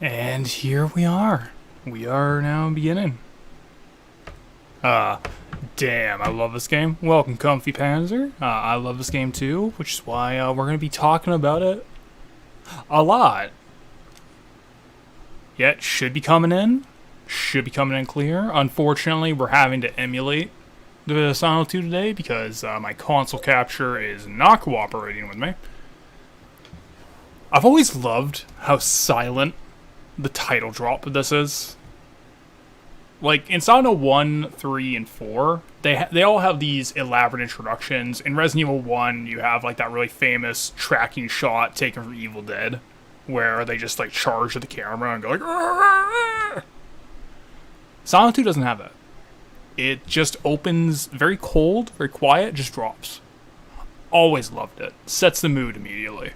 And here we are. We are now beginning. Damn, I love this game. Welcome, Comfy Panzer. I love this game too, which is why we're going to be talking about it a lot. Yet, should be coming in clear. Unfortunately, we're having to emulate the Silent Hill 2 today because my console capture is not cooperating with me. I've always loved how silent the title drop of this is. Like, in Silent Hill 1, 3, and 4, they all have these elaborate introductions. In Resident Evil 1, you have, like, that really famous tracking shot taken from Evil Dead, where they just, like, charge at the camera and go, like, Arr! Silent 2 doesn't have that. It just opens very cold, very quiet, just drops. Always loved it. Sets the mood immediately.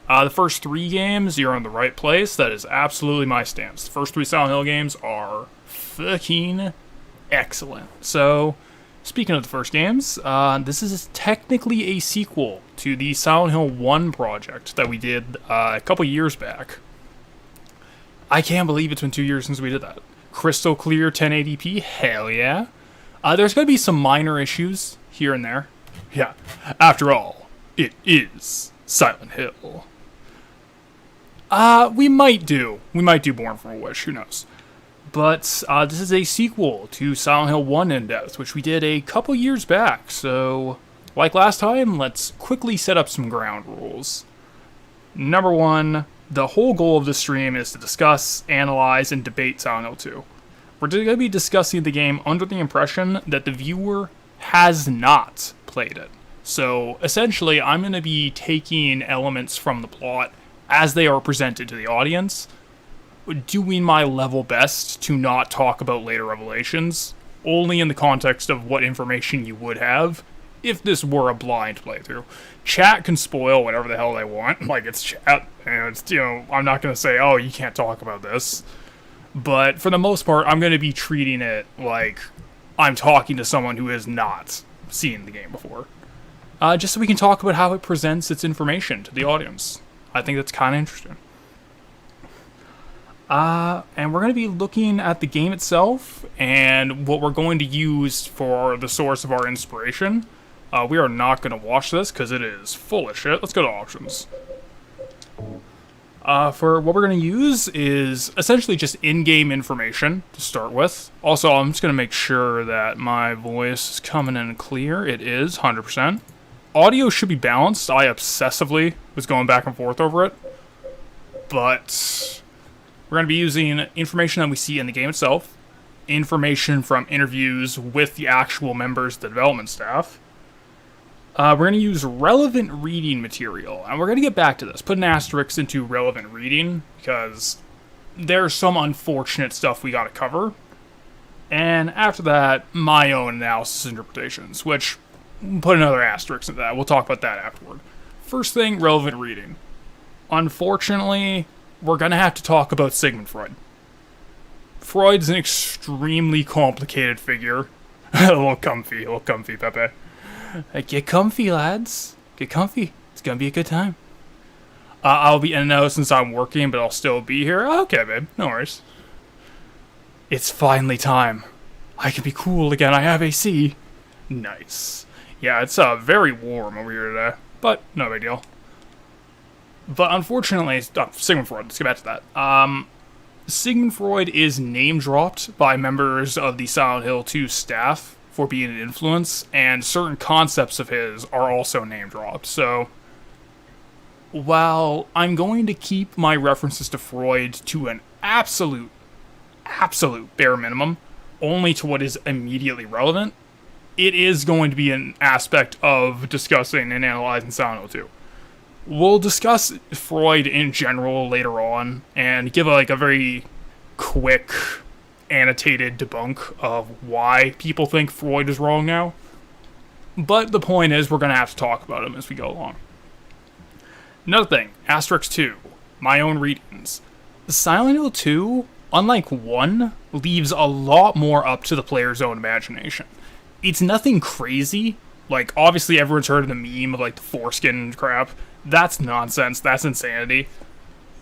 The first 3 games, you're in the right place. That is absolutely my stance. The first 3 Silent Hill games are fucking excellent. So, speaking of the first games, this is technically a sequel to the Silent Hill 1 project that we did a couple years back. I can't believe it's been 2 years since we did that. Crystal clear 1080p, hell yeah. There's going to be some minor issues here and there. Yeah, after all, it is Silent Hill. We might do Born from a Wish, who knows. But this is a sequel to Silent Hill 1 In-Depth, which we did a couple years back. So, like last time, let's quickly set up some ground rules. Number 1, the whole goal of this stream is to discuss, analyze, and debate Silent Hill 2. We're going to be discussing the game under the impression that the viewer has not played it. So, essentially, I'm going to be taking elements from the plot as they are presented to the audience, doing my level best to not talk about later revelations, only in the context of what information you would have if this were a blind playthrough. Chat can spoil whatever the hell they want, like it's chat, and it's, I'm not going to say, oh, you can't talk about this, but for the most part, I'm going to be treating it like I'm talking to someone who has not seen the game before. Just so we can talk about how it presents its information to the audience. I think that's kind of interesting. And we're going to be looking at the game itself and what we're going to use for the source of our inspiration. We are not going to watch this because it is full of shit. Let's go to options. For what we're going to use is essentially just in-game information to start with. Also, I'm just going to make sure that my voice is coming in clear. It is, 100%. Audio should be balanced. I obsessively was going back and forth over it. But we're going to be using information that we see in the game itself, information from interviews with the actual members of the development staff. We're going to use relevant reading material, and we're going to get back to this. Put an asterisk into relevant reading, because there's some unfortunate stuff we got to cover. And after that, my own analysis and interpretations, which, put another asterisk into that. We'll talk about that afterward. First thing, relevant reading. Unfortunately, we're going to have to talk about Sigmund Freud. Freud's an extremely complicated figure. a little comfy, Pepe. Get comfy, lads. Get comfy. It's going to be a good time. I'll be in and out since I'm working, but I'll still be here. Okay, babe. No worries. It's finally time. I can be cool again. I have AC. Nice. Yeah, it's very warm over here today, but no big deal. But unfortunately, Sigmund Freud, let's get back to that. Sigmund Freud is name-dropped by members of the Silent Hill 2 staff for being an influence, and certain concepts of his are also name-dropped. So, while I'm going to keep my references to Freud to an absolute bare minimum, only to what is immediately relevant, it is going to be an aspect of discussing and analyzing Silent Hill 2. We'll discuss Freud in general later on, and give a very quick, annotated debunk of why people think Freud is wrong now. But the point is, we're going to have to talk about him as we go along. Another thing, asterisk 2, my own readings. Silent Hill 2, unlike 1, leaves a lot more up to the player's own imagination. It's nothing crazy. Like, obviously everyone's heard of the meme of, like, the foreskin crap. That's nonsense. That's insanity.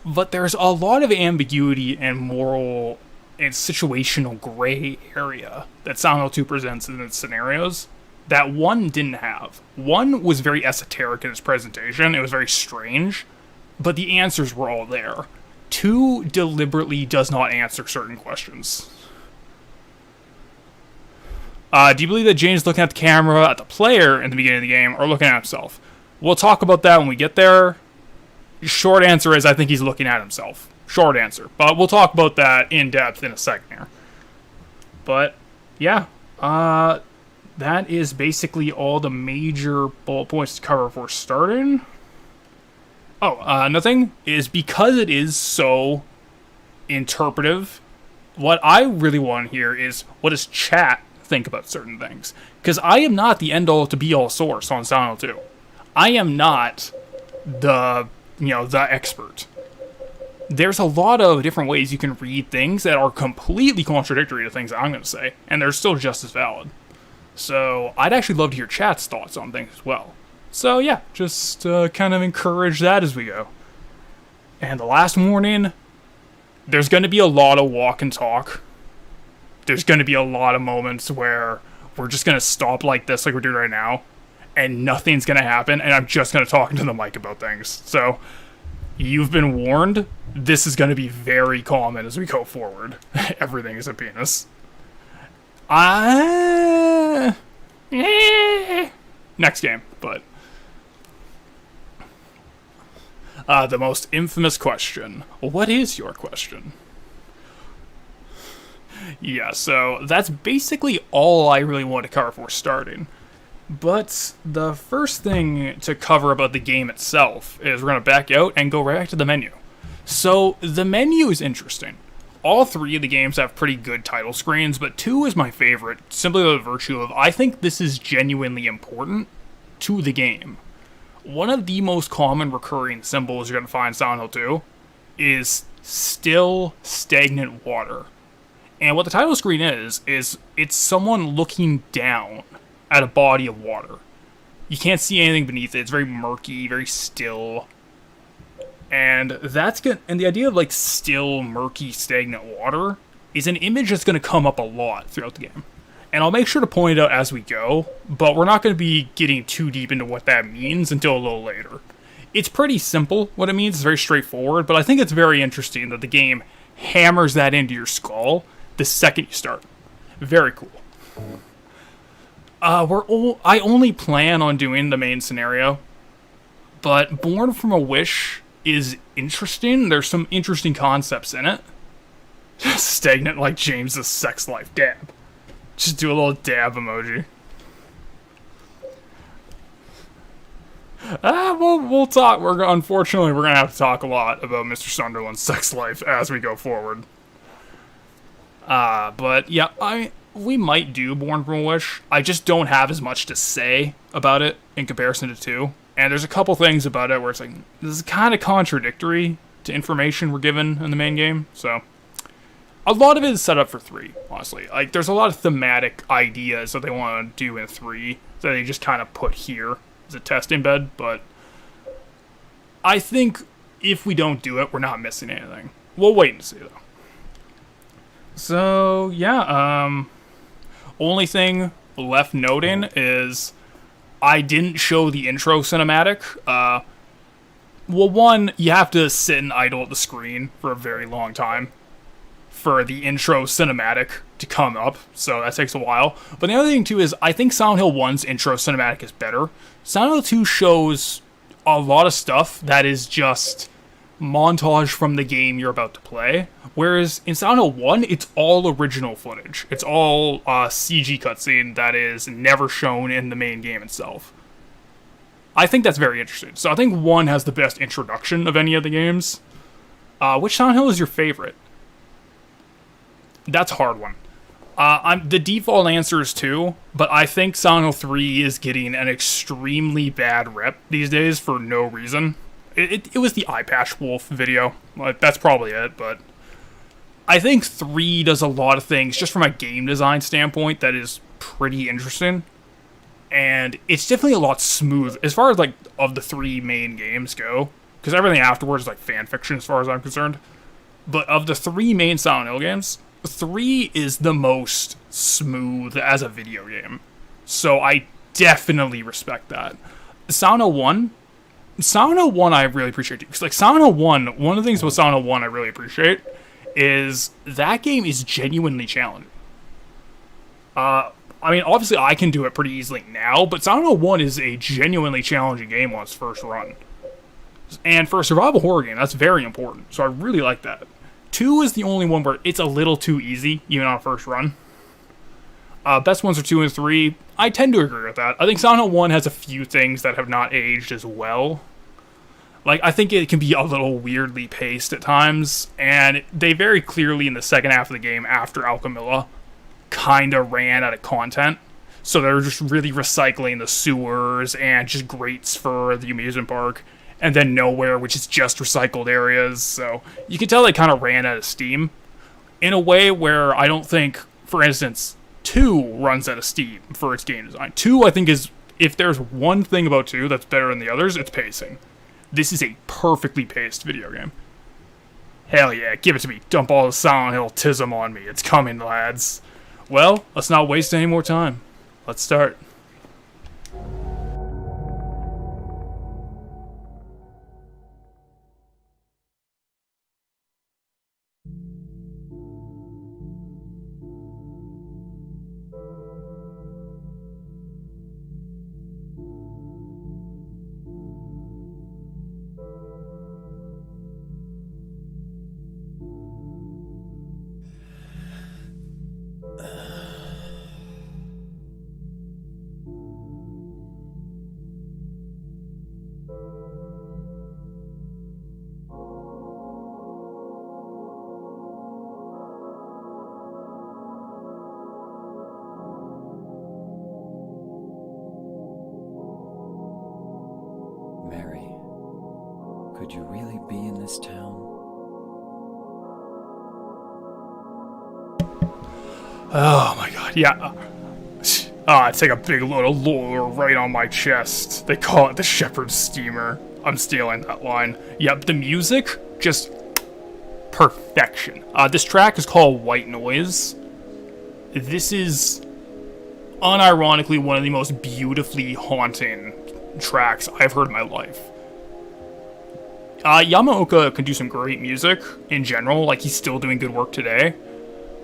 But there's a lot of ambiguity and moral and situational gray area that Silent Hill 2 presents in its scenarios that 1 didn't have. 1 was very esoteric in its presentation, it was very strange, but the answers were all there. 2 deliberately does not answer certain questions. Do you believe that James is looking at the camera at the player in the beginning of the game, or looking at himself? We'll talk about that when we get there. Short answer is I think he's looking at himself. Short answer. But we'll talk about that in depth in a second here. But, yeah. That is basically all the major bullet points to cover before starting. Oh, another thing is because it is so interpretive, what I really want to hear is what does chat think about certain things. Because I am not the end-all to be-all source on Silent Hill 2. I am not the expert. There's a lot of different ways you can read things that are completely contradictory to things that I'm going to say, and they're still just as valid. So I'd actually love to hear chat's thoughts on things as well. So yeah, just kind of encourage that as we go. And the last warning, there's going to be a lot of walk and talk. There's going to be a lot of moments where we're just going to stop like this, like we're doing right now, and nothing's going to happen, and I'm just going to talk into the mic about things. So you've been warned. This is going to be very common as we go forward. Everything is a penis. Next game, but the most infamous question. What is your question? Yeah, so that's basically all I really want to cover before starting. But the first thing to cover about the game itself is we're going to back out and go right back to the menu. So the menu is interesting. All 3 of the games have pretty good title screens, but 2 is my favorite, simply by the virtue of I think this is genuinely important to the game. One of the most common recurring symbols you're going to find in Silent Hill 2 is still, stagnant water. And what the title screen is it's someone looking down at a body of water. You can't see anything beneath it. It's very murky, very still. And that's good. And the idea of like still, murky, stagnant water is an image that's going to come up a lot throughout the game. And I'll make sure to point it out as we go, but we're not going to be getting too deep into what that means until a little later. It's pretty simple what it means. It's very straightforward, but I think it's very interesting that the game hammers that into your skull the second you start. Very cool. I only plan on doing the main scenario, but Born from a Wish is interesting. There's some interesting concepts in it. Stagnant like James's sex life. Dab. Just do a little dab emoji. We'll talk. Unfortunately, we're gonna have to talk a lot about Mr. Sunderland's sex life as we go forward. But yeah, we might do Born from a Wish. I just don't have as much to say about it in comparison to 2. And there's a couple things about it where it's like, this is kind of contradictory to information we're given in the main game. So a lot of it is set up for 3, honestly. Like, there's a lot of thematic ideas that they want to do in 3 that they just kind of put here as a testing bed. But I think if we don't do it, we're not missing anything. We'll wait and see, though. So, yeah, only thing left noting is I didn't show the intro cinematic. Well, one, you have to sit and idle at the screen for a very long time for the intro cinematic to come up, so that takes a while. But the other thing, too, is I think Silent Hill 1's intro cinematic is better. Silent Hill 2 shows a lot of stuff that is just montage from the game you're about to play, whereas in Silent Hill 1, it's all original footage. It's all CG cutscene that is never shown in the main game itself. I think that's very interesting. So I think 1 has the best introduction of any of the games. Which Silent Hill is your favorite? That's a hard one. The default answer is 2, but I think Silent Hill 3 is getting an extremely bad rep these days for no reason. It was the Eye Patch Wolf video. Like, that's probably it, but I think 3 does a lot of things just from a game design standpoint that is pretty interesting. And it's definitely a lot smooth. As far as, like, of the 3 main games go, because everything afterwards is like fan fiction as far as I'm concerned. But of the 3 main Silent Hill games, 3 is the most smooth as a video game. So I definitely respect that. Silent Hill 1 I really appreciate too. Because like Silent Hill 1, one of the things about Silent Hill 1 I really appreciate is that game is genuinely challenging. I mean, obviously I can do it pretty easily now, but Silent Hill 1 is a genuinely challenging game on its first run. And for a survival horror game, that's very important. So I really like that. 2 is the only one where it's a little too easy, even on a first run. Best ones are 2 and 3. I tend to agree with that. I think Silent Hill 1 has a few things that have not aged as well. Like, I think it can be a little weirdly paced at times, and they very clearly, in the second half of the game, after Alchemilla, kind of ran out of content. So they're just really recycling the sewers and just grates for the amusement park, and then Nowhere, which is just recycled areas. So you can tell they kind of ran out of steam in a way where I don't think, for instance, 2 runs out of steam for its game design. 2, I think, is, if there's one thing about 2 that's better than the others, it's pacing. This is a perfectly paced video game. Hell yeah, give it to me. Dump all the Silent Hill tism on me. It's coming, lads. Well, let's not waste any more time. Let's start. Mary, could you really be in this town? Oh my god, yeah. It's like a big load of lore right on my chest. They call it the Shepherd's Steamer. I'm stealing that line. Yep, the music, just perfection. This track is called White Noise. This is unironically one of the most beautifully haunting tracks I've heard in my life. Yamaoka can do some great music in general, like he's still doing good work today.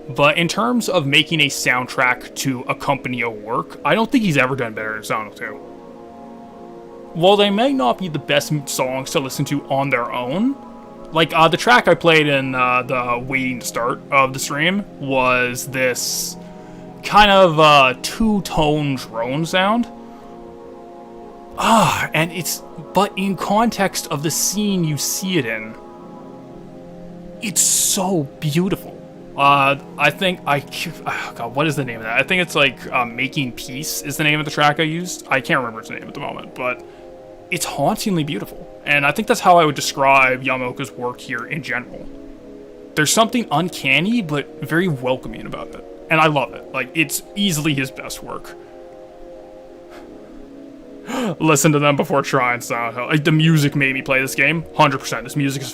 But in terms of making a soundtrack to accompany a work, I don't think he's ever done better than Silent Hill 2. While they may not be the best songs to listen to on their own, like the track I played in the waiting to start of the stream was this kind of two-tone drone sound. And but in context of the scene you see it in, it's so beautiful. I think oh god, what is the name of that? I think it's like Making Peace is the name of the track I used. I can't remember its name at the moment, but it's hauntingly beautiful. And I think that's how I would describe Yamaoka's work here in general. There's something uncanny, but very welcoming about it. And I love it. Like, it's easily his best work. Listen to them before trying Silent Hill. Like, the music made me play this game. 100%. This music is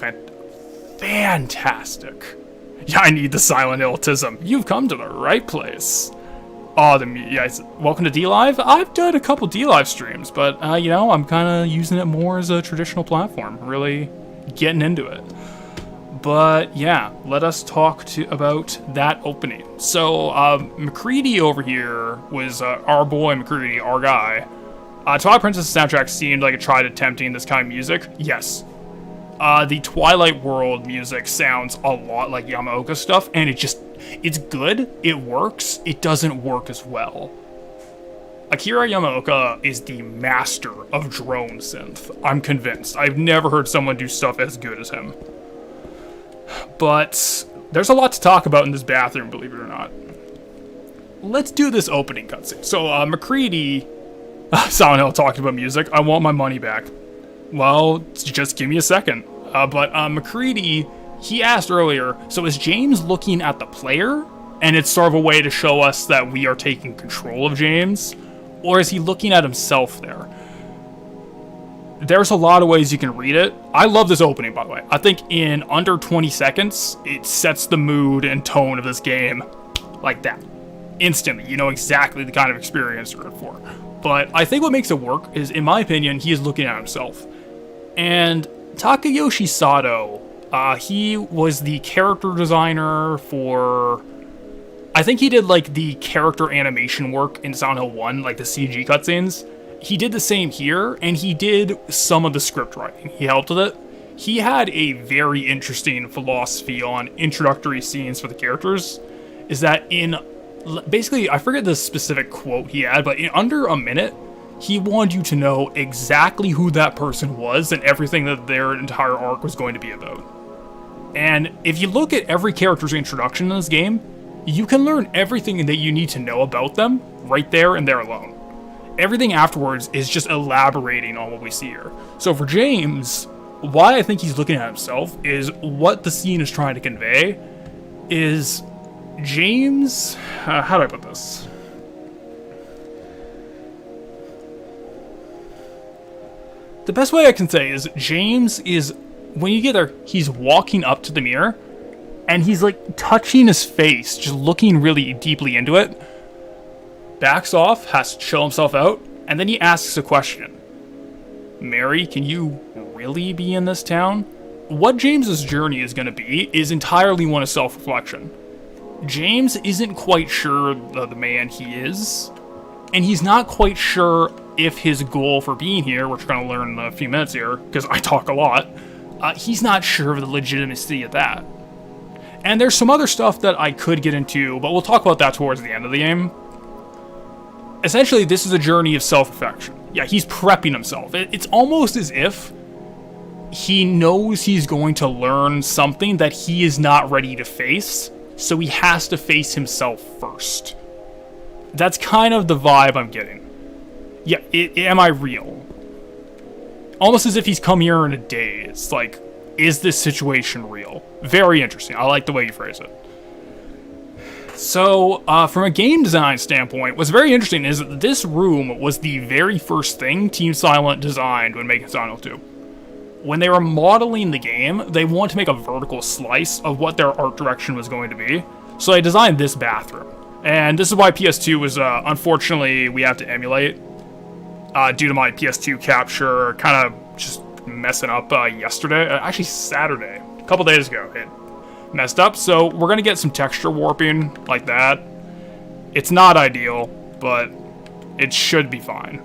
fantastic. Yeah, I need the Silent Hill tism. You've come to the right place. Oh, welcome to D-Live. I've done a couple D-Live streams, but, you know, I'm kind of using it more as a traditional platform. Really getting into it. But, yeah, let us talk about that opening. So, McCready over here was our boy McCready, our guy. Twilight Princess soundtrack seemed like it tried attempting this kind of music. Yes. The Twilight World music sounds a lot like Yamaoka stuff, and it's good, it works, it doesn't work as well. Akira Yamaoka is the master of drone synth, I'm convinced. I've never heard someone do stuff as good as him. But there's a lot to talk about in this bathroom, believe it or not. Let's do this opening cutscene. So, McCready, Silent Hill talking about music, I want my money back. Well, just give me a second. But McCready, he asked earlier, so is James looking at the player? And it's sort of a way to show us that we are taking control of James? Or is he looking at himself there? there's a lot of ways you can read it. I love this opening, by the way. I think in under 20 seconds, it sets the mood and tone of this game like that. Instantly, you know exactly the kind of experience you're in for. But I think what makes it work is, in my opinion, he is looking at himself. And Takayoshi Sato, he was the character designer for... I think he did, like, the character animation work in Silent Hill 1, like the CG cutscenes. He did the same here, and he did some of the script writing. He helped with it. He had a very interesting philosophy on introductory scenes for the characters, is that in... basically, I forget the specific quote he had, but in under a minute, he wanted you to know exactly who that person was and everything that their entire arc was going to be about. And if you look at every character's introduction in this game, you can learn everything that you need to know about them right there and there alone. Everything afterwards is just elaborating on what we see here. So for James, why I think he's looking at himself is what the scene is trying to convey is James... how do I put this? The best way I can say is James is, when you get there, he's walking up to the mirror, and he's like touching his face, just looking really deeply into it, backs off, has to chill himself out, and then he asks a question. Mary, can you really be in this town? What James's journey is going to be is entirely one of self-reflection. James isn't quite sure of the man he is, and he's not quite sure if his goal for being here, which we're going to learn in a few minutes here, because I talk a lot, he's not sure of the legitimacy of that. And there's some other stuff that I could get into, but we'll talk about that towards the end of the game. Essentially, this is a journey of self-reflection. Yeah, he's prepping himself. It's almost as if he knows he's going to learn something that he is not ready to face, so he has to face himself first. That's kind of the vibe I'm getting. Yeah, am I real? Almost as if he's come here in a daze. Like, is this situation real? Very interesting. I like the way you phrase it. So, from a game design standpoint, what's very interesting is that this room was the very first thing Team Silent designed when making Silent Hill 2. When they were modeling the game, they wanted to make a vertical slice of what their art direction was going to be, so they designed this bathroom. And this is why PS2 was, unfortunately, we have to emulate, due to my PS2 capture kind of just messing up yesterday, actually Saturday, a couple days ago, it messed up, so we're going to get some texture warping like that. It's not ideal, but it should be fine.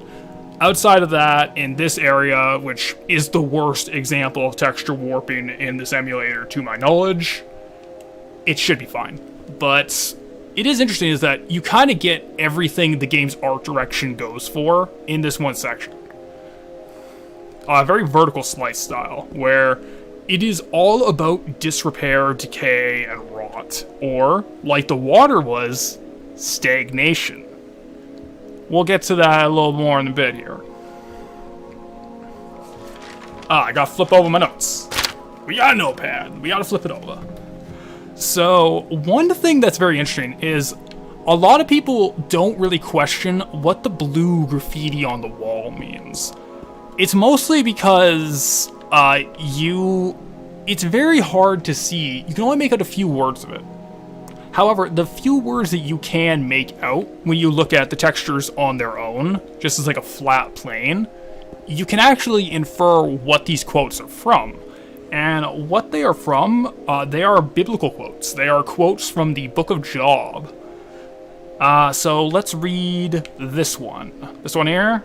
Outside of that, in this area, which is the worst example of texture warping in this emulator to my knowledge, it should be fine. But it is interesting is that you kind of get everything the game's art direction goes for in this one section. A very vertical slice style, where it is all about disrepair, decay, and rot. Or, like the water was, stagnation. We'll get to that a little more in a bit here. I gotta flip over my notes. We got a notepad. We gotta flip it over. So, one thing that's very interesting is a lot of people don't really question what the blue graffiti on the wall means. It's mostly because it's very hard to see. You can only make out a few words of it. However, the few words that you can make out when you look at the textures on their own, just as like a flat plane, you can actually infer what these quotes are from. And what they are from, they are biblical quotes. They are quotes from the Book of Job. So let's read this one. This one here,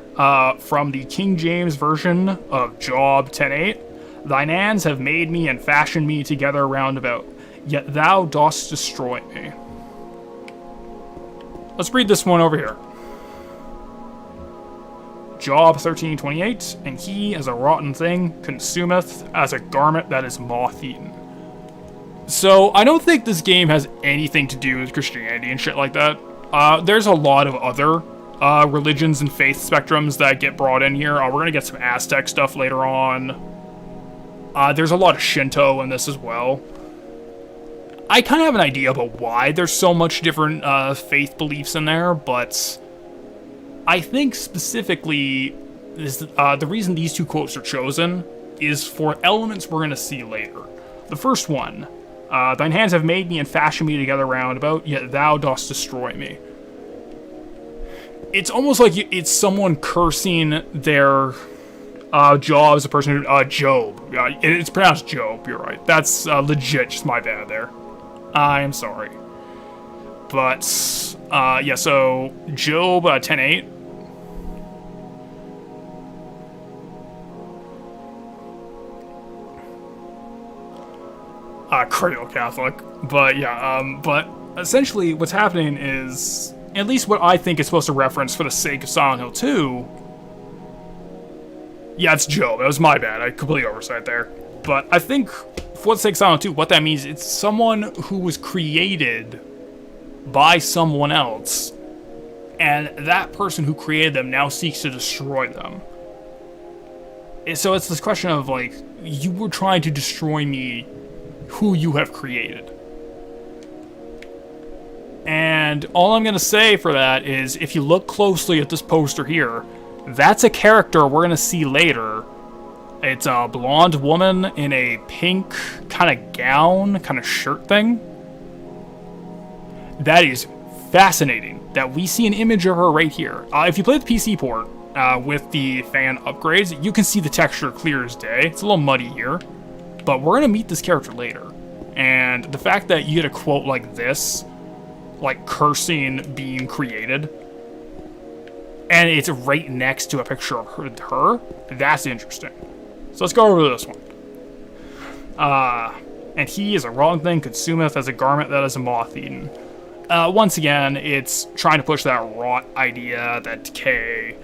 from the King James Version of Job 10:8. Thine hands have made me and fashioned me together round about, yet thou dost destroy me. Let's read this one over here. Job 13:28, and he, as a rotten thing, consumeth as a garment that is moth-eaten. So, I don't think this game has anything to do with Christianity and shit like that. There's a lot of other religions and faith spectrums that get brought in here. We're gonna get some Aztec stuff later on. There's a lot of Shinto in this as well. I kind of have an idea about why there's so much different faith beliefs in there, but I think specifically the reason these two quotes are chosen is for elements we're going to see later. The first one, thine hands have made me and fashioned me together round about, yet thou dost destroy me. It's almost like it's someone cursing their job as a person who, Job. It's pronounced Job, you're right. That's legit just my bad there. I am sorry. But, yeah, so Job 10:8. Cradle Catholic. But, yeah, but essentially what's happening is, at least what I think it's supposed to reference for the sake of Silent Hill 2. Yeah, it's Job. That was my bad. I completely oversight there. But I think, for the sake of Silent Hill 2, what that means, it's someone who was created by someone else, and that person who created them now seeks to destroy them. And so it's this question of, like, you were trying to destroy me, who you have created. And all I'm going to say for that is, if you look closely at this poster here, that's a character we're going to see later. It's a blonde woman in a pink kind of gown, kind of shirt thing. That is fascinating that we see an image of her right here. If you play the PC port with the fan upgrades, you can see the texture clear as day. It's a little muddy here, but we're going to meet this character later. And the fact that you get a quote like this, like cursing being created, and it's right next to a picture of her, that's interesting. So let's go over to this one. And he is a rotten thing, consumeth as a garment that is a moth-eaten. Once again, it's trying to push that rot idea, that decay.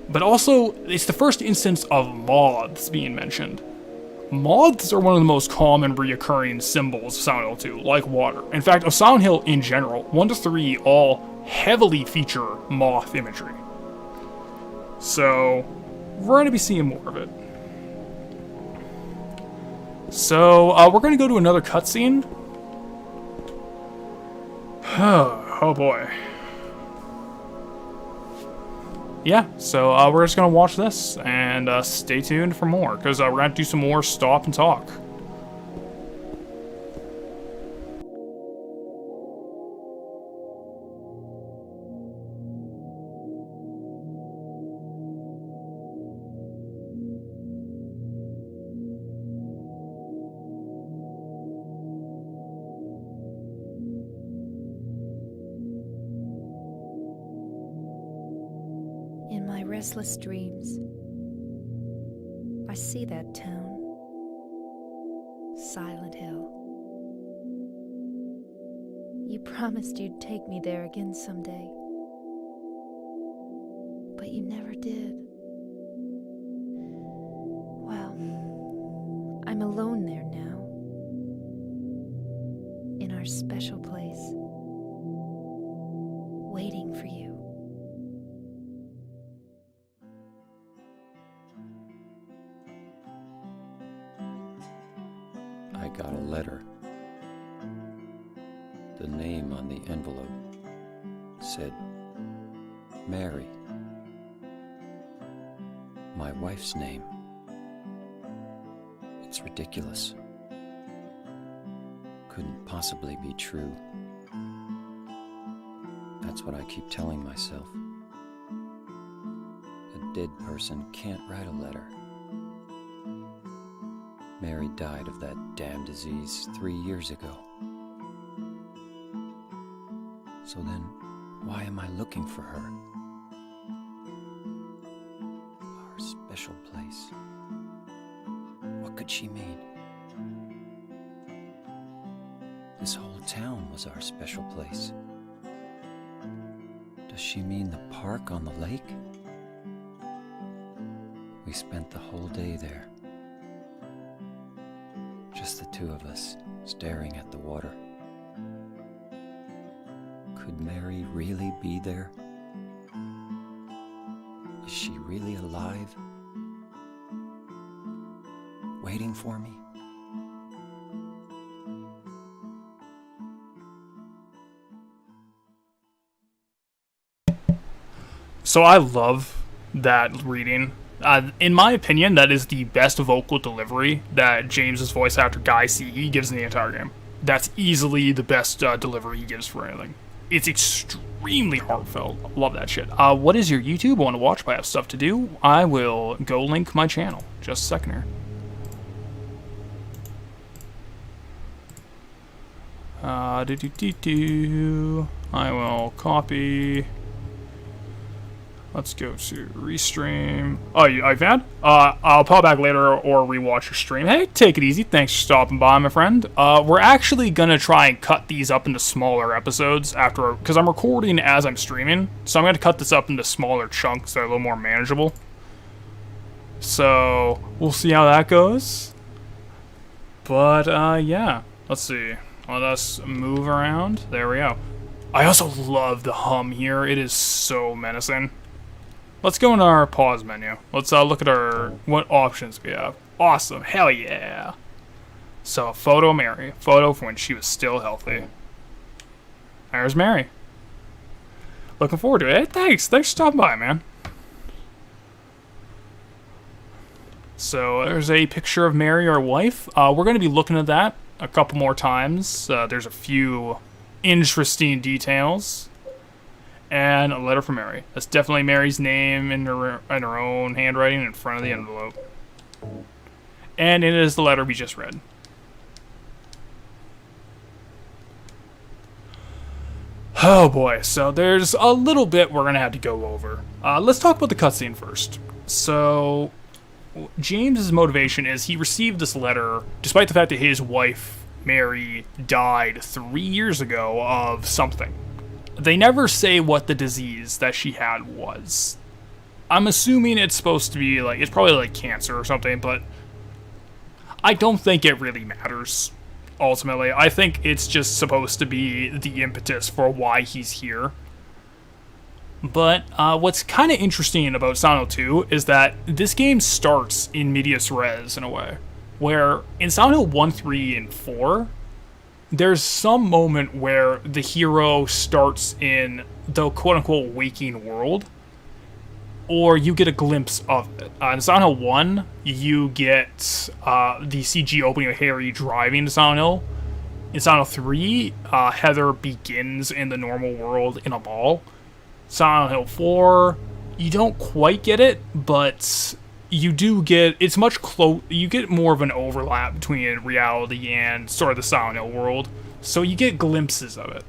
But also, it's the first instance of moths being mentioned. Moths are one of the most common reoccurring symbols of Silent Hill 2, like water. In fact, of Silent Hill in general, 1 to 3 all heavily feature moth imagery. So, we're going to be seeing more of it. So, we're going to go to another cutscene. Oh boy. Yeah, so we're just going to watch this and stay tuned for more, because we're going to do some more stop and talk. In my restless dreams, I see that town, Silent Hill. You promised you'd take me there again someday, but you never did. Well, I'm alone there now, in our special place, waiting for you. I got a letter. The name on the envelope said, Mary. My wife's name. It's ridiculous. Couldn't possibly be true. That's what I keep telling myself. A dead person can't write a letter. Mary died of that damn disease 3 years ago. So then, why am I looking for her? Our special place. What could she mean? This whole town was our special place. Does she mean the park on the lake? We spent the whole day there. Just the two of us, staring at the water. Could Mary really be there? Is she really alive? Waiting for me? So I love that reading In my opinion, that is the best vocal delivery that James's voice actor Guy C gives in the entire game. That's easily the best delivery he gives for anything. It's extremely heartfelt. Love that shit. What is your YouTube? I want to watch, but I have stuff to do. I will go link my channel. Just a second here. I will copy. Let's go to restream. Oh, I've had? I'll pop back later or rewatch your stream. Hey, take it easy. Thanks for stopping by, my friend. We're actually gonna try and cut these up into smaller episodes after, because I'm recording as I'm streaming. So I'm gonna cut this up into smaller chunks that are a little more manageable. So we'll see how that goes. But yeah, let's see. Let us move around. There we go. I also love the hum here. It is so menacing. Let's go in our pause menu. Let's look at what options we have. Awesome. Hell yeah. So, photo Mary. Photo from when she was still healthy. There's Mary. Looking forward to it. Hey, thanks. Thanks for stopping by, man. So, there's a picture of Mary, our wife. We're going to be looking at that a couple more times. There's a few interesting details. And a letter from Mary. That's definitely Mary's name in her own handwriting in front of the envelope. And it is the letter we just read. Oh boy, so there's a little bit we're going to have to go over. Let's talk about the cutscene first. So, James's motivation is he received this letter despite the fact that his wife, Mary, died 3 years ago of something. They never say what the disease that she had was. I'm assuming it's supposed to be like, it's probably like cancer or something, but I don't think it really matters, ultimately. I think it's just supposed to be the impetus for why he's here. But what's kind of interesting about Silent Hill 2 is that this game starts in medias res in a way, where in Silent Hill 1, 3, and 4, there's some moment where the hero starts in the quote-unquote waking world, or you get a glimpse of it. In Silent Hill 1, you get the CG opening of Harry driving to Silent Hill. In Silent Hill 3, Heather begins in the normal world in a mall. Silent Hill 4, you don't quite get it, but you do get, it's much you get more of an overlap between reality and sort of the Silent Hill world, so you get glimpses of it.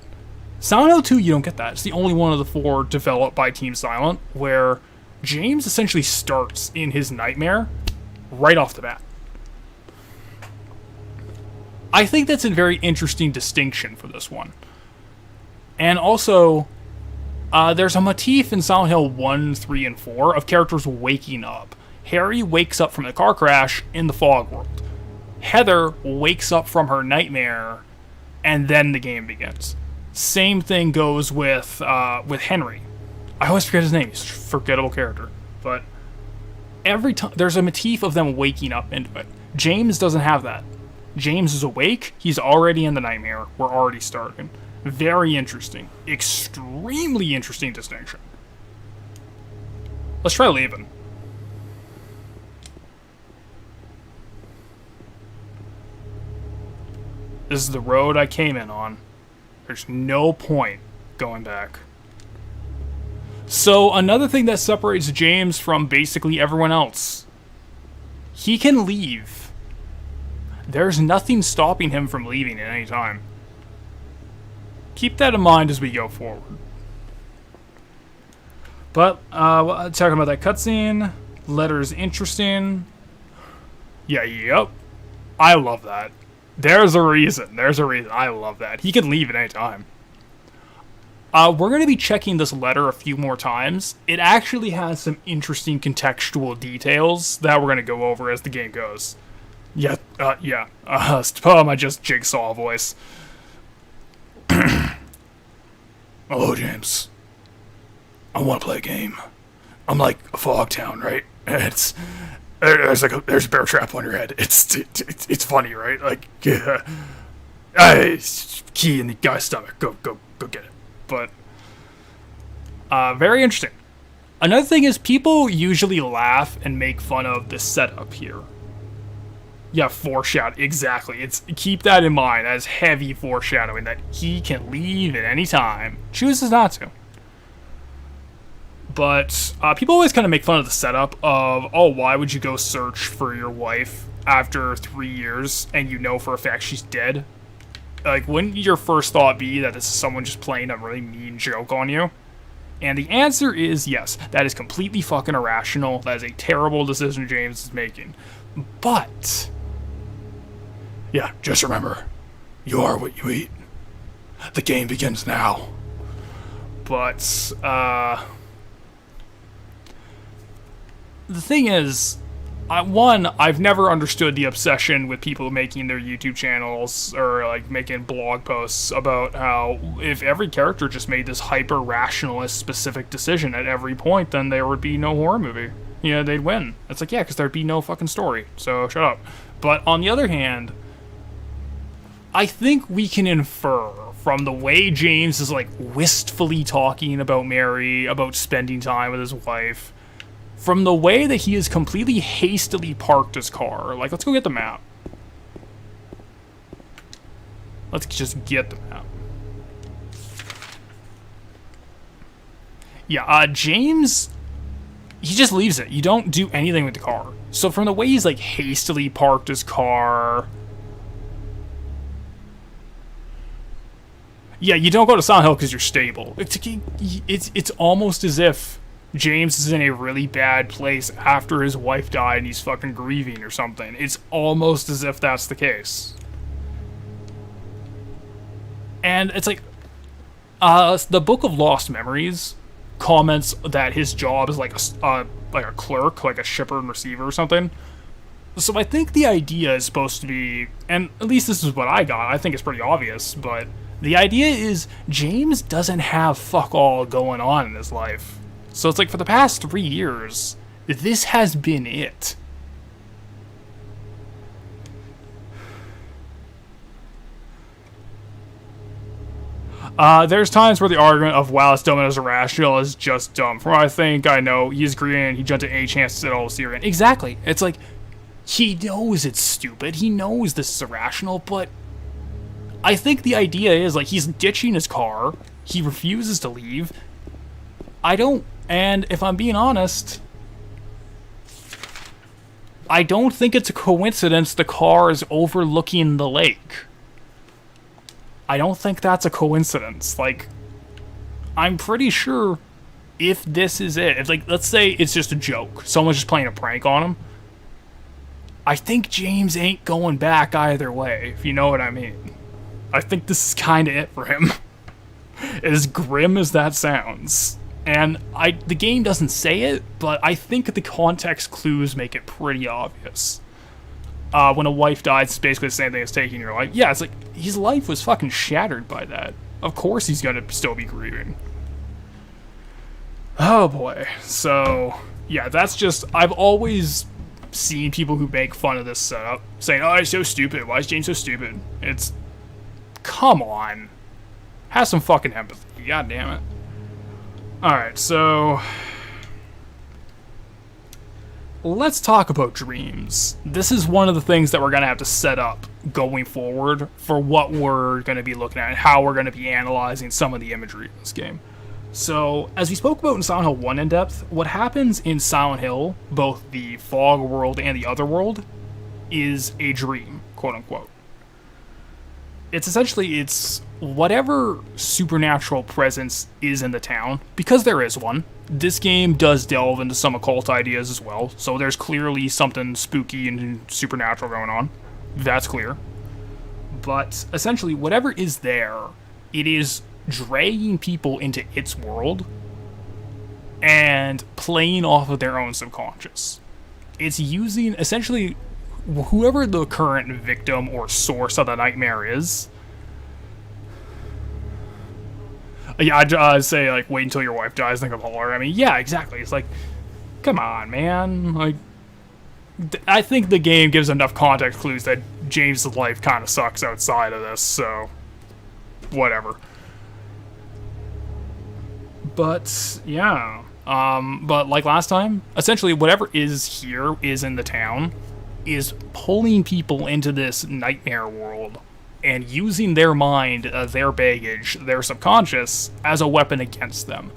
Silent Hill 2, you don't get that. It's the only one of the 4 developed by Team Silent, where James essentially starts in his nightmare right off the bat. I think that's a very interesting distinction for this one. And also, there's a motif in Silent Hill 1, 3, and 4 of characters waking up. Harry wakes up from the car crash in the fog world. Heather wakes up from her nightmare, and then the game begins. Same thing goes with Henry. I always forget his name. He's a forgettable character. But every time there's a motif of them waking up into it. James doesn't have that. James is awake. He's already in the nightmare. We're already starting. Very interesting. Extremely interesting distinction. Let's try leaving. This is the road I came in on. There's no point going back. So, another thing that separates James from basically everyone else. He can leave. There's nothing stopping him from leaving at any time. Keep that in mind as we go forward. But, talking about that cutscene. Letter's interesting. Yeah, yep. I love that. There's a reason. I love that. He can leave at any time. We're going to be checking this letter a few more times. It actually has some interesting contextual details that we're going to go over as the game goes. Yeah. My just Jigsaw voice. Oh, James. I want to play a game. I'm like a fog town, right? There's a bear trap on your head. It's funny, right? Like, key in the guy's stomach. Go get it. But very interesting. Another thing is people usually laugh and make fun of the setup here. Yeah, foreshadow. Exactly. It's keep that in mind as heavy foreshadowing that he can leave at any time. Chooses not to. But people always kind of make fun of the setup of, oh, why would you go search for your wife after 3 years and you know for a fact she's dead? Like, wouldn't your first thought be that this is someone just playing a really mean joke on you? And the answer is yes. That is completely fucking irrational. That is a terrible decision James is making. But yeah, just remember, you are what you eat. The game begins now. But, the thing is, I've never understood the obsession with people making their YouTube channels or, like, making blog posts about how if every character just made this hyper-rationalist specific decision at every point, then there would be no horror movie. You know, they'd win. It's like, yeah, because there'd be no fucking story, so shut up. But on the other hand, I think we can infer from the way James is, like, wistfully talking about Mary, about spending time with his wife, from the way that he has completely hastily parked his car. Like, let's go get the map. Let's just get the map. Yeah, James, he just leaves it. You don't do anything with the car. So from the way he's, like, hastily parked his car... Yeah, you don't go to Silent Hill because you're stable. It's almost as if James is in a really bad place after his wife died and he's fucking grieving or something. It's almost as if that's the case. And it's like, the Book of Lost Memories comments that his job is like a clerk, like a shipper and receiver or something. So I think the idea is supposed to be, and at least this is what I got, I think it's pretty obvious, but the idea is James doesn't have fuck all going on in his life. So it's like for the past 3 years, this has been it. There's times where the argument of, wow, it's dumb and it's irrational is just dumb. From what I think, I know, he's green, he jumped at any chance to sit all Syrian. Exactly. It's like, he knows it's stupid, he knows this is irrational, but I think the idea is, like, he's ditching his car, he refuses to leave. And if I'm being honest, I don't think it's a coincidence the car is overlooking the lake. I don't think that's a coincidence. Like, I'm pretty sure if this is it, if, like, let's say it's just a joke, someone's just playing a prank on him, I think James ain't going back either way, if you know what I mean. I think this is kind of it for him. As grim as that sounds. And the game doesn't say it, but I think the context clues make it pretty obvious. When a wife dies, it's basically the same thing as taking your life. Yeah, it's like, his life was fucking shattered by that. Of course he's gonna still be grieving. Oh boy. So, yeah, that's just, I've always seen people who make fun of this setup, saying, oh, it's so stupid, why is James so stupid? It's, come on. Have some fucking empathy, god damn it. Alright, so let's talk about dreams. This is one of the things that we're going to have to set up going forward for what we're going to be looking at and how we're going to be analyzing some of the imagery in this game. So, as we spoke about in Silent Hill 1 in depth, what happens in Silent Hill, both the fog world and the other world, is a dream, quote unquote. It's essentially, it's whatever supernatural presence is in the town, because there is one. This game does delve into some occult ideas as well, so there's clearly something spooky and supernatural going on. That's clear. But essentially, whatever is there, it is dragging people into its world and playing off of their own subconscious. It's using, essentially, whoever the current victim or source of the nightmare is. Yeah, I'd say, like, wait until your wife dies, think of horror. I mean, yeah, exactly. It's like, come on, man. Like, I think the game gives enough context clues that James' life kind of sucks outside of this, so whatever. But, yeah. But like last time, essentially whatever is here is in the town is pulling people into this nightmare world and using their mind, their baggage, their subconscious as a weapon against them.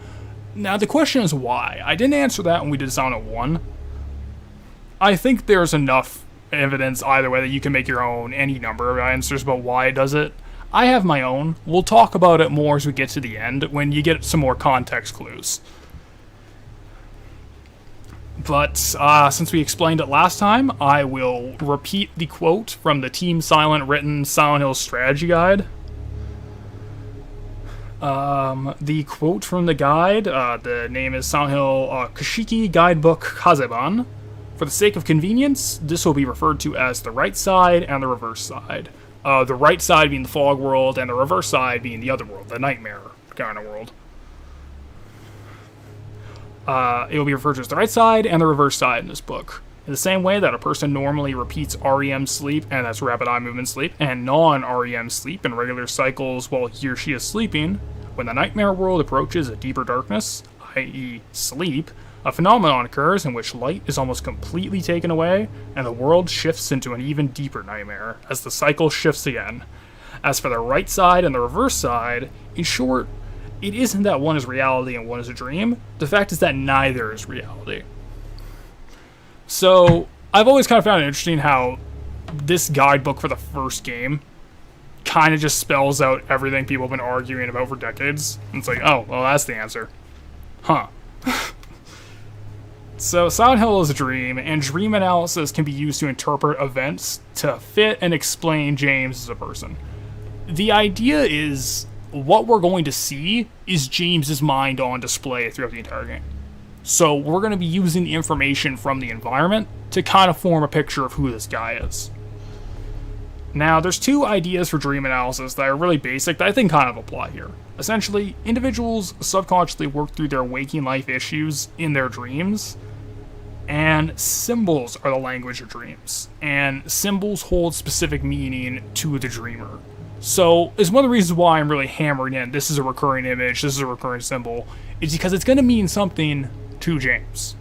Now the question is why? I didn't answer that when we did Silent Hill 1. I think there's enough evidence either way that you can make your own any number of answers about why it does it. I have my own. We'll talk about it more as we get to the end when you get some more context clues. But since we explained it last time, I will repeat the quote from the Team Silent written Silent Hill strategy guide. The quote from the guide, the name is Silent Hill Kashiki Guidebook Kazeban. For the sake of convenience, this will be referred to as the right side and the reverse side. The right side being the fog world, and the reverse side being the other world, the nightmare kind of world. It will be referred to as the right side and the reverse side in this book. In the same way that a person normally repeats REM sleep, and that's rapid eye movement sleep, and non-REM sleep in regular cycles while he or she is sleeping, when the nightmare world approaches a deeper darkness, i.e. sleep, a phenomenon occurs in which light is almost completely taken away, and the world shifts into an even deeper nightmare, as the cycle shifts again. As for the right side and the reverse side, in short, it isn't that one is reality and one is a dream. The fact is that neither is reality. So, I've always kind of found it interesting how this guidebook for the first game kind of just spells out everything people have been arguing about for decades. And it's like, oh, well, that's the answer. Huh. So, Silent Hill is a dream, and dream analysis can be used to interpret events to fit and explain James as a person. The idea is, what we're going to see is James's mind on display throughout the entire game. So we're going to be using the information from the environment to kind of form a picture of who this guy is. Now, there's two ideas for dream analysis that are really basic that I think kind of apply here. Essentially, individuals subconsciously work through their waking life issues in their dreams, and symbols are the language of dreams, and symbols hold specific meaning to the dreamer. So, it's one of the reasons why I'm really hammering in, this is a recurring image, this is a recurring symbol, is because it's going to mean something to James.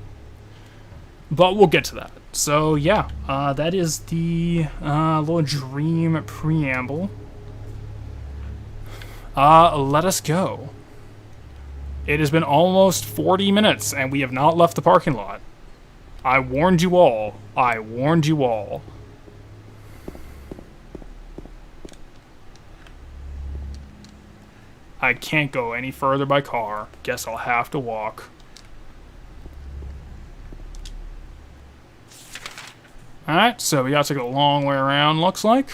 But we'll get to that. So, yeah, that is the little dream preamble. Let us go. It has been almost 40 minutes, and we have not left the parking lot. I warned you all. I warned you all. I can't go any further by car. Guess I'll have to walk. Alright, so we gotta take a long way around, looks like.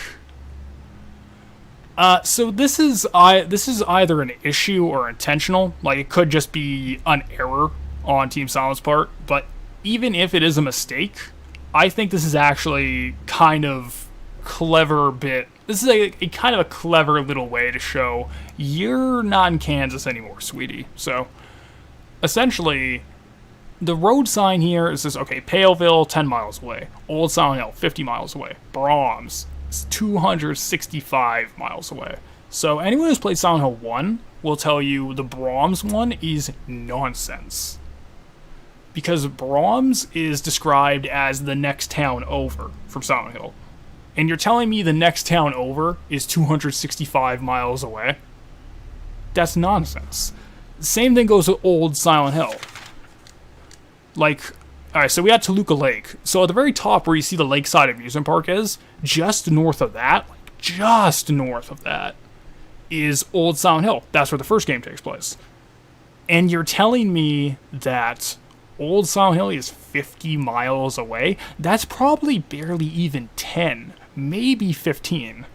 So this is either an issue or intentional. Like, it could just be an error on Team Silent's part. But even if it is a mistake, I think this is actually kind of clever bit. This is a kind of a clever little way to show you're not in Kansas anymore, sweetie. So, essentially, the road sign here is this, okay, Paleville, 10 miles away. Old Silent Hill, 50 miles away. Brahms, 265 miles away. So, anyone who's played Silent Hill 1 will tell you the Brahms one is nonsense. Because Brahms is described as the next town over from Silent Hill. And you're telling me the next town over is 265 miles away? That's nonsense. Same thing goes with Old Silent Hill. Like, alright, so we got Toluca Lake. So at the very top where you see the Lakeside Amusement Park is, just north of that, is Old Silent Hill. That's where the first game takes place. And you're telling me that Old Silent Hill is 50 miles away? That's probably barely even 10. Maybe 15.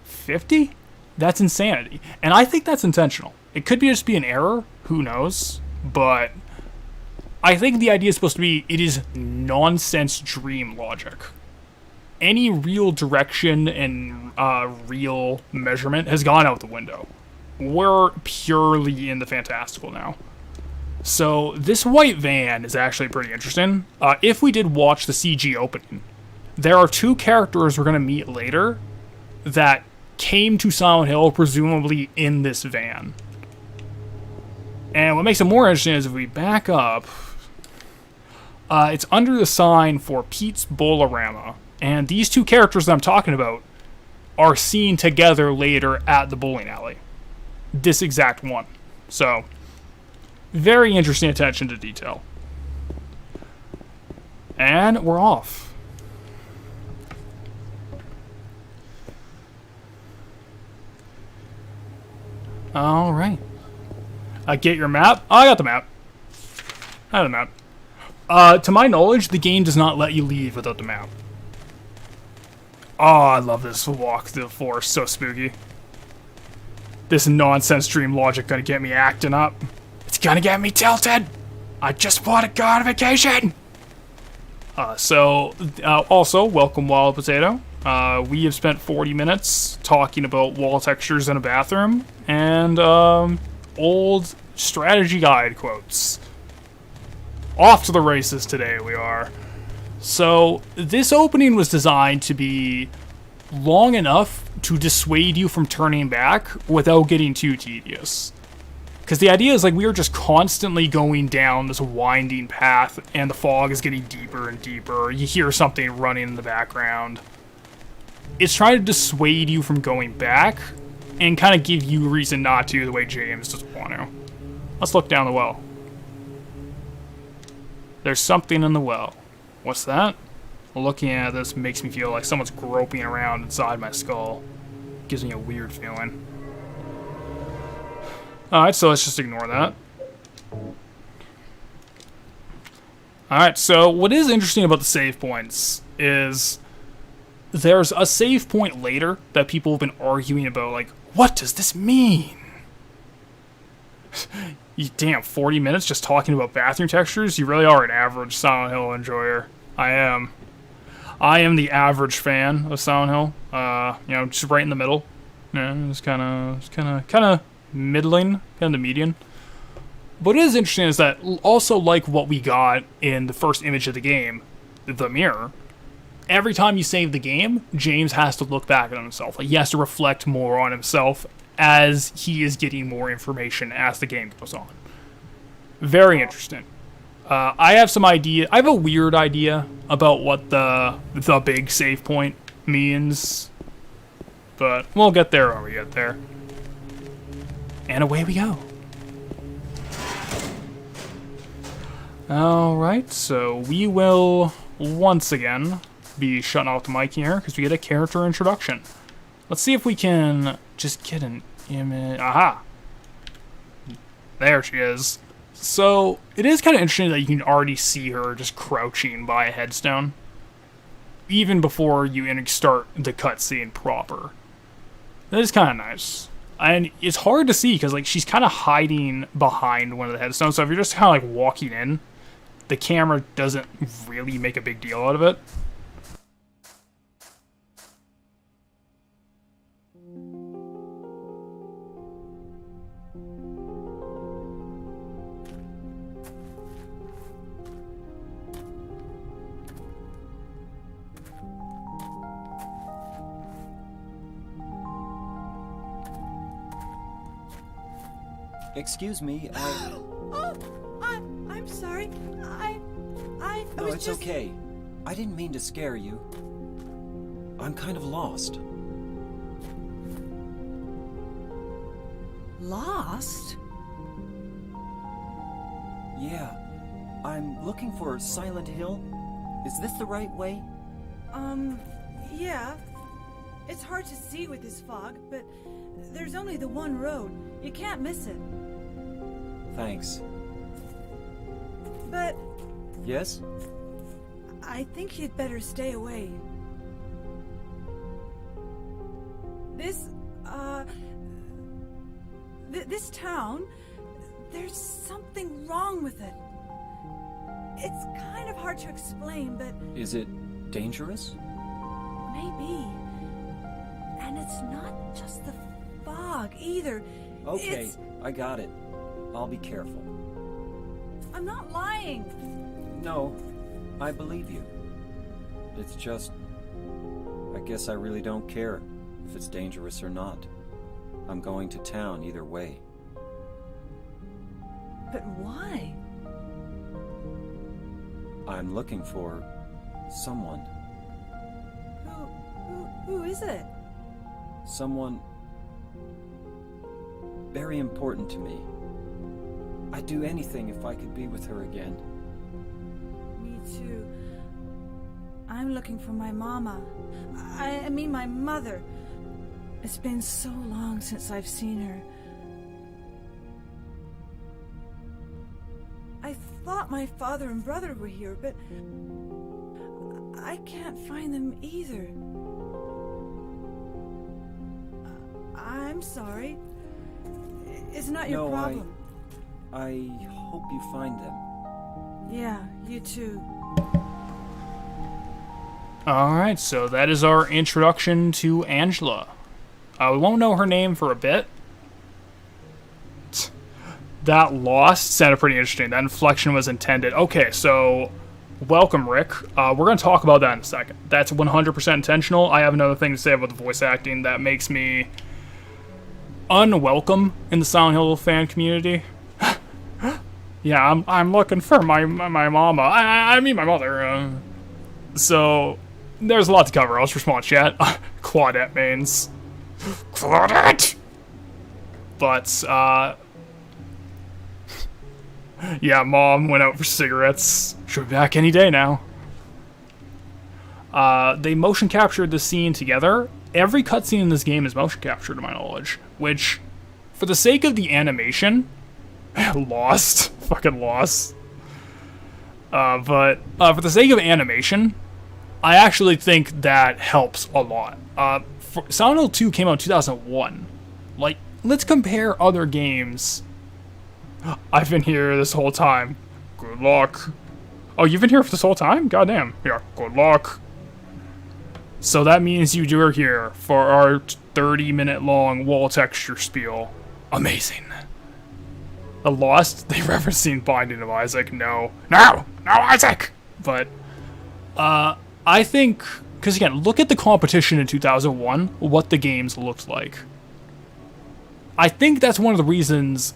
50? That's insanity. And I think that's intentional. It could just be an error. Who knows? But I think the idea is supposed to be it is nonsense dream logic. Any real direction and real measurement has gone out the window. We're purely in the fantastical now. So this white van is actually pretty interesting. If we did watch the CG opening, there are two characters we're going to meet later that came to Silent Hill presumably in this van. And what makes it more interesting is if we back up, it's under the sign for Pete's Bolorama. And these two characters that I'm talking about are seen together later at the bowling alley. This exact one. So, very interesting attention to detail. And we're off. Alright. Get your map. Oh, I got the map. I have the map. To my knowledge, the game does not let you leave without the map. Oh, I love this walk through the forest. So spooky. This nonsense dream logic gonna get me acting up. It's gonna get me tilted. I just want to go on vacation. Also, welcome Wild Potato. We have spent 40 minutes talking about wall textures in a bathroom and old strategy guide quotes. Off to the races today we are. So, this opening was designed to be long enough to dissuade you from turning back without getting too tedious. Because the idea is, like, we are just constantly going down this winding path, and the fog is getting deeper and deeper. You hear something running in the background. It's trying to dissuade you from going back, and kind of give you a reason not to, the way James doesn't want to. Let's look down the well. There's something in the well. What's that? Looking at this makes me feel like someone's groping around inside my skull. Gives me a weird feeling. Alright, so let's just ignore that. Alright, so what is interesting about the save points is there's a save point later that people have been arguing about, like, what does this mean? You damn, 40 minutes just talking about bathroom textures? You really are an average Silent Hill enjoyer. I am. I am the average fan of Silent Hill. You know, just right in the middle. Yeah, it's kind of middling, kind of the median. What is interesting is that also, like what we got in the first image of the game, the mirror, every time you save the game, James has to look back at himself. Like, he has to reflect more on himself as he is getting more information as the game goes on. Very interesting. I have some idea. I have a weird idea about what the big save point means, but we'll get there when we get there. And away we go. Alright, so we will once again be shutting off the mic here because we get a character introduction. Let's see if we can just get an image. Aha! There she is. So, it is kind of interesting that you can already see her just crouching by a headstone, even before you start the cutscene proper. That is kind of nice. And it's hard to see because, like, she's kind of hiding behind one of the headstones, so if you're just kind of, like, walking in, the camera doesn't really make a big deal out of it. Excuse me, I'm sorry. I No, was it's just... okay. I didn't mean to scare you. I'm kind of lost. Lost? Yeah. I'm looking for Silent Hill. Is this the right way? Yeah. It's hard to see with this fog, but there's only the one road. You can't miss it. Thanks. But Yes? I think you'd better stay away. This town, there's something wrong with it. It's kind of hard to explain, but Is it dangerous? maybe. And it's not just the fog either. Okay, It's... I got it. I'll be careful. I'm not lying. No, I believe you. It's just... I guess I really don't care if it's dangerous or not. I'm going to town either way. But why? I'm looking for someone. Who is it? Someone very important to me. I'd do anything if I could be with her again. Me too. I'm looking for my mama. I mean my mother. It's been so long since I've seen her. I thought my father and brother were here, but I can't find them either. I'm sorry. It's not your problem. I hope you find them. Yeah, you too. Alright, so that is our introduction to Angela. We won't know her name for a bit. That lost sounded pretty interesting. That inflection was intended. Okay, so welcome, Rick. We're going to talk about that in a second. That's 100% intentional. I have another thing to say about the voice acting that makes me unwelcome in the Silent Hill fan community. Yeah, I'm looking for my mama. I mean my mother. So there's a lot to cover. I'll just respond chat. Claudette mains. Claudette! But, yeah, Mom went out for cigarettes. She'll be back any day now. They motion captured the scene together. Every cutscene in this game is motion captured, to my knowledge. Which, for the sake of the animation, lost. Fucking lost. But for the sake of animation, I actually think that helps a lot. Silent Hill 2 came out in 2001. Like, let's compare other games. I've been here this whole time. Good luck. Oh, you've been here for this whole time? Goddamn. Yeah, good luck. So that means you are here for our 30-minute long wall texture spiel. Amazing. The Lost, they referencing Binding of Isaac. No, Isaac! But, I think, because again, look at the competition in 2001, what the games looked like. I think that's one of the reasons,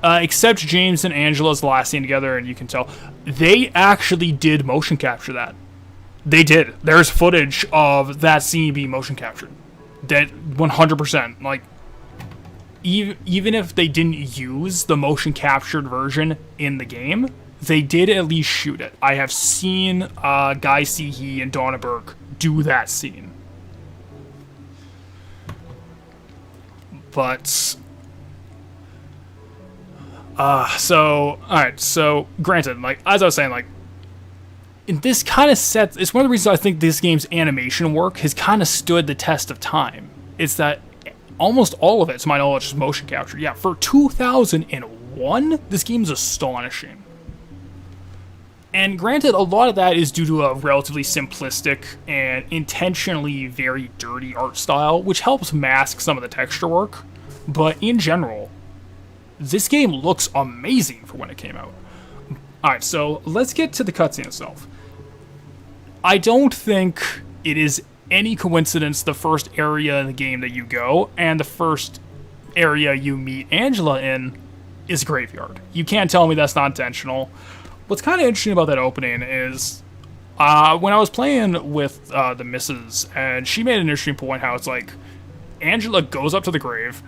except James and Angela's last scene together, and you can tell, they actually did motion capture that. They did. There's footage of that scene being motion captured. That 100%. Like, even if they didn't use the motion captured version in the game, they did at least shoot it. I have seen Guy Seehee and Donna Burke do that scene. But, alright, so, granted, like, as I was saying, like, in this kind of sets, it's one of the reasons I think this game's animation work has kind of stood the test of time. It's that almost all of it, to my knowledge, is motion captured. Yeah, for 2001, this game's astonishing. And granted, a lot of that is due to a relatively simplistic and intentionally very dirty art style, which helps mask some of the texture work. But in general, this game looks amazing for when it came out. Alright, so let's get to the cutscene itself. I don't think it is any coincidence the first area in the game that you go and the first area you meet Angela in is a graveyard. You can't tell me that's not intentional. What's kind of interesting about that opening is when I was playing with the missus, and she made an interesting point how it's like Angela goes up to the grave,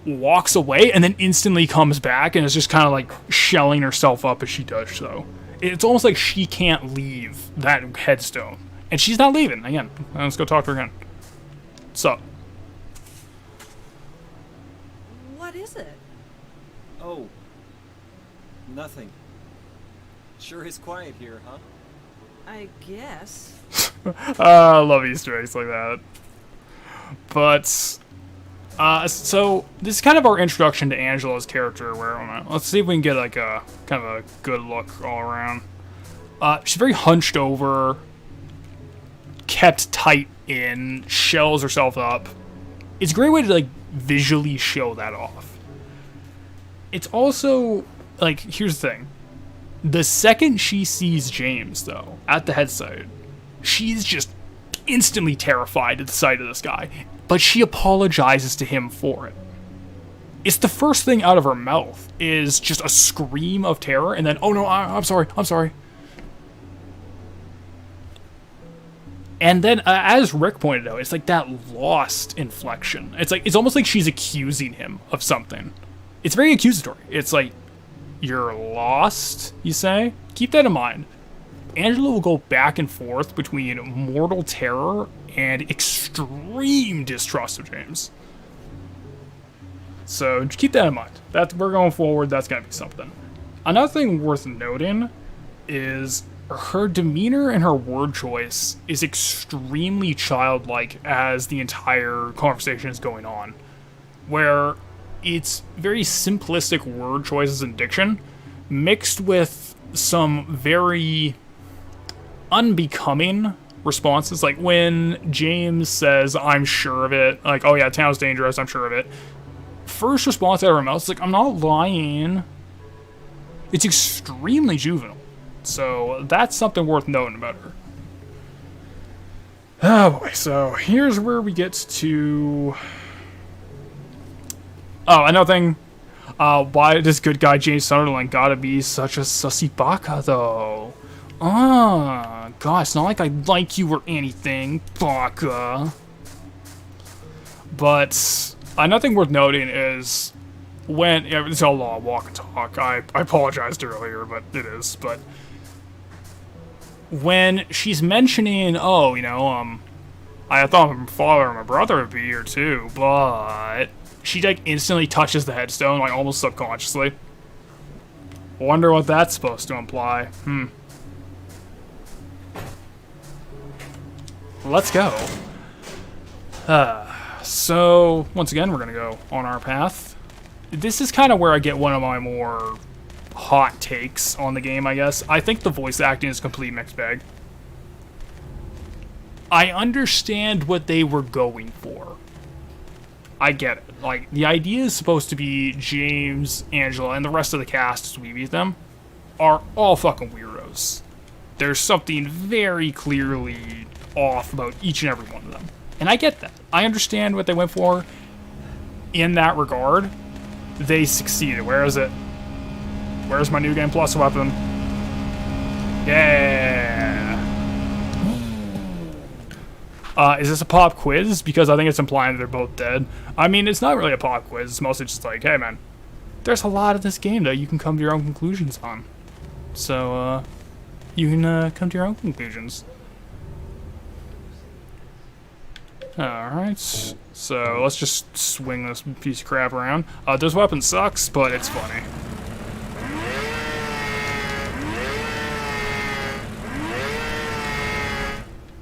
walks away, and then instantly comes back and is just kind of like shelling herself up as she does so. It's almost like she can't leave that headstone. And she's not leaving. Again, let's go talk to her again. So. What is it? Oh. Nothing. Sure is quiet here, huh? I guess. I love Easter eggs like that. But, so this is kind of our introduction to Angela's character. Where let's see if we can get like a kind of a good look all around. She's very hunched over, kept tight in, shells herself up. It's a great way to like visually show that off. It's also like, here's the thing. The second she sees James, though, at the headside, she's just instantly terrified at the sight of this guy. But she apologizes to him for it. it's the first thing out of her mouth is just a scream of terror, and then, oh no, I'm sorry, I'm sorry. And then, as Rick pointed out, it's like that lost inflection. It's like, it's almost like she's accusing him of something. It's very accusatory. It's like, you're lost, you say? Keep that in mind. Angela will go back and forth between mortal terror and extreme distrust of James. So keep that in mind. That we're going forward, that's gonna be something. Another thing worth noting is her demeanor and her word choice is extremely childlike as the entire conversation is going on, where it's very simplistic word choices and diction mixed with some very unbecoming responses. Like when James says, I'm sure of it, like, oh yeah, town's dangerous, I'm sure of it. First response out of her mouth is like, I'm not lying. It's extremely juvenile. So that's something worth noting about her. Oh boy, so here's where we get to... Oh, another thing. Why does good guy James Sunderland gotta be such a sussy baka, though? God, it's not like I like you or anything, baka. But another thing worth noting is when... Yeah, it's all walk and talk. I apologized earlier, but it is. But when she's mentioning, oh, you know, I thought my father and my brother would be here too, but... She, like, instantly touches the headstone, like, almost subconsciously. Wonder what that's supposed to imply. Let's go. So, once again, we're gonna go on our path. This is kind of where I get one of my more hot takes on the game, I guess. I think the voice acting is a complete mixed bag. I understand what they were going for. I get it. Like, the idea is supposed to be James, Angela, and the rest of the cast, as we meet them, are all fucking weirdos. There's something very clearly off about each and every one of them. And I get that. I understand what they went for. In that regard, they succeeded. Where is it? Where's my New Game Plus weapon? Yeah! Is this a pop quiz? Because I think it's implying that they're both dead. I mean, it's not really a pop quiz. It's mostly just like, hey, man, there's a lot of this game that you can come to your own conclusions on. So, you can come to your own conclusions. Alright, so let's just swing this piece of crap around. This weapon sucks, but it's funny.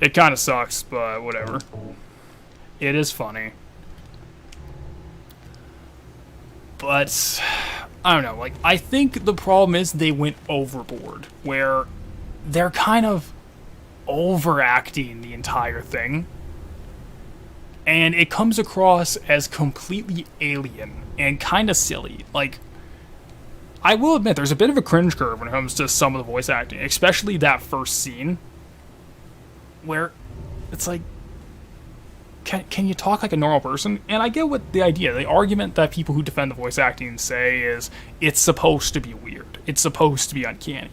It kind of sucks, but whatever. It is funny. But, I don't know, like, I think the problem is they went overboard, where they're kind of overacting the entire thing. And it comes across as completely alien and kind of silly. Like, I will admit, there's a bit of a cringe curve when it comes to some of the voice acting, especially that first scene. Where it's like, can you talk like a normal person? And I get what the idea, the argument that people who defend the voice acting say is it's supposed to be weird. It's supposed to be uncanny.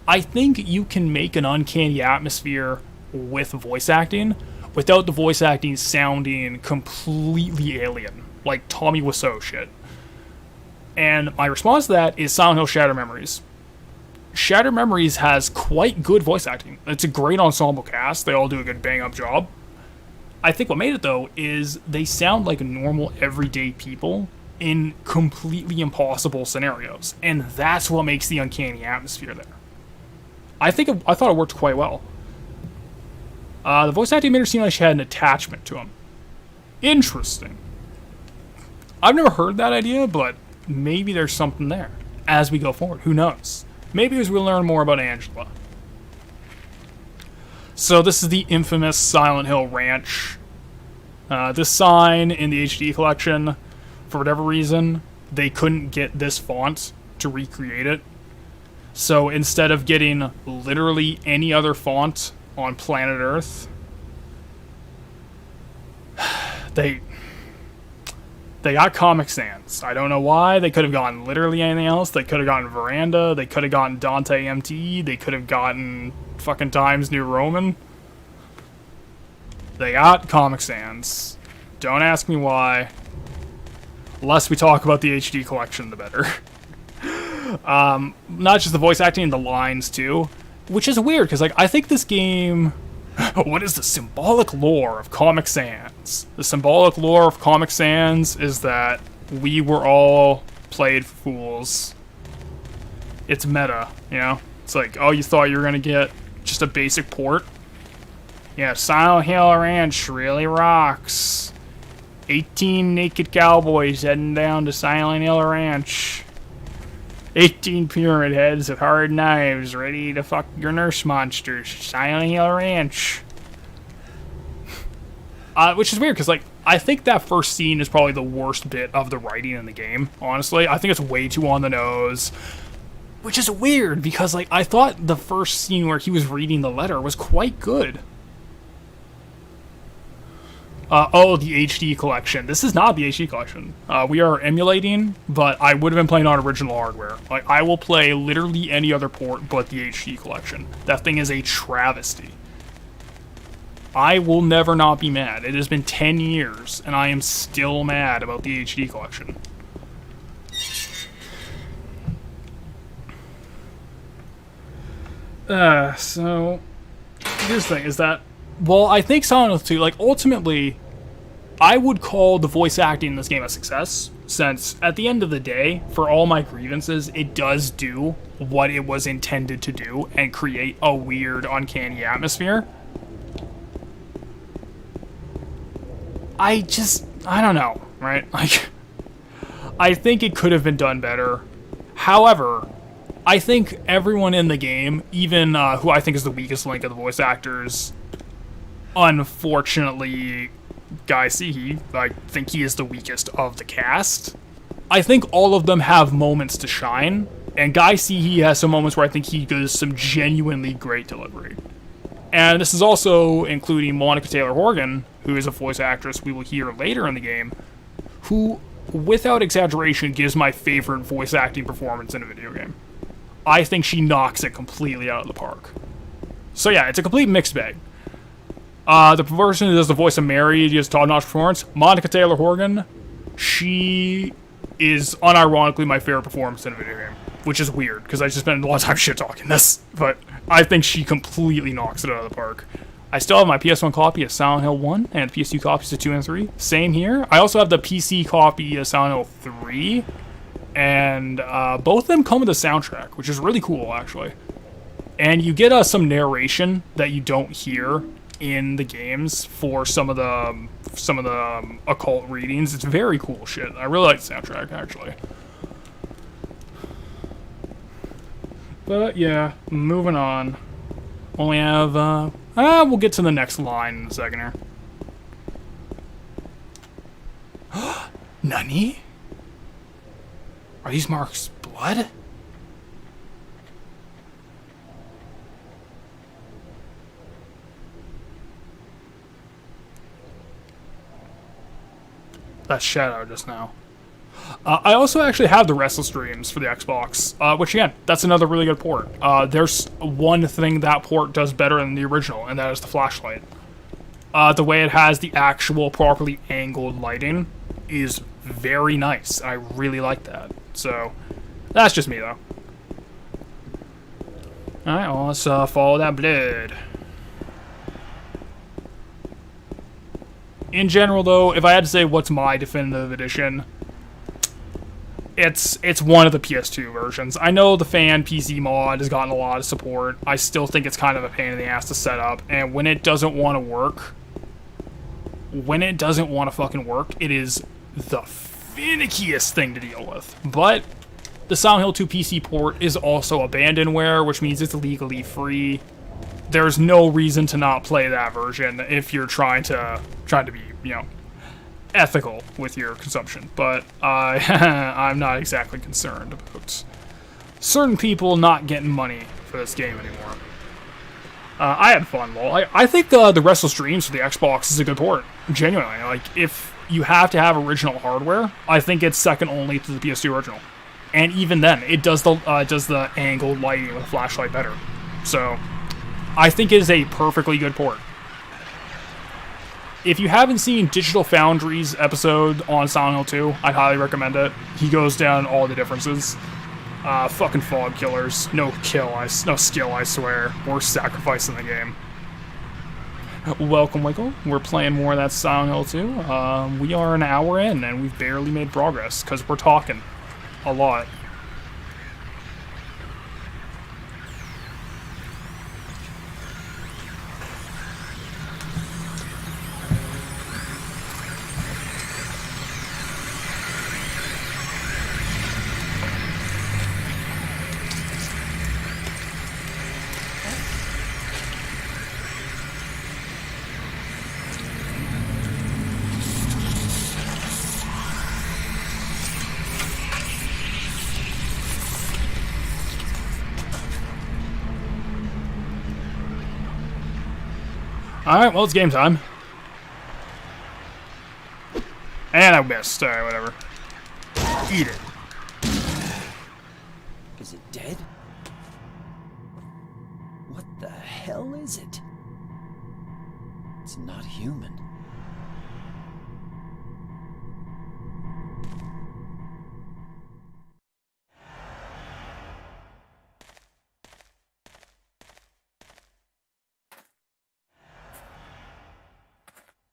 I think you can make an uncanny atmosphere with voice acting without the voice acting sounding completely alien, like Tommy Wiseau shit. And my response to that is Silent Hill Shattered Memories. Shattered Memories has quite good voice acting. It's a great ensemble cast. They all do a good bang-up job. I think what made it, though, is they sound like normal, everyday people in completely impossible scenarios. And that's what makes the uncanny atmosphere there. I thought it worked quite well. The voice acting made her seem like she had an attachment to him. Interesting. I've never heard that idea, but maybe there's something there as we go forward. Who knows? Maybe as we learn more about Angela. So this is the infamous Silent Hill Ranch. This sign in the HD collection, for whatever reason, they couldn't get this font to recreate it. So instead of getting literally any other font on planet Earth, They got Comic Sans. I don't know why. They could have gotten literally anything else. They could have gotten Veranda. They could have gotten Dante MT. They could have gotten fucking Times New Roman. They got Comic Sans. Don't ask me why. Less we talk about the HD collection, the better. Not just the voice acting, the lines too. Which is weird, because like I think this game... What is the symbolic lore of Comic Sans? The symbolic lore of Comic Sans is that we were all played fools. It's meta, you know? It's like, oh, you thought you were gonna get just a basic port? Yeah, Silent Hill Ranch really rocks. 18 naked cowboys heading down to Silent Hill Ranch. 18 pyramid heads with hard knives ready to fuck your nurse monsters. Silent Hill Ranch. Which is weird, because, like, I think that first scene is probably the worst bit of the writing in the game, honestly. I think it's way too on the nose. Which is weird, because, like, I thought the first scene where he was reading the letter was quite good. Oh, the HD collection. This is not the HD collection. We are emulating, but I would have been playing on original hardware. Like, I will play literally any other port but the HD collection. That thing is a travesty. I will never not be mad. It has been 10 years, and I am still mad about the HD collection. So... Here's the thing, is that... Well, I think Silent Hill 2, like, ultimately, I would call the voice acting in this game a success, since, at the end of the day, for all my grievances, it does do what it was intended to do, and create a weird, uncanny atmosphere. I don't know, right? Like, I think it could have been done better. However, I think everyone in the game, even who I think is the weakest link of the voice actors... Unfortunately, Guy Seehee, I think he is the weakest of the cast. I think all of them have moments to shine, and Guy Seehee has some moments where I think he does some genuinely great delivery. And this is also including Monica Taylor Horgan, who is a voice actress we will hear later in the game, who, without exaggeration, gives my favorite voice acting performance in a video game. I think she knocks it completely out of the park. So yeah, it's a complete mixed bag. The person who does the voice of Mary gives top-notch performance. Monica Taylor Horgan, she is unironically my favorite performance in a video game, which is weird because I just spent a lot of time shit-talking this, but I think she completely knocks it out of the park. I still have my PS1 copy of Silent Hill 1 and PS2 copies of 2 and 3. Same here. I also have the PC copy of Silent Hill 3, and both of them come with a soundtrack, which is really cool, actually. And you get some narration that you don't hear in the games for some of the occult readings. It's very cool shit. I really like the soundtrack, actually. But yeah, moving on. Only have we'll get to the next line in a second here. Nani? Are these marks blood? That shadow just now. I also actually have the Restless Dreams for the Xbox, which again, that's another really good port. There's one thing that port does better than the original, and that is the flashlight. The way it has the actual properly angled lighting is very nice. I really like that. So, that's just me though. Alright, well, let's follow that blood. In general, though, if I had to say what's my definitive edition, it's one of the PS2 versions. I know the fan PC mod has gotten a lot of support. I still think it's kind of a pain in the ass to set up, and when it doesn't want to work, fucking work, it is the finickiest thing to deal with. But the Silent Hill 2 PC port is also abandonware, which means it's legally free. There's no reason to not play that version if you're trying to be, you know, ethical with your consumption. But I'm not exactly concerned about certain people not getting money for this game anymore. I had fun, though. I think the Restless Dreams for the Xbox is a good port. Genuinely, like, if you have to have original hardware. I think it's second only to the PS2 original. And even then, it does the angled lighting with a flashlight better. So, I think it is a perfectly good port. If you haven't seen Digital Foundry's episode on Silent Hill 2, I'd highly recommend it. He goes down all the differences. Fucking fog killers. No skill, I swear. Worst sacrifice in the game. Welcome, Winkle. We're playing more of that Silent Hill 2. We are an hour in, and we've barely made progress, because we're talking a lot. Alright, well, it's game time. And I missed. Alright, whatever. Eat it. Is it dead? What the hell is it? It's not human.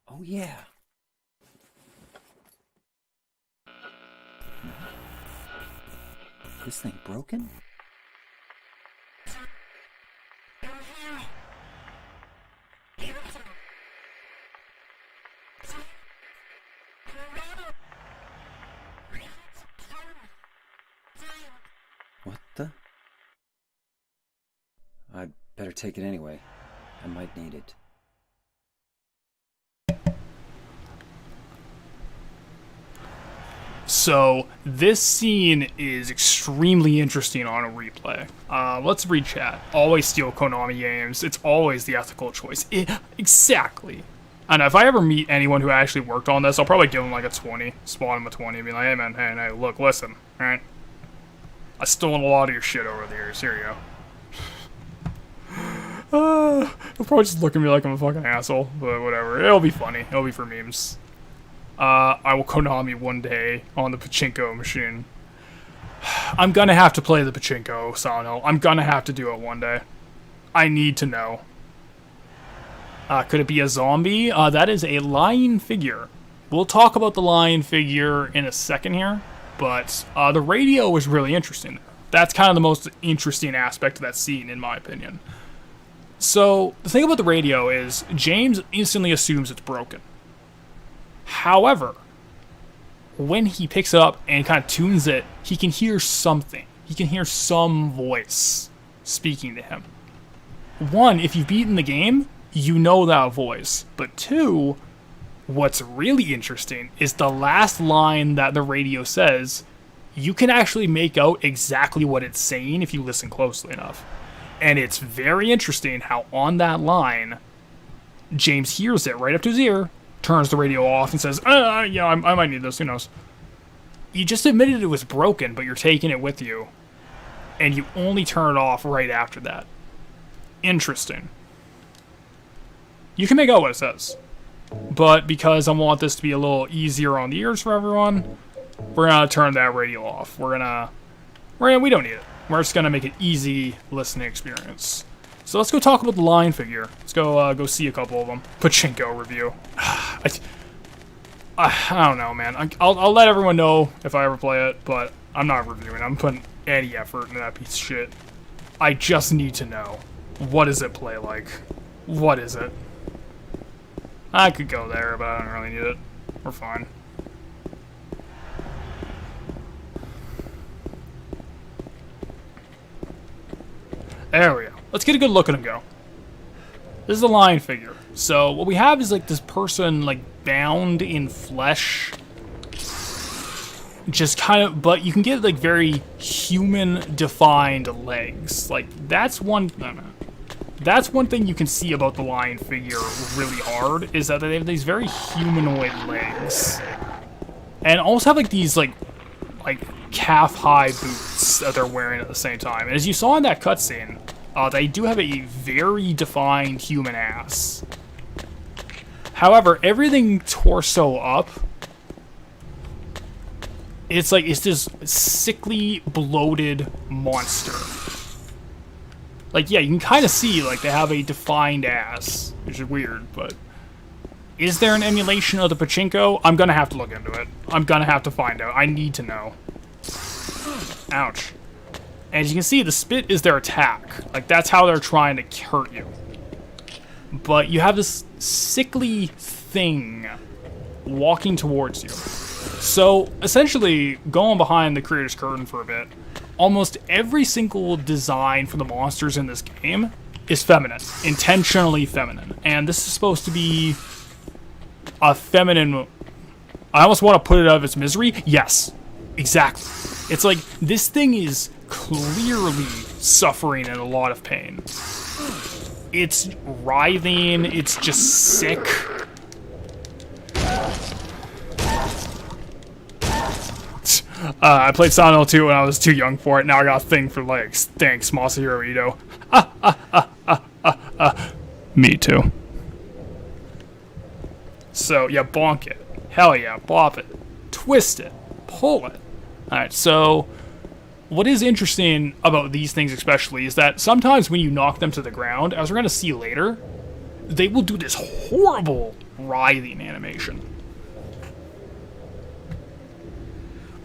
Oh, yeah. This thing broken? What the? I'd better take it anyway. I might need it. So, this scene is extremely interesting on a replay. Let's read chat. Always steal Konami games. It's always the ethical choice. Exactly. And if I ever meet anyone who actually worked on this, I'll probably give them like a 20. Spawn them a 20 and be like, hey man, hey, look, listen, alright? I've stolen a lot of your shit over the years. Here you go. They'll probably just look at me like I'm a fucking asshole, but whatever. It'll be funny. It'll be for memes. I will Konami one day on the pachinko machine. I'm gonna have to play the pachinko, Silent Hill. I'm gonna have to do it one day. I need to know. Could it be a zombie? That is a lying figure. We'll talk about the lying figure in a second here, but the radio was really interesting. That's kind of the most interesting aspect of that scene, in my opinion. So, the thing about the radio is, James instantly assumes it's broken. However, when he picks it up and kind of tunes it, he can hear something. He can hear some voice speaking to him. One, if you've beaten the game, you know that voice. But two, what's really interesting is the last line that the radio says, you can actually make out exactly what it's saying if you listen closely enough. And it's very interesting how on that line, James hears it right up to his ear, turns the radio off and says, yeah, I might need this, who knows. You just admitted it was broken, but you're taking it with you. And you only turn it off right after that. Interesting. You can make out what it says. But because I want this to be a little easier on the ears for everyone, we're gonna turn that radio off. We don't need it. We're just gonna make it easy listening experience. So let's go talk about the line figure. Let's go see a couple of them. Pachinko review. I don't know, man. I'll let everyone know if I ever play it, but I'm not reviewing. I'm putting any effort into that piece of shit. I just need to know. What does it play like? What is it? I could go there, but I don't really need it. We're fine. There we go. Let's get a good look at him go. This is a lion figure. So what we have is like this person like bound in flesh. Just kind of, but you can get like very human defined legs. Like that's one, That's one thing you can see about the lion figure really hard, is that they have these very humanoid legs. And also have like these like calf-high boots that they're wearing at the same time. And as you saw in that cutscene, they do have a very defined human ass. However, everything torso up, it's this sickly, bloated monster. Like, yeah, you can kind of see, like, they have a defined ass, which is weird, but... Is there an emulation of the Pachinko? I'm gonna have to look into it. I'm gonna have to find out. I need to know. Ouch. And as you can see, the spit is their attack. Like, that's how they're trying to hurt you. But you have this sickly thing walking towards you. So, essentially, going behind the creator's curtain for a bit, almost every single design for the monsters in this game is feminine. Intentionally feminine. And this is supposed to be a feminine... I almost want to put it out of its misery. Yes, exactly. It's like, this thing is clearly suffering in a lot of pain. It's writhing, it's just sick. I played Silent Hill 2 when I was too young for it. Now I got a thing for legs. Thanks, Masahiro Ito. Me too. So, yeah, bonk it. Hell yeah, bop it. Twist it. Pull it. Alright, so... What is interesting about these things especially is that sometimes when you knock them to the ground, as we're going to see later, they will do this horrible writhing animation.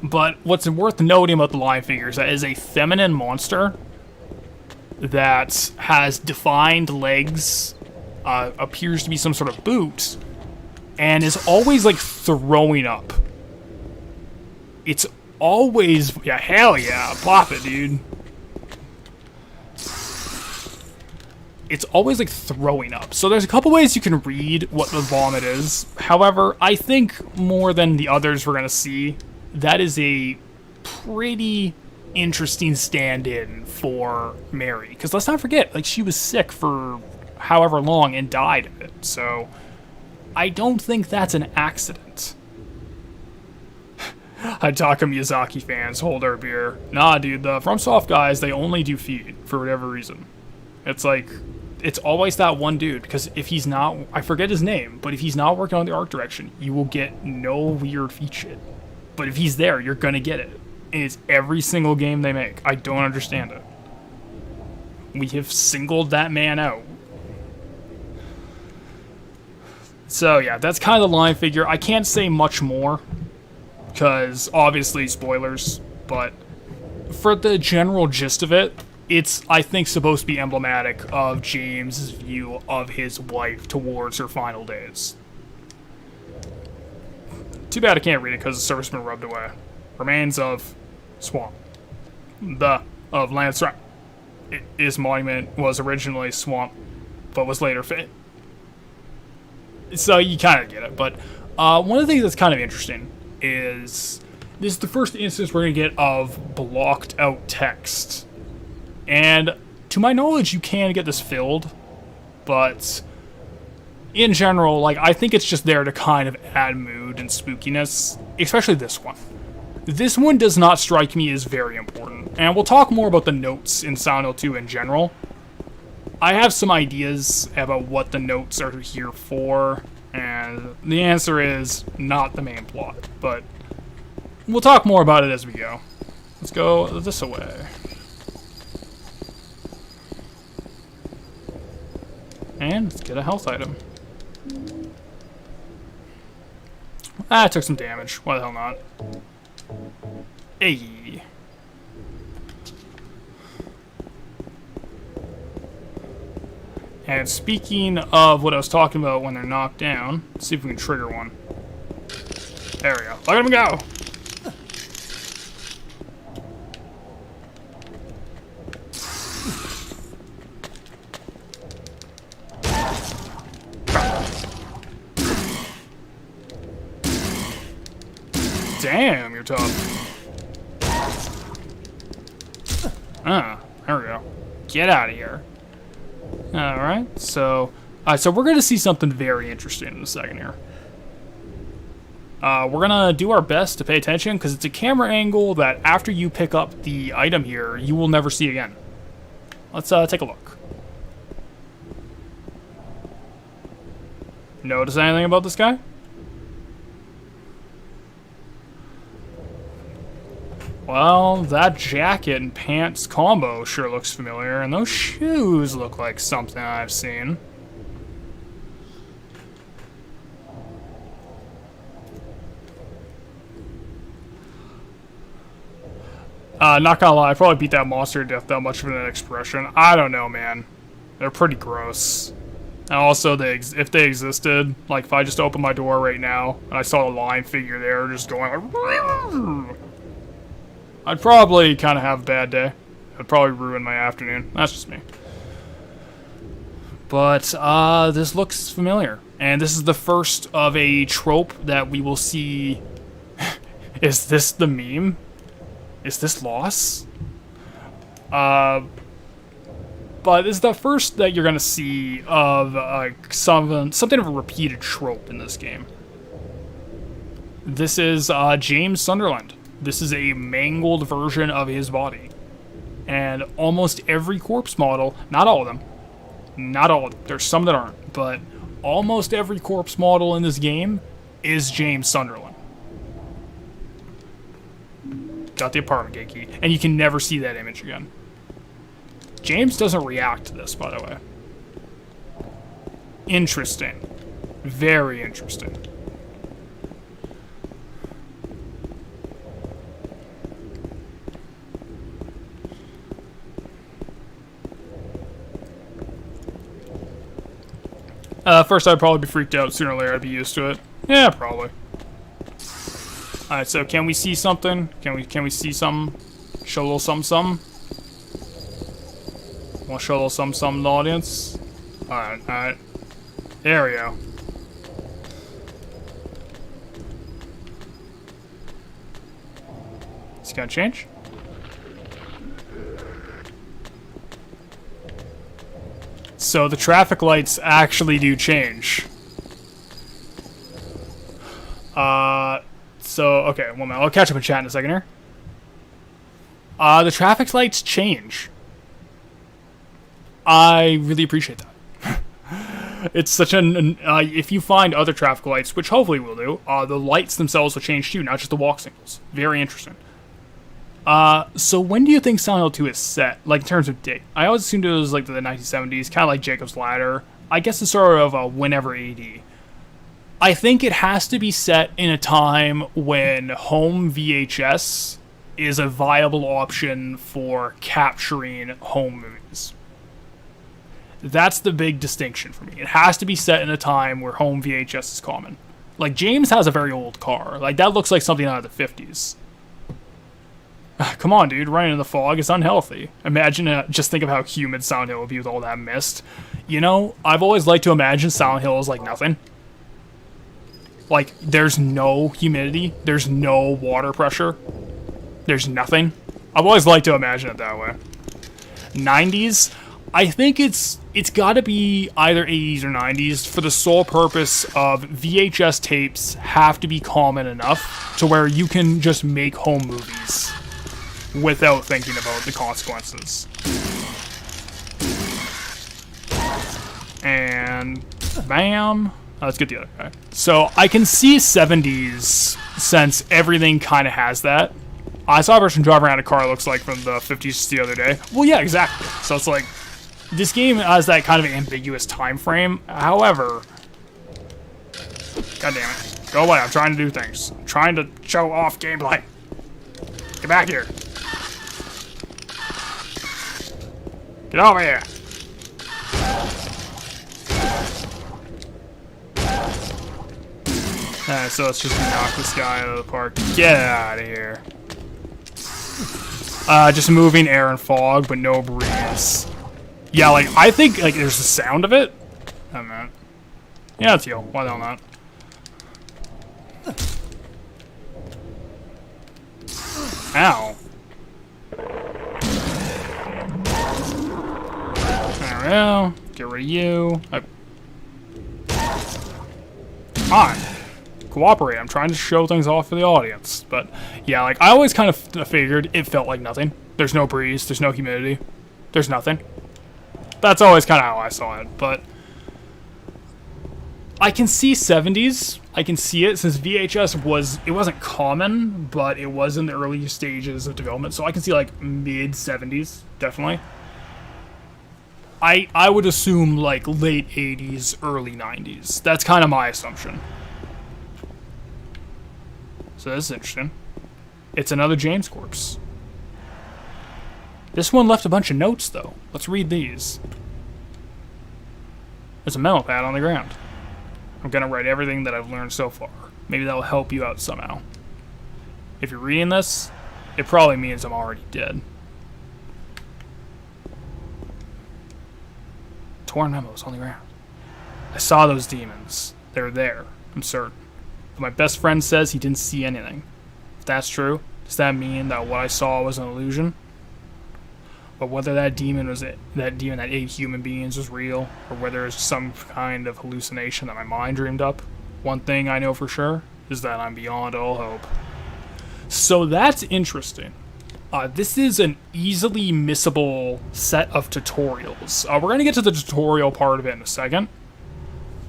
But what's worth noting about the lion figure is that it is a feminine monster that has defined legs, appears to be some sort of boot, and is always, like, throwing up. It's always... Yeah, hell yeah. Pop it, dude. It's always, like, throwing up. So there's a couple ways you can read what the vomit is. However, I think more than the others we're going to see, that is a pretty interesting stand-in for Mary. Because let's not forget, like, she was sick for however long and died of it. So I don't think that's an accident. Hidetaka Miyazaki fans, hold our beer. Nah, dude, the FromSoft guys, they only do feet, for whatever reason. It's like, it's always that one dude, because if he's not, I forget his name, but if he's not working on the art direction, you will get no weird feet shit. But if he's there, you're gonna get it. And it's every single game they make. I don't understand it. We have singled that man out. So yeah, that's kind of the line figure. I can't say much more, because obviously spoilers, but for the general gist of it, it's, I think, supposed to be emblematic of James' view of his wife towards her final days. Too bad I can't read it because the surface has been rubbed away. Remains of swamp. Of Landsra. His monument was originally swamp, but was later fit. So you kind of get it, but one of the things that's kind of interesting is this is the first instance we're going to get of blocked out text. And to my knowledge, you can get this filled, but in general, like, I think it's just there to kind of add mood and spookiness, especially this one. This one does not strike me as very important, and we'll talk more about the notes in Silent Hill 2 in general. I have some ideas about what the notes are here for, and the answer is not the main plot, but we'll talk more about it as we go. Let's go this way. And let's get a health item. Ah, I took some damage. Why the hell not? Hey. And speaking of what I was talking about when they're knocked down, let's see if we can trigger one. There we go. Look at him go! Damn, you're tough. Ah, there we go. Get out of here. Alright, so we're going to see something very interesting in a second here. We're going to do our best to pay attention because it's a camera angle that after you pick up the item here, you will never see again. Let's take a look. Notice anything about this guy? Well, that jacket and pants combo sure looks familiar, and those shoes look like something I've seen. Not gonna lie, I probably beat that monster to death that much of an expression. I don't know, man. They're pretty gross. And also, if they existed, like if I just opened my door right now and I saw a lion figure there just going like, I'd probably kind of have a bad day. It'd probably ruin my afternoon. That's just me. But this looks familiar, and this is the first of a trope that we will see. Is this the meme? Is this Lost? But this is the first that you're gonna see of something of a repeated trope in this game. This is James Sunderland. This is a mangled version of his body. And almost every corpse model, not all of them, there's some that aren't, but almost every corpse model in this game is James Sunderland. Got the apartment gate key, and you can never see that image again. James doesn't react to this, by the way. Interesting. Very interesting. First I'd probably be freaked out. Sooner or later I'd be used to it. Yeah, probably. Alright, so can we see something? Can we see something? Show a little something? Want to show a little something to the audience? Alright. There we go. It's gonna change? So the traffic lights actually do change. Okay, 1 minute. I'll catch up in chat in a second here. The traffic lights change. I really appreciate that. It's such an... if you find other traffic lights, which hopefully we'll do, the lights themselves will change too, not just the walk signals. Very interesting. So when do you think Silent Hill 2 is set? Like, in terms of date? I always assumed it was, like, the 1970s, kind of like Jacob's Ladder. I guess it's sort of a whenever AD. I think it has to be set in a time when home VHS is a viable option for capturing home movies. That's the big distinction for me. It has to be set in a time where home VHS is common. Like, James has a very old car. Like, that looks like something out of the 50s. Come on, dude. Running in the fog is unhealthy. Imagine, just think of how humid Silent Hill would be with all that mist. You know, I've always liked to imagine Silent Hill as like nothing. Like, there's no humidity. There's no water pressure. There's nothing. I've always liked to imagine it that way. 90s, I think it's got to be either 80s or 90s for the sole purpose of VHS tapes have to be common enough to where you can just make home movies without thinking about the consequences. And bam. Let's get the other guy. So I can see 70s since everything kind of has that. I saw a person driving around a car that looks like from the 50s the other day. Well, yeah, exactly. So it's like, this game has that kind of ambiguous time frame. However, God damn it. Go away, I'm trying to do things. I'm trying to show off gameplay. Get back here. Get over here. Alright, so let's just knock this guy out of the park. Get out of here. Just moving air and fog, but no breeze. Yeah, like, I think, like, there's the sound of it. Oh, man. Yeah, it's you. Why the hell not? Ow. There we go. Get rid of you. Fine. Cooperate. I'm trying to show things off for the audience. But, yeah, like, I always kind of figured it felt like nothing. There's no breeze. There's no humidity. There's nothing. That's always kind of how I saw it. But I can see 70s. I can see it since VHS it wasn't common, but it was in the early stages of development. So I can see, like, mid-70s, definitely. I would assume, like, late 80s, early 90s. That's kind of my assumption. So this is interesting. It's another James corpse. This one left a bunch of notes, though. Let's read these. There's a memo pad on the ground. I'm gonna write everything that I've learned so far. Maybe that'll help you out somehow. If you're reading this, it probably means I'm already dead. Torn memos on the ground. I saw those demons. They were there. I'm certain. But my best friend says he didn't see anything. If that's true, does that mean that what I saw was an illusion? But whether that demon that ate human beings was real, or whether it's some kind of hallucination that my mind dreamed up, one thing I know for sure is that I'm beyond all hope. So that's interesting. This is an easily missable set of tutorials. We're going to get to the tutorial part of it in a second.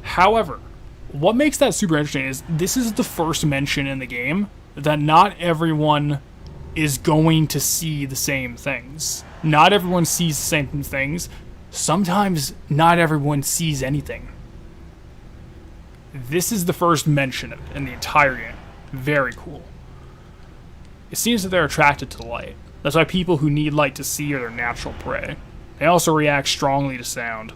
However, what makes that super interesting is this is the first mention in the game that not everyone is going to see the same things. Not everyone sees the same things. Sometimes not everyone sees anything. This is the first mention of it in the entire game. Very cool. It seems that they're attracted to the light. That's why people who need light to see are their natural prey. They also react strongly to sound.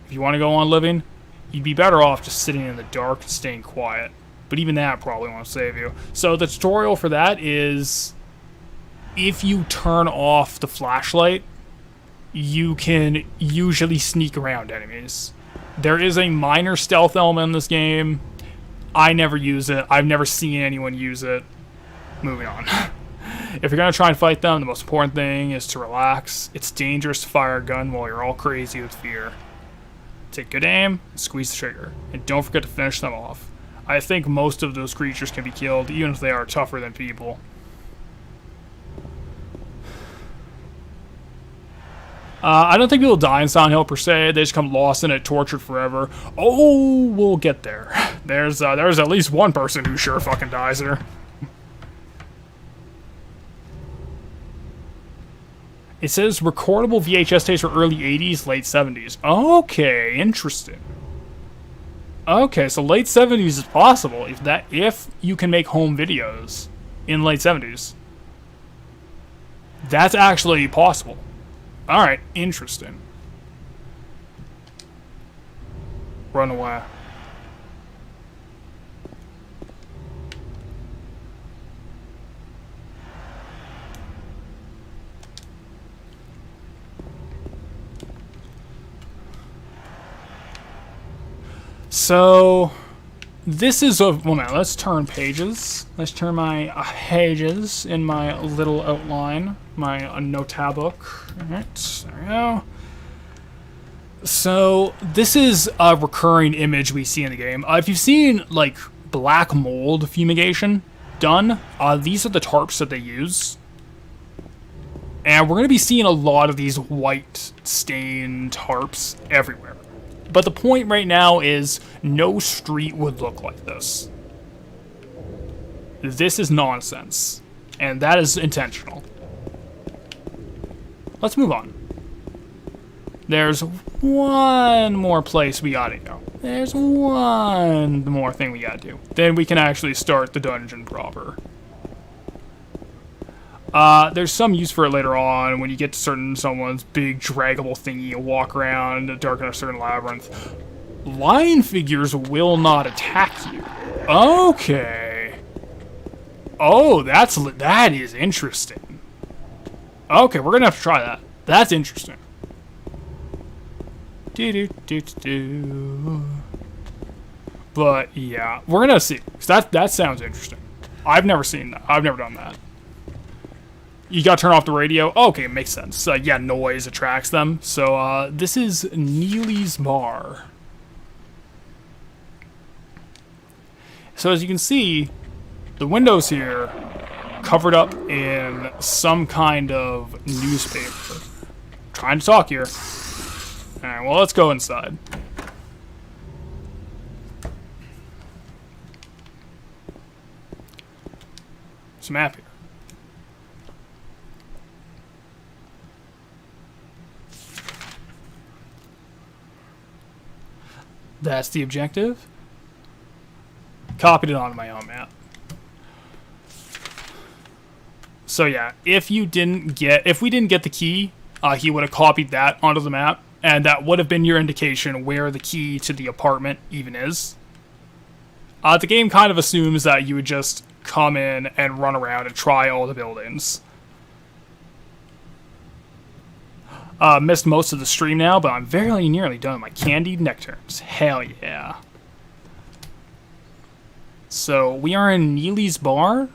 If you want to go on living, you'd be better off just sitting in the dark and staying quiet. But even that probably won't save you. So the tutorial for that is, if you turn off the flashlight, you can usually sneak around enemies. There is a minor stealth element in this game. I never use it. I've never seen anyone use it. Moving on. If you're going to try and fight them, the most important thing is to relax. It's dangerous to fire a gun while you're all crazy with fear. Take good aim and squeeze the trigger. And don't forget to finish them off. I think most of those creatures can be killed, even if they are tougher than people. I don't think people die in Silent Hill per se. They just come lost in it, tortured forever. Oh, we'll get there. There's at least one person who sure fucking dies there. It says recordable VHS tapes for early 80s, late 70s. Okay, interesting. Okay, so late 70s is possible if you can make home videos in late 70s. That's actually possible. Alright, interesting. Run away. So, this is a... Well, now, let's turn pages. Let's turn my pages in my little outline. My note tab book. Alright, there we go. So, this is a recurring image we see in the game. If you've seen, like, black mold fumigation done, these are the tarps that they use. And we're going to be seeing a lot of these white stained tarps everywhere. But the point right now is no street would look like this. This is nonsense. And that is intentional. Let's move on. There's one more place we gotta go. There's one more thing we gotta do. Then we can actually start the dungeon proper. There's some use for it later on when you get to someone's big draggable thingy and walk around darken a certain labyrinth. Lion figures will not attack you. Okay. Oh, that is interesting. Okay, we're gonna have to try that. That's interesting. But yeah, we're gonna see. 'Cause that sounds interesting. I've never seen that. I've never done that. You gotta turn off the radio. Oh, okay, makes sense. Yeah, noise attracts them. So, this is Neely's Bar. So as you can see, the windows here covered up in some kind of newspaper. Trying to talk here. Alright, well, let's go inside. There's a map here. That's the objective. Copied it onto my own map. So yeah, if we didn't get the key, he would have copied that onto the map, and that would have been your indication where the key to the apartment even is. The game kind of assumes that you would just come in and run around and try all the buildings. Missed most of the stream now, but I'm very nearly done with my candied nectarines. Hell yeah. So, we are in Neely's Bar,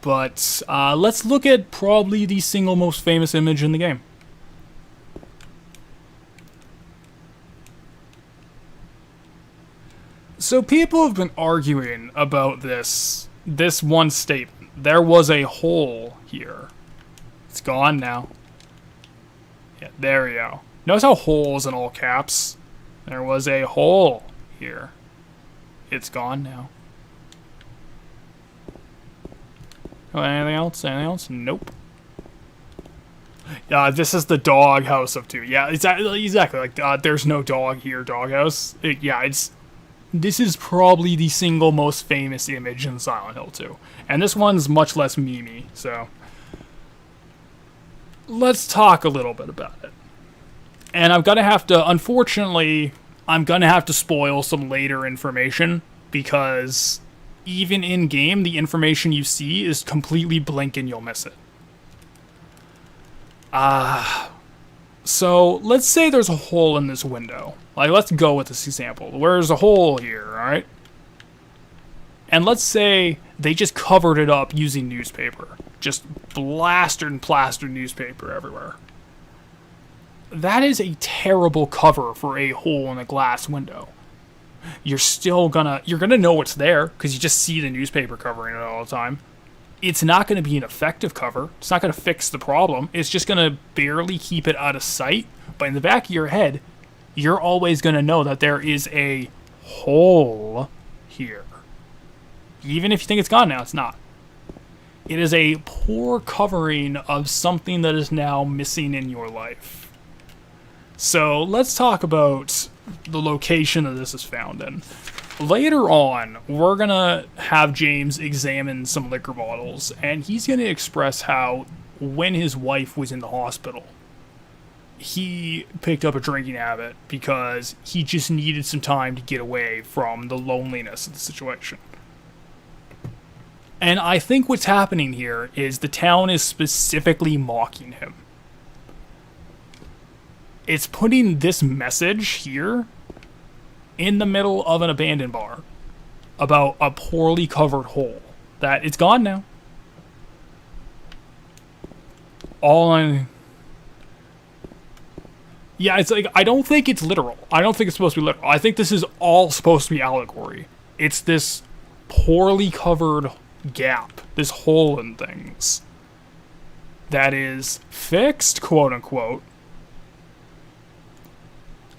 but let's look at probably the single most famous image in the game. So people have been arguing about this one statement. There was a hole here. It's gone now. Yeah, there we go. Notice how holes in all caps? There was a hole here. It's gone now. Oh, anything else? Anything else? Nope. This is the dog house of 2. Yeah, exactly. Like, there's no dog here, doghouse. This is probably the single most famous image in Silent Hill 2. And this one's much less memey, so... Let's talk a little bit about it. And unfortunately, I'm gonna have to spoil some later information, because even in-game, the information you see is completely blink and you'll miss it. So, let's say there's a hole in this window. Like, let's go with this example. There's a hole here, alright? And let's say they just covered it up using newspaper. Just plastered newspaper everywhere. That is a terrible cover for a hole in a glass window. You're gonna know it's there, because you just see the newspaper covering it all the time. It's not going to be an effective cover. It's not going to fix the problem. It's just going to barely keep it out of sight. But in the back of your head, you're always going to know that there is a hole here. Even if you think it's gone now, it's not. It is a poor covering of something that is now missing in your life. So let's talk about the location that this is found in. Later on, we're going to have James examine some liquor bottles, and he's going to express how, when his wife was in the hospital, he picked up a drinking habit because he just needed some time to get away from the loneliness of the situation. And I think what's happening here is the town is specifically mocking him. It's putting this message here in the middle of an abandoned bar about a poorly covered hole that it's gone now. Yeah, it's like, I don't think it's literal. I don't think it's supposed to be literal. I think this is all supposed to be allegory. It's this poorly covered gap, this hole in things, that is fixed, quote unquote.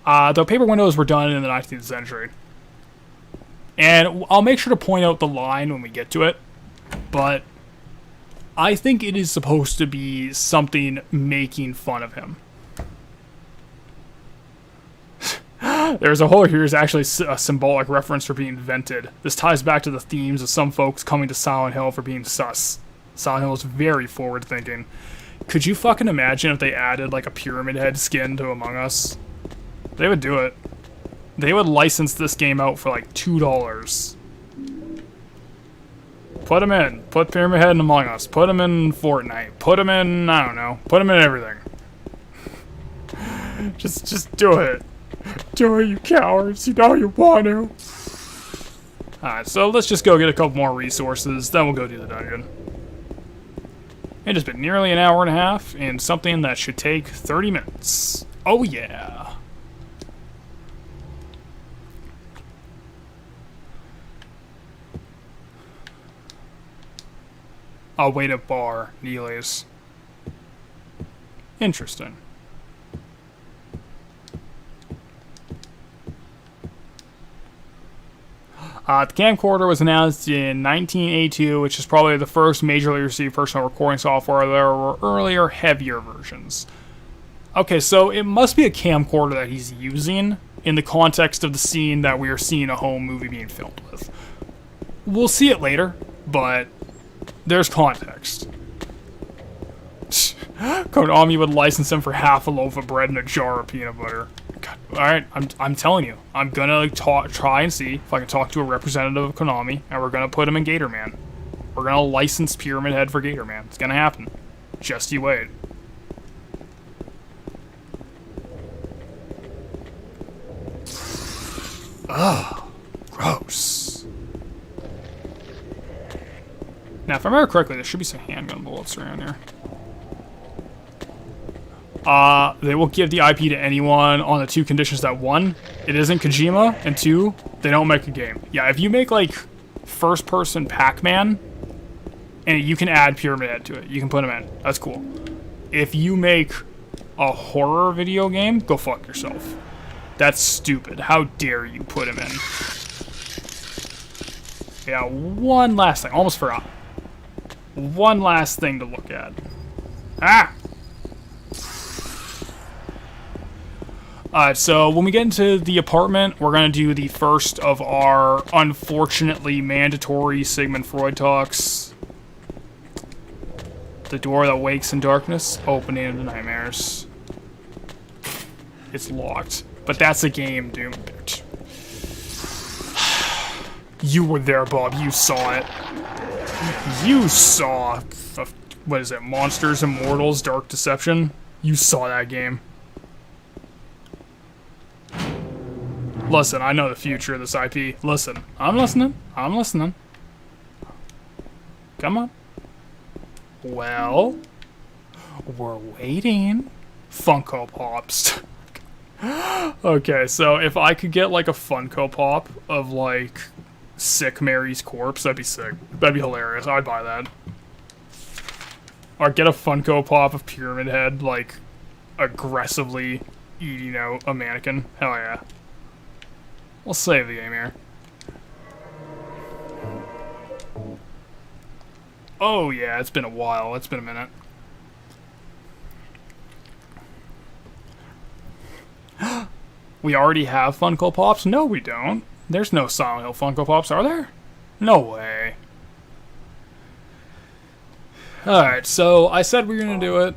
The paper windows were done in the 19th century. And I'll make sure to point out the line when we get to it, but I think it is supposed to be something making fun of him. There's a hole here is actually a symbolic reference for being vented. This ties back to the themes of some folks coming to Silent Hill for being sus. Silent Hill is very forward-thinking. Could you fucking imagine if they added like a Pyramid Head skin to Among Us? They would do it. They would license this game out for like $2. Put him in. Put Pyramid Head in Among Us. Put him in Fortnite. Put him in, I don't know. Put him in everything. Just do it. Do it, you cowards. You know you want to. Alright, so let's just go get a couple more resources, then we'll go do the dungeon. It has been nearly an hour and a half, and something that should take 30 minutes. Oh yeah. I'll wait at bar, Neely's. Interesting. The camcorder was announced in 1982, which is probably the first majorly received personal recording software. There were earlier, heavier versions. Okay, so it must be a camcorder that he's using in the context of the scene that we are seeing a home movie being filmed with. We'll see it later, but there's context. Konami would license him for half a loaf of bread and a jar of peanut butter. God, all right, I'm telling you, I'm gonna try and see if I can talk to a representative of Konami, and we're gonna put him in Gator Man. We're gonna license Pyramid Head for Gator Man. It's gonna happen. Just you wait. Ugh, gross. Now, if I remember correctly, there should be some handgun bullets around here. They will give the IP to anyone on the two conditions that one, it isn't Kojima, and two, they don't make a game. Yeah, if you make like first-person Pac-Man, and you can add Pyramid Head to it, you can put them in. That's cool. If you make a horror video game, go fuck yourself. That's stupid. How dare you put him in? Yeah, one last thing. Almost forgot. One last thing to look at. Ah! Alright, so when we get into the apartment, we're going to do the first of our, unfortunately, mandatory Sigmund Freud talks. The door that wakes in darkness, opening into nightmares. It's locked. But that's a game, dude. You were there, Bob. You saw it. You saw... what is it? Monsters Immortals Dark Deception? You saw that game. Listen, I know the future of this IP. Listen. I'm listening. I'm listening. Come on. Well... we're waiting. Funko Pops. Okay, so if I could get like a Funko Pop of like sick Mary's corpse, that'd be sick. That'd be hilarious. I'd buy that. Or get a Funko Pop of Pyramid Head like aggressively eating out a mannequin. Hell yeah. We'll save the game here. Oh yeah, it's been a while. It's been a minute. We already have Funko Pops? No, we don't. There's no Silent Hill Funko Pops, are there? No way. Alright, so I said we were going to do it.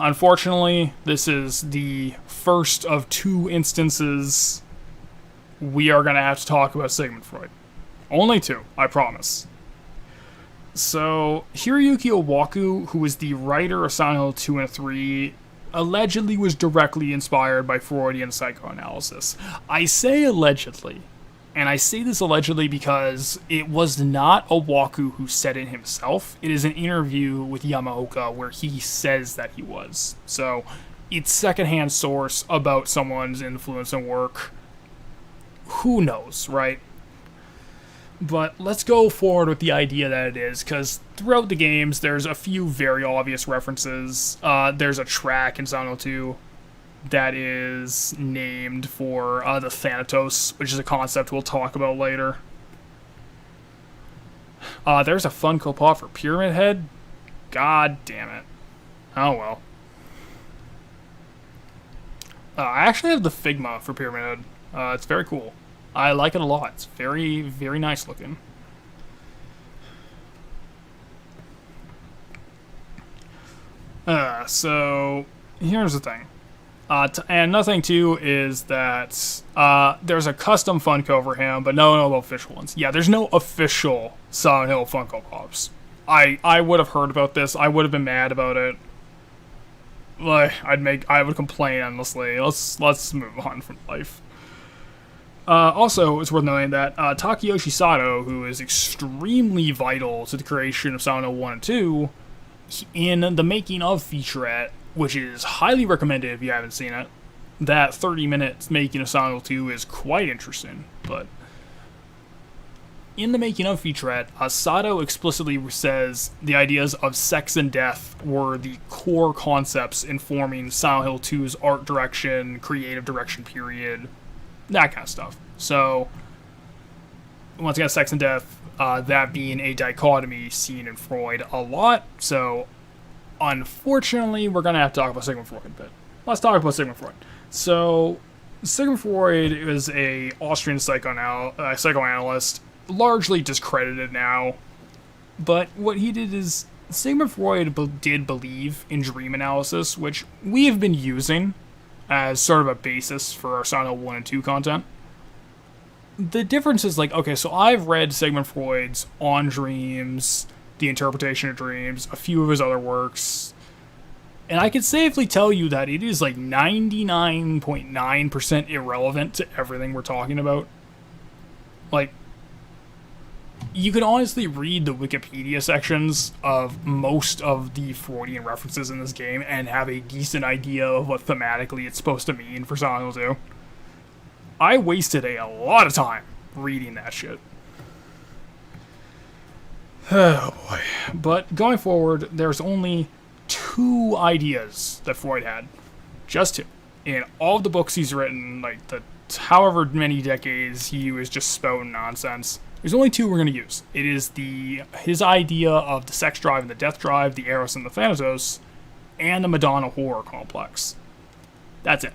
Unfortunately, this is the first of two instances we are going to have to talk about Sigmund Freud. Only two, I promise. So, Hiroyuki Owaku, who is the writer of Silent Hill 2 and 3, allegedly was directly inspired by Freudian psychoanalysis. I say allegedly, and I say this allegedly because it was not Owaku who said it himself. It is an interview with Yamaoka where he says that he was. So, it's secondhand source about someone's influence and work. Who knows, right? But let's go forward with the idea that it is, because throughout the games, there's a few very obvious references. There's a track in Silent Hill 2 that is named for the Thanatos, which is a concept we'll talk about later. There's a Funko Pop for Pyramid Head. God damn it. Oh well. I actually have the Figma for Pyramid Head. It's very cool. I like it a lot. It's very, very nice looking. So, here's the thing. And nothing too is that there's a custom Funko for him, but no official ones. Yeah, there's no official Silent Hill Funko Pops. I would have heard about this. I would have been mad about it. Like, I would complain endlessly. Let's move on from life. Also, it's worth noting that Takayoshi Sato, who is extremely vital to the creation of Silent Hill 1 and 2, in the making of featurette, which is highly recommended if you haven't seen it, that 30 minutes making of Silent Hill 2 is quite interesting. But in the making of featurette, Sato explicitly says the ideas of sex and death were the core concepts informing Silent Hill 2's art direction, creative direction period, that kind of stuff. So, once again, sex and death, that being a dichotomy seen in Freud a lot. So, unfortunately, we're going to have to talk about Sigmund Freud a bit. Let's talk about Sigmund Freud. So, Sigmund Freud is a Austrian psychoanalyst, largely discredited now. But what he did is, Sigmund Freud did believe in dream analysis, which we have been using as sort of a basis for our Silent Hill 1 and 2 content. The difference is, like, okay, so I've read Sigmund Freud's On Dreams, The Interpretation of Dreams, a few of his other works, and I can safely tell you that it is like 99.9% irrelevant to everything we're talking about. Like, you can honestly read the Wikipedia sections of most of the Freudian references in this game and have a decent idea of what thematically it's supposed to mean for Silent Hill 2. I wasted a lot of time reading that shit. Oh boy. But going forward, there's only 2 ideas that Freud had. Just 2. In all of the books he's written, like the however many decades he was just spouting nonsense, there's only 2 we're going to use. It is his idea of the sex drive and the death drive, the Eros and the Thanatos, and the Madonna horror complex. That's it.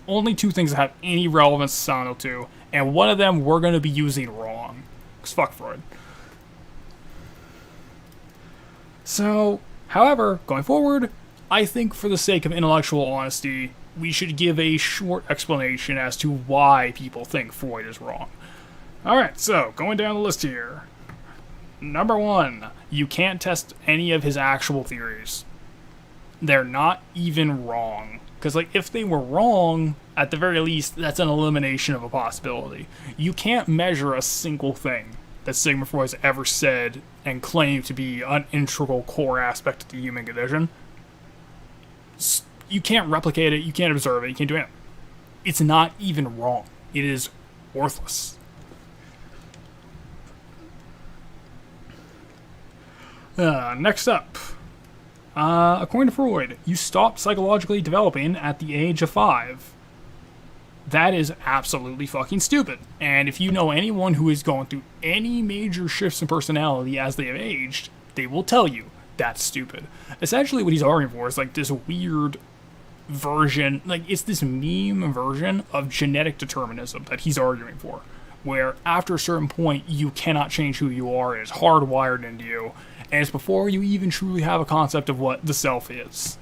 Only 2 things that have any relevance to Silent Hill 2, and one of them we're going to be using wrong. Because fuck Freud. So, however, going forward, I think for the sake of intellectual honesty, we should give a short explanation as to why people think Freud is wrong. Alright, so, going down the list here. Number 1, you can't test any of his actual theories. They're not even wrong. Because, like, if they were wrong, at the very least, that's an elimination of a possibility. You can't measure a single thing that Sigmund Freud has ever said and claimed to be an integral core aspect of the human condition. You can't replicate it, you can't observe it, you can't do anything. It's not even wrong. It is worthless. Next up. According to Freud, you stopped psychologically developing at the age of 5. That is absolutely fucking stupid. And if you know anyone who is going through any major shifts in personality as they have aged, they will tell you that's stupid. Essentially what he's arguing for is like this weird version, like it's this meme version of genetic determinism that he's arguing for, where after a certain point you cannot change who you are, it's hardwired into you, and it's before you even truly have a concept of what the self is.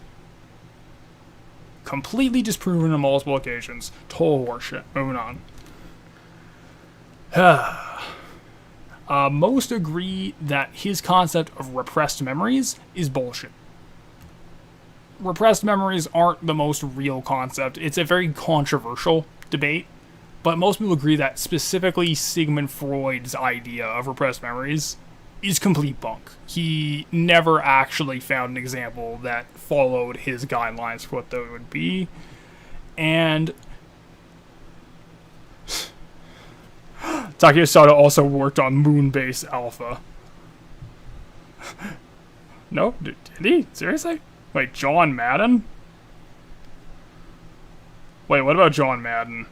Completely disproven on multiple occasions. Total horseshit. Moving on. Most agree that his concept of repressed memories is bullshit. Repressed memories aren't the most real concept. It's a very controversial debate, but most people agree that specifically Sigmund Freud's idea of repressed memories is complete bunk. He never actually found an example that followed his guidelines for what that would be. And Takeo Sato also worked on Moonbase Alpha. No? Did he? Seriously? Wait, John Madden? Wait, what about John Madden?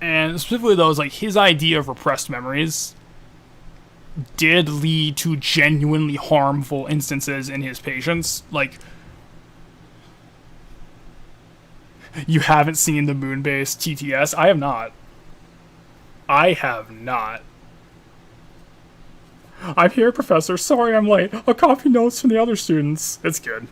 And specifically those, like, his idea of repressed memories did lead to genuinely harmful instances in his patients. Like, you haven't seen the Moonbase TTS? I have not. I have not. I'm here, Professor. Sorry I'm late. I'll copy notes from the other students. It's good.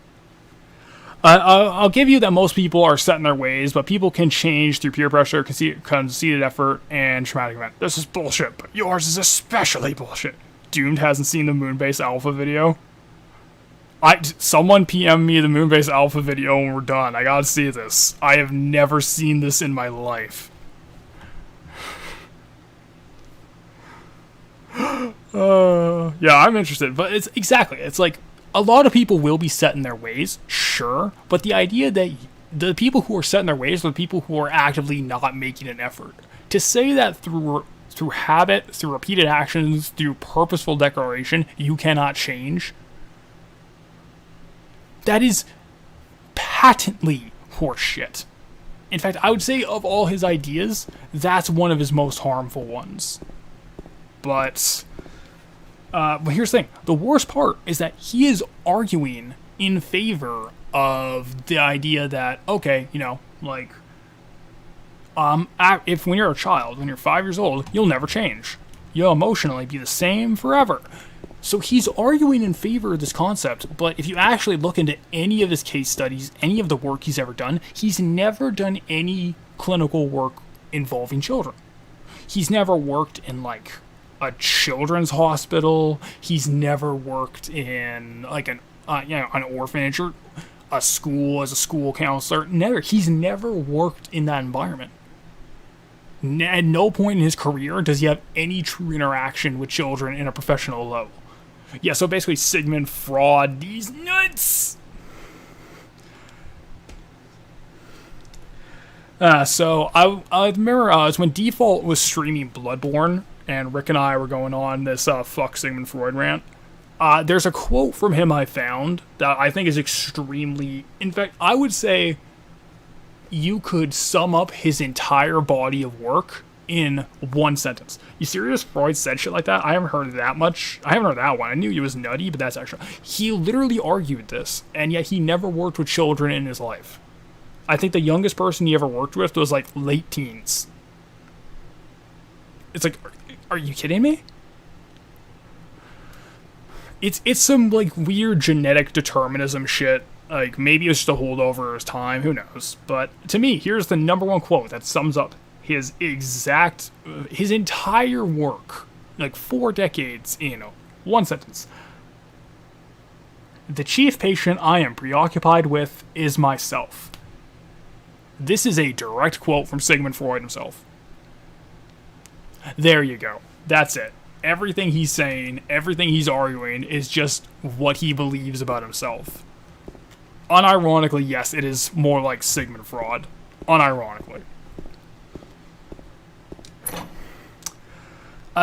I'll give you that most people are set in their ways, but people can change through peer pressure, conceited effort, and traumatic event. This is bullshit, but yours is especially bullshit. Doomed hasn't seen the Moonbase Alpha video. Someone PM me the Moonbase Alpha video when we're done. I gotta see this. I have never seen this in my life. Yeah, I'm interested, but it's like a lot of people will be set in their ways, sure, but the idea that the people who are set in their ways are the people who are actively not making an effort. To say that through habit, through repeated actions, through purposeful declaration, you cannot change, that is patently horseshit. In fact, I would say of all his ideas, that's one of his most harmful ones. But here's the thing. The worst part is that he is arguing in favor of the idea that, okay, you know, like, if when you're a child, when you're 5 years old, you'll never change. You'll emotionally be the same forever. So he's arguing in favor of this concept, but if you actually look into any of his case studies, any of the work he's ever done, he's never done any clinical work involving children. He's never worked in, like, a children's hospital. He's never worked in, like, an orphanage or a school as a school counselor. Never. He's never worked in that environment. At no point in his career does he have any true interaction with children in a professional level. Yeah, so basically Sigmund Freud, these nuts! So I remember it was when Default was streaming Bloodborne, and Rick and I were going on this fuck Sigmund Freud rant. There's a quote from him I found that I think is extremely... In fact, I would say you could sum up his entire body of work in one sentence. You serious? Freud said shit like that? I haven't heard that much. I haven't heard that one. I knew he was nutty, but that's actually... He literally argued this, and yet he never worked with children in his life. I think the youngest person he ever worked with was, like, late teens. It's like, are you kidding me? It's some, like, weird genetic determinism shit. Like, maybe it's just a holdover of his time, who knows. But to me, here's the number one quote that sums up his entire work, like 4 decades in one sentence. The chief patient I am preoccupied with is myself. This is a direct quote from Sigmund Freud himself. There you go. That's it. Everything he's saying, everything he's arguing is just what he believes about himself. Unironically, yes, it is more like Sigmund Freud. Unironically.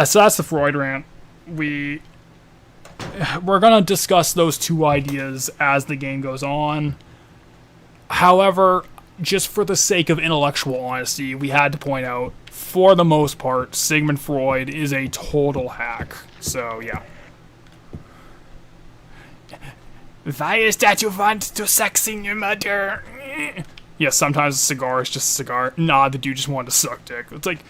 So that's the Freud rant. We're gonna discuss those two ideas as the game goes on. However, just for the sake of intellectual honesty, we had to point out, for the most part, Sigmund Freud is a total hack. So, yeah. Why is that you want to sexing your mother? Yeah, sometimes a cigar is just a cigar. Nah, the dude just wanted to suck dick. It's like,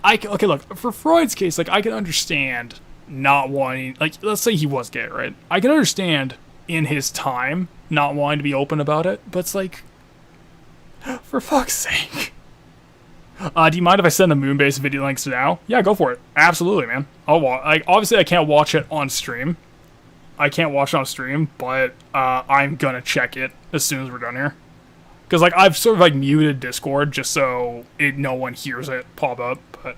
okay, look, for Freud's case, like, I can understand not wanting, like, let's say he was gay, right? I can understand in his time not wanting to be open about it, but it's like, for fuck's sake. Do you mind if I send the Moonbase video links now? Yeah, go for it. Absolutely, man. I'll watch. Like, obviously, I can't watch it on stream. But I'm gonna check it as soon as we're done here. Because, like, I've sort of, like, muted Discord just so no one hears it pop up, but...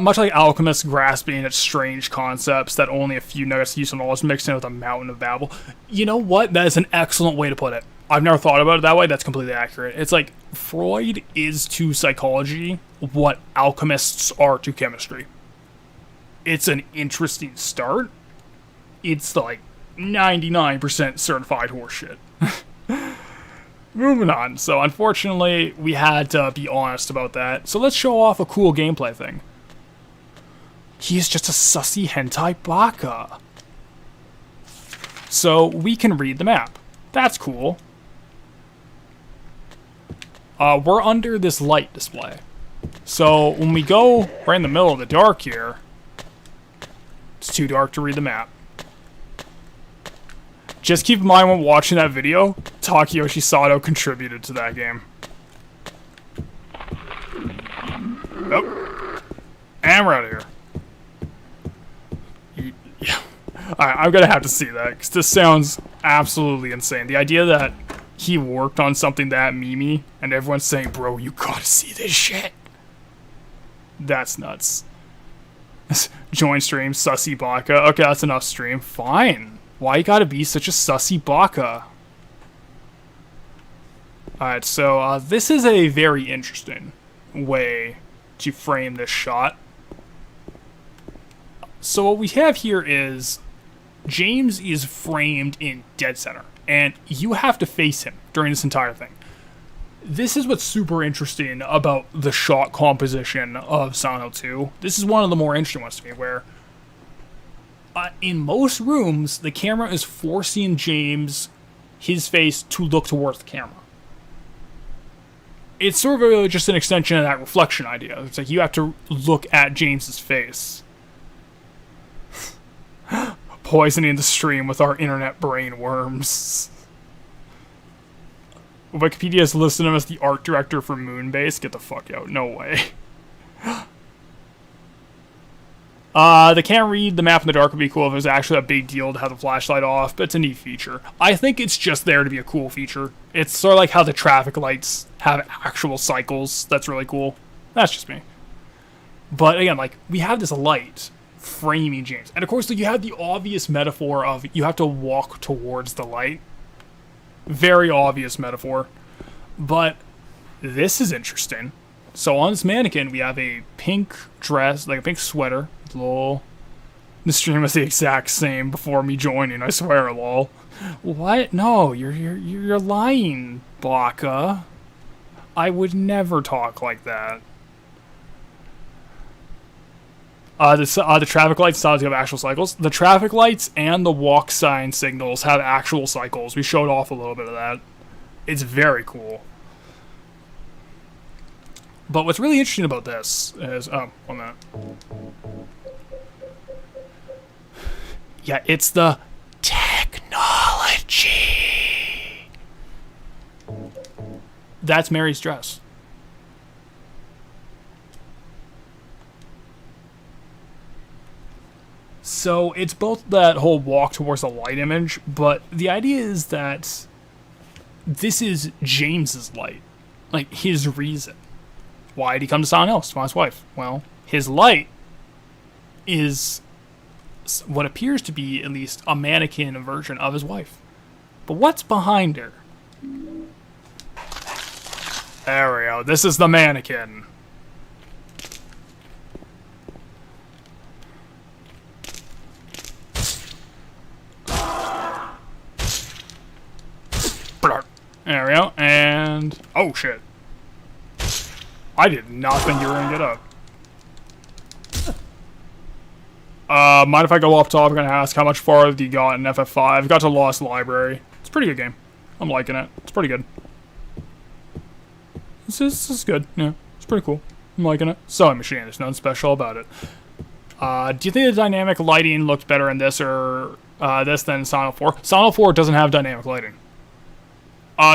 much like Alchemist grasping at strange concepts that only a few nuggets of useful knowledge mixed in with a mountain of babble. You know what? That is an excellent way to put it. I've never thought about it that way. That's completely accurate. It's like, Freud is to psychology what alchemists are to chemistry. It's an interesting start. It's like 99% certified horseshit. Moving on. So unfortunately, we had to be honest about that. So let's show off a cool gameplay thing. He's just a sussy hentai baka. So we can read the map. That's cool. We're under this light display. So when we go right in the middle of the dark here, it's too dark to read the map. Just keep in mind when watching that video, Takeyoshi Sato contributed to that game. Oh. And we're out of here. Alright, I'm gonna have to see that, because this sounds absolutely insane. The idea that he worked on something that memey, and everyone's saying, bro, you gotta see this shit. That's nuts. Join stream, sussy baka. Okay, that's enough stream. Fine. Why you gotta be such a sussy baka? Alright, so this is a very interesting way to frame this shot. So what we have here is James is framed in dead center, and you have to face him during this entire thing. This is what's super interesting about the shot composition of Silent Hill 2. This is one of the more interesting ones to me, where in most rooms, the camera is forcing James, his face, to look towards the camera. It's sort of just an extension of that reflection idea. It's like you have to look at James's face. Poisoning the stream with our internet brain worms. Wikipedia has listed him as the art director for Moonbase. Get the fuck out. No way. They can't read the map in the dark would be cool if it was actually a big deal to have the flashlight off, but it's a neat feature. I think it's just there to be a cool feature. It's sort of like how the traffic lights have actual cycles. That's really cool. That's just me. But again, like, we have this light framing James. And of course, like, you have the obvious metaphor of you have to walk towards the light. Very obvious metaphor. But this is interesting. So on this mannequin, we have a pink dress, like a pink sweater. Lol. The stream was the exact same before me joining, I swear, lol. What? No, you're lying, Baka. I would never talk like that. The traffic lights sounds have actual cycles. The traffic lights and the walk sign signals have actual cycles. We showed off a little bit of that. It's very cool. But what's really interesting about this is... Oh, 1 minute. Yeah, it's the technology. That's Mary's dress. So it's both that whole walk towards the light image, but the idea is that this is James's light. Like, his reason. Why did he come to Silent Hill to find his wife? Well, his light is what appears to be at least a mannequin version of his wife. But what's behind her? There we go. This is the mannequin. There we go. And... oh, shit. I did not think you were going to get up. Mind if I go off topic and ask how much farther you got in FF5? Got to Lost Library. It's a pretty good game. I'm liking it. It's pretty good. This is good. Yeah, it's pretty cool. I'm liking it. Sewing machine. There's nothing special about it. Do you think the dynamic lighting looked better in this or this than Silent Hill 4? Silent Hill 4 doesn't have dynamic lighting.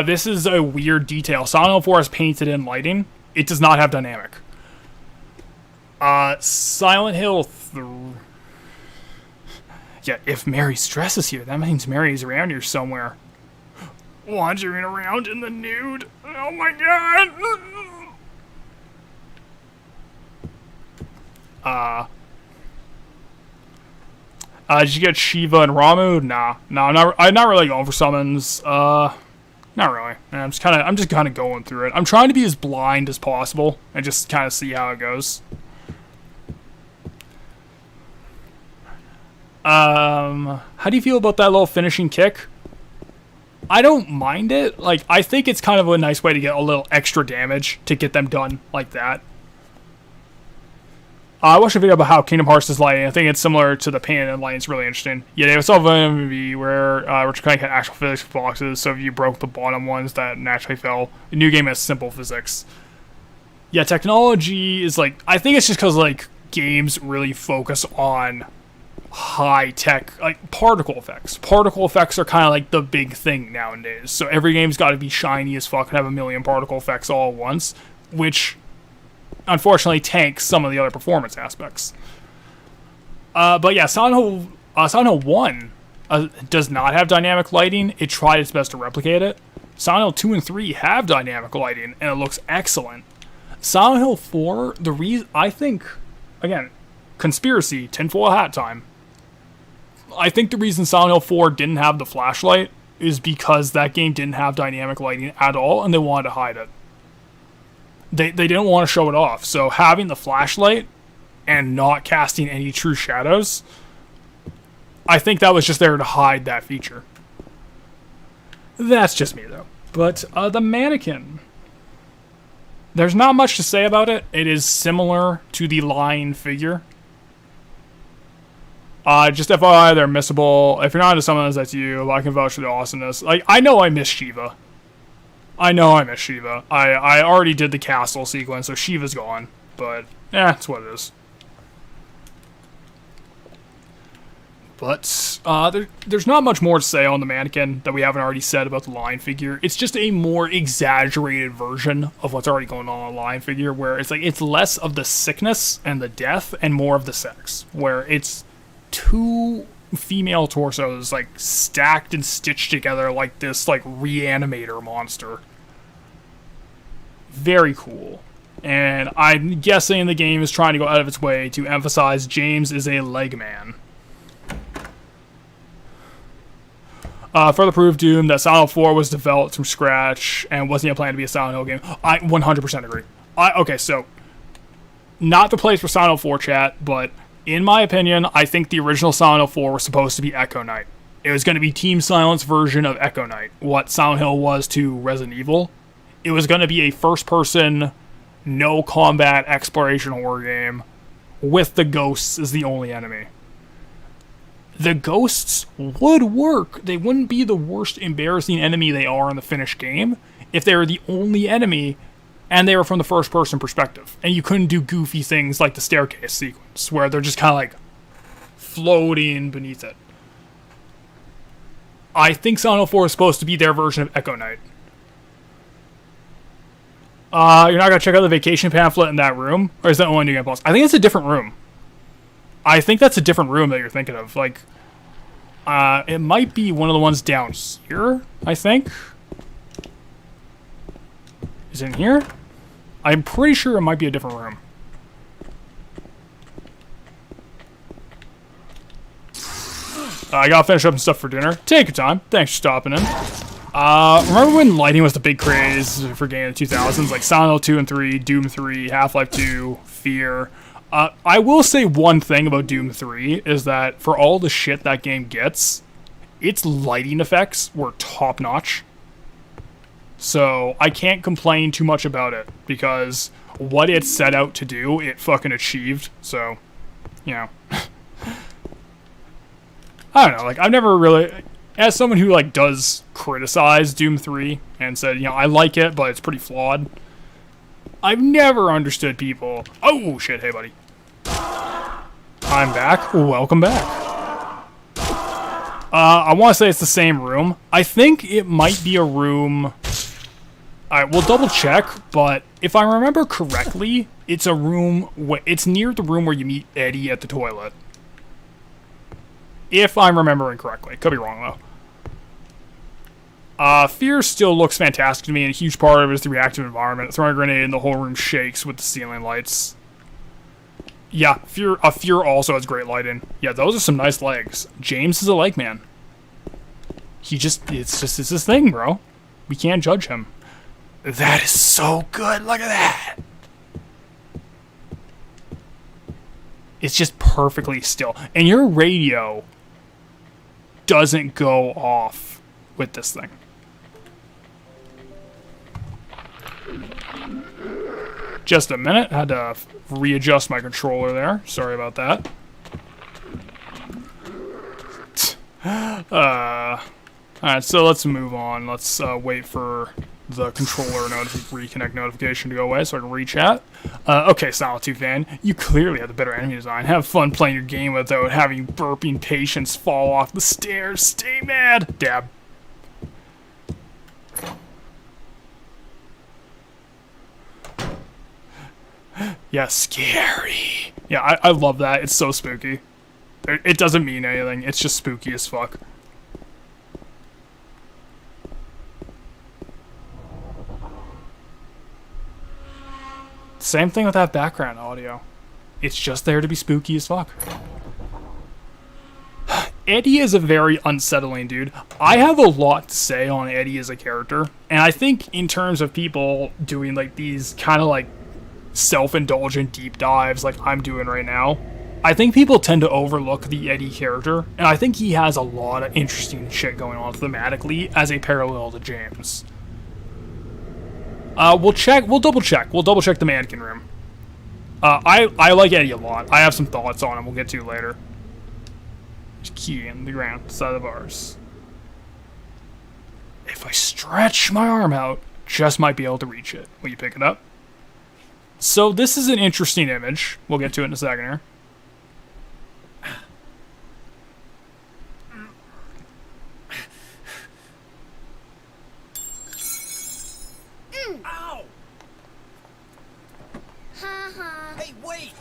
This is a weird detail. Silent Hill 4 has painted in lighting. It does not have dynamic. Silent Hill 3... Yeah, if Mary's dress is here, that means Mary's around here somewhere. Wandering around in the nude. Oh my god! Did you get Shiva and Ramu? Nah. I'm not really going for summons. Not really. I'm just kind of going through it. I'm trying to be as blind as possible and just kind of see how it goes. How do you feel about that little finishing kick? I don't mind it. Like, I think it's kind of a nice way to get a little extra damage to get them done like that. I watched a video about how Kingdom Hearts is lighting. I think it's similar to the painted and lighting. It's really interesting. Yeah, they saw a movie where we're trying to get actual physics boxes, so if you broke the bottom ones, that naturally fell. The new game has simple physics. Yeah, technology is like... I think it's just because, like, games really focus on high-tech, like, particle effects. Particle effects are kind of like the big thing nowadays. So every game's got to be shiny as fuck and have a million particle effects all at once, which... unfortunately tanks some of the other performance aspects. But yeah, Silent Hill Silent Hill 1 does not have dynamic lighting. It tried its best to replicate it. Silent Hill 2 and 3 have dynamic lighting, and it looks excellent. Silent Hill 4, the reason, I think, again, conspiracy, tinfoil hat time. I think the reason Silent Hill 4 didn't have the flashlight is because that game didn't have dynamic lighting at all, and they wanted to hide it. They didn't want to show it off, so having the flashlight and not casting any true shadows, I think that was just there to hide that feature. That's just me, though. But the mannequin. There's not much to say about it. It is similar to the line figure. Just FYI, they're missable. If you're not into someone that's you, I can vouch for the awesomeness. Like, I know I miss Shiva. I already did the castle sequence, so Shiva's gone. But, it's what it is. But there's not much more to say on the mannequin that we haven't already said about the line figure. It's just a more exaggerated version of what's already going on the line figure, where it's like it's less of the sickness and the death and more of the sex, where it's two female torsos like stacked and stitched together like this like reanimator monster. Very cool. And I'm guessing the game is trying to go out of its way to emphasize James is a leg man. Further proof, Doom, that Silent Hill 4 was developed from scratch and wasn't even planned to be a Silent Hill game. I 100% agree. Okay, so, not the place for Silent Hill 4 chat, but in my opinion, I think the original Silent Hill 4 was supposed to be Echo Knight. It was going to be Team Silent's version of Echo Knight, what Silent Hill was to Resident Evil. It was going to be a first-person, no-combat exploration horror game with the ghosts as the only enemy. The ghosts would work. They wouldn't be the worst embarrassing enemy they are in the finished game if they were the only enemy and they were from the first person perspective. And you couldn't do goofy things like the staircase sequence where they're just kind of like floating beneath it. I think Silent Hill 4 is supposed to be their version of Echo Knight. You're not going to check out the vacation pamphlet in that room? Or is that only New Game Plus? I think it's a different room. I think that's a different room that you're thinking of. Like, it might be one of the ones down here, I think. Is it in here? I'm pretty sure it might be a different room. I gotta finish up some stuff for dinner. Take your time. Thanks for stopping in. Remember when lighting was the big craze for game in the 2000s? Like Silent Hill 2 and 3, Doom 3, Half-Life 2, Fear. I will say one thing about Doom 3 is that for all the shit that game gets, its lighting effects were top-notch. So I can't complain too much about it because what it set out to do, it fucking achieved. So, you know. I don't know, like I've never really, as someone who like does criticize Doom 3 and said, you know, I like it, but it's pretty flawed. I've never understood people. Oh shit, hey buddy. I'm back. Welcome back. I want to say it's the same room. I think it might be a room. Alright, we'll double check, but if I remember correctly, it's a room. It's near the room where you meet Eddie at the toilet. If I'm remembering correctly. Could be wrong though. Fear still looks fantastic to me, and a huge part of it is the reactive environment. Throwing a grenade and the whole room shakes with the ceiling lights. Yeah, Fear also has great lighting. Yeah, those are some nice legs. James is a leg man. It's his thing, bro. We can't judge him. That is so good, look at that! It's just perfectly still. And your radio doesn't go off with this thing. Just a minute, had to readjust my controller there. Sorry about that. Alright, so let's move on. Let's wait for the controller reconnect notification to go away so I can re-chat. Okay, Silent 2 fan, you clearly have the better enemy design. Have fun playing your game without having burping patients fall off the stairs. Stay mad! Dab. Yeah, scary. Yeah, I love that. It's so spooky. It doesn't mean anything. It's just spooky as fuck. Same thing with that background audio. It's just there to be spooky as fuck. Eddie is a very unsettling dude. I have a lot to say on Eddie as a character, and I think in terms of people doing like these kind of like self-indulgent deep dives like I'm doing right now, I think people tend to overlook the Eddie character, and I think he has a lot of interesting shit going on thematically as a parallel to James. We'll double check the mannequin room. I like Eddie a lot. I have some thoughts on him we'll get to later. There's a key in the ground beside the bars. If I stretch my arm out, just might be able to reach it. Will you pick it up? So this is an interesting image. We'll get to it in a second here. Ow! Hey, wait!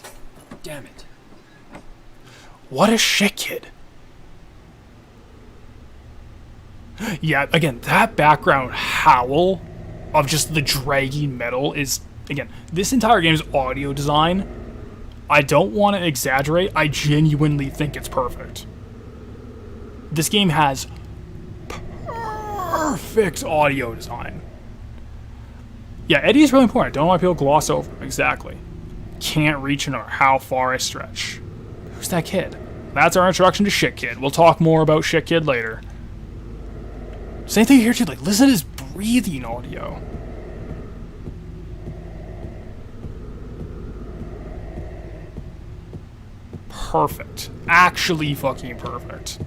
Damn it. What a shit kid. Yeah, again, that background howl of just the dragging metal is, again, this entire game's audio design, I don't want to exaggerate, I genuinely think it's perfect. This game has perfect audio design. Yeah, Eddie is really important. Don't know why people gloss over him. Exactly. Can't reach no matter how far I stretch. Who's that kid? That's our introduction to Shit Kid. We'll talk more about Shit Kid later. Same thing here too, like listen to his breathing audio. Perfect. Actually fucking perfect.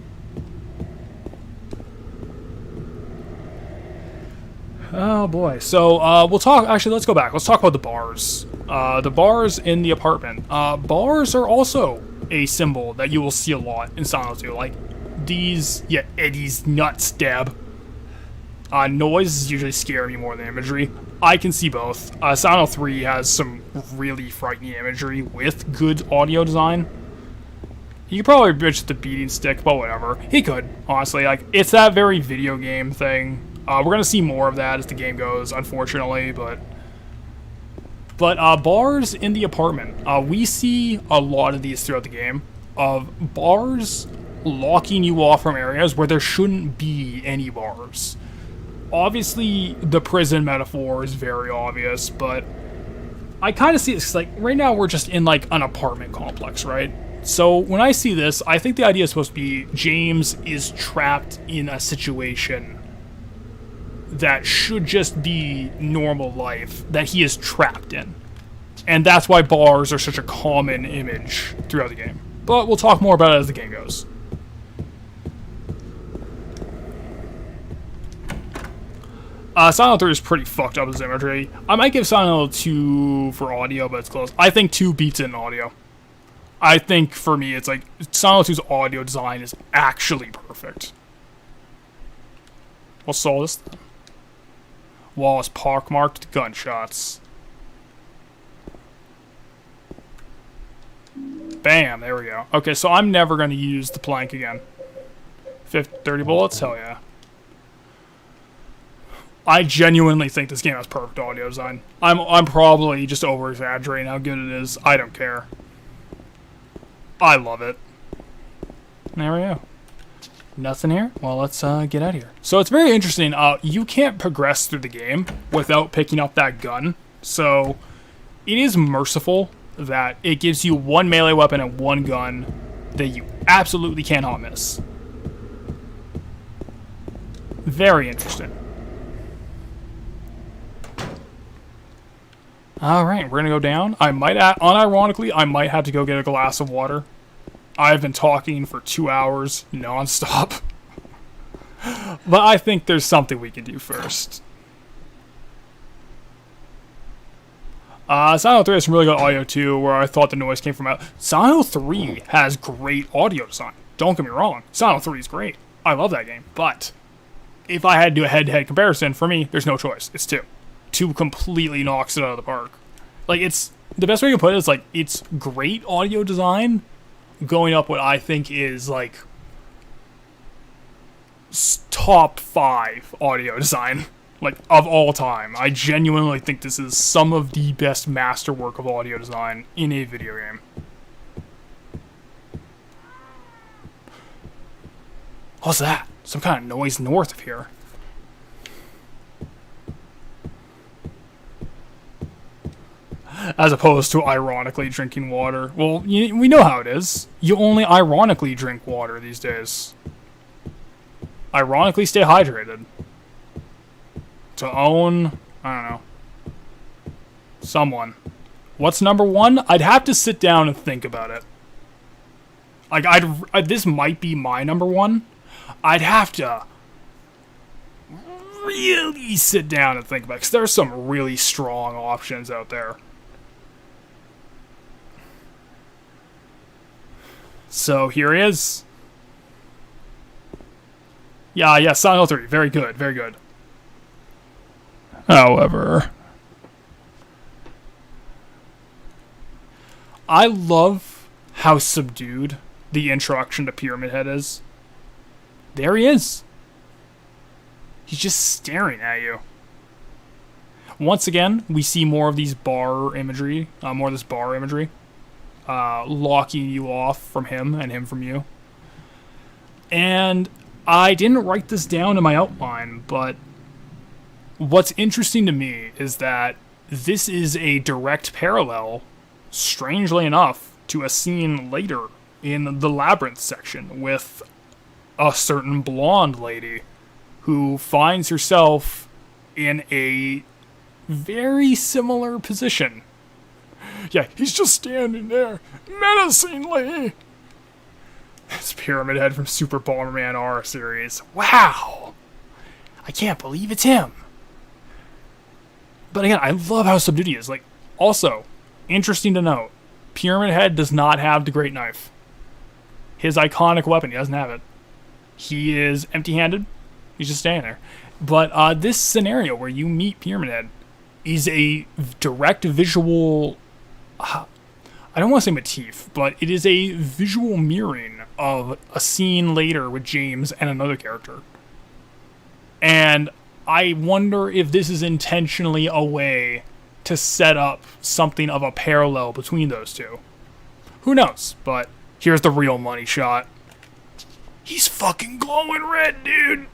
Oh boy. So we'll talk, actually let's go back. Let's talk about the bars. The bars in the apartment. Bars are also a symbol that you will see a lot in Silent Hill 2. Like these, yeah, Eddie's nut stab. Noise usually scare me more than imagery. I can see both. Silent Hill 3 has some really frightening imagery with good audio design. He could probably bitch the beating stick, but whatever. He could, honestly. Like, it's that very video game thing. We're gonna see more of that as the game goes, unfortunately, but bars in the apartment. We see a lot of these throughout the game, of bars locking you off from areas where there shouldn't be any bars. Obviously, the prison metaphor is very obvious, but I kind of see this, like, right now we're just in, like, an apartment complex, right? So when I see this, I think the idea is supposed to be James is trapped in a situation that should just be normal life, that he is trapped in. And that's why bars are such a common image throughout the game. But we'll talk more about it as the game goes. Silent Hill 3 is pretty fucked up as imagery. I might give Silent Hill 2 for audio, but it's close. I think 2 beats it in audio. I think, for me, it's like, Silent Hill 2's audio design is actually perfect. We'll solve this then. Wall is pockmarked gunshots. Bam, there we go. Okay, so I'm never going to use the plank again. 30 bullets? Hell yeah. I genuinely think this game has perfect audio design. I'm probably just over-exaggerating how good it is. I don't care. I love it. There we go. Nothing here? Well, let's get out of here. So it's very interesting. You can't progress through the game without picking up that gun. So it is merciful that it gives you one melee weapon and one gun that you absolutely cannot miss. Very interesting. Alright, we're gonna go down. I might, unironically, I might have to go get a glass of water. I've been talking for 2 hours, non-stop. But I think there's something we can do first. Silent Hill 3 has some really good audio too, where I thought the noise came from out. Silent Hill 3 has great audio design. Don't get me wrong, Silent Hill 3 is great. I love that game. But if I had to do a head-to-head comparison, for me, there's no choice. It's 2. 2 completely knocks it out of the park. Like, it's, the best way you can put it is, like, it's great audio design, going up what I think is like top 5 audio design, like, of all time. I genuinely think this is some of the best masterwork of audio design in a video game. What's that? Some kind of noise north of here. As opposed to ironically drinking water. Well, we know how it is. You only ironically drink water these days. Ironically stay hydrated. To own, I don't know, someone. What's number 1? I'd have to sit down and think about it. Like, this might be my number 1. I'd have to really sit down and think about it, because there's some really strong options out there. So here he is. Yeah, Silent Hill 3. Very good, very good. However, I love how subdued the introduction to Pyramid Head is. There he is. He's just staring at you. Once again, we see more of these bar imagery, locking you off from him and him from you. And I didn't write this down in my outline, but what's interesting to me is that this is a direct parallel, strangely enough, to a scene later in the Labyrinth section with a certain blonde lady who finds herself in a very similar position. Yeah, he's just standing there, menacingly. It's Pyramid Head from Super Bomberman R series. Wow! I can't believe it's him. But again, I love how subdued he is. Like, also, interesting to note, Pyramid Head does not have the Great Knife. His iconic weapon, he doesn't have it. He is empty-handed. He's just standing there. But this scenario where you meet Pyramid Head is a direct visual... I don't want to say motif, but it is a visual mirroring of a scene later with James and another character. And I wonder if this is intentionally a way to set up something of a parallel between those two. Who knows? But here's the real money shot. He's fucking glowing red, dude!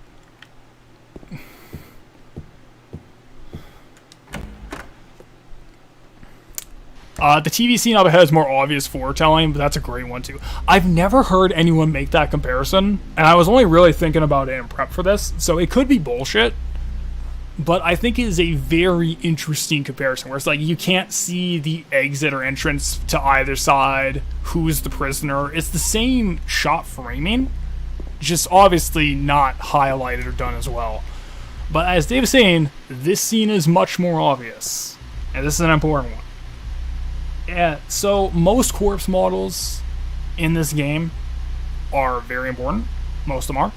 The TV scene up ahead is more obvious foretelling, but that's a great one too. I've never heard anyone make that comparison, and I was only really thinking about it in prep for this, so it could be bullshit, but I think it is a very interesting comparison, where it's like you can't see the exit or entrance to either side, who's the prisoner. It's the same shot framing, just obviously not highlighted or done as well. But as Dave was saying, this scene is much more obvious, and this is an important one. Yeah, so most corpse models in this game are very important. Most of them are.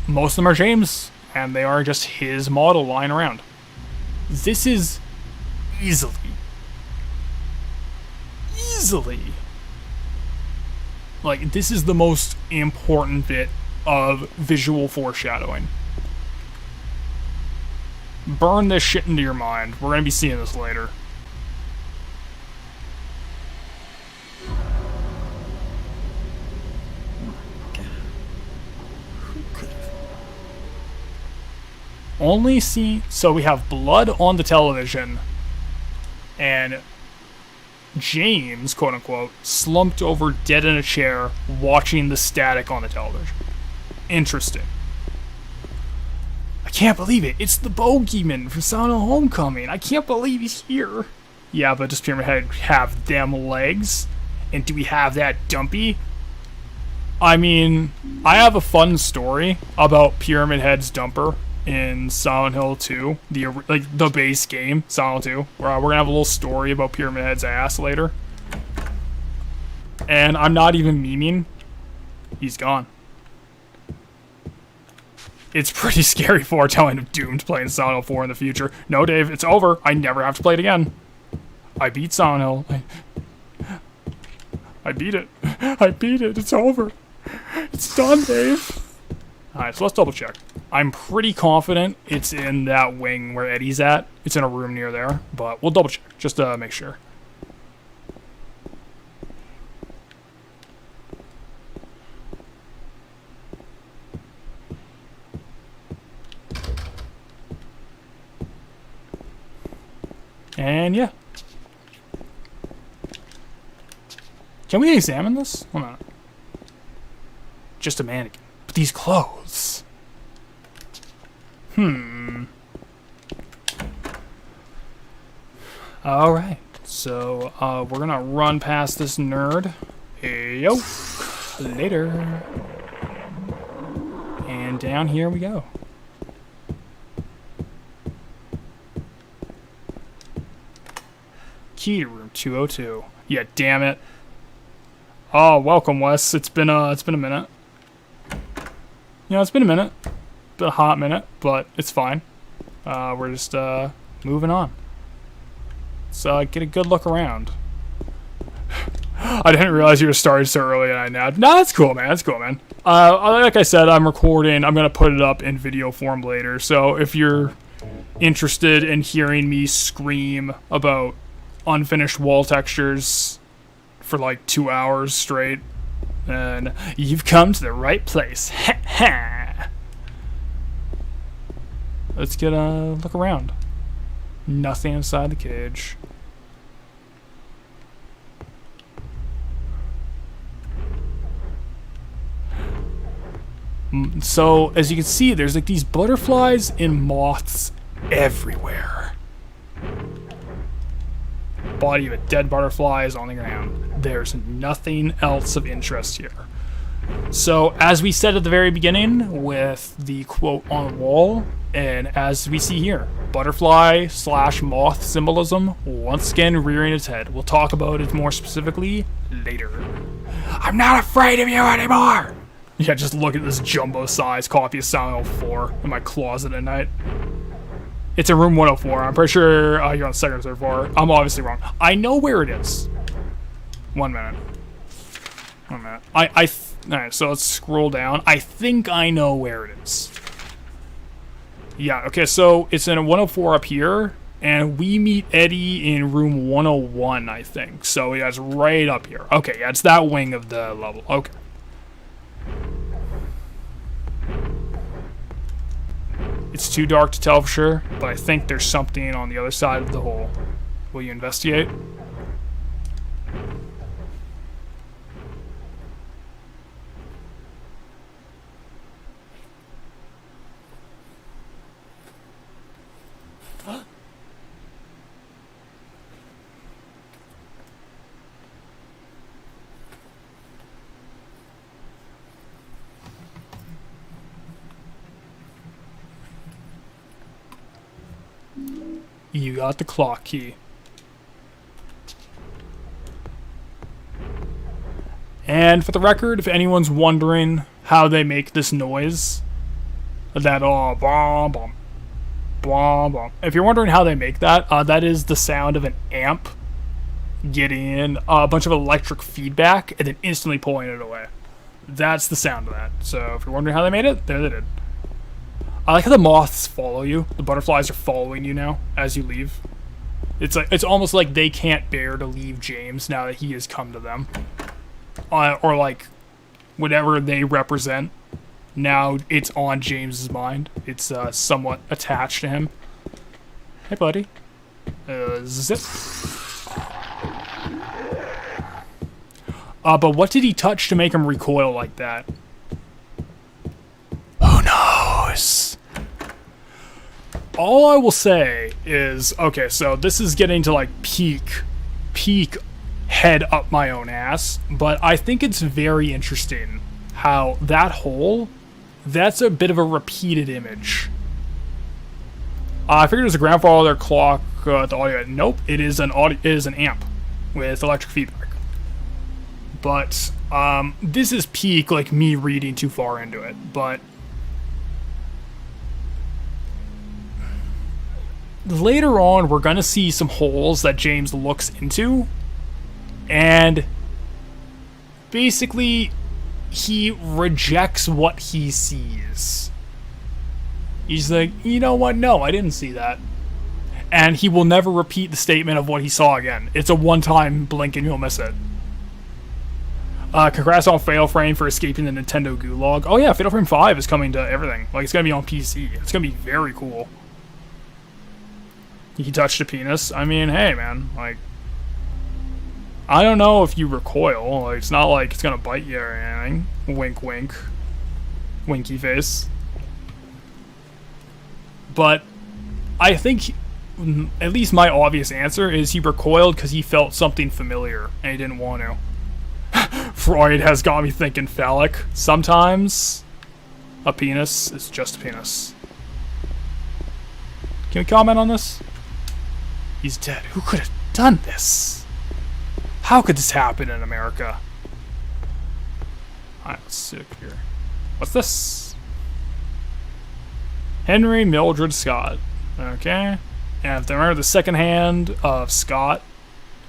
Most of them are James, and they are just his model lying around. This is easily, like, this is the most important bit of visual foreshadowing. Burn this shit into your mind. We're gonna be seeing this later. Only see, so we have blood on the television, and James, quote unquote, slumped over dead in a chair watching the static on the television. Interesting. I can't believe it. It's the bogeyman from Silent Hill Homecoming. I can't believe he's here. Yeah, but does Pyramid Head have them legs? And do we have that dumpy? I mean, I have a fun story about Pyramid Head's dumper in Silent Hill 2, the base game, Silent Hill 2, where we're gonna have a little story about Pyramid Head's ass later. And I'm not even memeing. He's gone. It's pretty scary foretelling of Doomed playing Silent Hill 4 in the future. No, Dave, it's over. I never have to play it again. I beat Silent Hill. I beat it. I beat it. It's over. It's done, Dave. Alright, so let's double check. I'm pretty confident it's in that wing where Eddie's at. It's in a room near there, but we'll double check just to make sure. And yeah. Can we examine this? Hold on. Just a mannequin. But these clothes. Alright. So, we're gonna run past this nerd. Hey, yo. Later. And down here we go. Key to room 202. Yeah, damn it. Oh, welcome, Wes. It's been a minute. You know, it's been a minute. Been a hot minute, but it's fine. We're just moving on. So get a good look around. I didn't realize you were starting so early, and I nabbed. No, that's cool, man. That's cool, man. Like I said, I'm recording. I'm gonna put it up in video form later. So if you're interested in hearing me scream about unfinished wall textures for like 2 hours straight, and you've come to the right place. Let's get a look around. Nothing inside the cage. So as you can see, there's like these butterflies and moths everywhere. Body of a dead butterfly is on the ground. There's nothing else of interest here. So, as we said at the very beginning, with the quote on the wall, and as we see here, butterfly/moth symbolism once again rearing its head. We'll talk about it more specifically later. I'm not afraid of you anymore! Yeah, just look at this jumbo-sized copy of Silent Hill 4 in my closet at night. It's in room 104. I'm pretty sure you're on the second or third floor. I'm obviously wrong. I know where it is. 1 minute. 1 minute. Alright, so let's scroll down. I think I know where it is. Yeah, okay, so it's in a 104 up here, and we meet Eddie in room 101, I think. So yeah, it's right up here. Okay, yeah, it's that wing of the level. Okay. It's too dark to tell for sure, but I think there's something on the other side of the hole. Will you investigate? You got the clock key. And for the record, if anyone's wondering how they make this noise, that bomb bomb bomb bomb. If you're wondering how they make that, that is the sound of an amp getting a bunch of electric feedback and then instantly pulling it away. That's the sound of that. So if you're wondering how they made it, there they did. I like how the moths follow you. The butterflies are following you now as you leave. It's almost like they can't bear to leave James now that he has come to them. Or like whatever they represent. Now it's on James's mind. It's somewhat attached to him. Hey, buddy. Zip. But what did he touch to make him recoil like that? Who knows? All I will say is, okay, so this is getting to like peak head up my own ass, but I think it's very interesting how that hole, that's a bit of a repeated image. I figured it was a grandfather clock, the audio. Nope, it is an amp with electric feedback. But this is peak, like me reading too far into it. But later on, we're gonna see some holes that James looks into, and basically, he rejects what he sees. He's like, you know what? No, I didn't see that. And he will never repeat the statement of what he saw again. It's a one-time blink and you'll miss it. Congrats on Fatal Frame for escaping the Nintendo gulag. Oh yeah, Fatal Frame 5 is coming to everything. Like, it's gonna be on PC. It's gonna be very cool. He touched a penis. I mean, hey man, like, I don't know if you recoil. Like, it's not like it's gonna bite you or anything. Wink, wink. Winky face. But I think, at least my obvious answer is he recoiled because he felt something familiar and he didn't want to. Freud has got me thinking phallic. Sometimes a penis is just a penis. Can we comment on this? He's dead. Who could have done this? How could this happen in America? Alright, let's see up here. What's this? Henry Mildred Scott. Okay. And if I remember the second hand of Scott,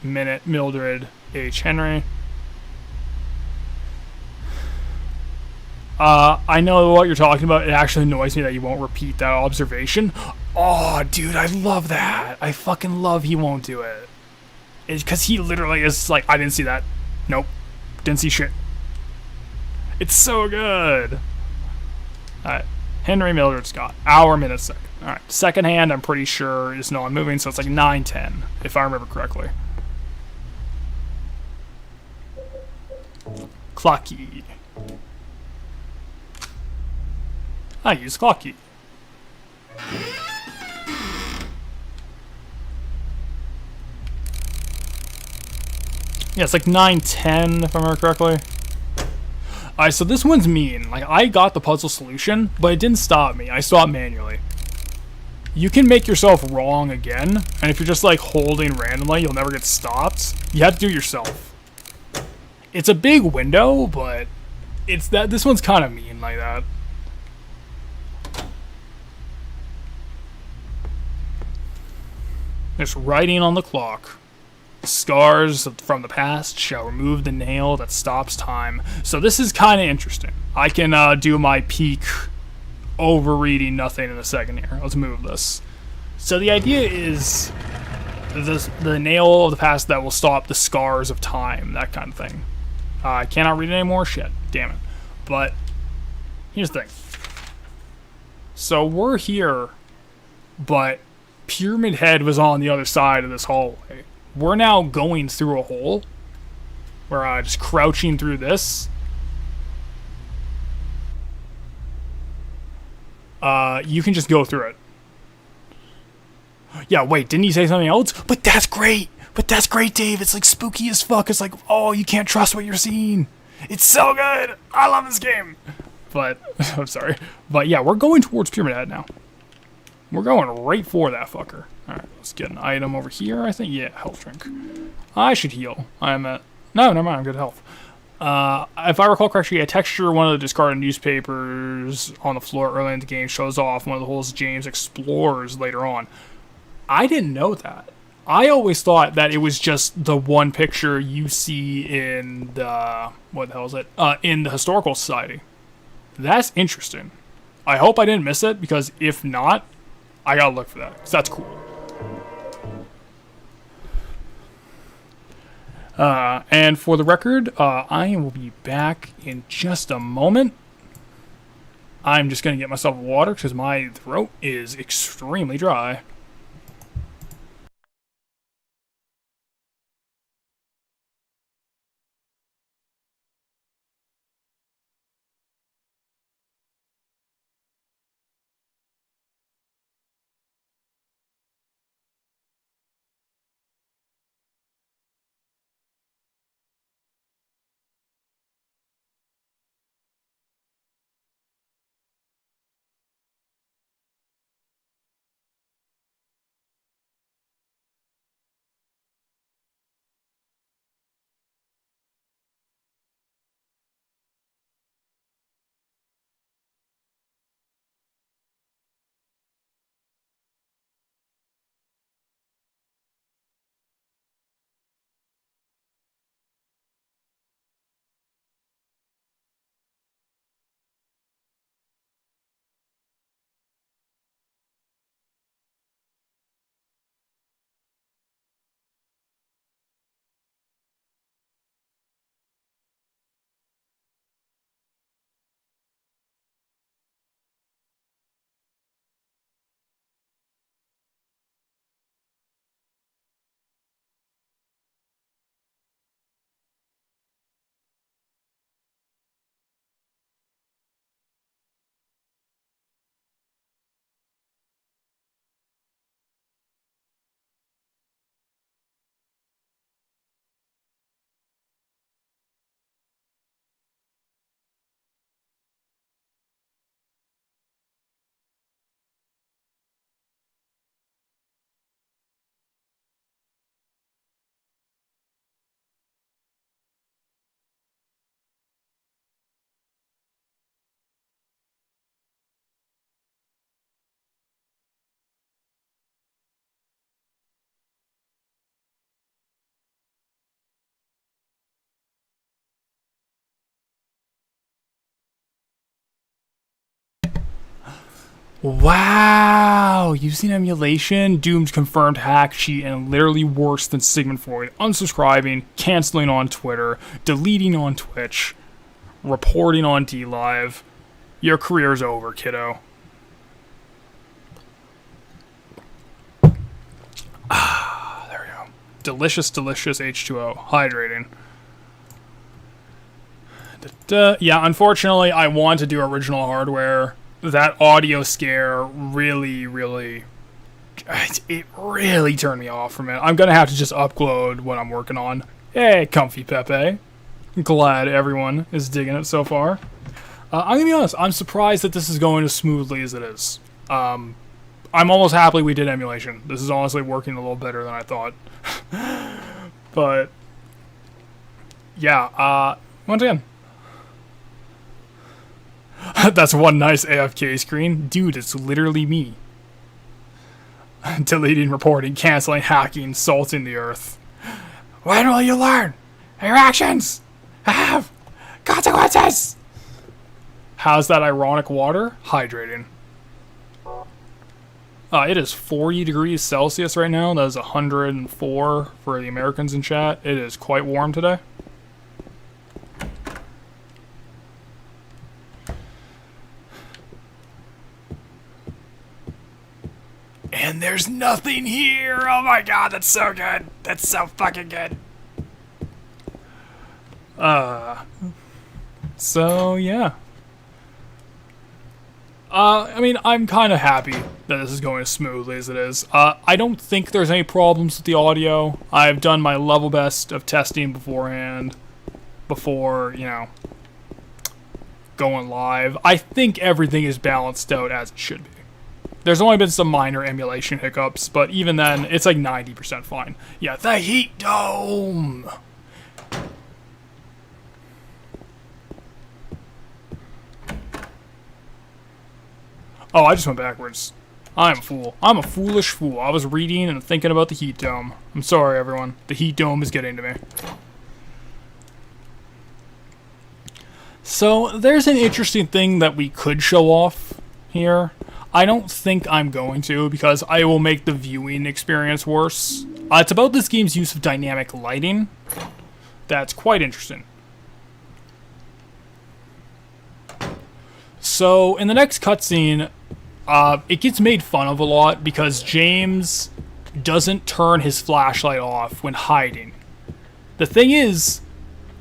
Minute Mildred H. Henry. I know what you're talking about. It actually annoys me that you won't repeat that observation. Oh, dude, I love that. I fucking love he won't do it. Because he literally is like, I didn't see that. Nope. Didn't see shit. It's so good. Alright. Henry Mildred Scott. Hour, minute, second. Alright. Second hand, I'm pretty sure, is non-moving, so it's like 9:10, if I remember correctly. Clocky. I use Clocky. Yeah, it's like 9:10 if I remember correctly. Alright, so this one's mean. Like, I got the puzzle solution, but it didn't stop me. I saw it manually. You can make yourself wrong again, and if you're just like holding randomly, you'll never get stopped. You have to do it yourself. It's a big window, but it's that this one's kind of mean like that. There's writing on the clock. Scars from the past shall remove the nail that stops time. So this is kind of interesting. I can do my peak overreading nothing in a second here. Let's move this. So the idea is the nail of the past that will stop the scars of time, that kind of thing. I cannot read it anymore. Shit, damn it. But here's the thing. So we're here, but Pyramid Head was on the other side of this hallway. We're now going through a hole. We're just crouching through this. You can just go through it. Yeah, wait, didn't he say something else? But that's great! But that's great, Dave! It's like spooky as fuck. It's like, oh, you can't trust what you're seeing. It's so good! I love this game! But, I'm sorry. But yeah, we're going towards Pyramid Head now. We're going right for that fucker. Alright, let's get an item over here, I think. Yeah, health drink. I should heal. I'm at... No, never mind, I'm good health. If I recall correctly, a texture one of the discarded newspapers on the floor early in the game shows off one of the holes James explores later on. I didn't know that. I always thought that it was just the one picture you see in the... What the hell is it? In the Historical Society. That's interesting. I hope I didn't miss it, because if not, I gotta look for that, because that's cool. And for the record, I will be back in just a moment. I'm just going to get myself water, because my throat is extremely dry. Wow, using emulation, doomed confirmed hack, cheat, and literally worse than Sigmund Freud. Unsubscribing, canceling on Twitter, deleting on Twitch, reporting on DLive. Your career's over, kiddo. Ah, there we go. Delicious, delicious H2O. Hydrating. Yeah, unfortunately, I want to do original hardware. That audio scare really, it really turned me off from it. I'm gonna have to just upload what I'm working on. Hey, Comfy Pepe. Glad everyone is digging it so far. I'm gonna be honest, I'm surprised that this is going as smoothly as it is. I'm almost happy we did emulation. This is honestly working a little better than I thought. But, yeah, once again. That's one nice AFK screen. Dude, it's literally me. Deleting, reporting, canceling, hacking, salting the earth. When will you learn? Your actions have consequences! How's that ironic water? Hydrating. It is 40 degrees Celsius right now. That is 104 for the Americans in chat. It is quite warm today. And there's nothing here! Oh my god, that's so good! That's so fucking good! So, yeah. I mean, I'm kind of happy that this is going as smoothly as it is. I don't think there's any problems with the audio. I've done my level best of testing beforehand, before, you know, going live. I think everything is balanced out as it should be. There's only been some minor emulation hiccups, but even then, it's like 90% fine. Yeah, the heat dome! Oh, I just went backwards. I'm a fool. I'm a foolish fool. I was reading and thinking about the heat dome. I'm sorry, everyone. The heat dome is getting to me. So, there's an interesting thing that we could show off here. I don't think I'm going to, because I will make the viewing experience worse. It's about this game's use of dynamic lighting. That's quite interesting. So, in the next cutscene, it gets made fun of a lot because James doesn't turn his flashlight off when hiding. The thing is,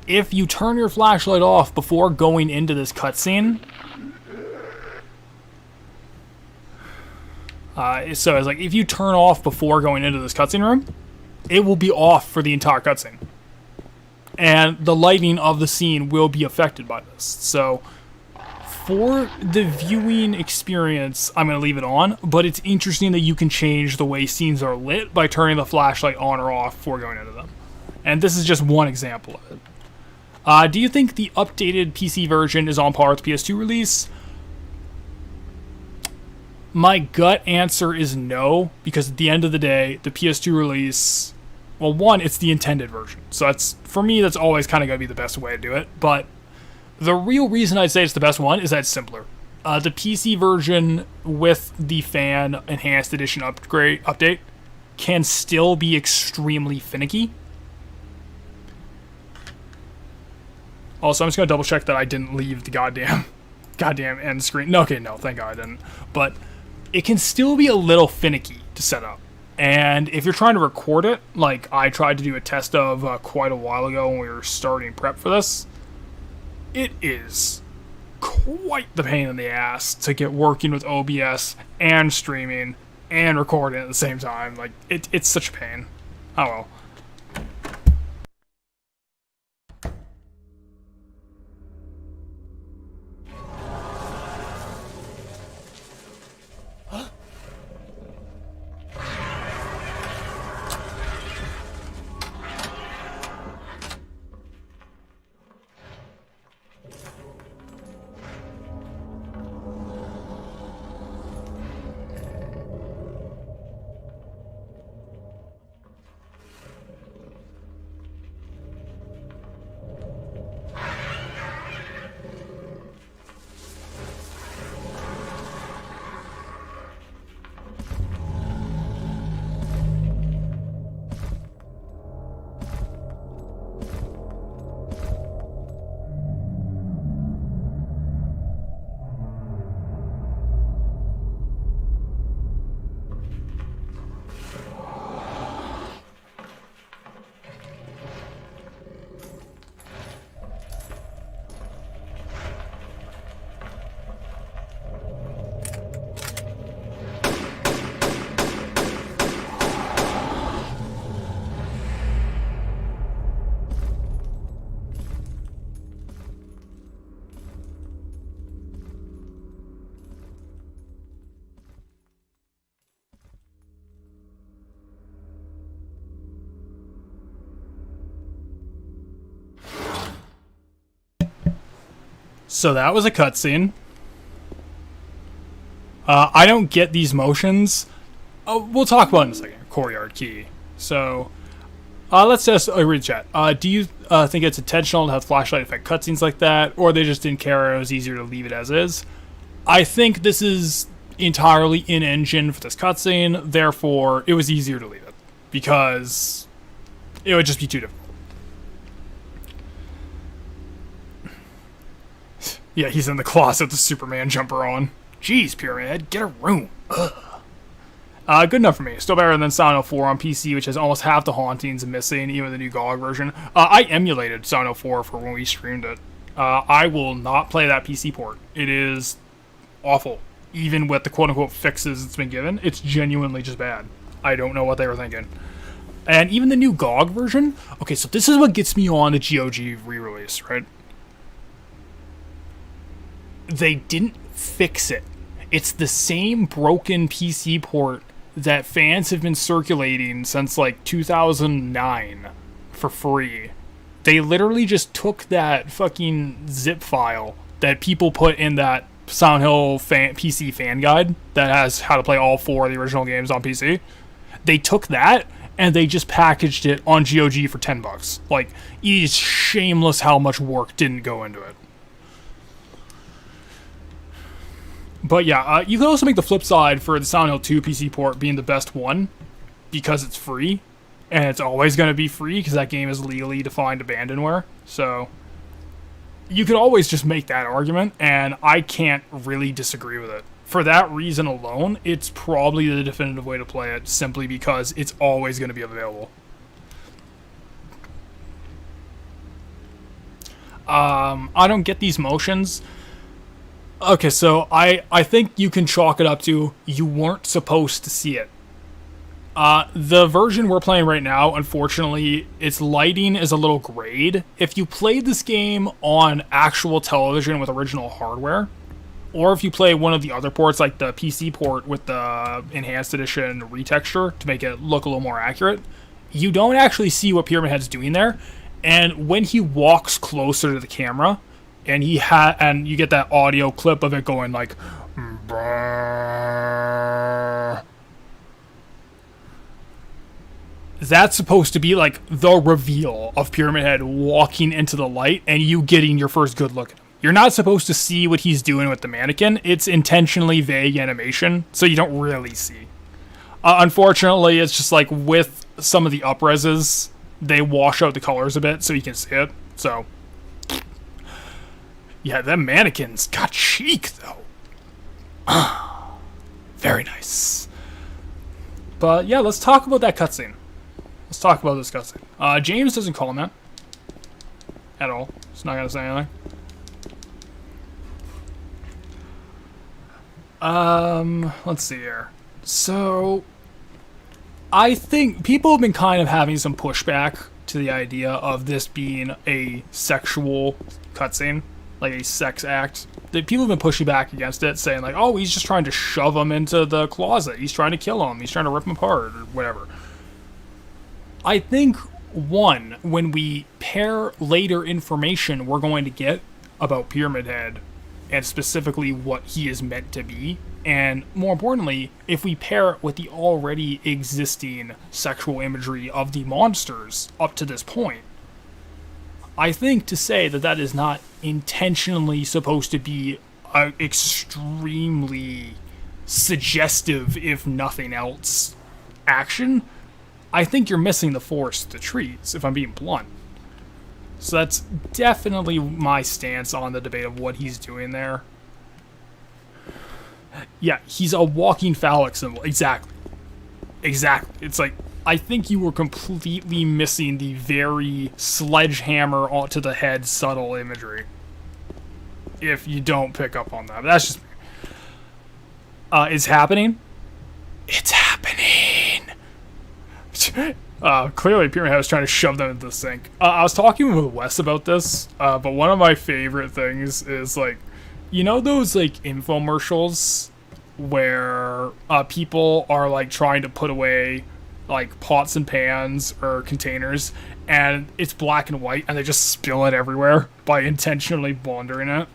if you turn your flashlight off before going into this cutscene, so it's like, if you turn off before going into this cutscene room, it will be off for the entire cutscene. And the lighting of the scene will be affected by this. So, for the viewing experience, I'm going to leave it on, but it's interesting that you can change the way scenes are lit by turning the flashlight on or off before going into them. And this is just one example of it. Do you think the updated PC version is on par with the PS2 release? My gut answer is no, because at the end of the day, the PS2 release, well, one, it's the intended version. So that's, for me, that's always kind of going to be the best way to do it. But the real reason I'd say it's the best one is that it's simpler. The PC version with the fan enhanced edition update can still be extremely finicky. Also, I'm just going to double check that I didn't leave the goddamn end screen. No, okay, no, thank God I didn't. But it can still be a little finicky to set up. And if you're trying to record it, like I tried to do a test of quite a while ago when we were starting prep for this, it is quite the pain in the ass to get working with OBS and streaming and recording at the same time. Like, it's such a pain. Oh well. So that was a cutscene. I don't get these motions. We'll talk about it in a second. Courtyard key. So, let's just read chat. Do you think it's intentional to have flashlight affect cutscenes like that, or they just didn't care and it was easier to leave it as is? I think this is entirely in-engine for this cutscene, therefore it was easier to leave it, because it would just be too difficult. Yeah, he's in the closet with the Superman jumper on. Jeez, Pyramid Head, get a room. Ugh. Good enough for me. Still better than Silent Hill 4 on PC, which has almost half the hauntings missing, even the new GOG version. I emulated Silent Hill 4 for when we streamed it. I will not play that PC port. It is awful. Even with the quote-unquote fixes it's been given, it's genuinely just bad. I don't know what they were thinking. And even the new GOG version... Okay, so this is what gets me on the GOG re-release, right? They didn't fix it. It's the same broken PC port that fans have been circulating since like 2009 for free. They literally just took that fucking zip file that people put in that Silent Hill PC fan guide that has how to play all 4 of the original games on PC. They took that and they just packaged it on GOG for $10. Like, it is shameless how much work didn't go into it. But yeah, you could also make the flip side for the Silent Hill 2 PC port being the best one, because it's free, and it's always going to be free because that game is legally defined abandonware. So you could always just make that argument, and I can't really disagree with it. For that reason alone, it's probably the definitive way to play it, simply because it's always going to be available. I don't get these motions. Okay, so I think you can chalk it up to you weren't supposed to see it. The version we're playing right now, unfortunately, its lighting is a little grayed. If you played this game on actual television with original hardware, or if you play one of the other ports, like the PC port with the Enhanced Edition retexture to make it look a little more accurate, you don't actually see what Pyramid Head's doing there. And when he walks closer to the camera, and you get that audio clip of it going like, brrr. That's supposed to be like the reveal of Pyramid Head walking into the light and you getting your first good look at him. You're not supposed to see what he's doing with the mannequin. It's intentionally vague animation, so you don't really see. Unfortunately, it's just like with some of the up-reses, they wash out the colors a bit so you can see it. So yeah, them mannequins got cheek, though. Very nice. But yeah, let's talk about that cutscene. Let's talk about this cutscene. James doesn't comment at all. He's not gonna say anything. Let's see here. So, I think people have been kind of having some pushback to the idea of this being a sexual cutscene. Like a sex act. People have been pushing back against it, saying like, oh, he's just trying to shove him into the closet. He's trying to kill him. He's trying to rip him apart or whatever. I think, one, when we pair later information we're going to get about Pyramid Head, and specifically what he is meant to be, and more importantly, if we pair it with the already existing sexual imagery of the monsters up to this point, I think to say that that is not intentionally supposed to be extremely suggestive, if nothing else, action, I think you're missing the forest of the trees, if I'm being blunt. So that's definitely my stance on the debate of what he's doing there. Yeah, he's a walking phallic symbol. Exactly. It's like, I think you were completely missing the very sledgehammer onto the head subtle imagery. If you don't pick up on that. But that's just me. It's happening. It's happening. Clearly Pyramid Head was trying to shove them into the sink. I was talking with Wes about this, but one of my favorite things is like, you know those like infomercials where people are like trying to put away like pots and pans or containers, and it's black and white, and they just spill it everywhere by intentionally blundering it.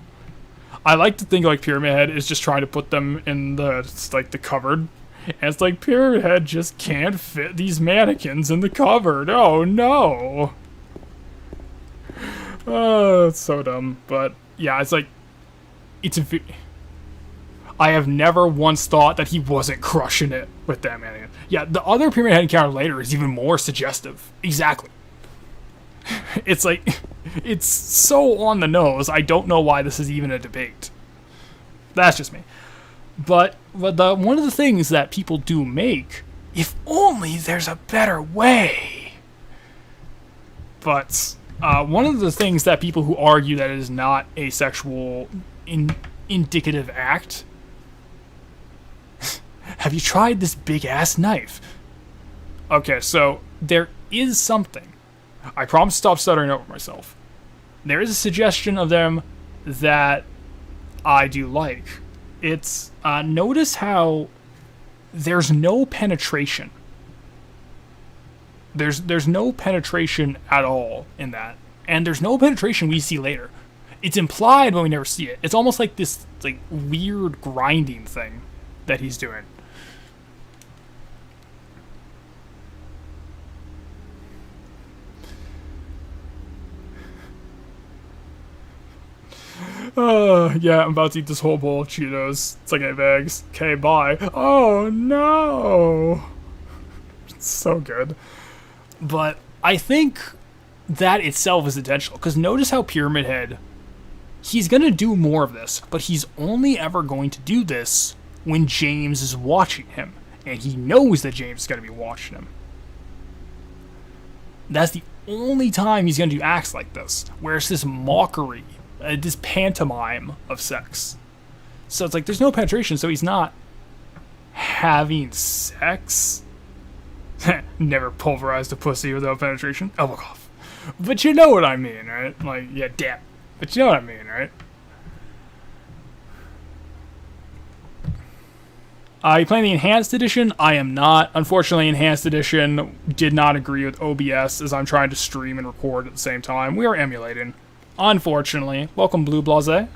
I like to think like Pyramid Head is just trying to put them in the cupboard. And it's like, Pyramid Head just can't fit these mannequins in the cupboard. Oh no. Oh, it's so dumb. But yeah, it's like, I have never once thought that he wasn't crushing it with that mannequin. Yeah, the other Pyramid Head encounter later is even more suggestive. Exactly. It's like, it's so on the nose. I don't know why this is even a debate. That's just me. But one of the things that people do make, if only there's a better way. But one of the things that people who argue that it is not a sexual indicative act. Have you tried this big ass knife? Okay, so there is something. I promise to stop stuttering over myself. There is a suggestion of them that I do like. It's, notice how there's no penetration. There's no penetration at all in that. And there's no penetration we see later. It's implied, but we never see it. It's almost like this, like, weird grinding thing that he's doing. Yeah, I'm about to eat this whole bowl of Cheetos. It's like 8 bags. Okay, bye. Oh, no. It's so good. But I think that itself is intentional. Because notice how Pyramid Head, he's going to do more of this. But he's only ever going to do this when James is watching him. And he knows that James is going to be watching him. That's the only time he's going to do acts like this. Where it's this mockery. This pantomime of sex. So it's like, there's no penetration, so he's not having sex. Never pulverized a pussy without penetration. Oh, fuck off. But you know what I mean, right? Like, yeah, damn. But you know what I mean, right? Are you playing the Enhanced Edition? I am not. Unfortunately, Enhanced Edition did not agree with OBS as I'm trying to stream and record at the same time. We are emulating. Unfortunately, welcome Blue Blase.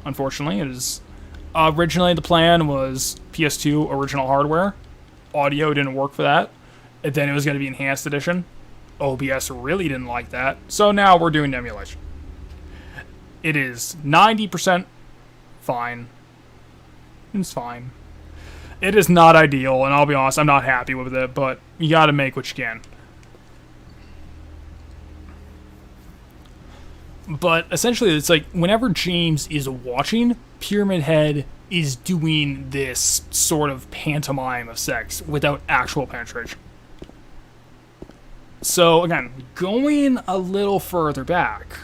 Unfortunately, it is originally the plan was PS2 original hardware. Audio didn't work for that. And then it was going to be Enhanced Edition. OBS really didn't like that. So now we're doing emulation. It is 90% fine. It's fine. It is not ideal, and I'll be honest, I'm not happy with it, but you gotta make what you can. But essentially, it's like whenever James is watching, Pyramid Head is doing this sort of pantomime of sex without actual penetration. So again, going a little further back,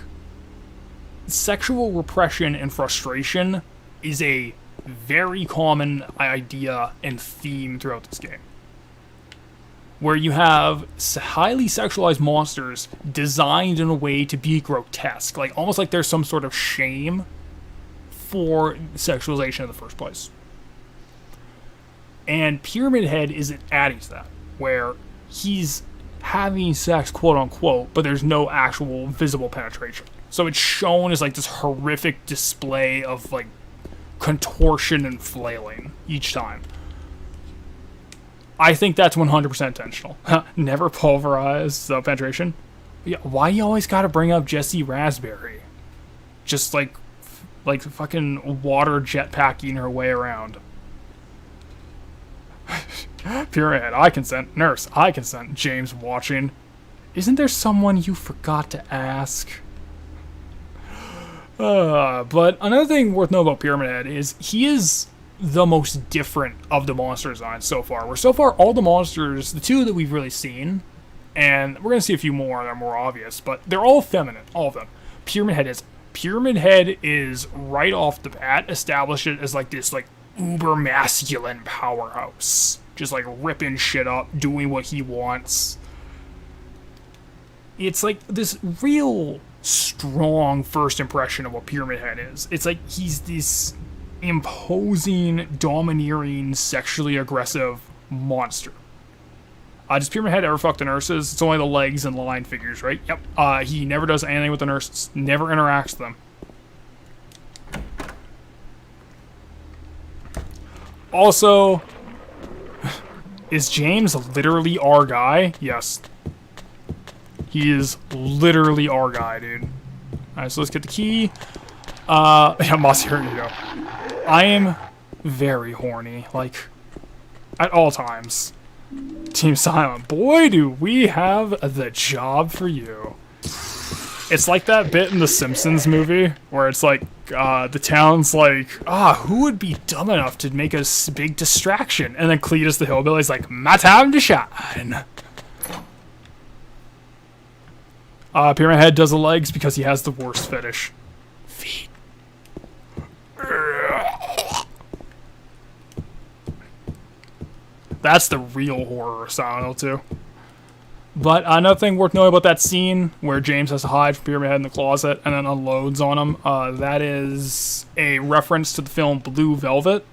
sexual repression and frustration is a very common idea and theme throughout this game. Where you have highly sexualized monsters designed in a way to be grotesque. Like, almost like there's some sort of shame for sexualization in the first place. And Pyramid Head isn't adding to that. Where he's having sex, quote-unquote, but there's no actual visible penetration. So it's shown as, like, this horrific display of, like, contortion and flailing each time. I think that's 100% intentional. Never pulverize the penetration. Yeah, why you always gotta bring up Jesse Raspberry? Just like fucking water jetpacking her way around. Pyramid, I consent. Nurse, I consent. James watching. Isn't there someone you forgot to ask? But another thing worth knowing about Pyramid Head is he is the most different of the monster designs so far. Where so far all the monsters, the two that we've really seen, and we're going to see a few more that are more obvious, but they're all feminine, all of them. Pyramid Head is right off the bat established as like this like uber masculine powerhouse. Just like ripping shit up, doing what he wants. It's like this real strong first impression of what Pyramid Head is. It's like he's this imposing, domineering, sexually aggressive monster. Does Pyramid Head ever fuck the nurses? It's only the legs and line figures, right? Yep. He never does anything with the nurses. Never interacts with them. Also, is James literally our guy? Yes. He is literally our guy, dude. Alright, so let's get the key. Yeah, Mossy, here you go. I am very horny, like, at all times. Team Silent. Boy, do we have the job for you. It's like that bit in the Simpsons movie where it's like, the town's like, who would be dumb enough to make a big distraction? And then Cletus the hillbilly's like, my time to shine. Pyramid Head does the legs because he has the worst fetish. Feet. That's the real horror of Silent Hill 2. But another thing worth knowing about that scene where James has to hide from Pyramid Head in the closet and then unloads on him, that is a reference to the film Blue Velvet.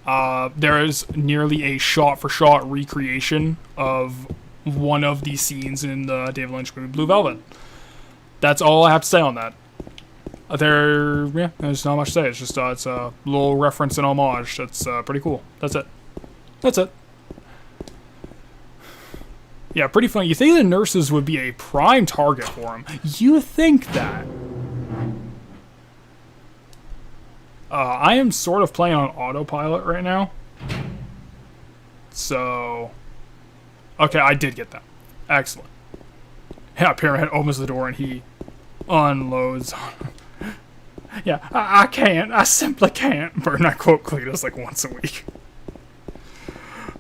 There is nearly a shot-for-shot recreation of one of these scenes in the David Lynch movie Blue Velvet. That's all I have to say on that. There's not much to say. It's just it's a little reference and homage. That's pretty cool. That's it. That's it. Yeah, pretty funny. You think the nurses would be a prime target for him. You think that. I am sort of playing on autopilot right now. So... Okay, I did get that. Excellent. Yeah, Pyramid opens the door and he unloads. Yeah, I can't. I simply can't. But I quote Cletus like once a week.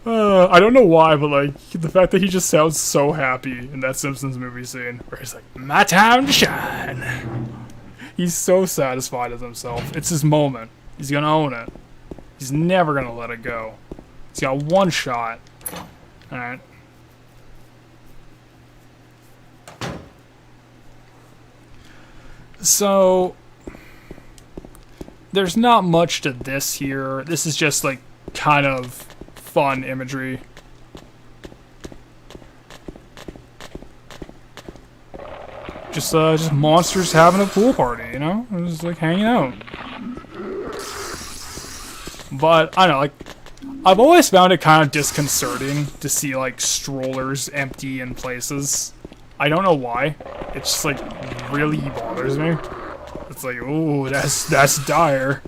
I don't know why, but like the fact that he just sounds so happy in that Simpsons movie scene where he's like, my time to shine. He's so satisfied with himself. It's his moment. He's gonna own it. He's never gonna let it go. He's got one shot. Alright. So there's not much to this here. This is just like kind of fun imagery. Just monsters having a pool party, you know? Just like hanging out. But I don't know, like I've always found it kind of disconcerting to see like strollers empty in places. I don't know why. It just like really bothers me. It's like, ooh, that's dire.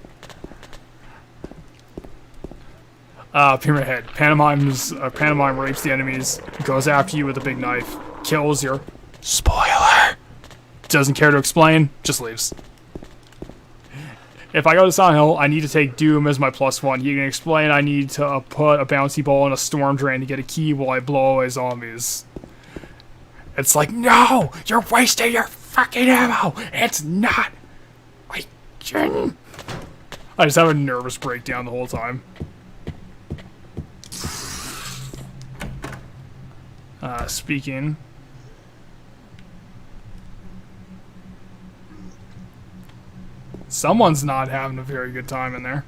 Pyramid Head. Pantomime rapes the enemies, goes after you with a big knife, kills your... Spoiler! Doesn't care to explain, just leaves. If I go to Silent Hill, I need to take Doom as my +1. He can explain I need to put a bouncy ball in a storm drain to get a key while I blow away zombies. It's like, no! You're wasting your fucking ammo! It's not... I just have a nervous breakdown the whole time. Speaking... Someone's not having a very good time in there.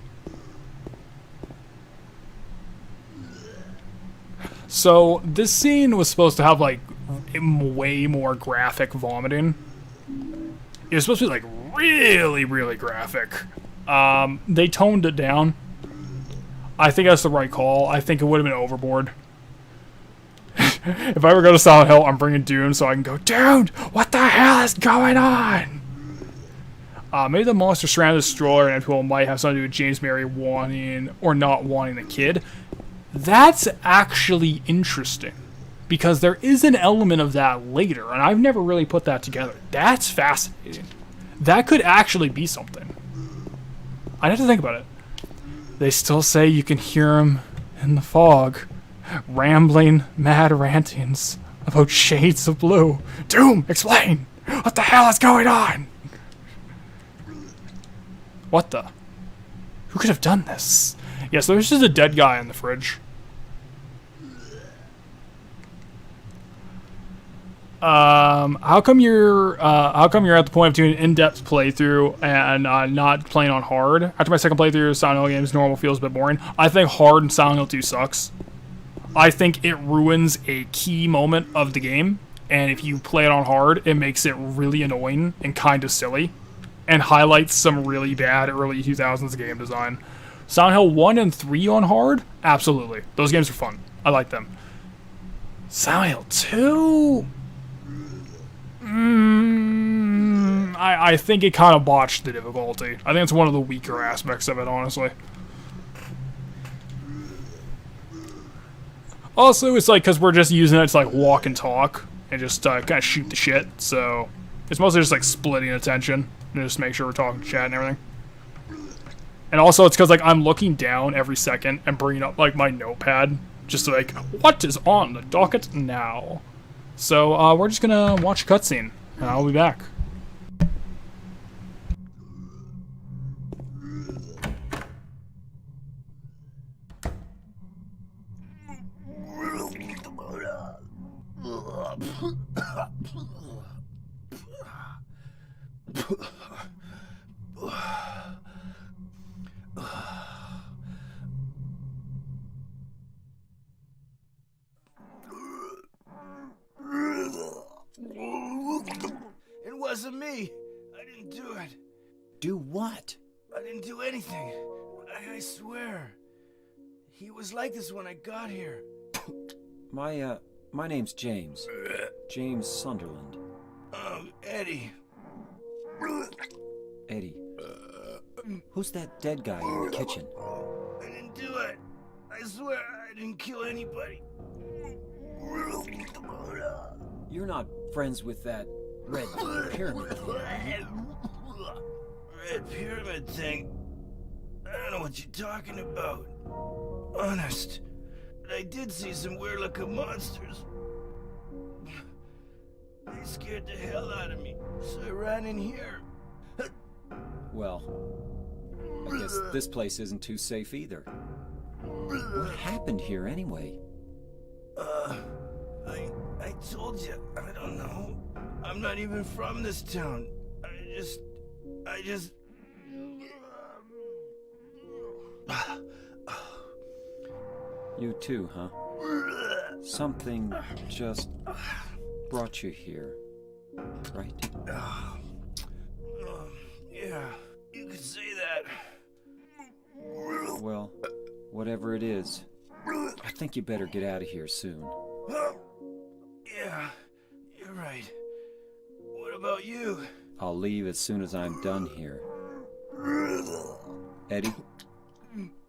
So, this scene was supposed to have, like, way more graphic vomiting. It was supposed to be, like, really, really graphic. They toned it down. I think that's the right call. I think it would have been overboard. If I ever go to Silent Hill, I'm bringing Doom so I can go, dude, what the hell is going on? Maybe the monster surrounded the stroller and people might have something to do with James Mary wanting or not wanting the kid. That's actually interesting. Because there is an element of that later, and I've never really put that together. That's fascinating. That could actually be something. I'd have to think about it. They still say you can hear him in the fog. Rambling, mad rantings about shades of blue. Doom, explain! What the hell is going on? What the? Who could have done this? Yeah, so there's just a dead guy in the fridge. How come you're at the point of doing an in-depth playthrough and not playing on hard? After my second playthrough of Silent Hill games, normal feels a bit boring. I think hard in Silent Hill 2 sucks. I think it ruins a key moment of the game, and if you play it on hard, it makes it really annoying and kind of silly, and highlights some really bad early 2000s game design. Silent Hill 1 and 3 on hard? Absolutely. Those games are fun. I like them. Silent Hill 2? I think it kind of botched the difficulty. I think it's one of the weaker aspects of it, honestly. Also, it's like, because we're just using it to, like, walk and talk and just kind of shoot the shit, so it's mostly just, like, splitting attention and just make sure we're talking to chat and everything. And also, it's because, like, I'm looking down every second and bringing up, like, my notepad just to, like, what is on the docket now? So, we're just gonna watch a cutscene, and I'll be back. It wasn't me. I didn't do it. Do what? I didn't do anything. I swear. He was like this when I got here. My name's James. James Sunderland. Eddie. Eddie. Who's that dead guy in the kitchen? I didn't do it. I swear I didn't kill anybody. You're not friends with that red pyramid thing, are you? Red pyramid thing? I don't know what you're talking about. Honest. But I did see some weird looking monsters. They scared the hell out of me, so I ran in here. Well, I guess this place isn't too safe either. What happened here anyway? I told you, I don't know. I'm not even from this town. I just... You too, huh? Something just brought you here, right? Yeah, you could say that. Well, whatever it is, I think you better get out of here soon. Yeah, you're right. What about you? I'll leave as soon as I'm done here. Eddie,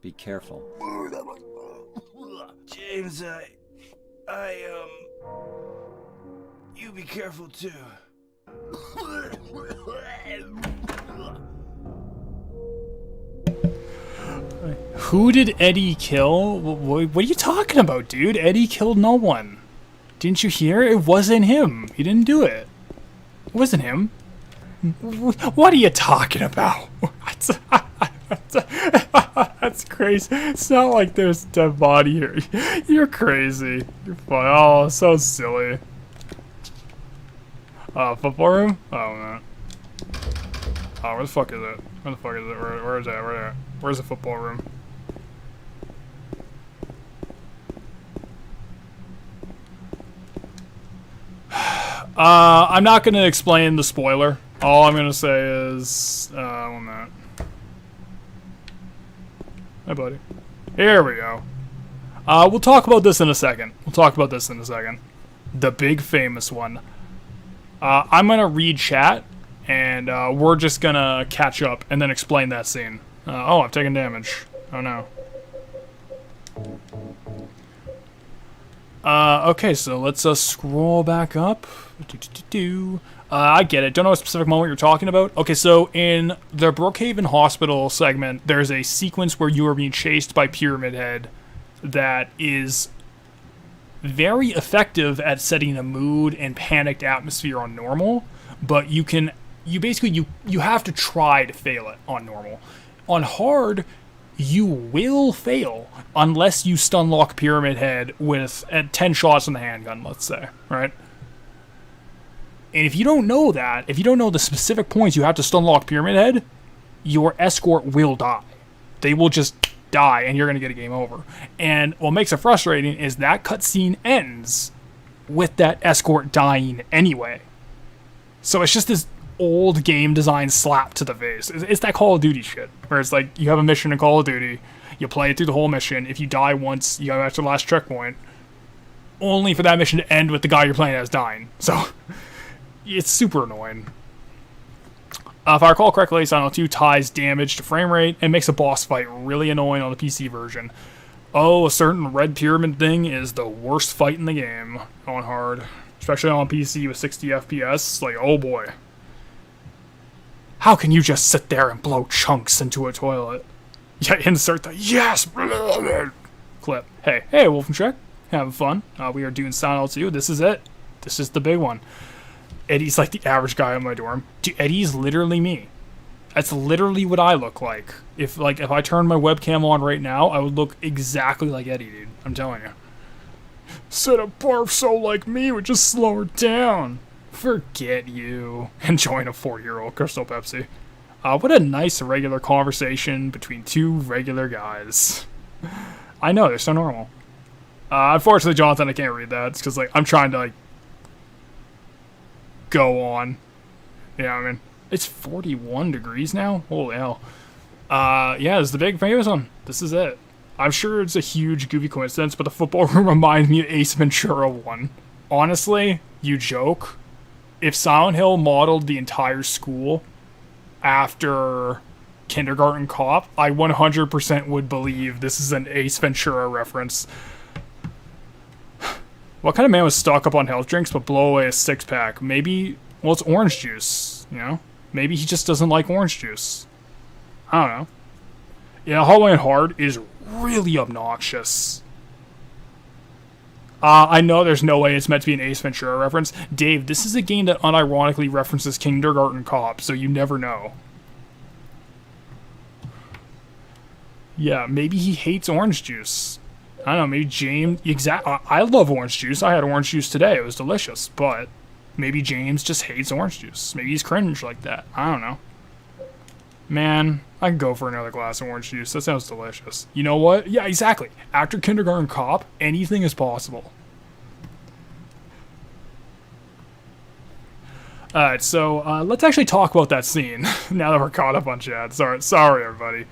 be careful. James, you be careful too. Who did Eddie kill? What are you talking about, dude? Eddie killed no one. Didn't you hear? It wasn't him. He didn't do it. It wasn't him. What are you talking about? That's crazy. It's not like there's a dead body here. You're crazy. You're fine. Oh, so silly. Football room? Oh, man. Oh, where the fuck is it? Where the fuck is it? Where is that? Where's the football room? I'm not gonna explain the spoiler. All I'm gonna say is, one minute. Hi, buddy. Here we go. We'll talk about this in a second. The big famous one. I'm gonna read chat, and we're just gonna catch up and then explain that scene. Oh, I've taken damage. Oh no. Okay, so let's scroll back up. I get it. Don't know a specific moment you're talking about. Okay, so in the Brookhaven Hospital segment, there's a sequence where you are being chased by Pyramid Head that is very effective at setting a mood and panicked atmosphere on normal, but you have to try to fail it on normal. On hard, you will fail unless you stun lock Pyramid Head with 10 shots in the handgun, let's say, right? And if you don't know that, if you don't know the specific points you have to stun lock Pyramid Head, your escort will die. They will just die, and you're going to get a game over. And what makes it frustrating is that cutscene ends with that escort dying anyway. So it's just this old game design slap to the face. It's that Call of Duty shit, where it's like, you have a mission in Call of Duty, you play it through the whole mission, if you die once, you go back to the last checkpoint, only for that mission to end with the guy you're playing as dying. So, it's super annoying. If I recall correctly, Silent Hill 2 ties damage to frame rate and makes a boss fight really annoying on the PC version. Oh, a certain red pyramid thing is the worst fight in the game on hard. Especially on PC with 60 FPS. Like, oh boy. How can you just sit there and blow chunks into a toilet? Yeah, insert the yes clip. Hey, Wolfencheck. Having fun. We are doing Silent Hill 2. This is it. This is the big one. Eddie's like the average guy in my dorm. Dude, Eddie's literally me. That's literally what I look like. If I turned my webcam on right now, I would look exactly like Eddie, dude. I'm telling you. Said a barf so like me would just slow her down. Forget you. And join a 40-year-old Crystal Pepsi. What a nice regular conversation between two regular guys. I know, they're so normal. Unfortunately, Jonathan, I can't read that. It's because, like, I'm trying to, like, go on. Yeah, I mean, it's 41 degrees now? Holy hell. Yeah, it's the big famous one. This is it. I'm sure it's a huge goofy coincidence, but the football room reminds me of Ace Ventura 1. Honestly, you joke. If Silent Hill modeled the entire school after Kindergarten Cop, I 100% would believe this is an Ace Ventura reference. What kind of man was stock up on health drinks but blow away a six-pack? Maybe, well, it's orange juice, you know? Maybe he just doesn't like orange juice. I don't know. Yeah, Hallway and Hard is really obnoxious. I know there's no way it's meant to be an Ace Ventura reference. Dave, this is a game that unironically references Kindergarten Cop, so you never know. Yeah, maybe he hates orange juice. I don't know, maybe James... I love orange juice. I had orange juice today. It was delicious, but maybe James just hates orange juice. Maybe he's cringe like that. I don't know. Man, I could go for another glass of orange juice. That sounds delicious. You know what? Yeah, exactly. After Kindergarten Cop, anything is possible. Alright, so let's actually talk about that scene now that we're caught up on chat. Sorry, everybody.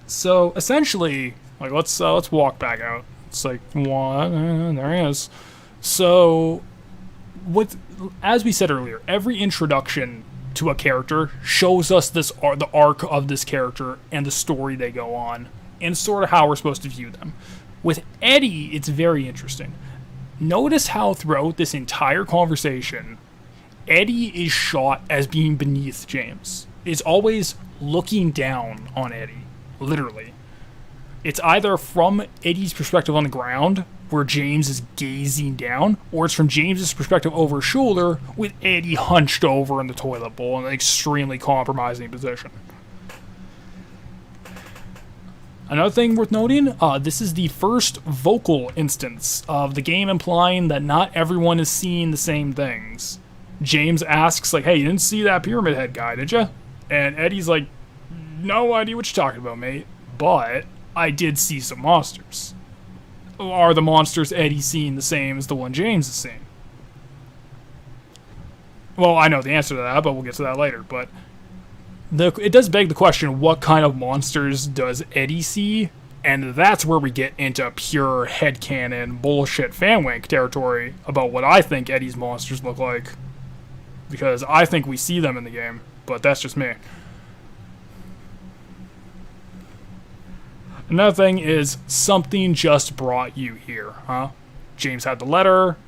So essentially, like let's walk back out. It's like one, there he is. So, as we said earlier, every introduction to a character shows us the arc of this character and the story they go on, and sort of how we're supposed to view them. With Eddie, it's very interesting. Notice how throughout this entire conversation, Eddie is shot as being beneath James. It's always looking down on Eddie, literally. It's either from Eddie's perspective on the ground, where James is gazing down, or it's from James's perspective over his shoulder, with Eddie hunched over in the toilet bowl in an extremely compromising position. Another thing worth noting, this is the first vocal instance of the game implying that not everyone is seeing the same things. James asks, like, hey, you didn't see that Pyramid Head guy, did you? And Eddie's like, no idea what you're talking about, mate, but I did see some monsters. Are the monsters Eddie's seeing the same as the one James is seeing? Well, I know the answer to that, but we'll get to that later. But it does beg the question, what kind of monsters does Eddie see? And that's where we get into pure headcanon bullshit fanwank territory about what I think Eddie's monsters look like. Because I think we see them in the game, but that's just me. Another thing is, something just brought you here, huh? James had the letter,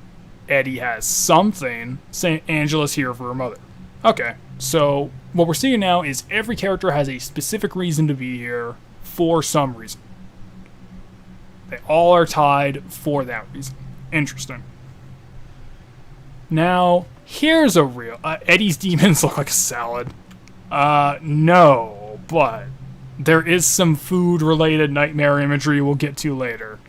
Eddie has something, saying Angela's here for her mother. Okay, so what we're seeing now is every character has a specific reason to be here for some reason. They all are tied for that reason. Interesting. Now, here's a real... Eddie's demons look like a salad. No, but... there is some food-related nightmare imagery we'll get to later.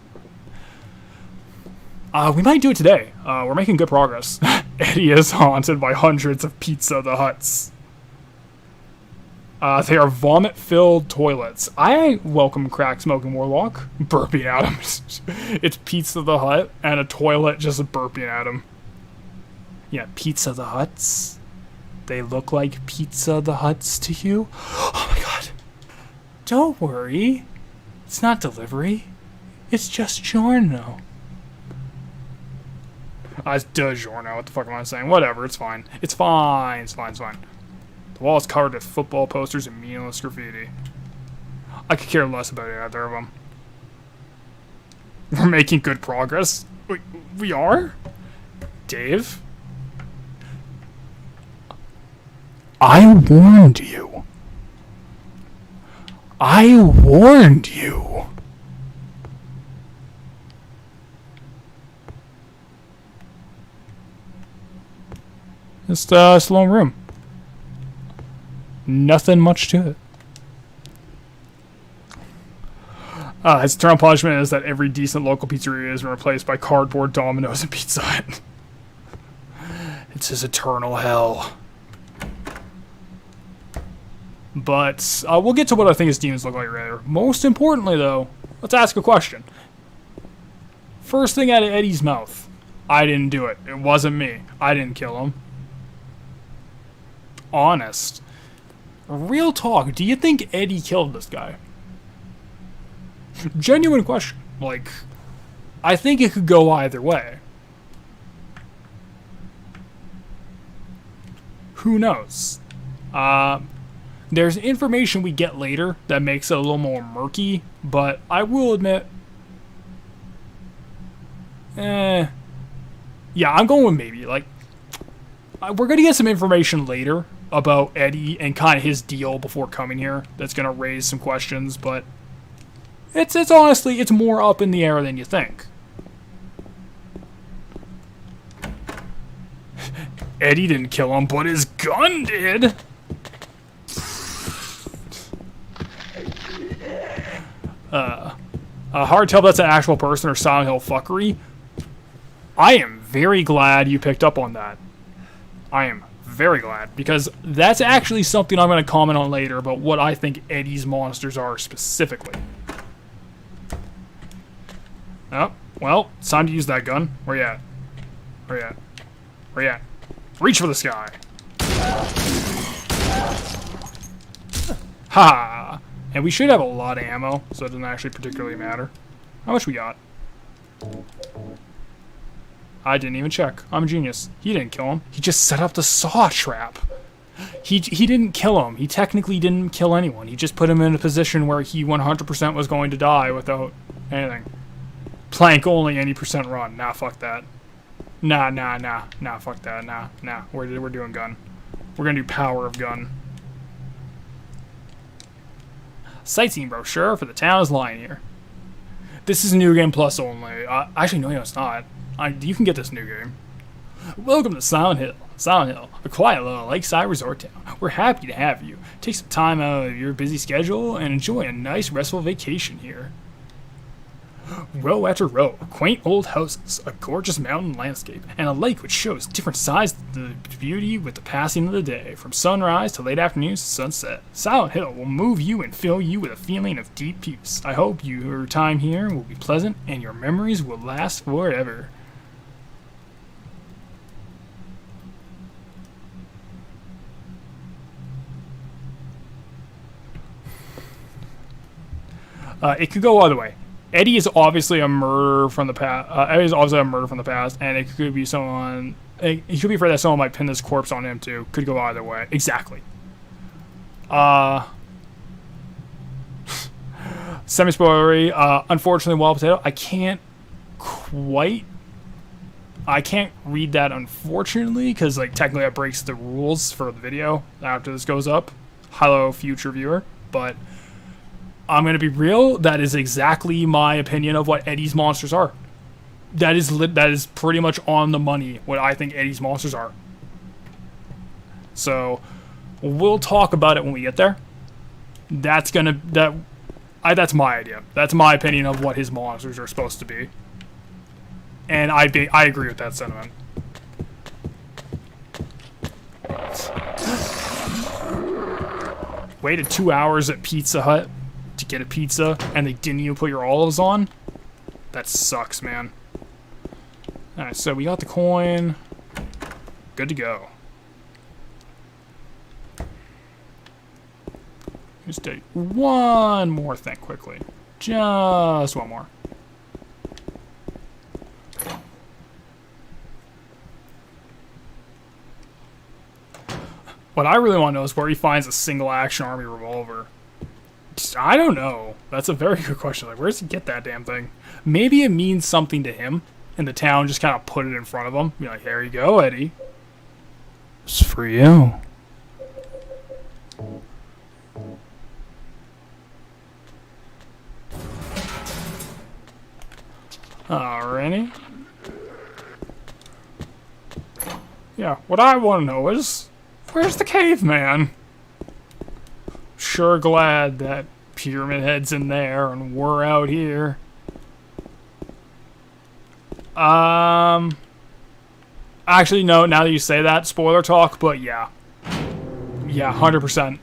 We might do it today. We're making good progress. Eddie is haunted by hundreds of Pizza the Hutts. They are vomit-filled toilets. I welcome Crack Smoking Warlock. Burping at him. It's Pizza the Hut and a toilet just burping at him. Yeah, Pizza the Huts. They look like Pizza the Huts to you? Oh my god. Don't worry. It's not delivery. It's just Giorno. It's DiGiorno. What the fuck am I saying? Whatever, it's fine. It's fine. It's fine. It's fine. The wall is covered with football posters and meaningless graffiti. I could care less about either of them. We're making good progress. We are? Dave? I warned you. I warned you. Just a slow room. Nothing much to it. His eternal punishment is that every decent local pizzeria is replaced by cardboard Domino's and Pizza Hut. It's his eternal hell. But we'll get to what I think his demons look like later. Most importantly, though, let's ask a question. First thing out of Eddie's mouth. I didn't do it. It wasn't me. I didn't kill him. Honest. Real talk. Do you think Eddie killed this guy? Genuine question. Like, I think it could go either way. Who knows? There's information we get later that makes it a little more murky, but I will admit, yeah, I'm going with maybe. Like, we're gonna get some information later about Eddie and kind of his deal before coming here. That's gonna raise some questions, but it's honestly, it's more up in the air than you think. Eddie didn't kill him, but his gun did. Hard to tell if that's an actual person or Silent Hill fuckery. I am very glad you picked up on that. I am very glad, because that's actually something I'm going to comment on later about what I think Eddie's monsters are specifically. Oh, well, it's time to use that gun. Where you at? Where you at? Where you at? Reach for the sky. Ha! And we should have a lot of ammo, so it doesn't actually particularly matter. How much we got? I didn't even check. I'm a genius. He didn't kill him. He just set up the saw trap. He didn't kill him. He technically didn't kill anyone. He just put him in a position where he 100% was going to die without anything. Plank only, any percent run. Nah, fuck that. Nah, fuck that. Nah. We're doing gun. We're gonna do power of gun. Sightseeing brochure for the town is lying here. This is New Game Plus only. Actually, no, it's not. You can get this new game. Welcome to Silent Hill. Silent Hill, a quiet little lakeside resort town. We're happy to have you. Take some time out of your busy schedule and enjoy a nice, restful vacation here. Row after row, quaint old houses, a gorgeous mountain landscape, and a lake which shows different sides of the beauty with the passing of the day, from sunrise to late afternoon to sunset. Silent Hill will move you and fill you with a feeling of deep peace. I hope your time here will be pleasant and your memories will last forever. It could go either way. Eddie is obviously a murder from the past. Eddie is obviously a murder from the past, and it could be someone. He could be afraid that someone might pin this corpse on him too. Could go either way. Exactly. Semi-spoilery. Unfortunately, Wild Potato. I can't read that, unfortunately, because like technically that breaks the rules for the video after this goes up. Hello, future viewer, but. I'm going to be real, that is exactly my opinion of what Eddie's monsters are. That is pretty much on the money what I think Eddie's monsters are. So, we'll talk about it when we get there. That's my idea. That's my opinion of what his monsters are supposed to be. And I agree with that sentiment. Waited 2 hours at Pizza Hut to get a pizza, and they didn't even put your olives on? That sucks, man. Alright, so we got the coin. Good to go. Just take one more thing quickly. Just one more. What I really want to know is where he finds a single action army revolver. I don't know. That's a very good question. Like, where does he get that damn thing? Maybe it means something to him, and the town just kind of put it in front of him. Be like, here you go, Eddie. It's for you. Alrighty. Yeah, what I want to know is, where's the caveman? Sure glad that Pyramid Head's in there and we're out here. Actually, no, now that you say that, spoiler talk, but yeah. Yeah, 100%.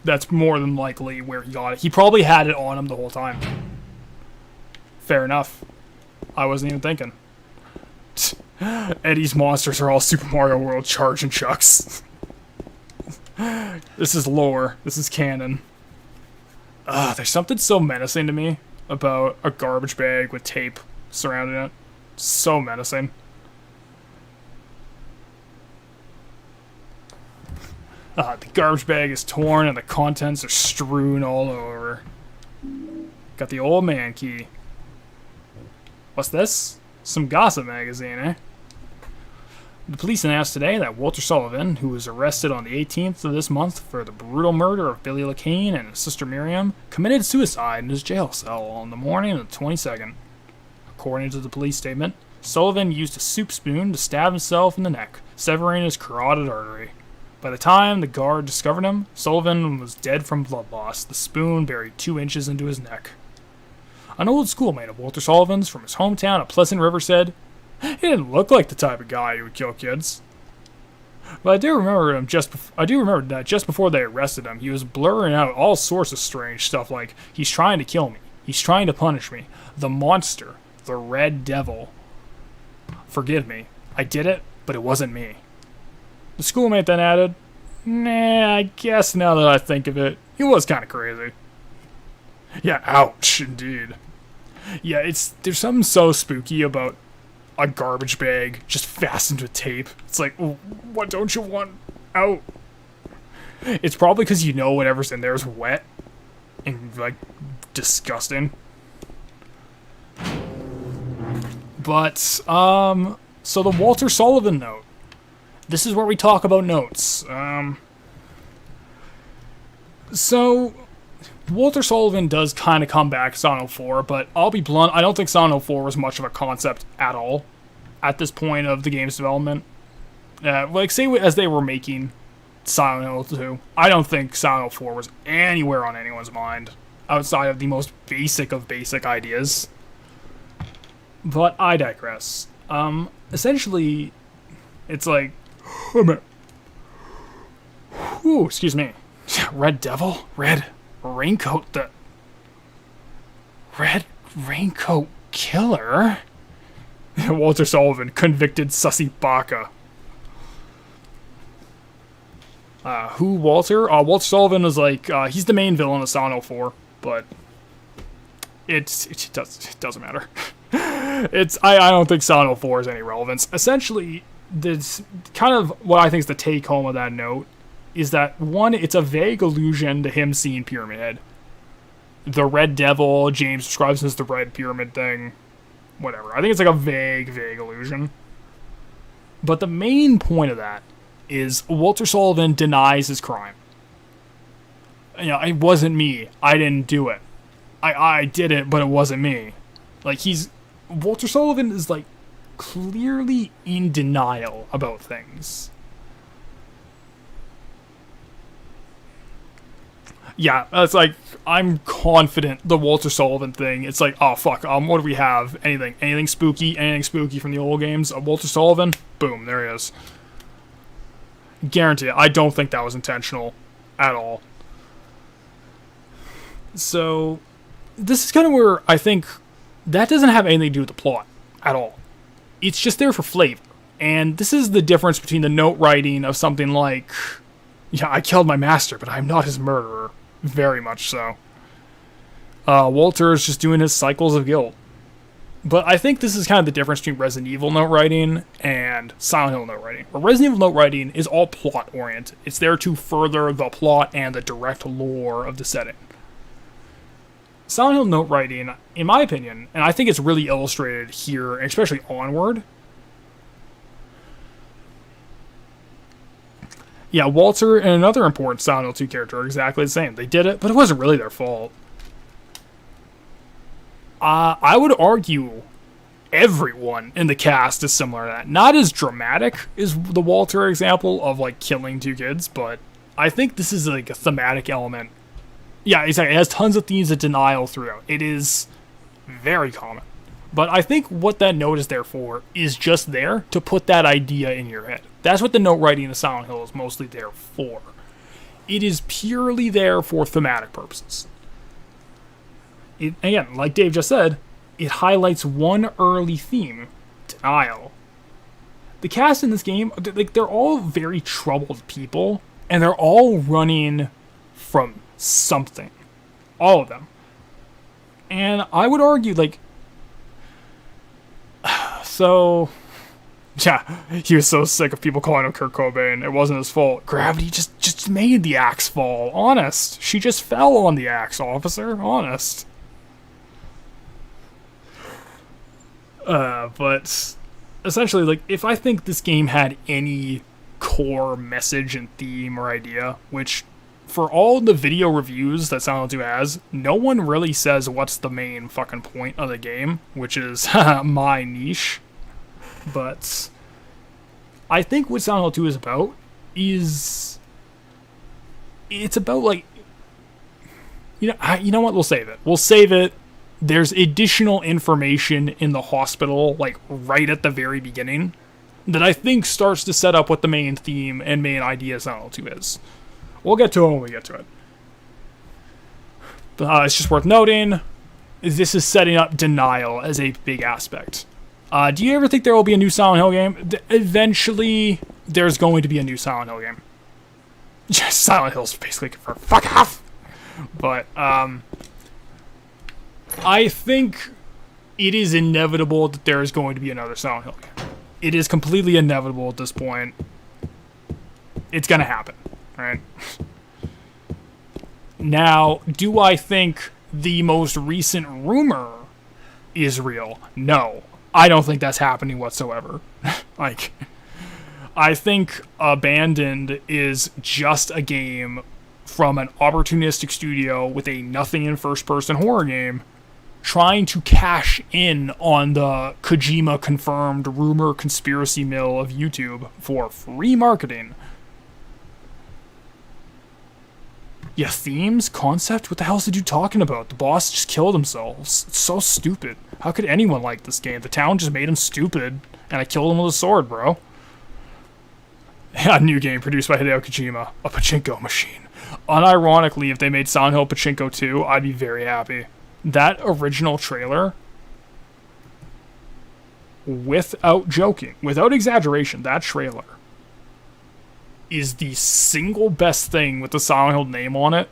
That's more than likely where he got it. He probably had it on him the whole time. Fair enough. I wasn't even thinking. Eddie's monsters are all Super Mario World charge and chucks. This is lore. This is canon. There's something so menacing to me about a garbage bag with tape surrounding it. So menacing. The garbage bag is torn and the contents are strewn all over. Got the old man key. What's this? Some gossip magazine, eh? The police announced today that Walter Sullivan, who was arrested on the 18th of this month for the brutal murder of Billy LaCane and his sister Miriam, committed suicide in his jail cell on the morning of the 22nd. According to the police statement, Sullivan used a soup spoon to stab himself in the neck, severing his carotid artery. By the time the guard discovered him, Sullivan was dead from blood loss, the spoon buried 2 inches into his neck. An old schoolmate of Walter Sullivan's from his hometown of Pleasant River said, "He didn't look like the type of guy who would kill kids." But I do remember that just before they arrested him, he was blurring out all sorts of strange stuff like, "He's trying to kill me. He's trying to punish me. The monster. The Red Devil. Forgive me. I did it, but it wasn't me." The schoolmate then added, "Nah, I guess now that I think of it, he was kind of crazy." Yeah, ouch, indeed. Yeah, there's something so spooky about a garbage bag just fastened with tape. It's like, what don't you want out? It's probably because you know whatever's in there is wet and, like, disgusting. But, so the Walter Sullivan note. This is where we talk about notes. So, Walter Sullivan does kind of come back Silent Hill 4, but I'll be blunt, I don't think Silent Hill 4 was much of a concept at all at this point of the game's development. Like, say as they were making Silent Hill 2, I don't think Silent Hill 4 was anywhere on anyone's mind outside of the most basic of basic ideas. But I digress. Essentially, it's like, ooh, excuse me. Red Devil? Red Raincoat, the Red Raincoat Killer? Walter Sullivan, convicted sussy baka. Who, Walter? Walter Sullivan is like, he's the main villain of Silent Hill 4, but it doesn't matter. I don't think Silent Hill 4 has any relevance. Essentially, this kind of what I think is the take home of that note is that, one, it's a vague allusion to him seeing Pyramid Head. The Red Devil, James describes as the Red Pyramid thing. Whatever. I think it's like a vague illusion. But the main point of that is Walter Sullivan denies his crime. You know, it wasn't me. I didn't do it. I did it, but it wasn't me. Like, Walter Sullivan is, like, clearly in denial about things. Yeah, it's like, I'm confident the Walter Sullivan thing, it's like, oh fuck, what do we have? Anything spooky from the old games? Walter Sullivan? Boom, there he is. Guarantee it. I don't think that was intentional at all. So, this is kind of where I think that doesn't have anything to do with the plot at all. It's just there for flavor. And this is the difference between the note writing of something like, yeah, I killed my master, but I'm not his murderer. Very much so. Walter is just doing his cycles of guilt. But I think this is kind of the difference between Resident Evil note writing and Silent Hill note writing. But Resident Evil note writing is all plot oriented. It's there to further the plot and the direct lore of the setting. Silent Hill note writing, in my opinion, and I think it's really illustrated here, and especially Onward. Yeah, Walter and another important Silent Hill 2 character are exactly the same. They did it, but it wasn't really their fault. I would argue everyone in the cast is similar to that. Not as dramatic as the Walter example of, like, killing 2 kids, but I think this is, like, a thematic element. Yeah, exactly. It has tons of themes of denial throughout. It is very common. But I think what that note is there for is just there to put that idea in your head. That's what the note writing in Silent Hill is mostly there for. It is purely there for thematic purposes. Again, like Dave just said, it highlights one early theme, denial. The cast in this game, like, they're all very troubled people, and they're all running from something. All of them. And I would argue, like, so, yeah, he was so sick of people calling him Kurt Cobain. It wasn't his fault. Gravity just made the axe fall. Honest. She just fell on the axe, officer. Honest. But essentially, like, if I think this game had any core message and theme or idea, which for all the video reviews that Silent Hill 2 has, no one really says what's the main fucking point of the game, which is my niche. But I think what Silent Hill 2 is about is, it's about, like, you know what, we'll save it. We'll save it. There's additional information in the hospital, like, right at the very beginning, that I think starts to set up what the main theme and main idea of Silent Hill 2 is. We'll get to it when we get to it. But it's just worth noting, this is setting up denial as a big aspect. Do you ever think there will be a new Silent Hill game? Eventually, there's going to be a new Silent Hill game. Silent Hill's basically confirmed. Fuck off! But, I think it is inevitable that there is going to be another Silent Hill game. It is completely inevitable at this point. It's gonna happen, right? Now, do I think the most recent rumor is real? No. I don't think that's happening whatsoever. Like, I think Abandoned is just a game from an opportunistic studio with a nothing in first-person horror game trying to cash in on the Kojima confirmed rumor conspiracy mill of YouTube for free marketing. Yeah, themes? Concept? What the hell is the dude talking about? The boss just killed themselves. It's so stupid. How could anyone like this game? The town just made him stupid, and I killed him with a sword, bro. Yeah, a new game produced by Hideo Kojima. A pachinko machine. Unironically, if they made Silent Hill Pachinko 2, I'd be very happy. That original trailer, without joking, without exaggeration, that trailer is the single best thing with the Silent Hill name on it.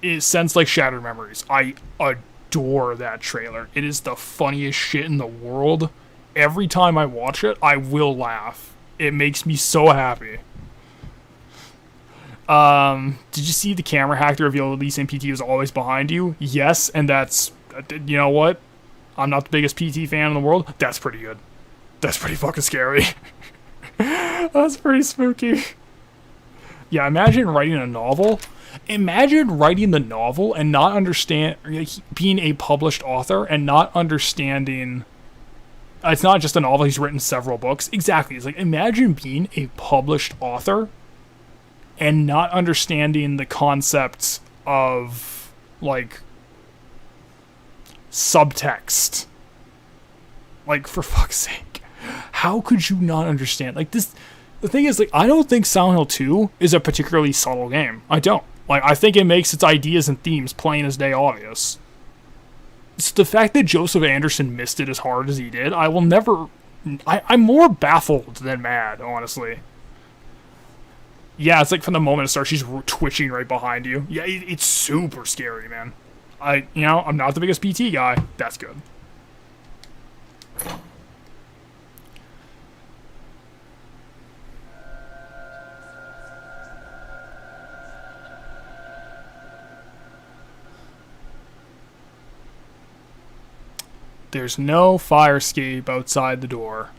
It sends like Shattered Memories. I adore that trailer. It is the funniest shit in the world. Every time I watch it, I will laugh. It makes me so happy. Did you see the camera hack to reveal Elise and PT was always behind you? Yes, and that's, you know what? I'm not the biggest PT fan in the world. That's pretty good. That's pretty fucking scary. That's pretty spooky. Yeah, imagine writing a novel. Imagine writing the novel and not understand, being a published author and not understanding, it's not just a novel, he's written several books. Exactly. It's like, imagine being a published author and not understanding the concepts of, like, subtext. Like, for fuck's sake. How could you not understand? Like, this... The thing is, like, I don't think Silent Hill 2 is a particularly subtle game. I don't. Like, I think it makes its ideas and themes plain as day obvious. It's the fact that Joseph Anderson missed it as hard as he did, I will never I'm more baffled than mad, honestly. Yeah, it's like from the moment it starts, she's twitching right behind you. Yeah, it's super scary, man. I'm not the biggest PT guy. That's good. There's no fire escape outside the door.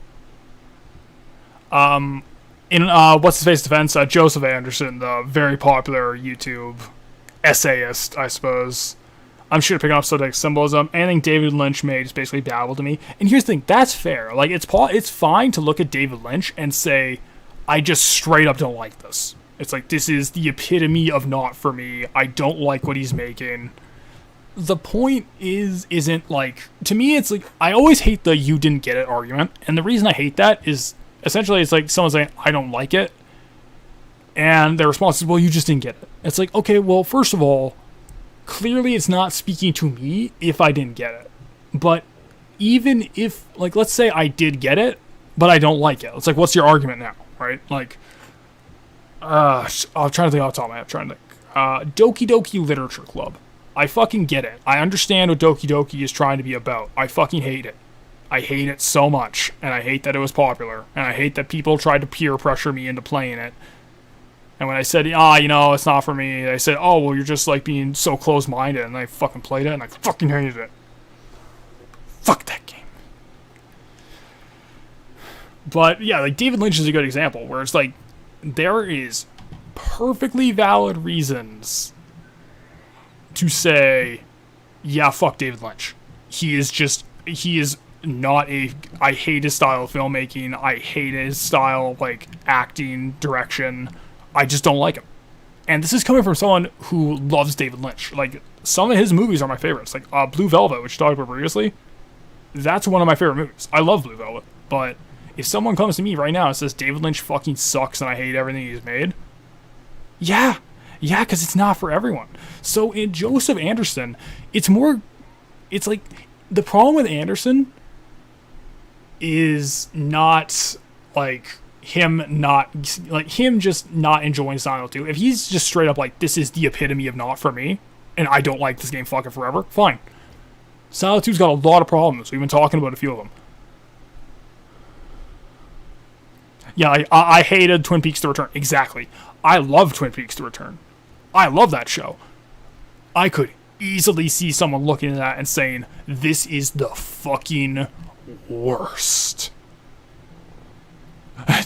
In what's his face defense, Joseph Anderson, the very popular YouTube essayist, I suppose. I'm sure to pick up zodiac symbolism. Anything David Lynch made is basically babble to me. And here's the thing, that's fair. Like, it's fine to look at David Lynch and say, I just straight up don't like this. It's like, this is the epitome of not for me. I don't like what he's making. The point isn't like, to me, it's like, I always hate the you didn't get it argument. And the reason I hate that is, essentially, it's like someone saying, I don't like it. And their response is, well, you just didn't get it. It's like, okay, well, first of all, clearly it's not speaking to me if I didn't get it. But even if, like, let's say I did get it, but I don't like it. It's like, what's your argument now, right? Like, I'm trying to think off the top of my head. I'm trying to think. Doki Doki Literature Club. I fucking get it. I understand what Doki Doki is trying to be about. I fucking hate it. I hate it so much, and I hate that it was popular, and I hate that people tried to peer pressure me into playing it. And when I said, it's not for me, they said, oh, well, you're just, like, being so close-minded, and I fucking played it, and I fucking hated it. Fuck that game. But, yeah, like, David Lynch is a good example, where it's like, there is perfectly valid reasons to say, yeah, fuck David Lynch. He is not I hate his style of filmmaking. I hate his style, like, acting, direction. I just don't like him. And this is coming from someone who loves David Lynch. Like, some of his movies are my favorites. Like, Blue Velvet, which I talked about previously. That's one of my favorite movies. I love Blue Velvet. But if someone comes to me right now and says David Lynch fucking sucks and I hate everything he's made, yeah, because it's not for everyone. So in Joseph Anderson, it's like, the problem with Anderson is not, like, him just not enjoying Silent Hill 2. If he's just straight up like, this is the epitome of not for me, and I don't like this game fucking forever, fine. Silent Hill's got a lot of problems. We've been talking about a few of them. Yeah, I hated Twin Peaks: The Return. Exactly. I love Twin Peaks: The Return. I love that show. I could easily see someone looking at that and saying, this is the fucking worst.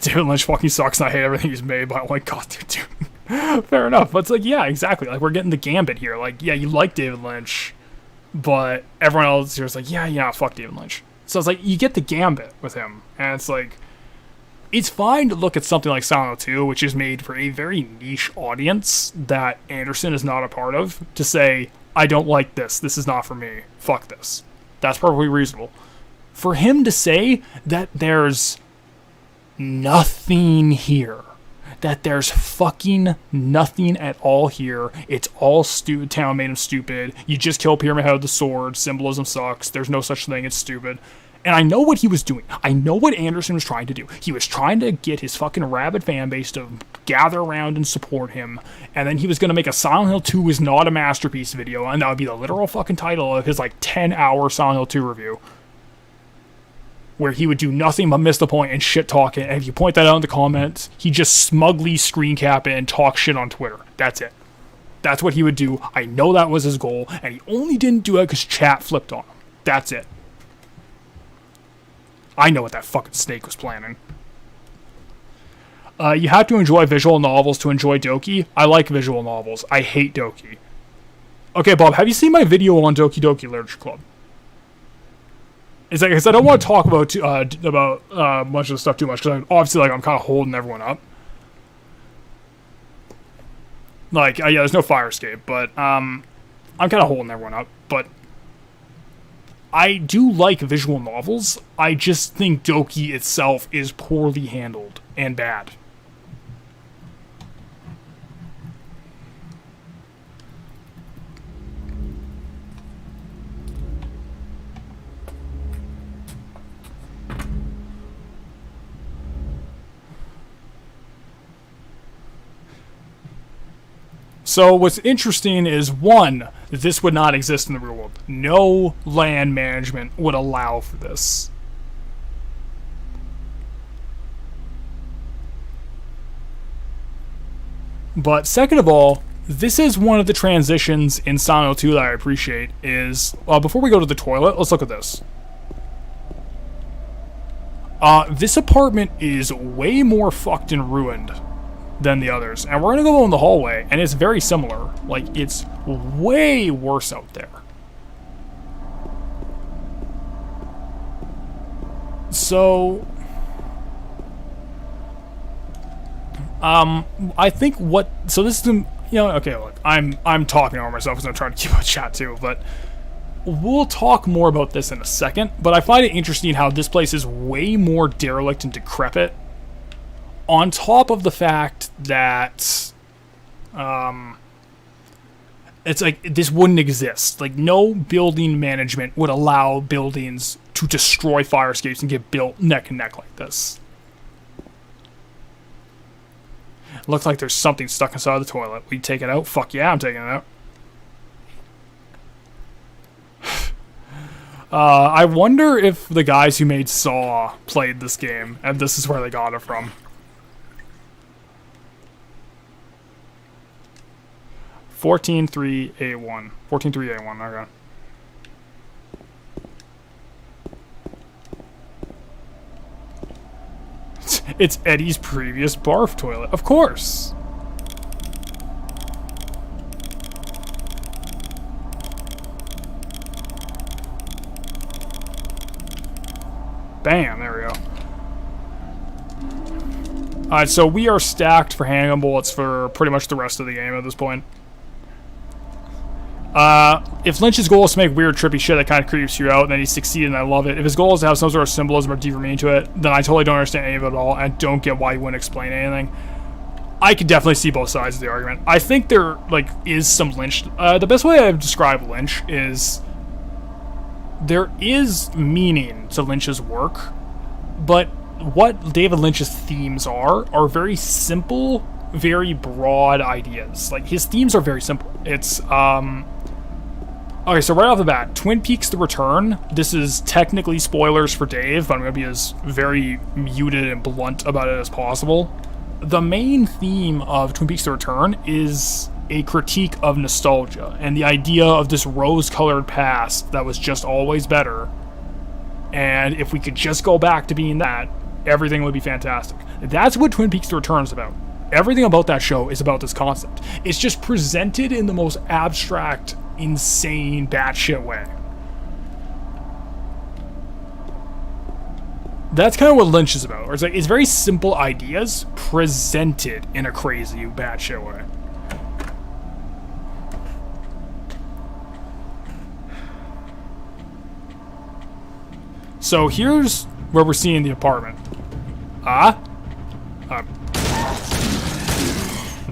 David Lynch fucking sucks and I hate everything he's made, but I'm like, God, dude. Fair enough. But it's like, yeah, exactly. Like, we're getting the gambit here. Like, yeah, you like David Lynch, but everyone else here is like, yeah, fuck David Lynch. So it's like, you get the gambit with him. And it's like, it's fine to look at something like Silent Hill 2, which is made for a very niche audience that Anderson is not a part of, to say, I don't like this. This is not for me. Fuck this. That's perfectly reasonable. For him to say that there's nothing here, that there's fucking nothing at all here, it's all town made him stupid, you just kill Pyramid Head with the sword, symbolism sucks, there's no such thing, it's stupid. And I know what he was doing. I know what Anderson was trying to do. He was trying to get his fucking rabid fan base to gather around and support him. And then he was going to make a Silent Hill 2 is not a masterpiece video. And that would be the literal fucking title of his, like, 10-hour Silent Hill 2 review. Where he would do nothing but miss the point and shit talk it. And if you point that out in the comments, he just smugly screen cap it and talk shit on Twitter. That's it. That's what he would do. I know that was his goal. And he only didn't do it because chat flipped on him. That's it. I know what that fucking snake was planning. You have to enjoy visual novels to enjoy Doki. I like visual novels. I hate Doki. Okay, Bob, have you seen my video on Doki Doki Literature Club? It's like, because I don't want to talk about much of the stuff too much, because obviously, like, I'm kind of holding everyone up. Like, yeah, there's no fire escape, but I'm kind of holding everyone up. But I do like visual novels. I just think Doki itself is poorly handled and bad. So what's interesting is, one, this would not exist in the real world. No land management would allow for this. But second of all, this is one of the transitions in Silent Hill 2 that I appreciate is, before we go to the toilet, let's look at this. This apartment is way more fucked and ruined than the others. And we're gonna go in the hallway, and it's very similar. Like, it's way worse out there. So, I think what, so this is the, you know, okay, look, I'm talking over myself because I'm trying to keep a chat too, but we'll talk more about this in a second. But I find it interesting how this place is way more derelict and decrepit, on top of the fact that, it's like, this wouldn't exist. Like, no building management would allow buildings to destroy fire escapes and get built neck and neck like this. Looks like there's something stuck inside the toilet. We take it out? Fuck yeah, I'm taking it out. I wonder if the guys who made Saw played this game, and this is where they got it from. 14.3A1. 14.3A1, okay. It's Eddie's previous barf toilet. Of course. Bam, there we go. Alright, so we are stacked for handgun bullets for pretty much the rest of the game at this point. If Lynch's goal is to make weird, trippy shit that kind of creeps you out, then he succeeded, and I love it. If his goal is to have some sort of symbolism or deeper meaning to it, then I totally don't understand any of it at all, and don't get why he wouldn't explain anything. I could definitely see both sides of the argument. I think there, like, is some Lynch... the best way I've described Lynch is... there is meaning to Lynch's work, but what David Lynch's themes are very simple, very broad ideas. Like, his themes are very simple. It's, okay, so right off the bat, Twin Peaks: The Return. This is technically spoilers for Dave, but I'm going to be as very muted and blunt about it as possible. The main theme of Twin Peaks: The Return is a critique of nostalgia and the idea of this rose-colored past that was just always better. And if we could just go back to being that, everything would be fantastic. That's what Twin Peaks: The Return is about. Everything about that show is about this concept. It's just presented in the most abstract, insane, batshit way. That's kind of what Lynch is about. It's like, it's very simple ideas presented in a crazy, batshit way. So here's where we're seeing the apartment. I'm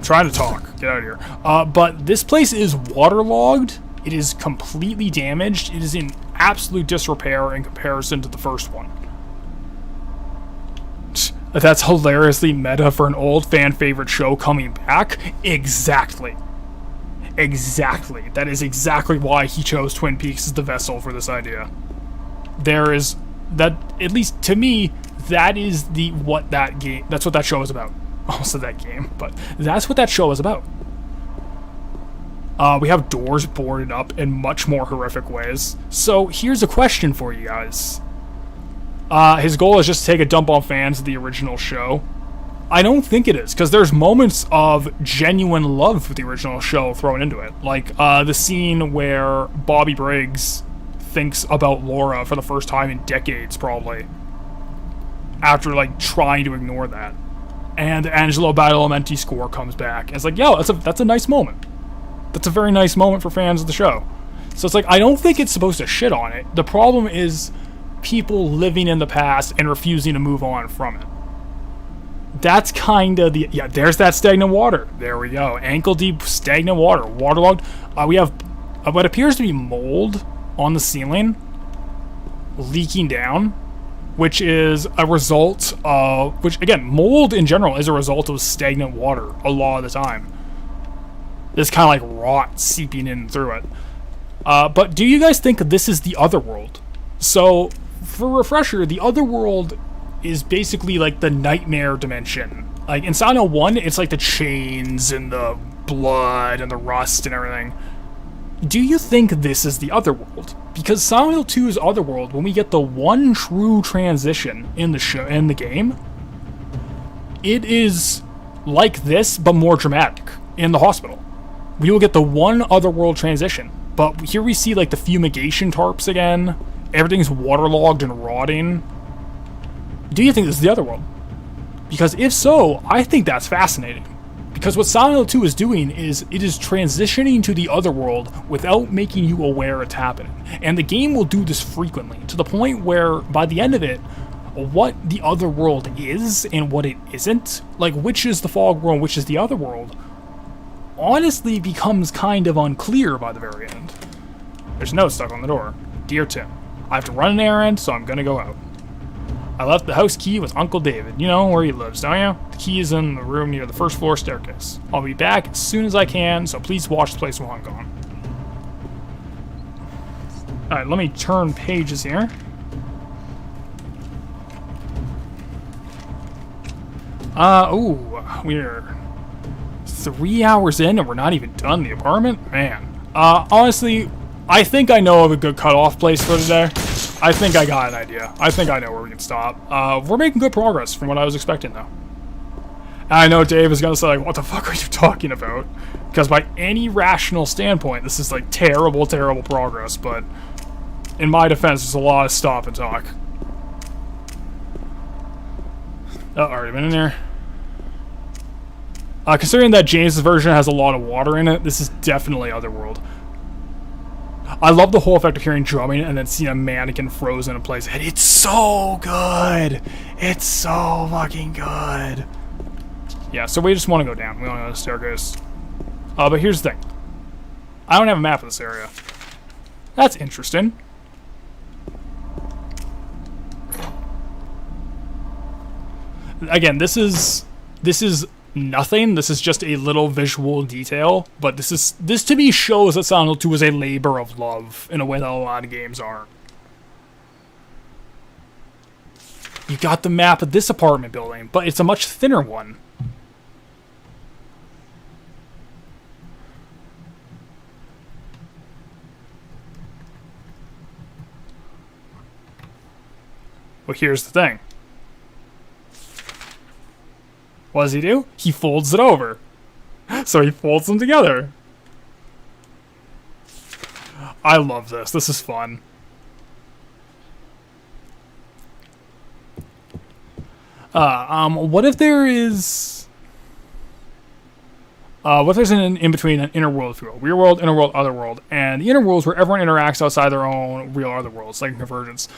trying to talk. Get out of here. But this place is waterlogged. It is completely damaged. It is in absolute disrepair in comparison to the first one. That's hilariously meta for an old fan favorite show coming back. Exactly. Exactly. That is exactly why he chose Twin Peaks as the vessel for this idea. There is that, at least to me, that is what that game, that's what that show is about. Almost said that game, but that's what that show is about. We have doors boarded up in much more horrific ways. So here's a question for you guys. His goal is just to take a dump on fans of the original show. I don't think it is, because there's moments of genuine love for the original show thrown into it. Like, the scene where Bobby Briggs thinks about Laura for the first time in decades, probably. After, like, trying to ignore that. And the Angelo Badalamenti score comes back. And it's like, yo, that's a nice moment. That's a very nice moment for fans of the show. So it's like, I don't think it's supposed to shit on it. The problem is people living in the past and refusing to move on from it. That's kind of the... Yeah, there's that stagnant water. There we go. Ankle-deep stagnant water. Waterlogged. We have what appears to be mold on the ceiling leaking down, which is a result of... Which, again, mold in general is a result of stagnant water a lot of the time. This kind of like rot seeping in through it. But do you guys think this is the other world? So, for a refresher, the other world is basically like the nightmare dimension. Like in Silent Hill 1, it's like the chains and the blood and the rust and everything. Do you think this is the other world? Because Silent Hill 2's other world, when we get the one true transition in the game, it is like this but more dramatic in the hospital. We will get the one other world transition, but here we see like the fumigation tarps again. Everything's waterlogged and rotting. Do you think this is the other world? Because if so, I think that's fascinating. Because what Silent Hill 2 is doing is it is transitioning to the other world without making you aware it's happening. And the game will do this frequently, to the point where by the end of it, what the other world is and what it isn't, like which is the fog world, which is the other world, honestly becomes kind of unclear by the very end. There's a note stuck on the door. Dear Tim, I have to run an errand, so I'm gonna go out. I left the house key with Uncle David. You know where he lives, don't you? The key is in the room near the first floor staircase. I'll be back as soon as I can, so please watch the place while I'm gone. Alright, let me turn pages here. We're 3 hours in and we're not even done the apartment? Man. Honestly, I think I know of a good cutoff place for today. I think I got an idea. I think I know where we can stop. We're making good progress from what I was expecting, though. And I know Dave is going to say, like, what the fuck are you talking about? Because by any rational standpoint, this is, like, terrible, terrible progress, but in my defense, there's a lot of stop and talk. Oh, already been in there. Considering that James' version has a lot of water in it, this is definitely Otherworld. I love the whole effect of hearing drumming and then seeing a mannequin frozen in place. And it's so good! It's so fucking good! Yeah, so we just want to go down. We want to go to the staircase. But here's the thing. I don't have a map of this area. That's interesting. Again, this is nothing. This is just a little visual detail, but this to me shows that Silent Hill 2 is a labor of love in a way that a lot of games aren't. You got the map of this apartment building, but it's a much thinner one. Well, here's the thing. What does he do? He folds it over. So he folds them together. I love this. This is fun. What if there is... what if there's an in-between, an inner world, if you will? Real world, inner world, other world. And the inner world is where everyone interacts outside their own real other worlds, like Convergence.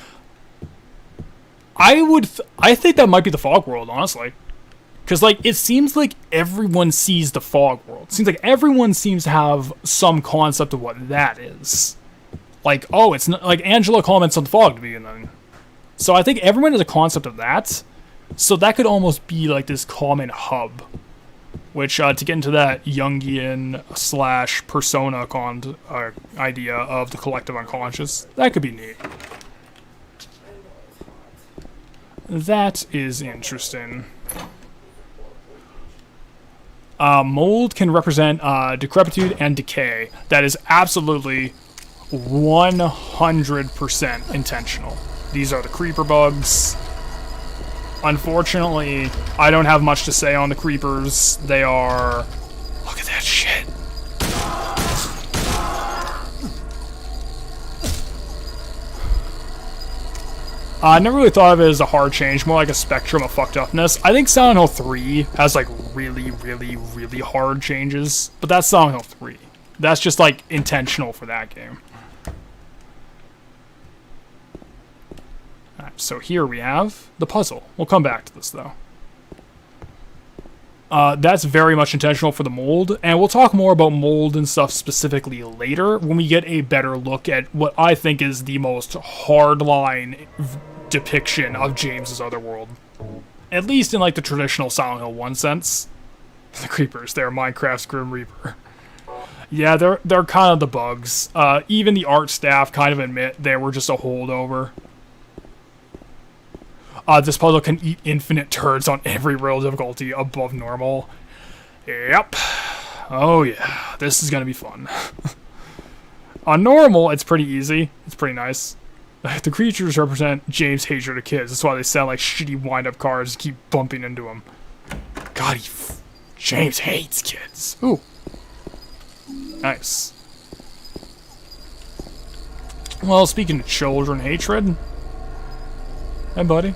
I think that might be the fog world, honestly. Because, like, it seems like everyone sees the fog world. It seems like everyone seems to have some concept of what that is. Like, oh, it's not... Like, Angela comments on the fog to be in them. So I think everyone has a concept of that. So that could almost be, like, this common hub. Which, to get into that Jungian / persona idea of the collective unconscious, that could be neat. That is interesting. Mold can represent decrepitude and decay. That is absolutely 100% intentional. These are the creeper bugs. Unfortunately, I don't have much to say on the creepers. They are... Look at that shit. I never really thought of it as a hard change, more like a spectrum of fucked upness. I think Silent Hill 3 has like really, really, really hard changes, but that's Silent Hill 3. That's just like intentional for that game. Alright, so here we have the puzzle. We'll come back to this though. That's very much intentional for the mold, and we'll talk more about mold and stuff specifically later when we get a better look at what I think is the most hardline depiction of James's Otherworld. At least in like the traditional Silent Hill 1 sense. The creepers, they're Minecraft's Grim Reaper. Yeah, they're kind of the bugs. Even the art staff kind of admit they were just a holdover. This puzzle can eat infinite turds on every real difficulty above normal. Yep. Oh yeah, this is gonna be fun. On normal, it's pretty easy. It's pretty nice. The creatures represent James' hatred of kids. That's why they sound like shitty wind-up cars. Keep bumping into him. God, James hates kids. Ooh. Nice. Well, speaking of children hatred. Hey, buddy.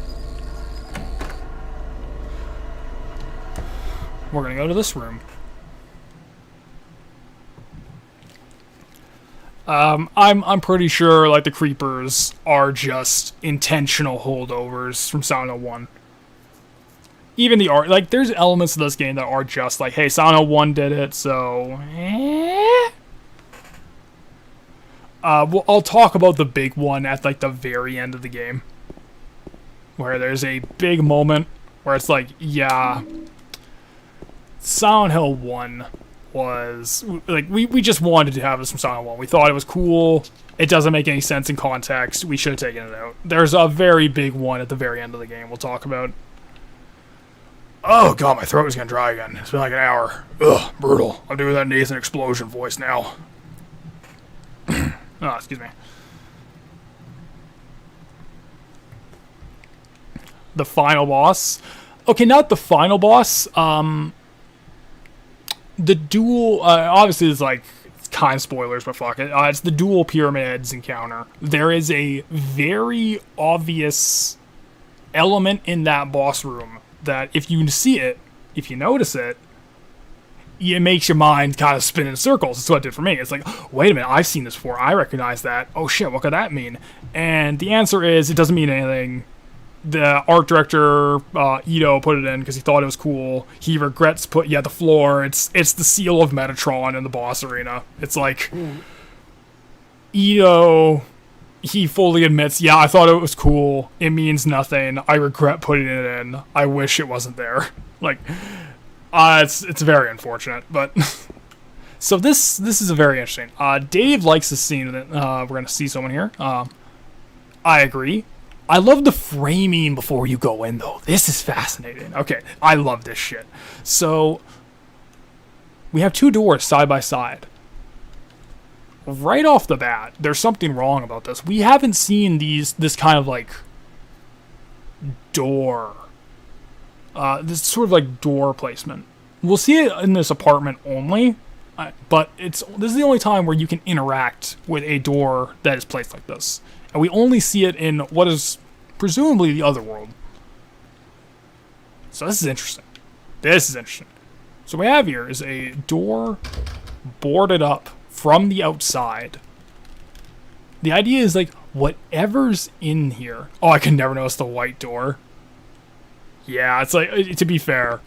We're gonna go to this room. I'm pretty sure like the creepers are just intentional holdovers from Silent Hill 1. Even the art, like there's elements of this game that are just like, hey, Silent Hill 1 did it, so well, I'll talk about the big one at like the very end of the game, where there's a big moment where it's like, yeah, Silent Hill 1 was like we just wanted to have this from Silent Hill 1. We thought it was cool. It doesn't make any sense in context. We should have taken it out. There's a very big one at the very end of the game we'll talk about. Oh god, my throat is gonna dry again. It's been like an hour. Ugh, brutal. I'm doing that Nathan Explosion voice now. Oh, excuse me. The final boss. Okay, not the final boss. The dual, obviously it's like, it's kind of spoilers, but fuck it. It's the dual pyramids encounter. There is a very obvious element in that boss room that if you see it, if you notice it, it makes your mind kind of spin in circles. That's what it did for me. It's like, wait a minute, I've seen this before. I recognize that. Oh shit, what could that mean? And the answer is, it doesn't mean anything. The art director, Ito, put it in because he thought it was cool. He regrets the floor. It's the seal of Metatron in the boss arena. It's like, Ito, he fully admits, yeah, I thought it was cool. It means nothing. I regret putting it in. I wish it wasn't there. Like, it's very unfortunate, but... So this is a very interesting. Dave likes this scene that we're going to see someone here. I agree. I love the framing before you go in, though. This is fascinating. Okay, I love this shit. So, we have two doors side by side. Right off the bat, there's something wrong about this. We haven't seen this kind of, like, door. This sort of, like, door placement. We'll see it in this apartment only, but this is the only time where you can interact with a door that is placed like this. And we only see it in what is presumably the other world. So this is interesting. This is interesting. So what we have here is a door boarded up from the outside. The idea is like, whatever's in here... Oh, I can never notice the white door. Yeah, it's like, to be fair,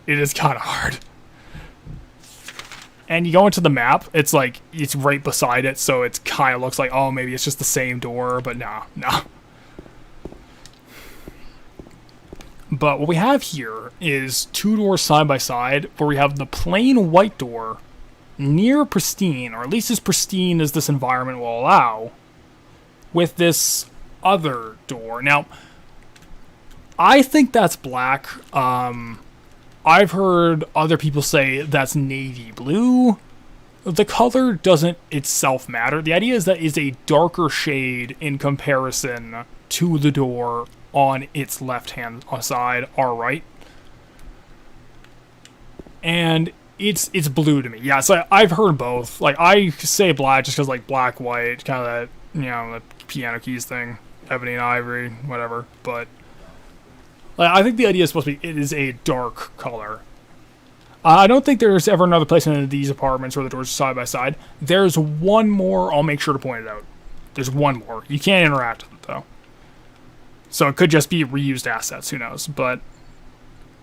it is kind of hard. And you go into the map, it's like, it's right beside it, so it kind of looks like, oh, maybe it's just the same door, but no. But what we have here is two doors side by side, where we have the plain white door, near pristine, or at least as pristine as this environment will allow, with this other door. Now, I think that's black. I've heard other people say that's navy blue. The color doesn't itself matter. The idea is that it's a darker shade in comparison to the door on its left-hand side, our right. And it's blue to me. Yeah, so I've heard both. Like, I say black just because, like, black, white, kind of that, the piano keys thing. Ebony and ivory, whatever. But... I think the idea is supposed to be it is a dark color. I don't think there's ever another place in these apartments where the doors are side by side. There's one more. I'll make sure to point it out. There's one more. You can't interact with it, though. So it could just be reused assets. Who knows? But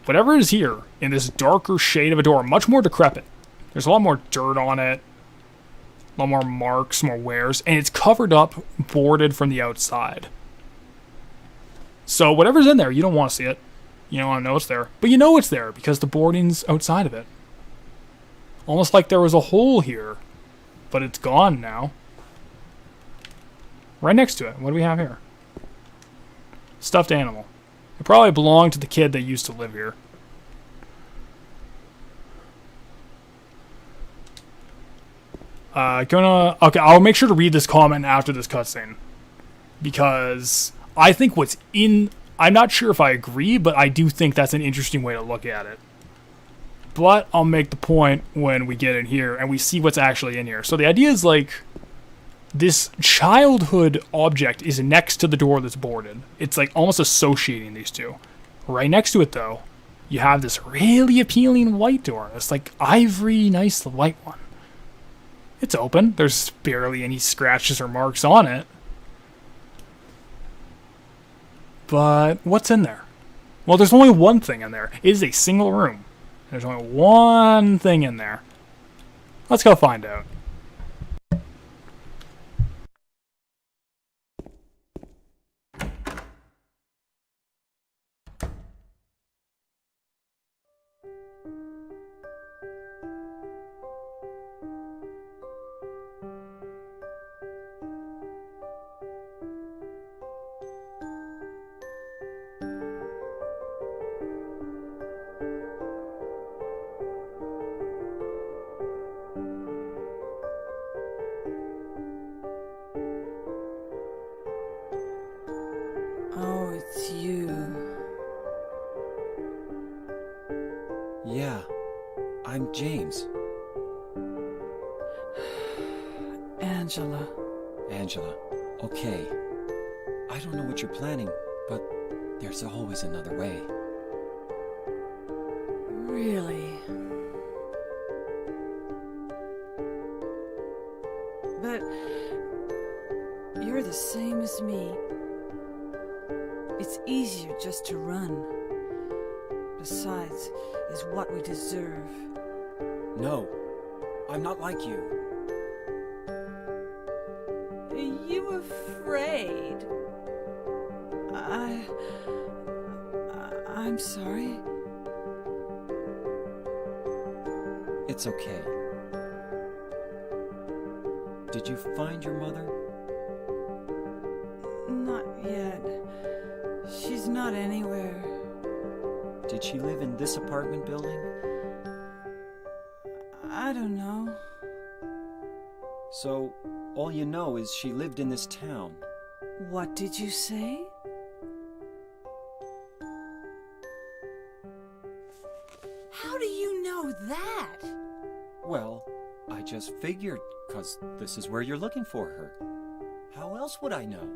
whatever is here in this darker shade of a door, much more decrepit. There's a lot more dirt on it. A lot more marks, more wears. And it's covered up, boarded from the outside. So whatever's in there, you don't want to see it. You don't want to know it's there. But you know it's there because the boarding's outside of it. Almost like there was a hole here, but it's gone now. Right next to it, what do we have here? Stuffed animal. It probably belonged to the kid that used to live here. Okay, I'll make sure to read this comment after this cutscene. Because I think what's in... I'm not sure if I agree, but I do think that's an interesting way to look at it. But I'll make the point when we get in here and we see what's actually in here. So the idea is like... This childhood object is next to the door that's boarded. It's like almost associating these two. Right next to it, though, you have this really appealing white door. It's like ivory, nice white one. It's open. There's barely any scratches or marks on it. But what's in there? Well, there's only one thing in there. It is a single room. There's only one thing in there. Let's go find out. Oh, it's you. Yeah, I'm James. Angela. Angela, okay. I don't know what you're planning, but there's always another way. Really? But you're the same as me. It's easier just to run. Besides, is what we deserve. No, I'm not like you. Are you afraid? I'm sorry. It's okay. Did you find your mother? Not yet. She's not anywhere. Did she live in this apartment building? I don't know. So, all you know is she lived in this town. What did you say? How do you know that? Well, I just figured, 'cause this is where you're looking for her. How else would I know?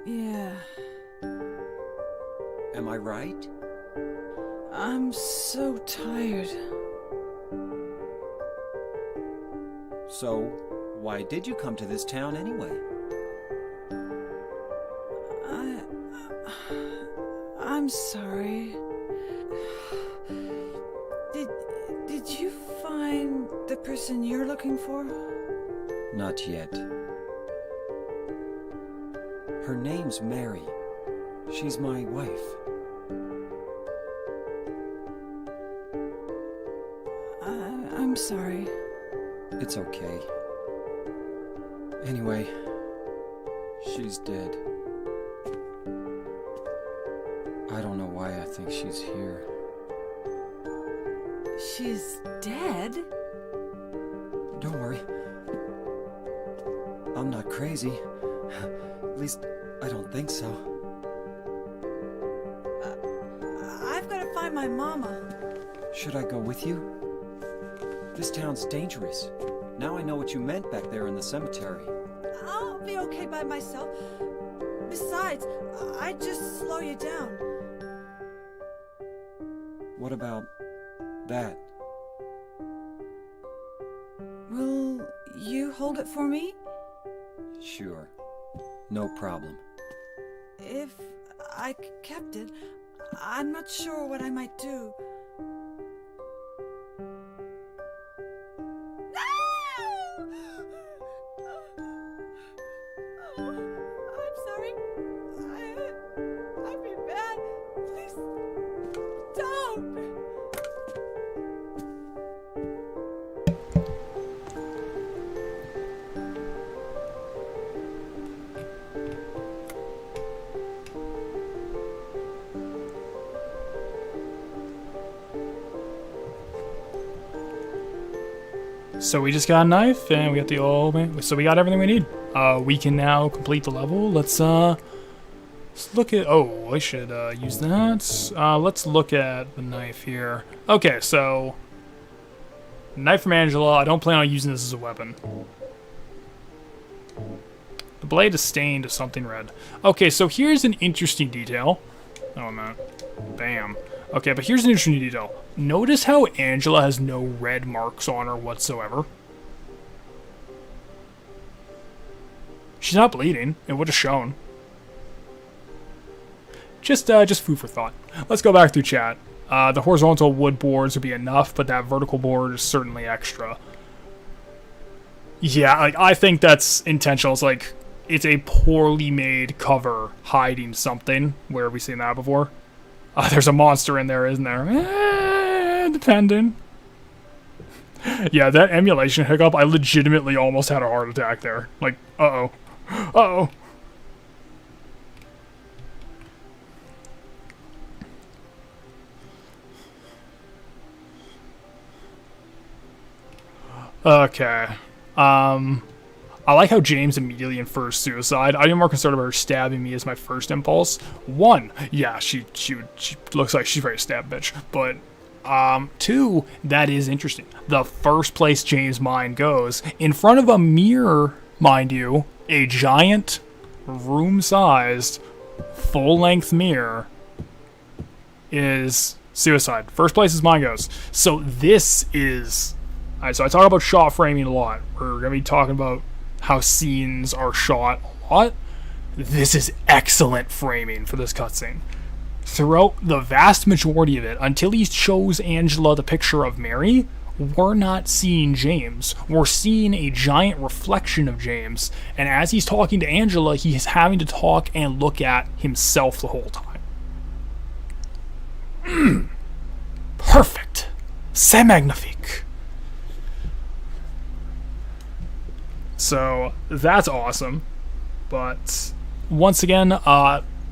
Yeah, Am I right? I'm so tired. So, why did you come to this town anyway? I'm sorry. Did you find the person you're looking for? Not yet. Her name's Mary. She's my wife. I'm sorry. It's okay. Anyway, she's dead. I don't know why I think she's here. She's dead? Don't worry. I'm not crazy. At least, I don't think so. I've got to find my mama. Should I go with you? This town's dangerous. Now I know what you meant back there in the cemetery. I'll be okay by myself. Besides, I'd just slow you down. What about that? Will you hold it for me? Sure. No problem. If I kept it, I'm not sure what I might do. I'm sorry. I've been bad. Please don't. So we just got a knife, and we got the old man. So we got everything we need. We can now complete the level. Let's look at... Oh, I should use that. Let's look at the knife here. Okay, so... Knife from Angela. I don't plan on using this as a weapon. The blade is stained to something red. Okay, so here's an interesting detail. Oh, man. Bam. Okay, but here's an interesting detail. Notice how Angela has no red marks on her whatsoever. She's not bleeding. It would have shown. Just food for thought. Let's go back through chat. The horizontal wood boards would be enough, but that vertical board is certainly extra. Yeah, like, I think that's intentional. It's like, it's a poorly made cover hiding something. Where have we seen that before? There's a monster in there, isn't there? Depending. Yeah, that emulation hiccup, I legitimately almost had a heart attack there. Like, uh-oh. Uh-oh. Okay. I like how James immediately infers suicide. I'd be more concerned about her stabbing me as my first impulse. One, yeah, she looks like she's ready to stab bitch. But, two, that is interesting. The first place James' mind goes, in front of a mirror, mind you, a giant, room-sized, full-length mirror, is suicide. First place his mind goes. So this is... Alright, so I talk about shot framing a lot. We're going to be talking about how scenes are shot a lot. This is excellent framing for this cutscene. Throughout the vast majority of it, until he shows Angela the picture of Mary, we're not seeing James. We're seeing a giant reflection of James, and as he's talking to Angela, he's having to talk and look at himself the whole time. Perfect. C'est magnifique. So, that's awesome. But, once again,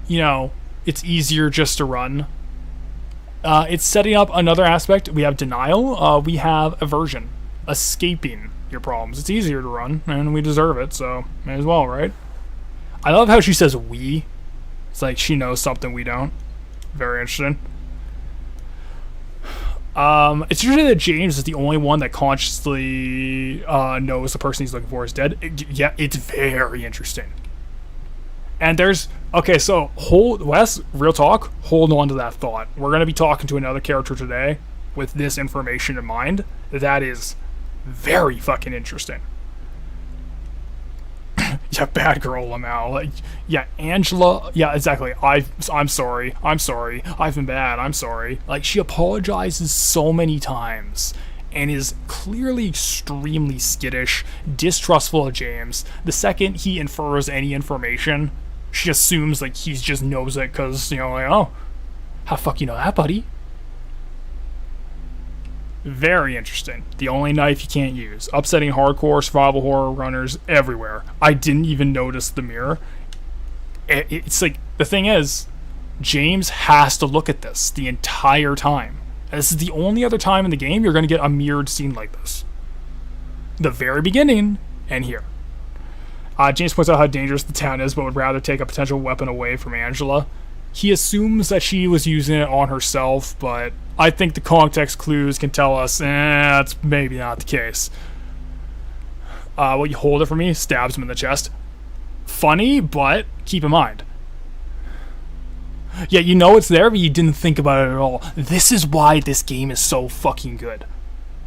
you know, it's easier just to run. It's setting up another aspect. We have denial. We have aversion. Escaping your problems. It's easier to run, and we deserve it, so may as well, right? I love how she says we. It's like she knows something we don't. Very interesting. It's usually that James is the only one that consciously knows the person he's looking for is dead. Yeah, it's very interesting. And there's... Okay, so, Wes, real talk, hold on to that thought. We're going to be talking to another character today with this information in mind. That is very fucking interesting. Yeah, bad girl, Lamau. Like, yeah, Angela... Yeah, exactly. I'm sorry. I'm sorry. I've been bad. I'm sorry. Like, she apologizes so many times and is clearly extremely skittish, distrustful of James. The second he infers any information, she assumes, like, he just knows it because, you know, like, oh, how the fuck you know that, buddy? Very interesting. The only knife you can't use. Upsetting hardcore survival horror runners everywhere. I didn't even notice the mirror. It's like, the thing is, James has to look at this the entire time. And this is the only other time in the game you're going to get a mirrored scene like this. The very beginning, and here. James points out how dangerous the town is, but would rather take a potential weapon away from Angela. He assumes that she was using it on herself, but I think the context clues can tell us, that's maybe not the case. Will you hold it for me? Stabs him in the chest. Funny, but keep in mind. Yeah, you know it's there, but you didn't think about it at all. This is why this game is so fucking good.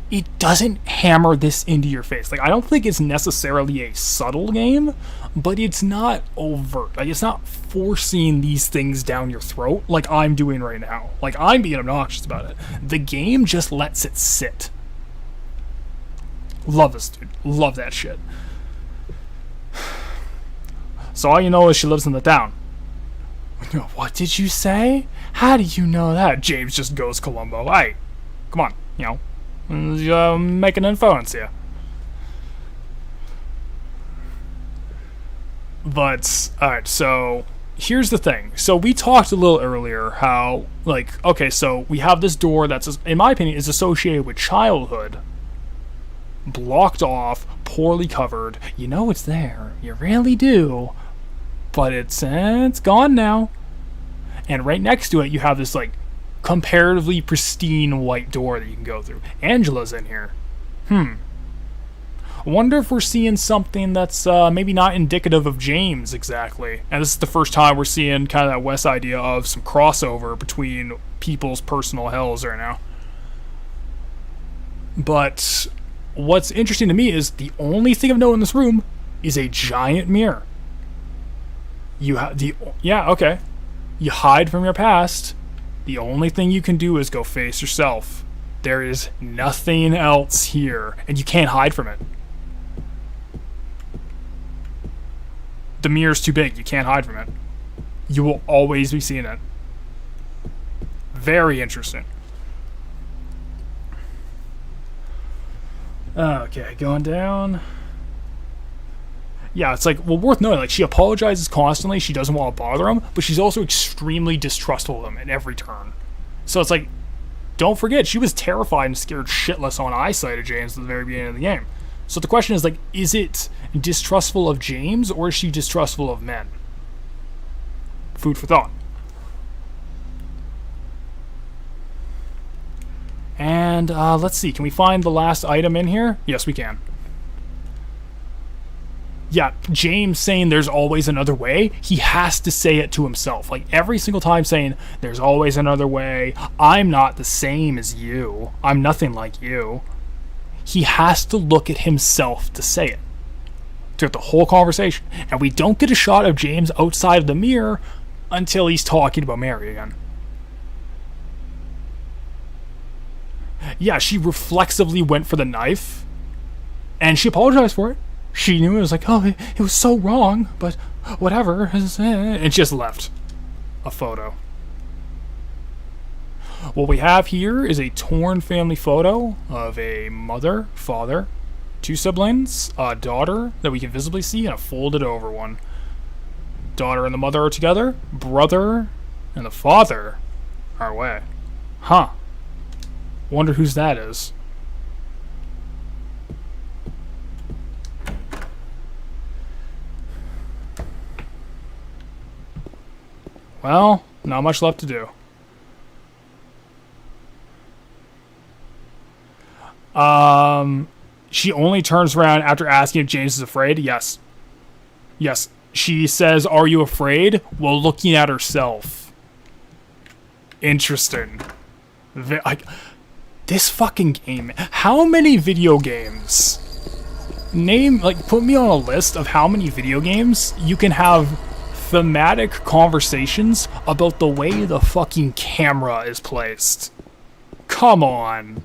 It doesn't hammer this into your face. Like, I don't think it's necessarily a subtle game, but it's not overt. Like, it's not forcing these things down your throat like I'm doing right now. Like, I'm being obnoxious about it. The game just lets it sit. Love this, dude. Love that shit. So all you know is she lives in the town. What did you say? How do you know that? James just goes Columbo. Hey, come on, you know. Make an influence here. But, alright, so here's the thing. So we talked a little earlier how, like, okay, so we have this door that's, in my opinion, is associated with childhood. blocked off, poorly covered. You know it's there. You really do. But it's gone now. And right next to it, you have this, like, comparatively pristine white door that you can go through. Angela's in here. I wonder if we're seeing something that's maybe not indicative of James exactly. And this is the first time we're seeing kind of that Wes idea of some crossover between people's personal hells right now. But what's interesting to me is the only thing of note in this room is a giant mirror. You hide from your past. The only thing you can do is go face yourself. There is nothing else here, and you can't hide from it. The mirror's too big. You can't hide from it. You will always be seeing it. Very interesting. Okay, going down. Yeah, it's like, well, worth noting, like, she apologizes constantly, she doesn't want to bother him, but she's also extremely distrustful of him at every turn. So it's like, don't forget, she was terrified and scared shitless on eyesight of James at the very beginning of the game. So the question is, like, is it distrustful of James, or is she distrustful of men? Food for thought. And, let's see, can we find the last item in here? Yes, we can. Yeah, James saying there's always another way, he has to say it to himself. Like, every single time saying, there's always another way, I'm not the same as you, I'm nothing like you. He has to look at himself to say it throughout the whole conversation. And we don't get a shot of James outside of the mirror until he's talking about Mary again. Yeah, she reflexively went for the knife, and she apologized for it. She knew it was like, oh, it was so wrong, but whatever, and she just left a photo. What we have here is a torn family photo of a mother, father, 2 siblings, a daughter that we can visibly see, and a folded over one. Daughter and the mother are together, brother and the father are away. Huh. Wonder whose that is. Well, not much left to do. She only turns around after asking if James is afraid. Yes. Yes. She says, are you afraid? While looking at herself. Interesting. Like, this fucking game. How many video games? Put me on a list of how many video games you can have thematic conversations about the way the fucking camera is placed. Come on.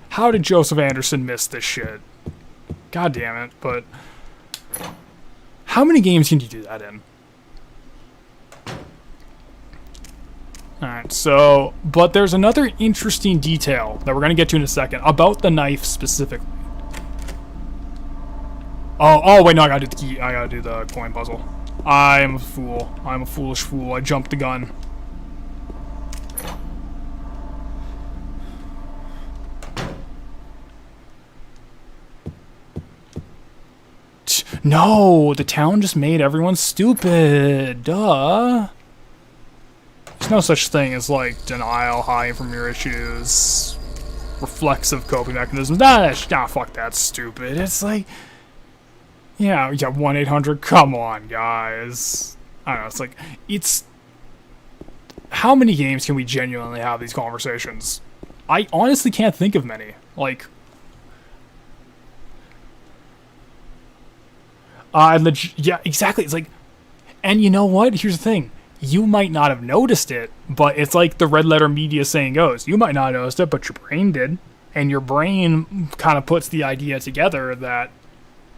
How did Joseph Anderson miss this shit? God damn it, but how many games can you do that in? Alright, so, but there's another interesting detail that we're going to get to in a second about the knife specifically. Oh, wait, no, I gotta do the key. I gotta do the coin puzzle. I am a fool. I'm a foolish fool. I jumped the gun. No, the town just made everyone stupid. Duh. There's no such thing as, like, denial, hiding from your issues, reflexive coping mechanisms. Nah, fuck that, stupid. It's like, yeah, 1-800, come on, guys. I don't know, it's like, it's... How many games can we genuinely have these conversations? I honestly can't think of many. Like... yeah, exactly. It's like, and you know what? Here's the thing. You might not have noticed it, but it's like the red letter media saying goes. You might not have noticed it, but your brain did. And your brain kind of puts the idea together that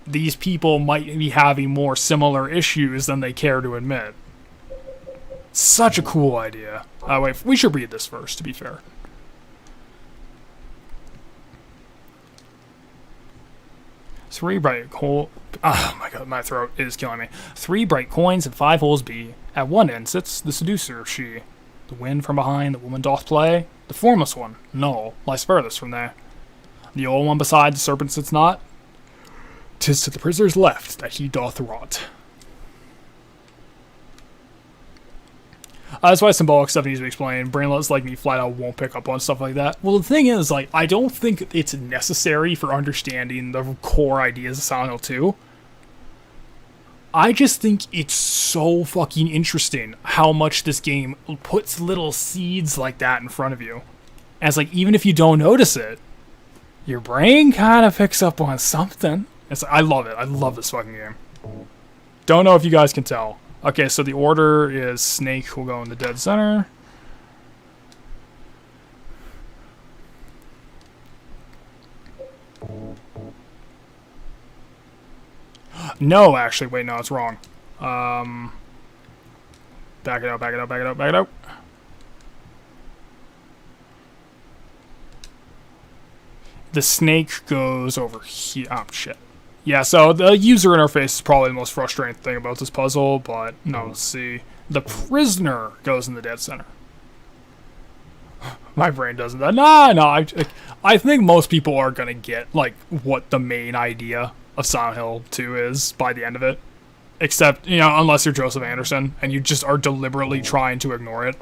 these people might be having more similar issues than they care to admit. Such a cool idea. Wait, we should read this first, to be fair. Three bright coal. Oh my god, my throat is killing me. 3 bright coins and 5 holes be. At one end sits the seducer, she. The wind from behind, the woman doth play. The formless one, no, lies furthest from there. The old one beside the serpent sits not. 'Tis to the prisoner's left that he doth rot. That's why symbolic stuff needs to be explained. Brainlets like me flat out won't pick up on stuff like that. Well, the thing is, like, I don't think it's necessary for understanding the core ideas of Silent Hill 2. I just think it's so fucking interesting how much this game puts little seeds like that in front of you. And it's like, even if you don't notice it, your brain kind of picks up on something. It's like, I love it. I love this fucking game. Don't know if you guys can tell. Okay, so the order is Snake will go in the dead center. No, actually, wait, no, it's wrong. Back it up, back it up, back it up, back it up. The snake goes over here. Oh, shit. Yeah, so the user interface is probably the most frustrating thing about this puzzle, but no, let's see. The prisoner goes in the dead center. My brain doesn't. I think most people are gonna get, like, what the main idea of Silent Hill 2 is by the end of it. Except, you know, unless you're Joseph Anderson and you just are deliberately trying to ignore it.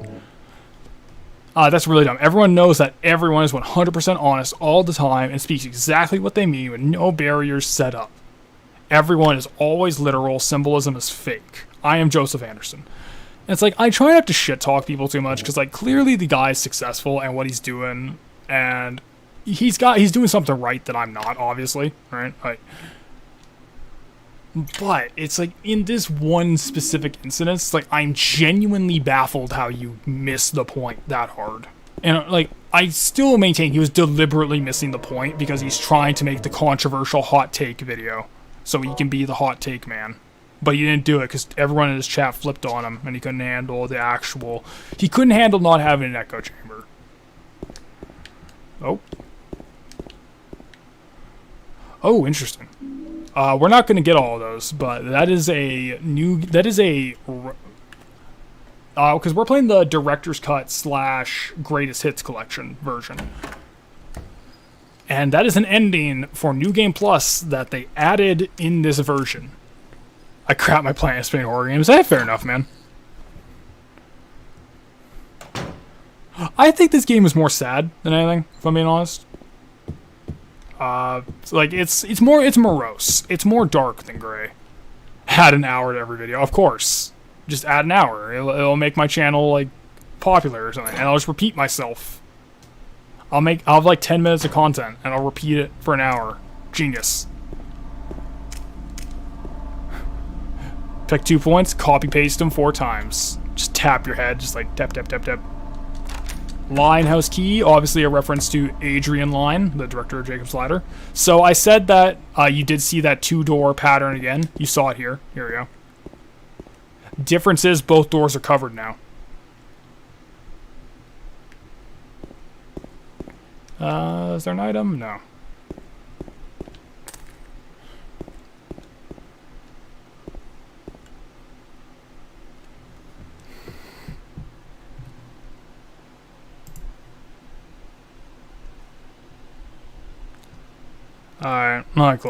That's really dumb. Everyone knows that everyone is 100% honest all the time and speaks exactly what they mean with no barriers set up. Everyone is always literal. Symbolism is fake. I am Joseph Anderson. And it's like, I try not to shit talk people too much because, like, clearly the guy's successful and what he's doing, and he's doing something right that I'm not, obviously, right? Like, but it's like, in this one specific incident, it's like, I'm genuinely baffled how you miss the point that hard. And, like, I still maintain he was deliberately missing the point because he's trying to make the controversial hot take video so he can be the hot take man. But he didn't do it because everyone in his chat flipped on him and he couldn't handle he couldn't handle not having an echo chamber. Oh, interesting. We're not going to get all of those, but because we're playing the Director's Cut / Greatest Hits Collection version. And that is an ending for New Game Plus that they added in this version. I crap my Planet Spain horror games. That's fair enough, man. I think this game is more sad than anything, if I'm being honest. Like, it's morose. It's more dark than gray. Add an hour to every video, of course. Just add an hour. It'll make my channel, like, popular or something, and I'll just repeat myself. I'll have like 10 minutes of content, and I'll repeat it for an hour. Genius. Pick 2 points, copy paste them 4 times. Just tap your head, just like tap, tap, tap, tap. Linehouse Key, obviously a reference to Adrian Lyne, the director of Jacob's Ladder. So I said that you did see that 2-door pattern again. You saw it here. Here we go. Difference is both doors are covered now. Is there an item? No. Alright, like,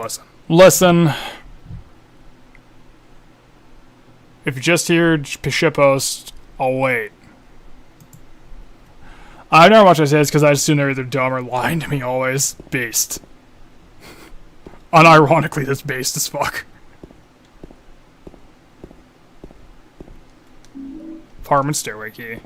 listen. If you're just here, shitpost, I'll wait. I never watch I say this because I assume they're either dumb or lying to me always. Based. Unironically, that's based as fuck. Apartment stairway key.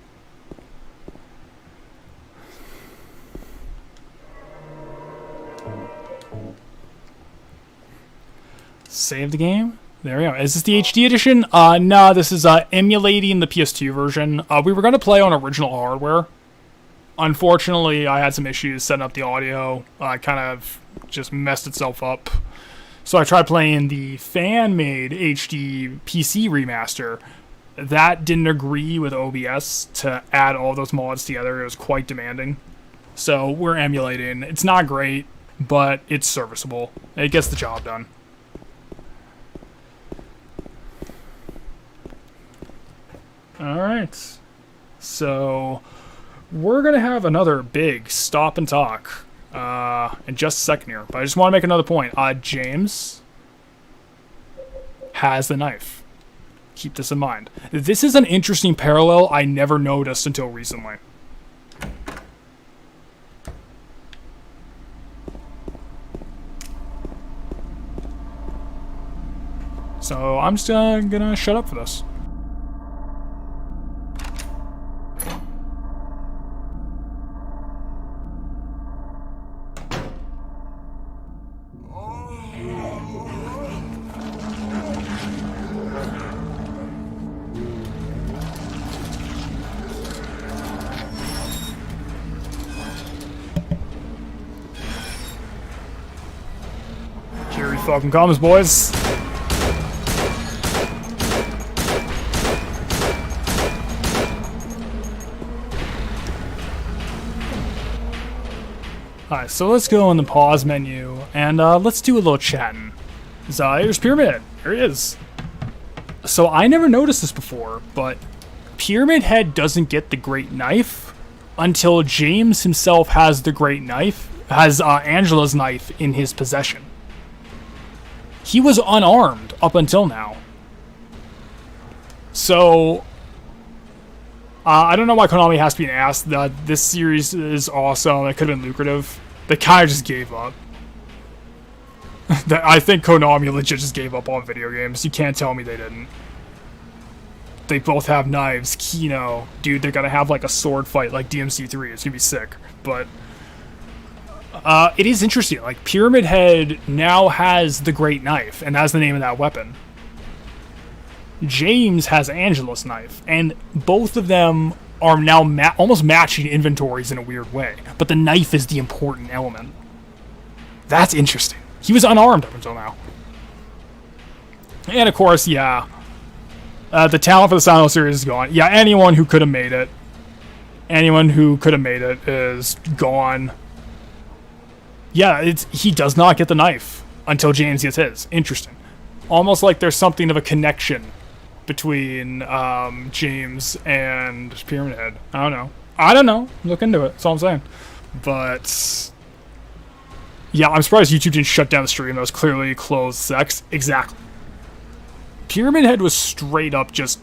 Save the game. There we go. Is this the HD edition? No, this is emulating the PS2 version. We were going to play on original hardware. Unfortunately, I had some issues setting up the audio. Kind of just messed itself up. So I tried playing the fan-made HD PC remaster. That didn't agree with OBS to add all those mods together. It was quite demanding. So we're emulating. It's not great, but it's serviceable. It gets the job done. Alright, so we're going to have another big stop and talk in just a second here. But I just want to make another point. James has the knife. Keep this in mind. This is an interesting parallel I never noticed until recently. So I'm just gonna shut up for this. Here he fucking comes, boys. Alright, so let's go in the pause menu, and let's do a little chatting. So, here's Pyramid. There he is. So, I never noticed this before, but Pyramid Head doesn't get the Great Knife until James himself has the Great Knife, has Angela's knife in his possession. He was unarmed up until now. So, I don't know why Konami has to be an ass. This series is awesome. It could have been lucrative. They kind of just gave up. I think Konami legit just gave up on video games. You can't tell me they didn't. They both have knives. Kino. Dude, they're gonna have like a sword fight like DMC3. It's gonna be sick. But it is interesting. Like, Pyramid Head now has the Great Knife, and that's the name of that weapon. James has Angela's knife, and both of them are now almost matching inventories in a weird way. But the knife is the important element. That's interesting. He was unarmed up until now. And of course, yeah, the talent for the Silent Hill series is gone. Yeah, anyone who could have made it, is gone. Yeah, he does not get the knife until James gets his. Interesting. Almost like there's something of a connection between James and Pyramid Head. I don't know. Look into it. That's all I'm saying. But yeah, I'm surprised YouTube didn't shut down the stream. That was clearly closed sex. Exactly. Pyramid Head was straight up just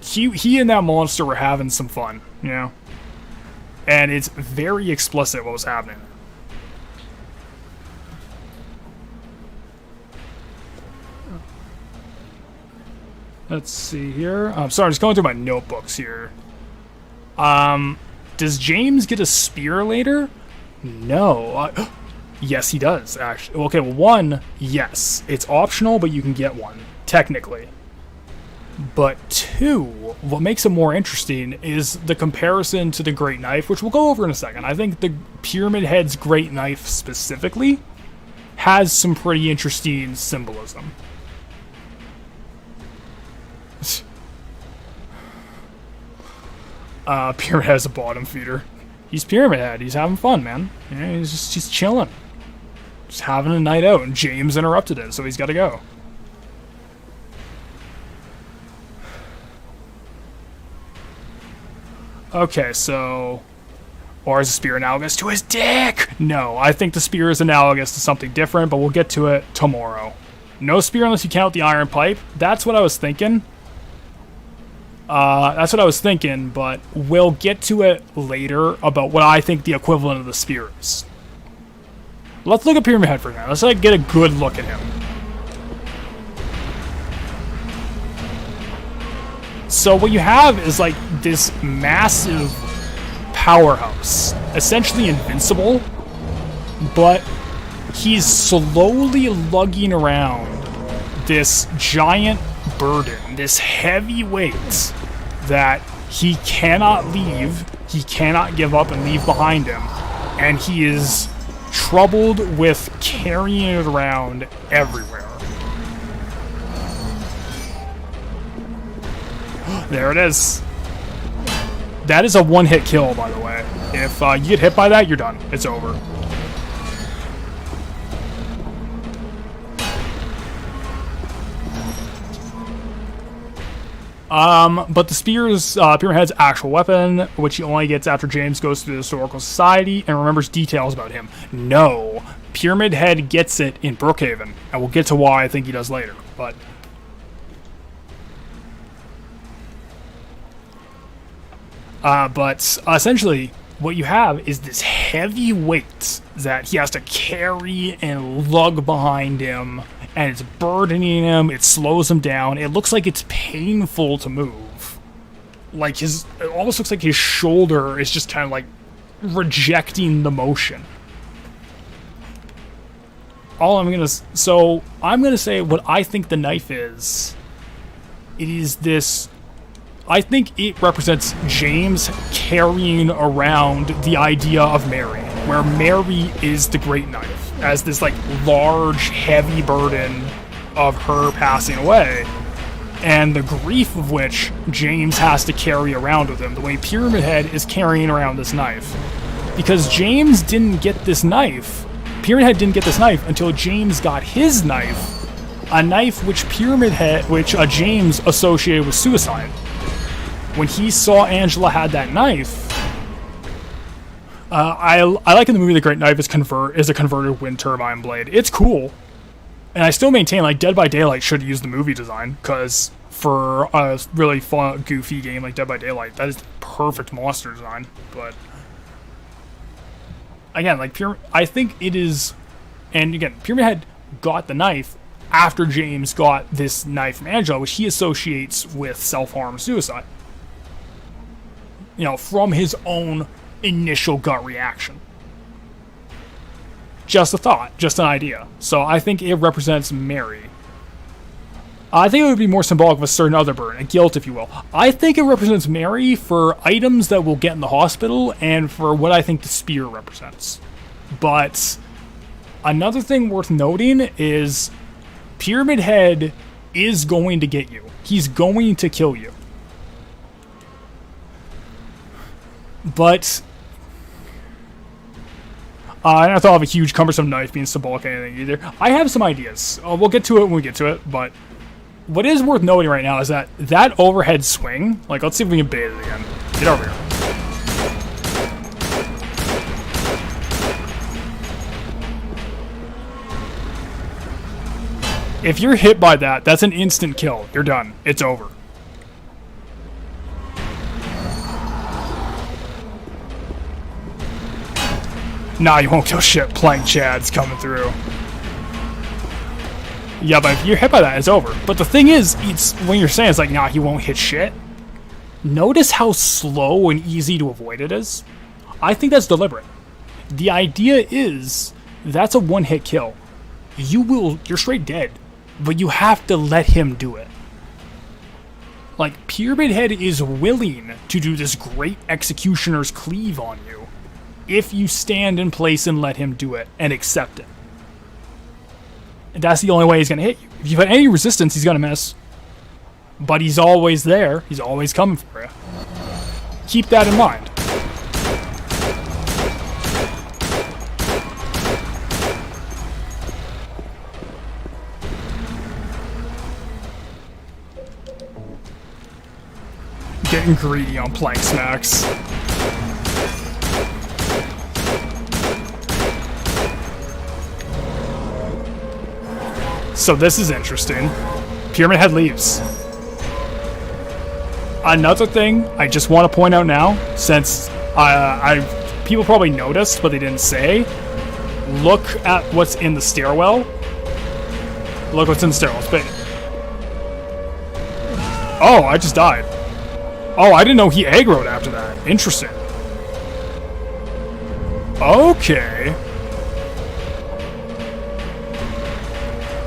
he and that monster were having some fun, you know? And it's very explicit what was happening. Let's see here. I'm sorry, I'm just going through my notebooks here. Does James get a spear later? No. Yes, he does, actually. Okay, well, one, yes. It's optional, but you can get one, technically. But two, what makes it more interesting is the comparison to the Great Knife, which we'll go over in a second. I think the Pyramid Head's Great Knife specifically has some pretty interesting symbolism. Pyramid Head has a bottom feeder. He's Pyramid Head. He's having fun, man. Yeah, he's chilling. Just having a night out, and James interrupted it, so he's got to go. Okay, so... Or is the spear analogous to his dick? No, I think the spear is analogous to something different, but we'll get to it tomorrow. No spear unless you count the iron pipe. That's what I was thinking. But we'll get to it later about what I think the equivalent of the spear is. Let's look at Pyramid Head for now. Let's get a good look at him. So what you have is like this massive powerhouse, essentially invincible, but he's slowly lugging around this giant burden, this heavy weight that he cannot leave, he cannot give up and leave behind him, and he is troubled with carrying it around everywhere. There it is. That is a one-hit kill, by the way. If you get hit by that, you're done. It's over. But the spear is Pyramid Head's actual weapon, which he only gets after James goes to the Historical Society and remembers details about him. No, Pyramid Head gets it in Brookhaven, and we'll get to why I think he does later. But essentially, what you have is this heavy weight that he has to carry and lug behind him, and it's burdening him, it slows him down, it looks like it's painful to move. Like it almost looks like his shoulder is just kind of like rejecting the motion. I'm gonna say what I think the knife is. It is this, I think it represents James carrying around the idea of Mary, where Mary is the great knife, as this like large, heavy burden of her passing away, and the grief of which James has to carry around with him, the way Pyramid Head is carrying around this knife. Because James didn't get this knife, Pyramid Head didn't get this knife until James got his knife, a knife which James associated with suicide. When he saw Angela had that knife, I like in the movie The Great Knife is a converted wind turbine blade. It's cool. And I still maintain, like, Dead by Daylight should use the movie design, because for a really fun, goofy game like Dead by Daylight, that is the perfect monster design. But again, like, I think it is, and again, Pyramid Head got the knife after James got this knife from Angela, which he associates with self-harm, suicide. You know, from his own initial gut reaction. Just a thought, just an idea. So I think it represents Mary. I think it would be more symbolic of a certain other burden, a guilt, if you will. I think it represents Mary for items that we'll get in the hospital and for what I think the spear represents. But another thing worth noting is Pyramid Head is going to get you. He's going to kill you. But I don't have a huge cumbersome knife being symbolic or anything either. I have some ideas. We'll get to it when we get to it, but what is worth noting right now is that overhead swing, like, let's see if we can bait it again. Get over here. If you're hit by that, that's an instant kill. You're done. It's over. Nah, you won't kill shit. Plank Chad's coming through. Yeah, but if you're hit by that, it's over. But the thing is, it's when you're saying it's like, nah, he won't hit shit. Notice how slow and easy to avoid it is. I think that's deliberate. The idea is that's a one-hit kill. You're straight dead, but you have to let him do it. Like, Pyramid Head is willing to do this great executioner's cleave on you if you stand in place and let him do it and accept it. And that's the only way he's going to hit you. If you put any resistance, he's going to miss. But he's always there. He's always coming for you. Keep that in mind. Getting greedy on plank smacks. So this is interesting. Pyramid Head leaves. Another thing I just want to point out now, since people probably noticed but they didn't say, look at what's in the stairwell. Look what's in the stairwell. Oh, I just died. Oh, I didn't know he aggroed after that. Interesting. Okay.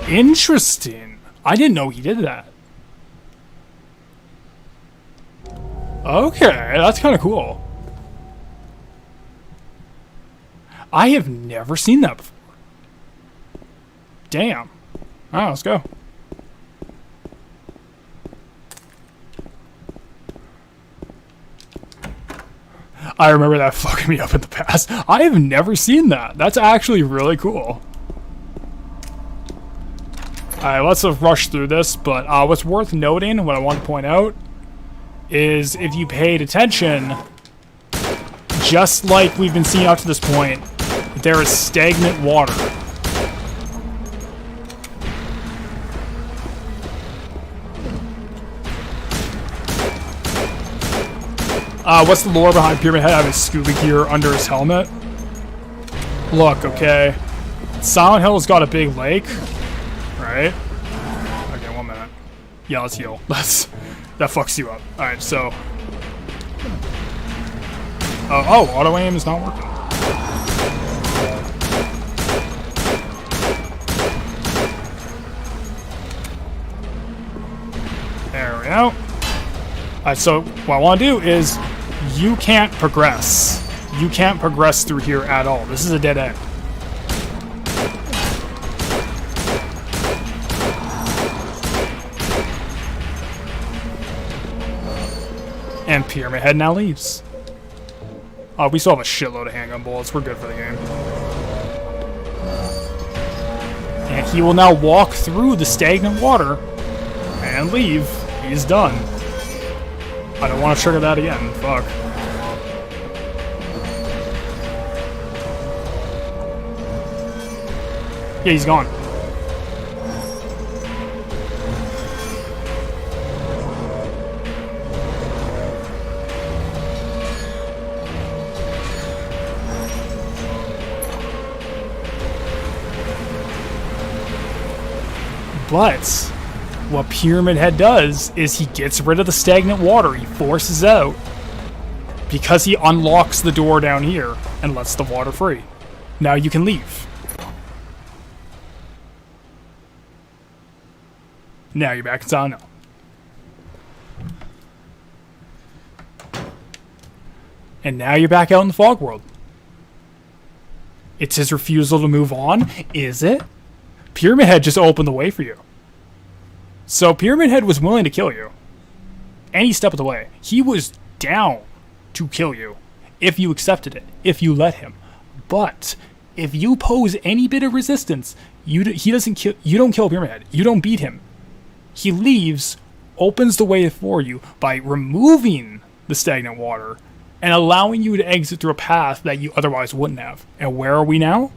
Interesting. I didn't know he did that. Okay, that's kind of cool. I have never seen that before. Damn. Alright, let's go. I remember that fucking me up in the past. I have never seen that. That's actually really cool. Alright, let's rush through this, but what's worth noting, what I want to point out, is if you paid attention, just like we've been seeing up to this point, there is stagnant water. What's the lore behind Pyramid Head having scuba gear under his helmet? Look, okay. Silent Hill's got a big lake, right? Okay, 1 minute. Yeah, let's heal. That fucks you up. Alright, so... oh, auto aim is not working. There we go. Alright, so what I want to do is... You can't progress. You can't progress through here at all. This is a dead end. And Pyramid Head now leaves. We still have a shitload of handgun bullets. We're good for the game. And he will now walk through the stagnant water and leave. He's done. I don't want to trigger that again. Fuck. Yeah, he's gone. But what Pyramid Head does is he gets rid of the stagnant water. He forces out because he unlocks the door down here and lets the water free. Now you can leave. Now you're back in Silent Hill. And now you're back out in the fog world. It's his refusal to move on, is it? Pyramid Head just opened the way for you. So Pyramid Head was willing to kill you. Any step of the way. He was down to kill you if you accepted it, if you let him. But if you pose any bit of resistance, he doesn't kill. You don't kill Pyramid Head. You don't beat him. He leaves, opens the way for you by removing the stagnant water and allowing you to exit through a path that you otherwise wouldn't have. And where are we now?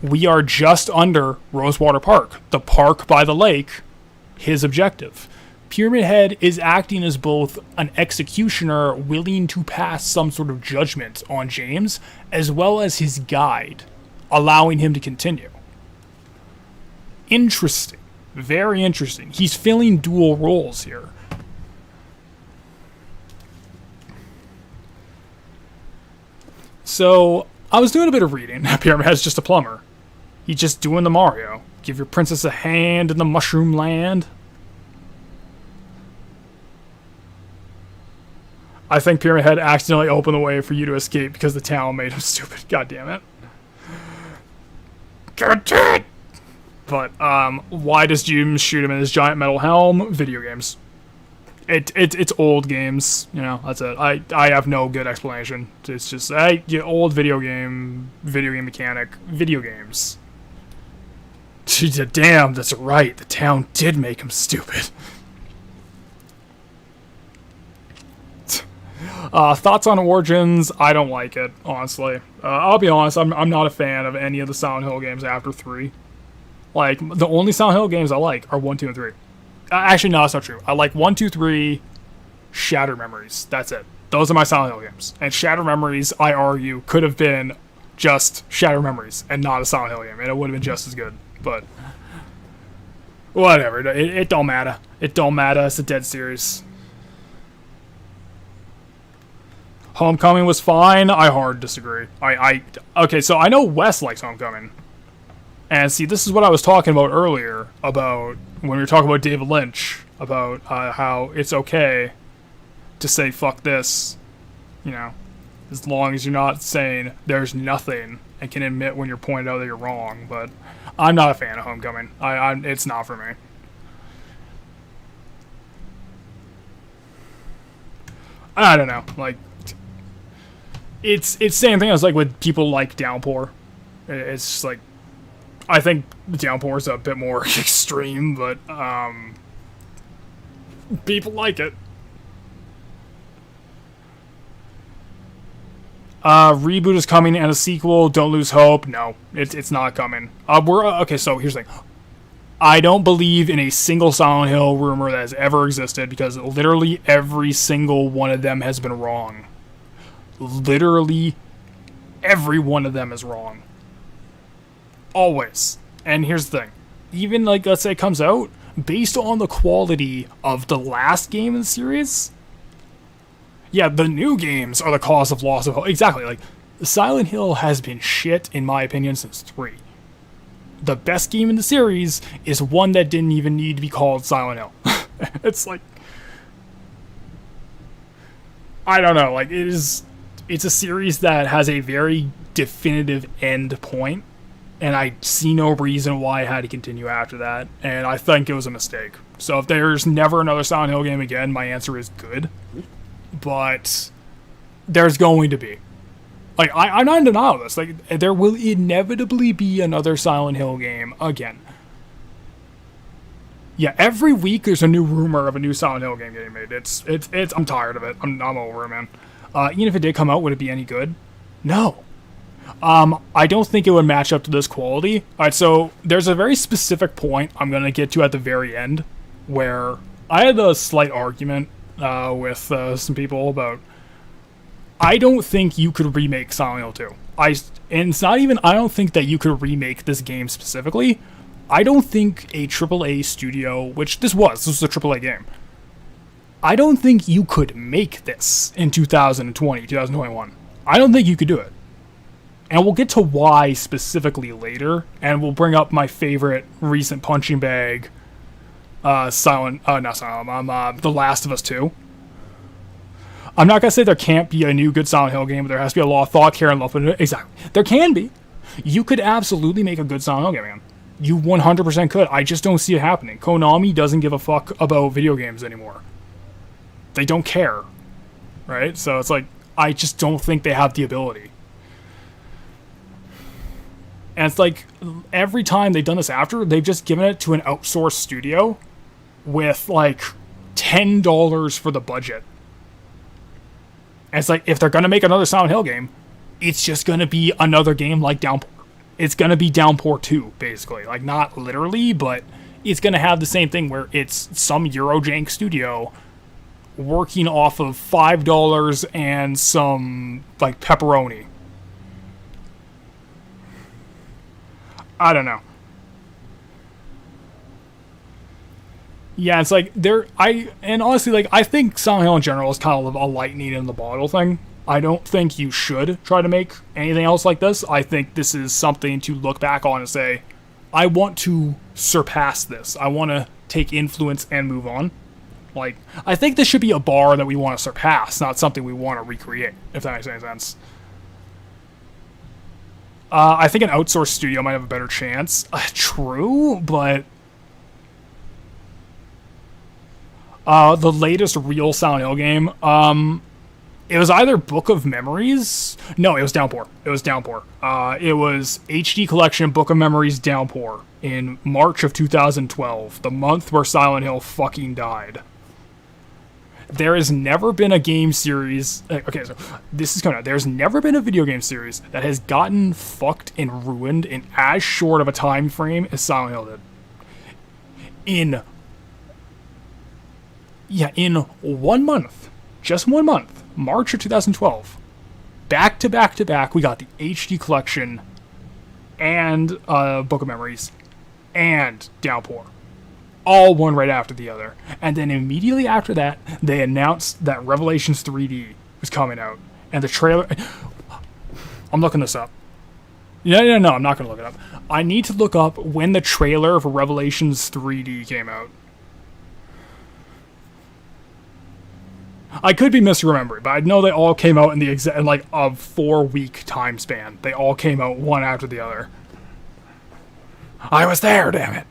We are just under Rosewater Park, the park by the lake, his objective. Pyramid Head is acting as both an executioner willing to pass some sort of judgment on James, as well as his guide, allowing him to continue. Interesting. Very interesting. He's filling dual roles here. So, I was doing a bit of reading. Pyramid Head's just a plumber. He's just doing the Mario. Give your princess a hand in the mushroom land. I think Pyramid Head accidentally opened the way for you to escape because the town made him stupid. God damn it. God damn it! But, why does James shoot him in his giant metal helm? Video games. It's old games, you know, that's it. I have no good explanation. It's just, old video game mechanic, video games. Damn, that's right, the town did make him stupid. Thoughts on Origins? I don't like it, honestly. I'll be honest, I'm not a fan of any of the Silent Hill games after 3. Like, the only Silent Hill games I like are 1, 2, and 3. Actually, no, that's not true. I like 1, 2, 3, Shattered Memories. That's it. Those are my Silent Hill games. And Shattered Memories, I argue, could have been just Shattered Memories and not a Silent Hill game. And it would have been just as good. But, whatever. It don't matter. It don't matter. It's a dead series. Homecoming was fine. I hard disagree. Okay, so I know Wes likes Homecoming. And see, this is what I was talking about earlier, about when we were talking about David Lynch, about how it's okay to say fuck this, you know, as long as you're not saying there's nothing and can admit when you're pointed out that you're wrong. But I'm not a fan of Homecoming. It's not for me. I don't know, like, it's same thing as like with people like Downpour. It's just like, I think Downpour is a bit more extreme, but People like it. Reboot is coming and a sequel. Don't lose hope. No, it's not coming. Okay. So here's the thing. I don't believe in a single Silent Hill rumor that has ever existed because literally every single one of them has been wrong. Literally every one of them is wrong. Always. And here's the thing. Even, like, let's say it comes out, based on the quality of the last game in the series, yeah, the new games are the cause of loss of hope. Exactly. Like, Silent Hill has been shit, in my opinion, since 3. The best game in the series is one that didn't even need to be called Silent Hill. It's like, I don't know, like, it's a series that has a very definitive end point, and I see no reason why it had to continue after that, and I think it was a mistake. So if there's never another Silent Hill game again, my answer is good, but there's going to be. Like, I'm not in denial of this. Like, there will inevitably be another Silent Hill game again. Yeah, every week there's a new rumor of a new Silent Hill game getting made. I'm tired of it. I'm over it, man. Even if it did come out, would it be any good? No. I don't think it would match up to this quality. Alright, so there's a very specific point I'm going to get to at the very end where I had a slight argument with some people about I don't think you could remake Silent Hill 2. And it's not even, I don't think that you could remake this game specifically. I don't think a AAA studio, which this was a AAA game. I don't think you could make this in 2020, 2021. I don't think you could do it. And we'll get to why specifically later, and we'll bring up my favorite recent punching bag, The Last of Us 2. I'm not going to say there can't be a new good Silent Hill game, but there has to be a lot of thought, care, and love into it. Exactly. There can be. You could absolutely make a good Silent Hill game, man. You 100% could. I just don't see it happening. Konami doesn't give a fuck about video games anymore. They don't care. Right? So it's like, I just don't think they have the ability. And it's like, every time they've done this after, they've just given it to an outsourced studio with, like, $10 for the budget. And it's like, if they're going to make another Silent Hill game, it's just going to be another game like Downpour. It's going to be Downpour 2, basically. Like, not literally, but it's going to have the same thing where it's some Eurojank studio working off of $5 and some, like, pepperoni. I don't know. Yeah, it's like, and honestly, like, I think Silent Hill in general is kind of a lightning in the bottle thing. I don't think you should try to make anything else like this. I think this is something to look back on and say, I want to surpass this. I want to take influence and move on. Like, I think this should be a bar that we want to surpass, not something we want to recreate, if that makes any sense. I think an outsourced studio might have a better chance. True, but the latest real Silent Hill game, it was either Book of Memories. No, it was Downpour. It was Downpour. It was HD Collection Book of Memories Downpour in March of 2012, the month where Silent Hill fucking died. There has never been a game series... Okay, so this is coming out. There's never been a video game series that has gotten fucked and ruined in as short of a time frame as Silent Hill did. In 1 month. Just 1 month. March of 2012. Back to back to back, we got the HD Collection and Book of Memories and Downpour. All one right after the other. And then immediately after that, they announced that Revelations 3D was coming out. And the trailer... I'm looking this up. No, I'm not going to look it up. I need to look up when the trailer for Revelations 3D came out. I could be misremembering, but I know they all came out in the exact, like, a 4-week time span. They all came out one after the other. I was there, damn it.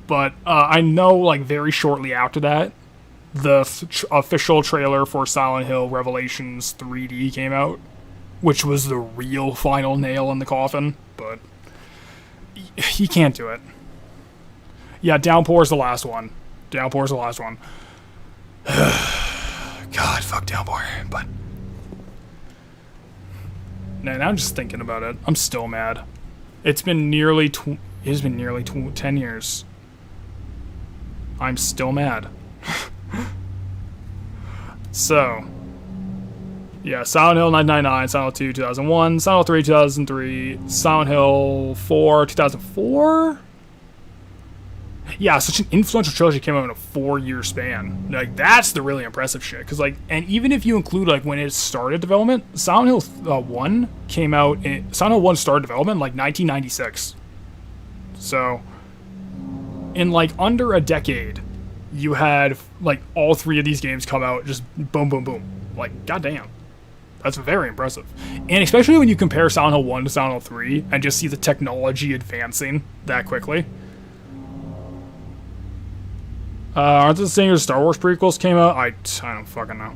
But I know, like, very shortly after that, the official trailer for Silent Hill Revelations 3D came out, which was the real final nail in the coffin, but you can't do it. Yeah, Downpour's the last one. Downpour's the last one. God, fuck Downpour. But now I'm just thinking about it. I'm still mad. It's been nearly 10 years. I'm still mad. So, yeah, Silent Hill 1999, Silent Hill 2 2001, Silent Hill 3 2003, Silent Hill 4 2004. Yeah, such an influential trilogy came out in a 4-year span. Like, that's the really impressive shit. Because, like, and even if you include, like, when it started development, Silent Hill 1 came out, Silent Hill 1 started development in, like, 1996. So, in, like, under a decade, you had, like, all 3 of these games come out just boom, boom, boom. Like, goddamn. That's very impressive. And especially when you compare Silent Hill 1 to Silent Hill 3 and just see the technology advancing that quickly. Aren't the same as Star Wars prequels came out? I don't fucking know.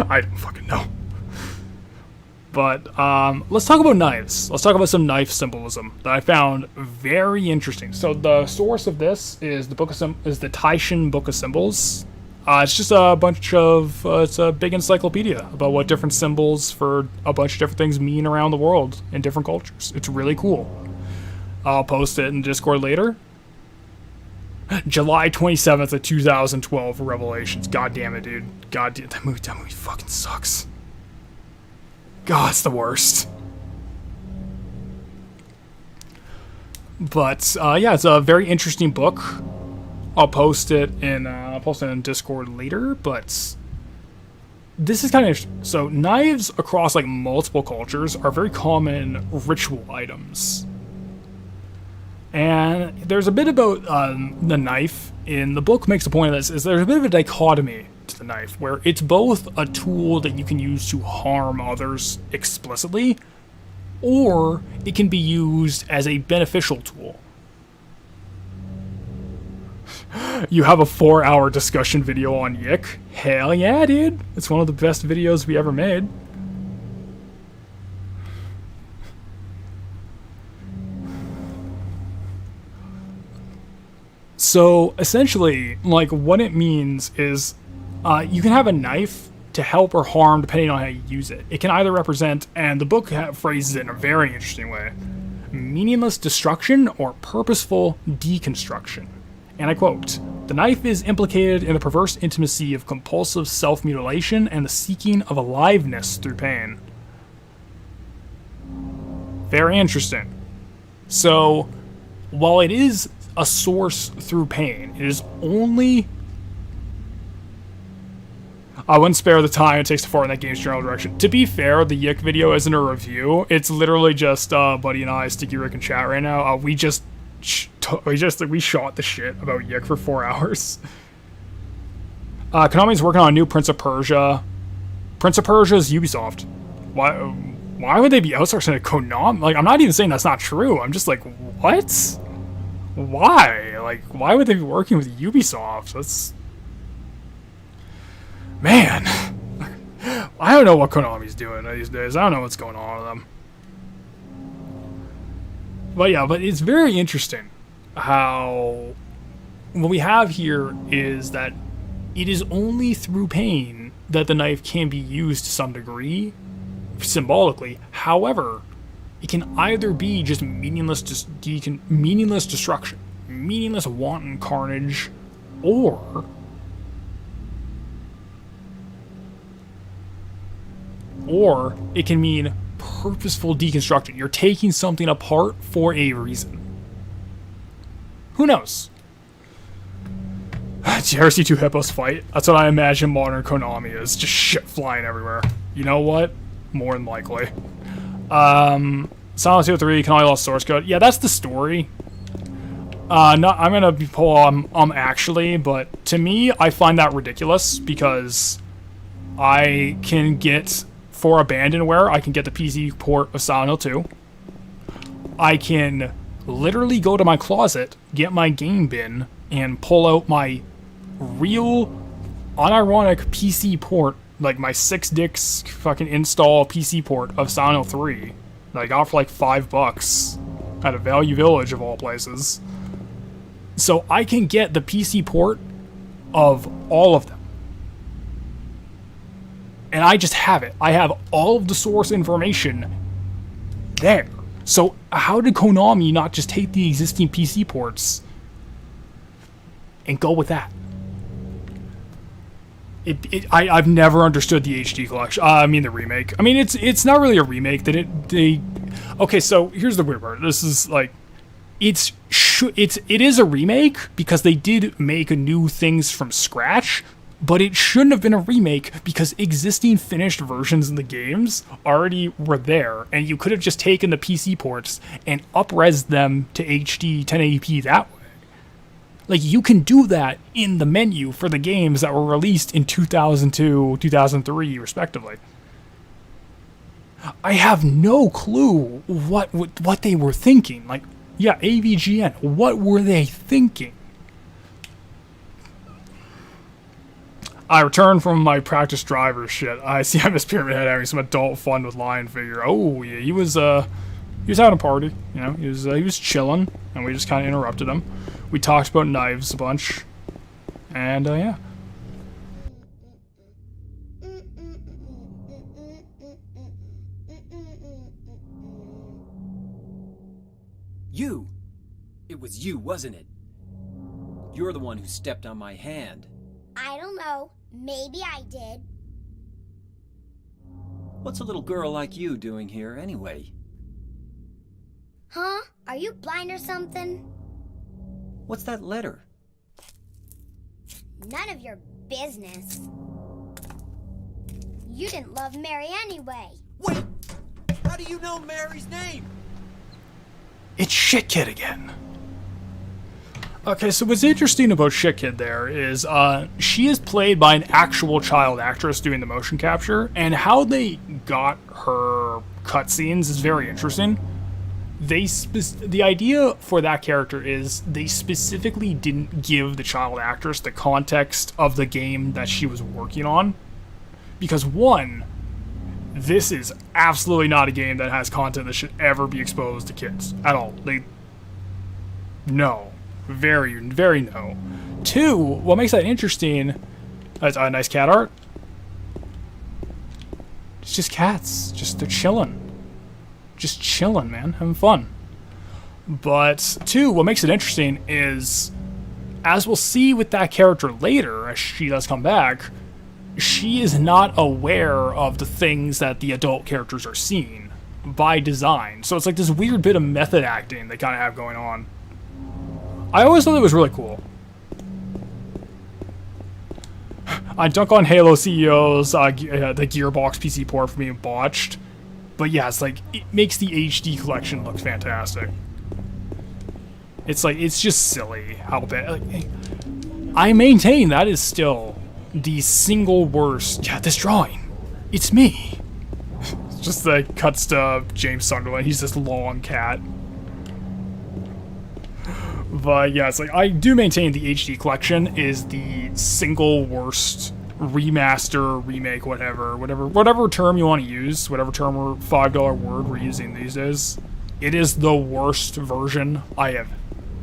I don't fucking know. But let's talk about knives. Let's talk about some knife symbolism that I found very interesting. So the source of this is the Taishin Book of Symbols. It's just a bunch of it's a big encyclopedia about what different symbols for a bunch of different things mean around the world in different cultures. It's really cool. I'll post it in Discord later. July 27th of 2012 Revelations. God damn it, dude. God damn, that movie fucking sucks. God, it's the worst. But yeah, it's a very interesting book. I'll post it in Discord later, but this is kind of interesting. So knives across like multiple cultures are very common ritual items. And there's a bit about the knife in the book makes a point of this, is there's a bit of a dichotomy to the knife, where it's both a tool that you can use to harm others explicitly, or it can be used as a beneficial tool. You have a 4-hour discussion video on Yick? Hell yeah, dude. It's one of the best videos we ever made. So essentially, like, what it means is you can have a knife to help or harm depending on how you use it. It can either represent, and the book phrases it in a very interesting way, meaningless destruction or purposeful deconstruction. And I quote, "The knife is implicated in the perverse intimacy of compulsive self-mutilation and the seeking of aliveness through pain." Very interesting. So, while it is a source through pain, it is only... I wouldn't spare the time it takes to forward in that game's general direction. To be fair, the Yick video isn't a review. It's literally just Buddy and I, Sticky Rick, in chat right now. We shot the shit about Yick for 4 hours. Konami's working on a new Prince of Persia. Prince of Persia is Ubisoft. Why would they be outsourcing to Konami? Like, I'm not even saying that's not true. I'm just like, what? Why? Like, why would they be working with Ubisoft? That's... Man. I don't know what Konami's doing these days. I don't know what's going on with them. But yeah, but it's very interesting how what we have here is that it is only through pain that the knife can be used to some degree, symbolically. However, it can either be just meaningless destruction, meaningless wanton carnage, or it can mean purposeful deconstruction. You're taking something apart for a reason. Who knows? JRC2 Hippos fight. That's what I imagine modern Konami is. Just shit flying everywhere. You know what? More than likely. Silent Hill 3, Konami lost source code. Yeah, that's the story. I'm gonna pull actually, but to me, I find that ridiculous because I can get, for Abandonware, I can get the PC port of Silent Hill 2. I can literally go to my closet, get my game bin, and pull out my real, unironic PC port, like my 6-disc fucking install PC port of Silent Hill 3 that I got for like $5 at a Value Village of all places. So I can get the PC port of all of them. And I just have it. I have all of the source information there. So how did Konami not just take the existing PC ports and go with that? I've never understood the HD collection. I mean the remake. I mean it's not really a remake. Okay, so here's the weird part. This is like it is a remake because they did make new things from scratch, but it shouldn't have been a remake because existing finished versions of the games already were there, and you could have just taken the PC ports and up-res them to HD 1080p that way. Like, you can do that in the menu for the games that were released in 2002, 2003, respectively. I have no clue what they were thinking. Like, yeah, AVGN, what were they thinking? I return from my practice driver shit. I see I miss Pyramid Head having some adult fun with Lion Figure. Oh yeah, he was having a party. You know, he was chilling, and we just kind of interrupted him. We talked about knives a bunch, and yeah. You! It was you, wasn't it? You're the one who stepped on my hand. I don't know. Maybe I did. What's a little girl like you doing here, anyway? Huh? Are you blind or something? What's that letter? None of your business. You didn't love Mary anyway. Wait! How do you know Mary's name? It's Shit Kid again. Okay, so what's interesting about Shit Kid there is she is played by an actual child actress doing the motion capture, and how they got her cutscenes is very interesting. The idea for that character is they specifically didn't give the child actress the context of the game that she was working on, because one, this is absolutely not a game that has content that should ever be exposed to kids at all. No. Very, very no. Two, what makes that interesting, that's nice cat art. It's just cats. They're chilling. Just chilling, man. Having fun. But two, what makes it interesting is, as we'll see with that character later, as she does come back, she is not aware of the things that the adult characters are seeing by design. So it's like this weird bit of method acting they kind of have going on. I always thought it was really cool. I dunk on Halo CEO's the Gearbox PC port for being botched. But yeah, it's like, it makes the HD collection look fantastic. It's like, it's just silly how bad. Like, I maintain that is still the single worst. Yeah, this drawing. It's me. It's just like cuts to James Sunderland. He's this long cat. But yeah, it's like, I do maintain the HD collection is the single worst remaster, remake, whatever term you want to use, whatever term or $5 word we're using these days. It is the worst version I have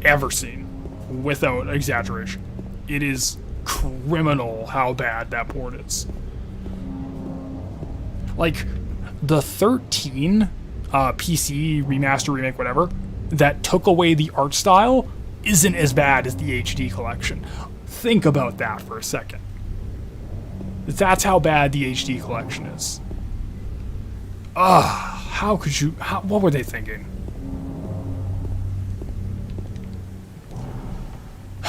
ever seen, without exaggeration. It is criminal how bad that port is. Like, the 13 PC remaster, remake, whatever, that took away the art style isn't as bad as the HD collection. Think about that for a second. That's how bad the HD collection is. How could you... what were they thinking?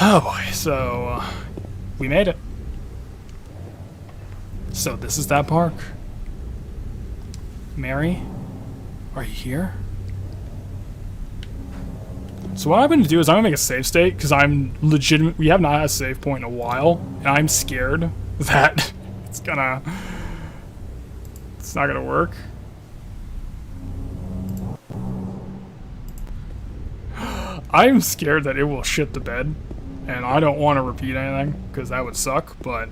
Oh boy, so... we made it. So this is that park. Mary, are you here? So what I'm going to do is I'm going to make a save state, because I'm legitimate. We have not had a save point in a while, and I'm scared that it's not going to work. I'm scared that it will shit the bed, and I don't want to repeat anything, because that would suck, but...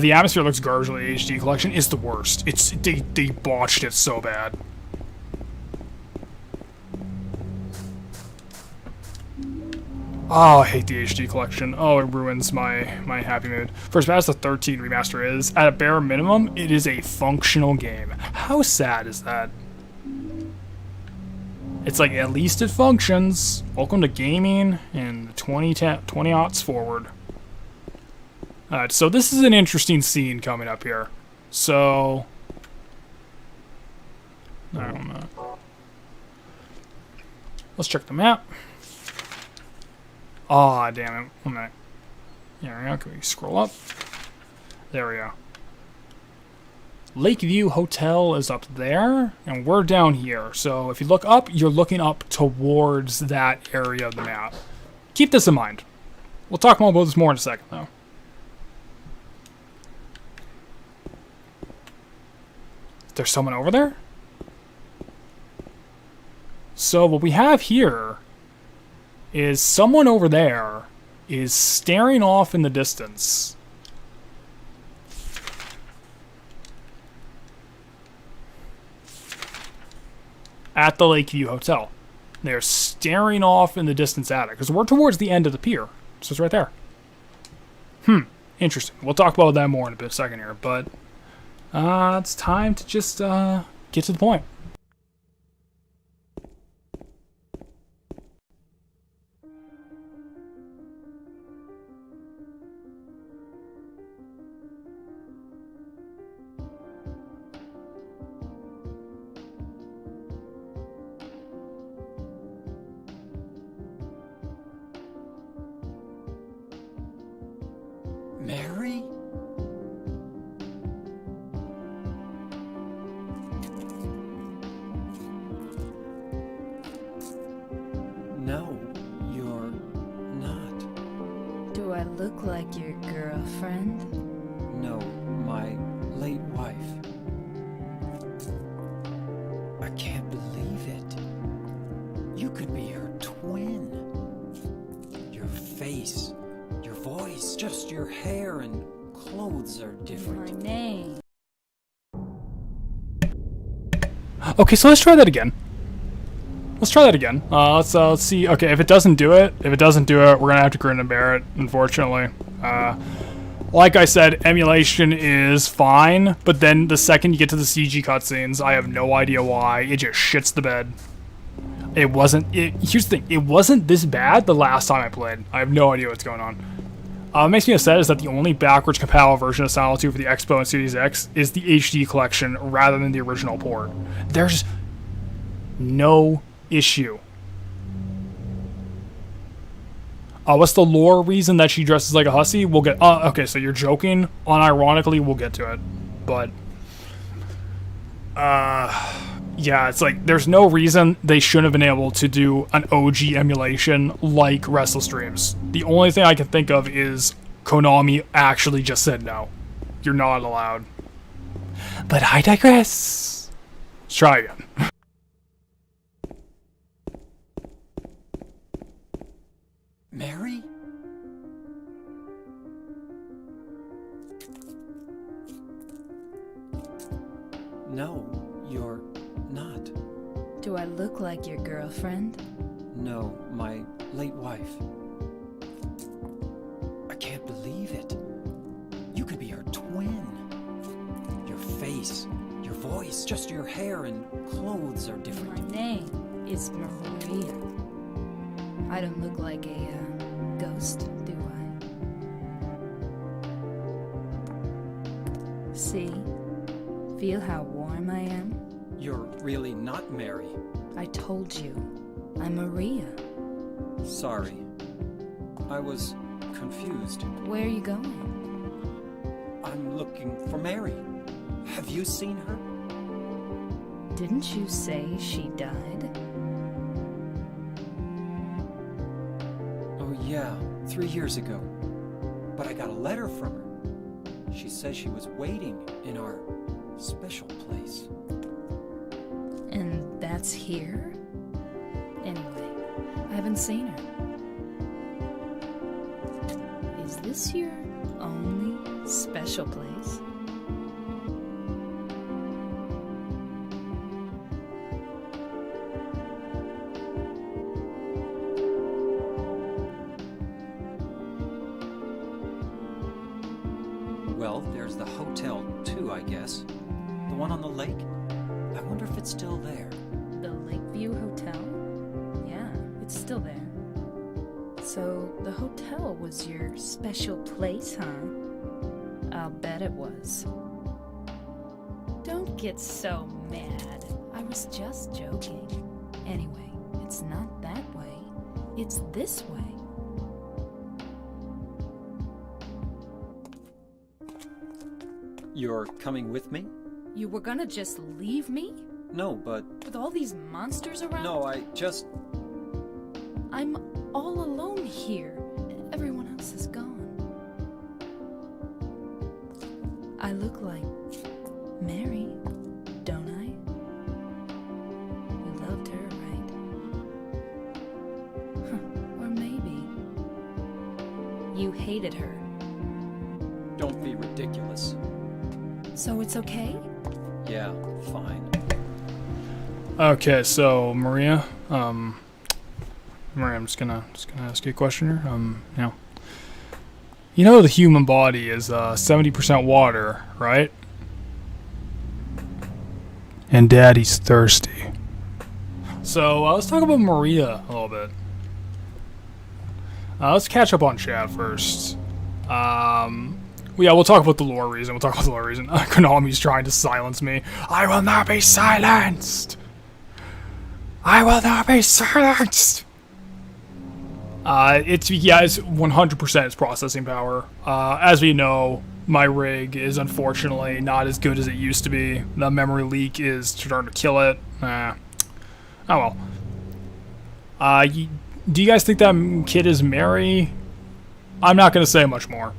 the atmosphere looks garbage on the HD collection. It's the worst. They botched it so bad. Oh, I hate the HD collection. Oh, it ruins my happy mood. For as bad as the 13 remaster is, at a bare minimum, it is a functional game. How sad is that? It's like, at least it functions. Welcome to gaming in 20 aughts forward. Alright, so this is an interesting scene coming up here. So... I don't know. Let's check the map. Aw, damn it. 1 minute. There we go. Can we scroll up? There we go. Lakeview Hotel is up there, and we're down here. So if you look up, you're looking up towards that area of the map. Keep this in mind. We'll talk more about this more in a second, though. There's someone over there? So what we have here is someone over there is staring off in the distance. At the Lakeview Hotel. They're staring off in the distance at it, because we're towards the end of the pier. So it's right there. Interesting. We'll talk about that more in a second here, but it's time to just get to the point. Mary? No, you're not. Do I look like your girlfriend? No, my late wife. I can't believe it. You could be her twin. Your face, your voice, just your hair and clothes are My different. name. Okay, so let's try that again. Let's try that again. Let's see. Okay, if it doesn't do it, we're gonna have to grin and bear it, unfortunately. Like I said, emulation is fine, but then the second you get to the CG cutscenes, I have no idea why, it just shits the bed. Here's the thing, it wasn't this bad the last time I played. I have no idea what's going on. What makes me upset is that the only backwards compatible version of Silent Hill 2 for the Expo and Series X is the HD collection rather than the original port. There's no issue. What's the lore reason that she dresses like a hussy? We'll get... okay, so you're joking. Unironically, we'll get to it. But... yeah, it's like, there's no reason they shouldn't have been able to do an OG emulation like Restless Dreams. The only thing I can think of is Konami actually just said no. You're not allowed. But I digress. Let's try again. Mary? No, you're not. Do I look like your girlfriend? No, my late wife. I can't believe it. You could be her twin. Your face, your voice, just your hair and clothes are My different. name is Maria. I don't look like a ghost, do I? See? Feel how warm I am? You're really not Mary. I told you. I'm Maria. Sorry. I was confused. Where are you going? I'm looking for Mary. Have you seen her? Didn't you say she died? Oh yeah, 3 years ago. But I got a letter from her. She says she was waiting in our special place. And that's here? Anyway, I haven't seen her. Is this your only special place? Well, there's the hotel too, I guess. The one on the lake? I wonder if it's still there. The Lakeview Hotel? Yeah, it's still there. So, the hotel was your special place, huh? I'll bet it was. Don't get so mad. I was just joking. Anyway, it's not that way. It's this way. You're coming with me? You were gonna just leave me? No, but... With all these monsters around? No, I just... I'm all alone here. Everyone else is gone. I look like Mary, don't I? You loved her, right? Huh. Or maybe you hated her. Don't be ridiculous. So it's okay? Yeah, fine. Okay, so Maria, Maria, I'm just gonna ask you a question here. You know the human body is 70% water, right? And Daddy's thirsty. So let's talk about Maria a little bit. Let's catch up on chat first. Yeah, we'll talk about the lore reason. Konami's trying to silence me. I will not be silenced! I will not be silenced! It's 100% its processing power. As we know, my rig is unfortunately not as good as it used to be. The memory leak is starting to kill it. Oh well. Do you guys think that kid is Mary? I'm not gonna say much more.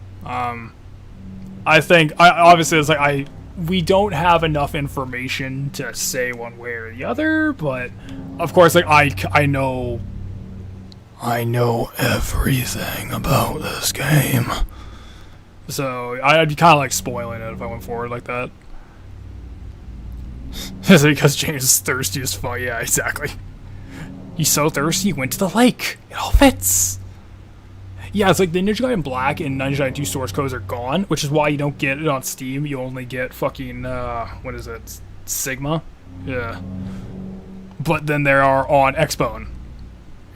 I think, obviously, it's like, we don't have enough information to say one way or the other, but, of course, like, I know everything about this game. So, I'd be kind of, like, spoiling it if I went forward like that. Is it because James is thirsty as fuck? Yeah, exactly. He's so thirsty, he went to the lake. It all fits. Yeah, it's like the Ninja Gaiden Black and Ninja Gaiden 2 source codes are gone, which is why you don't get it on Steam. You only get fucking, what is it? Sigma? Yeah. But then they are on Xbone.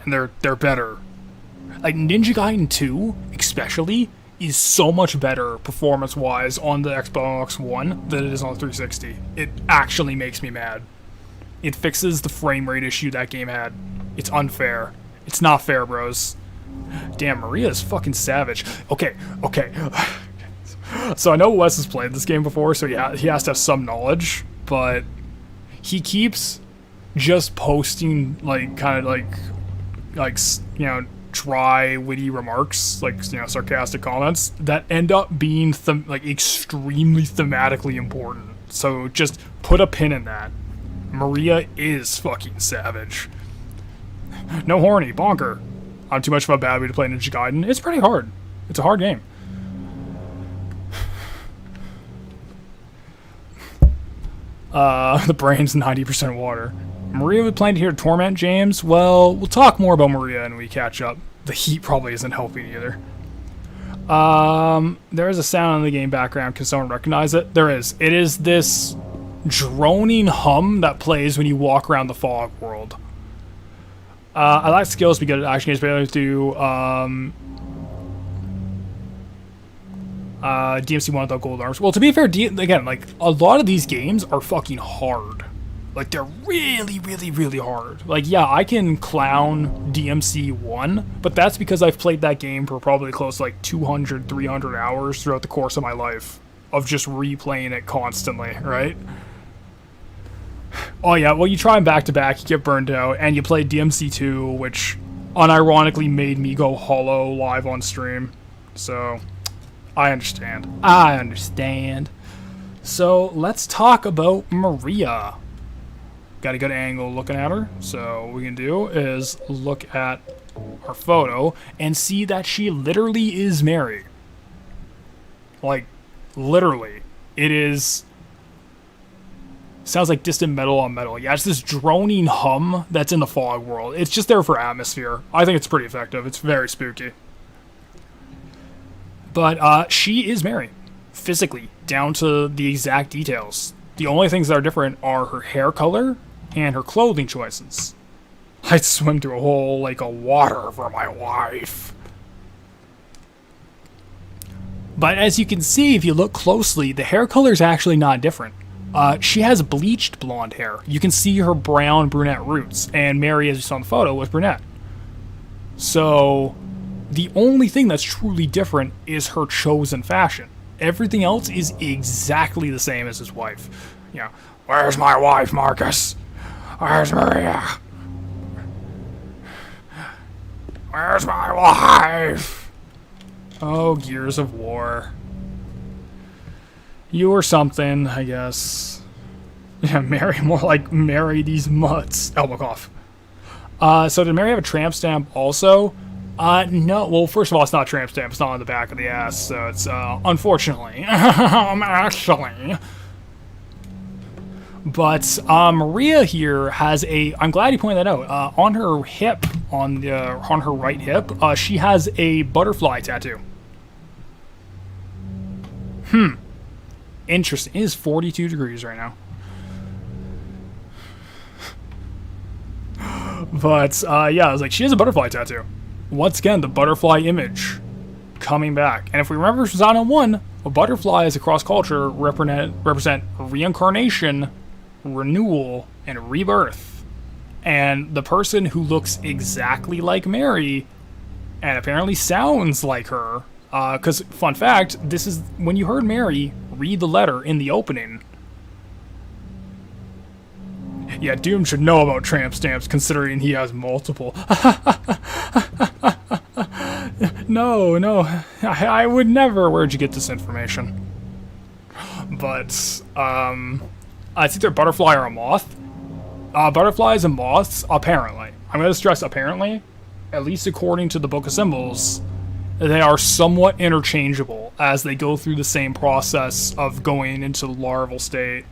And they're better. Like, Ninja Gaiden 2, especially, is so much better performance-wise on the Xbox One than it is on the 360. It actually makes me mad. It fixes the frame rate issue that game had. It's unfair. It's not fair, bros. Damn, Maria is fucking savage. Okay. So I know Wes has played this game before, so yeah, he has to have some knowledge, but he keeps just posting, like, kind of like, you know, dry, witty remarks, like, you know, sarcastic comments that end up being, like, extremely thematically important. So just put a pin in that. Maria is fucking savage. No horny, bonker. I'm too much of a bad way to play Ninja Gaiden. It's pretty hard. It's a hard game. The brain's 90% water. Maria would plan to hear Torment James. Well, we'll talk more about Maria when we catch up. The heat probably isn't helping either. There is a sound in the game background. Can someone recognize it? There is. It is this droning hum that plays when you walk around the fog world. I like skills to be good at action games, but I do DMC 1 without gold arms. Well, to be fair, again, like, a lot of these games are fucking hard. Like, they're really, really, really hard. Like, yeah, I can clown DMC 1, but that's because I've played that game for probably close to, like, 200, 300 hours throughout the course of my life of just replaying it constantly, right? Oh yeah, well, you try them back-to-back, you get burned out, and you play DMC 2, which unironically made me go hollow live on stream. So, I understand. So, let's talk about Maria. Got a good angle looking at her, so what we can do is look at her photo and see that she literally is Mary. Like, literally. It is... Sounds like distant metal on metal. Yeah, it's this droning hum that's in the fog world. It's just there for atmosphere. I think it's pretty effective. It's very spooky. But she is Mary. physically, down to the exact details. The only things that are different are her hair color and her clothing choices. I'd swim through a whole lake of water for my wife. But as you can see, if you look closely, the hair color is actually not different. She has bleached blonde hair. You can see her brown brunette roots, and Mary, as you saw in the photo, was brunette. So, the only thing that's truly different is her chosen fashion. Everything else is exactly the same as his wife. You know, where's my wife, Marcus? Where's Maria? Where's my wife? Oh, Gears of War. You or something, I guess. Yeah, Mary, more like marry these mutts. Elbow cough. So did Mary have a tramp stamp also? No. Well, first of all, it's not a tramp stamp. It's not on the back of the ass, so it's, unfortunately. Actually. But, Maria here has a, I'm glad you pointed that out, on her hip, on her right hip, she has a butterfly tattoo. Interesting. It is 42 degrees right now. But, yeah, I was like, she has a butterfly tattoo. Once again, the butterfly image coming back. And if we remember from Silent Hill 1, butterflies across culture represent reincarnation, renewal, and rebirth. And the person who looks exactly like Mary, and apparently sounds like her, because, fun fact, this is, when you heard Mary read the letter in the opening. Yeah, Doom should know about tramp stamps, considering he has multiple. No, I would never. Where'd you get this information? But, it's either a butterfly or a moth. Butterflies and moths, apparently. I'm going to stress apparently, at least according to the Book of Symbols, they are somewhat interchangeable as they go through the same process of going into the larval state.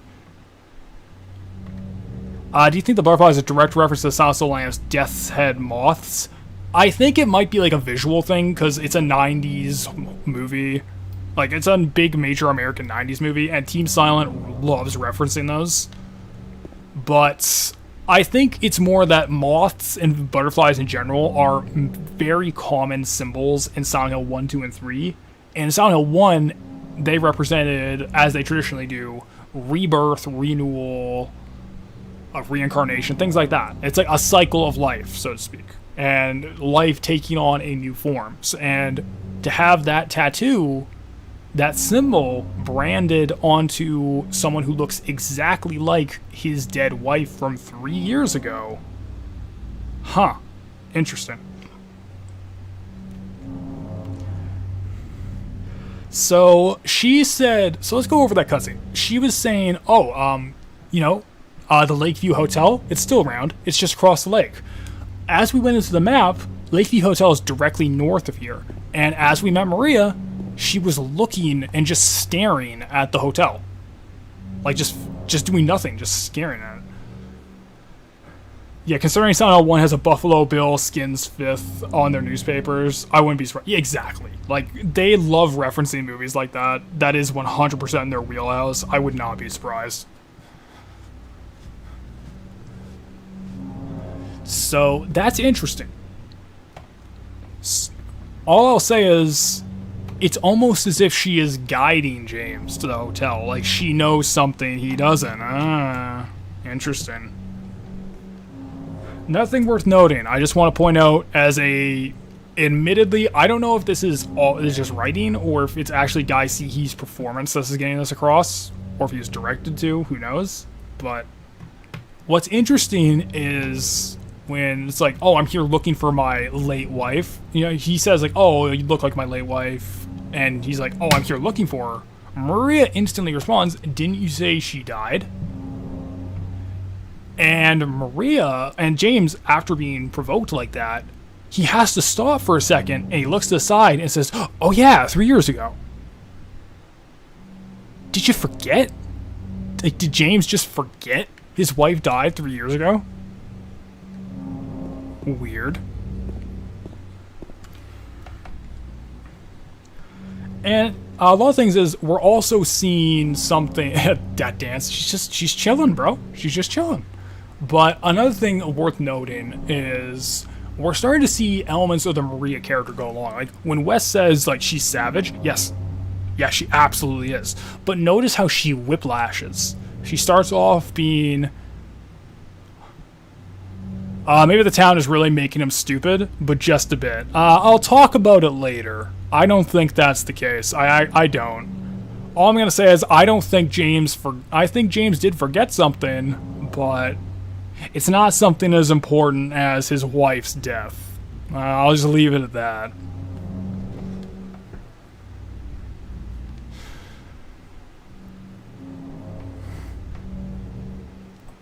Do you think the butterfly is a direct reference to the Silent Hill Lamb's Death's Head moths? I think it might be like a visual thing, because it's a 90s movie. Like, it's a big major American 90s movie, and Team Silent loves referencing those. But I think it's more that moths and butterflies in general are very common symbols in Silent Hill 1, 2, and 3. And in Silent Hill 1, they represented, as they traditionally do, rebirth, renewal, of reincarnation, things like that. It's like a cycle of life, so to speak, and life taking on a new form. And to have that tattoo, that symbol, branded onto someone who looks exactly like his dead wife from 3 years ago. Interesting. So she said, so let's go over that cutscene. She was saying, the Lakeview Hotel, it's still around. It's just across the lake. As we went into the map, Lakeview Hotel is directly north of here. And as we met Maria, she was looking and just staring at the hotel. Like, just doing nothing, just staring at it. Yeah, considering Silent Hill 1 has a Buffalo Bill skins 5th on their newspapers, I wouldn't be surprised. Yeah, exactly. Like, they love referencing movies like that. That is 100% in their wheelhouse. I would not be surprised. So, that's interesting. All I'll say is, it's almost as if she is guiding James to the hotel. Like, she knows something he doesn't. Interesting. Nothing worth noting. I just want to point out, as a... Admittedly, I don't know if this is just writing, or if it's actually Guy Seehe's performance that is getting this across, or if he was directed to, who knows. But what's interesting is when it's like, oh, I'm here looking for my late wife. You know, he says like, oh, you look like my late wife. And he's like, oh, I'm here looking for her. Maria instantly responds, didn't you say she died? And Maria and James, after being provoked like that, he has to stop for a second, and he looks to the side and says, oh yeah, 3 years ago. Did you forget? Like, did James just forget his wife died 3 years ago? Weird. And A lot of things is we're also seeing something that dance. She's chilling, bro. She's just chilling. But another thing worth noting is we're starting to see elements of the Maria character go along. Like when Wes says like she's savage, yes, yeah, she absolutely is. But notice how she whiplashes. She starts off being maybe the town is really making him stupid, but just a bit. I'll talk about it later. I don't think that's the case. I don't. All I'm gonna say is I don't think I think James did forget something, but it's not something as important as his wife's death. I'll just leave it at that.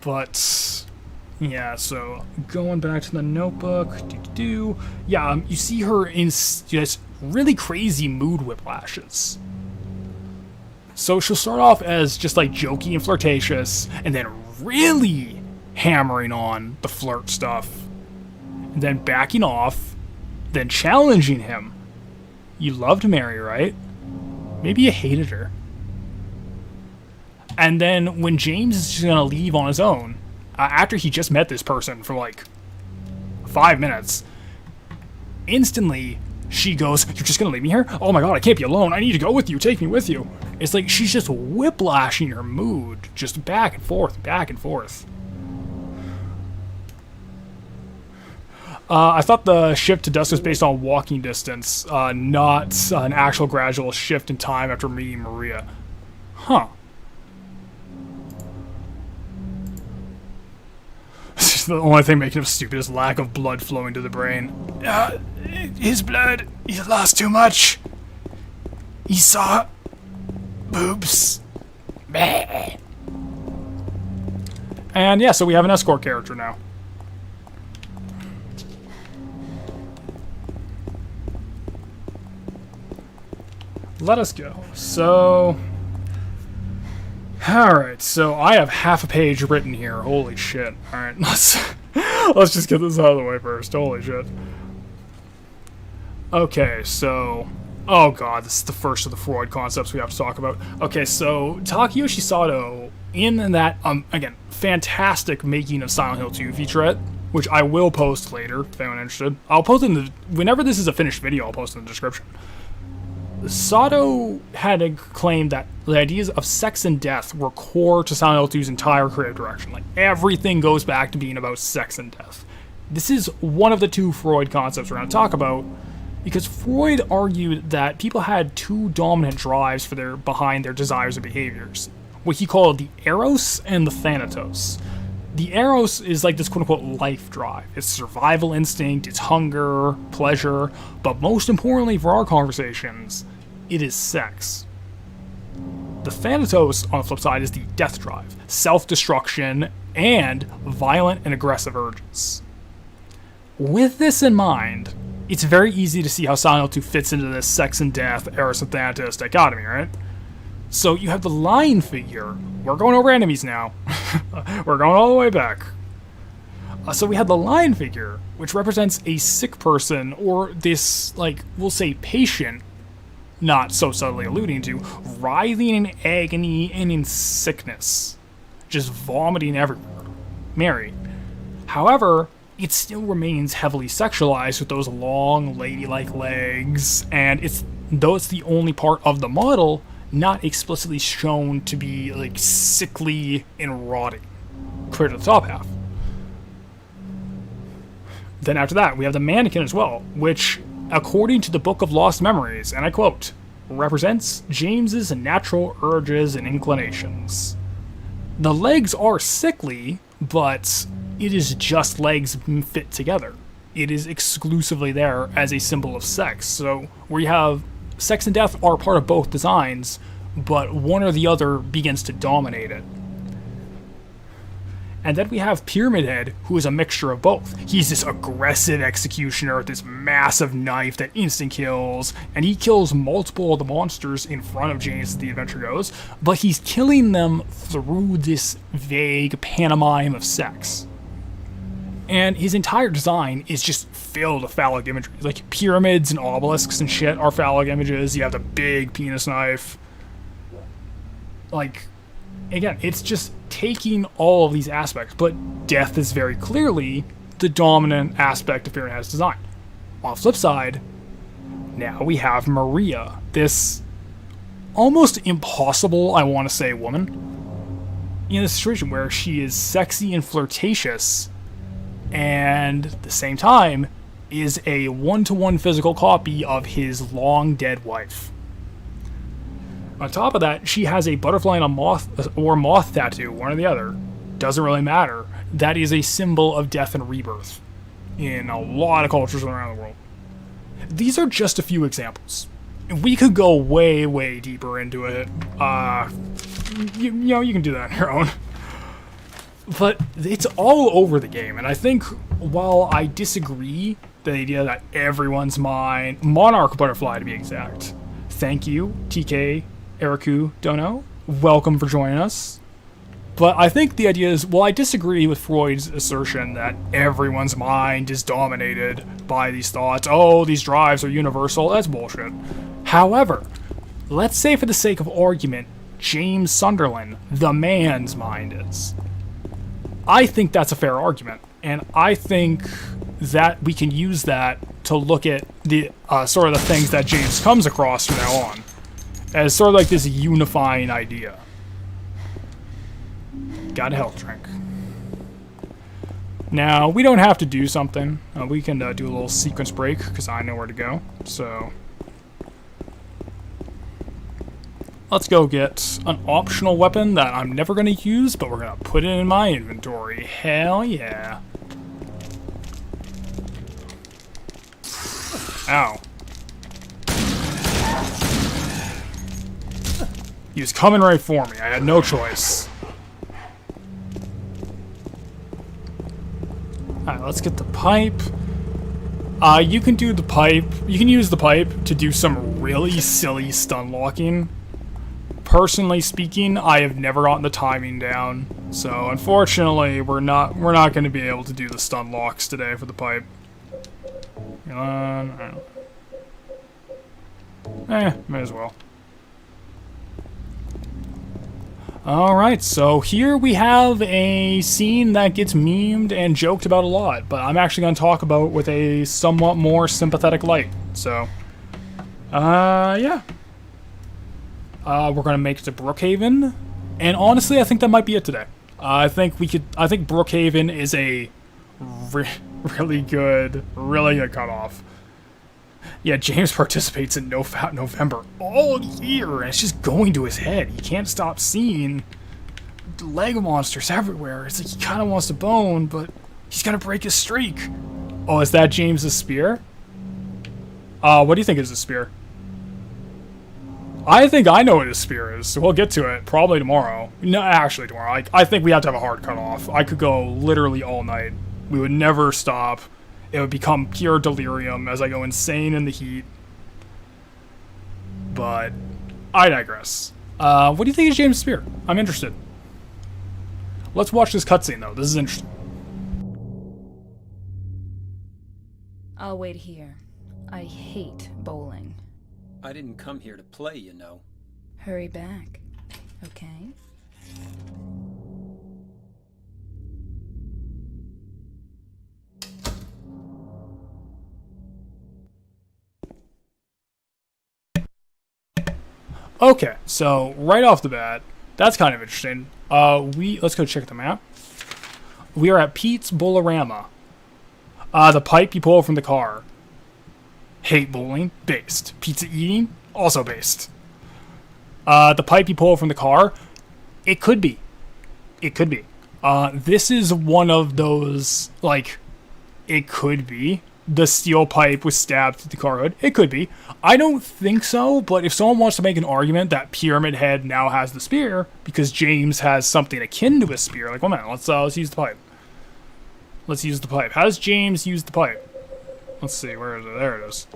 But yeah, so going back to the notebook, yeah, you see her in just really crazy mood whiplashes. So she'll start off as just like jokey and flirtatious, and then really hammering on the flirt stuff, and then backing off, then challenging him. You loved Mary, right? Maybe you hated her. And then when James is just gonna leave on his own, after he just met this person for like 5 minutes, instantly she goes, "You're just gonna leave me here? Oh my god, I can't be alone. I need to go with you. Take me with you." It's like she's just whiplashing her mood, just back and forth, back and forth. I thought the shift to dusk was based on walking distance, not an actual gradual shift in time after meeting Maria. Huh. The only thing making him stupid is lack of blood flowing to the brain. His blood, he lost too much. He saw boobs. Bleh. And yeah, so we have an escort character now. Let us go. So, alright, so I have half a page written here. Holy shit. Alright, let's just get this out of the way first. Holy shit. Okay, so, oh god, this is the first of the Freud concepts we have to talk about. Okay, so Takayoshi Sato, in that, again, fantastic making of Silent Hill 2 featurette, which I will post later, if anyone's interested. I'll post it in the, whenever this is a finished video, I'll post it in the description. Sato had claimed that the ideas of sex and death were core to Silent Hill 2's entire creative direction. Like, everything goes back to being about sex and death. This is one of the two Freud concepts we're going to talk about, because Freud argued that people had two dominant drives behind their desires and behaviors. What he called the eros and the thanatos. The eros is like this quote-unquote life drive. It's survival instinct, it's hunger, pleasure, but most importantly for our conversations, it is sex. The thanatos, on the flip side, is the death drive, self-destruction, and violent and aggressive urges. With this in mind, it's very easy to see how Silent Hill 2 fits into this sex and death, eros and thanatos dichotomy, right? So you have the lion figure. We're going over enemies now. We're going all the way back. So we have the lion figure, which represents a sick person, or this, like, we'll say patient, not so subtly alluding to, writhing in agony and in sickness. Just vomiting everywhere. Mary. However, it still remains heavily sexualized with those long, ladylike legs, and though it's the only part of the model, not explicitly shown to be, like, sickly and rotting. Clear to the top half. Then after that, we have the mannequin as well, which, according to the Book of Lost Memories, and I quote, represents James's natural urges and inclinations. The legs are sickly, but it is just legs fit together. It is exclusively there as a symbol of sex. So we have sex and death are part of both designs, but one or the other begins to dominate it. And then we have Pyramid Head, who is a mixture of both. He's this aggressive executioner with this massive knife that instant kills, and he kills multiple of the monsters in front of James as the adventure goes, but he's killing them through this vague pantomime of sex. And his entire design is just filled with phallic imagery. Like pyramids and obelisks and shit are phallic images. You have the big penis knife. Like, again, it's just taking all of these aspects, but death is very clearly the dominant aspect of Pyramid Head's design. On the flip side, now we have Maria, this almost impossible, I want to say, woman, in a situation where she is sexy and flirtatious, and at the same time is a one-to-one physical copy of his long-dead wife. On top of that, she has a butterfly and a moth tattoo, one or the other. Doesn't really matter. That is a symbol of death and rebirth in a lot of cultures around the world. These are just a few examples. We could go way, way deeper into it. You know, you can do that on your own. But it's all over the game, and I think while I disagree the idea that everyone's mind, Monarch Butterfly to be exact. Thank you, TK Eriku Dono. Welcome for joining us. But I think the idea is, well, I disagree with Freud's assertion that everyone's mind is dominated by these thoughts. Oh, these drives are universal. That's bullshit. However, let's say for the sake of argument, James Sunderland, the man's mind is. I think that's a fair argument, and I think that we can use that to look at the sort of the things that James comes across from now on as sort of like this unifying idea. Got a health drink. Now, we don't have to do something. We can do a little sequence break, because I know where to go. So, let's go get an optional weapon that I'm never going to use, but we're going to put it in my inventory. Hell yeah. Ow. He was coming right for me. I had no choice. Alright, let's get the pipe. You can do the pipe. You can use the pipe to do some really silly stun locking. Personally speaking, I have never gotten the timing down. So, unfortunately, we're not going to be able to do the stun locks today for the pipe. May as well. Alright, so here we have a scene that gets memed and joked about a lot, but I'm actually going to talk about with a somewhat more sympathetic light. So, yeah. We're going to make it to Brookhaven, and honestly, I think that might be it today. I think Brookhaven is a really good cutoff. Yeah, James participates in No Fat November all year, and it's just going to his head. He can't stop seeing Lego monsters everywhere. It's like he kind of wants to bone, but he's got to break his streak. Oh, is that James's spear? What do you think is his spear? I think I know what his spear is, so we'll get to it probably tomorrow. No, actually tomorrow. I think we have to have a hard cutoff. I could go literally all night. We would never stop. It would become pure delirium as I go insane in the heat. But I digress. What do you think is James' spear? I'm interested. Let's watch this cutscene, though. This is interesting. I'll wait here. I hate bowling. I didn't come here to play, you know. Hurry back, okay? Okay, so right off the bat, that's kind of interesting. Let's go check the map. We are at Pete's Bowlerama. The pipe you pull from the car. Hate bowling, based. Pizza eating, also based. The pipe you pull from the car, it could be. It could be. This is one of those, like, it could be. The steel pipe was stabbed through the car hood. It could be. I don't think so, but if someone wants to make an argument that Pyramid Head now has the spear, because James has something akin to a spear, like, well, man, let's use the pipe. Let's use the pipe. How does James use the pipe? Let's see, where is it? There it is.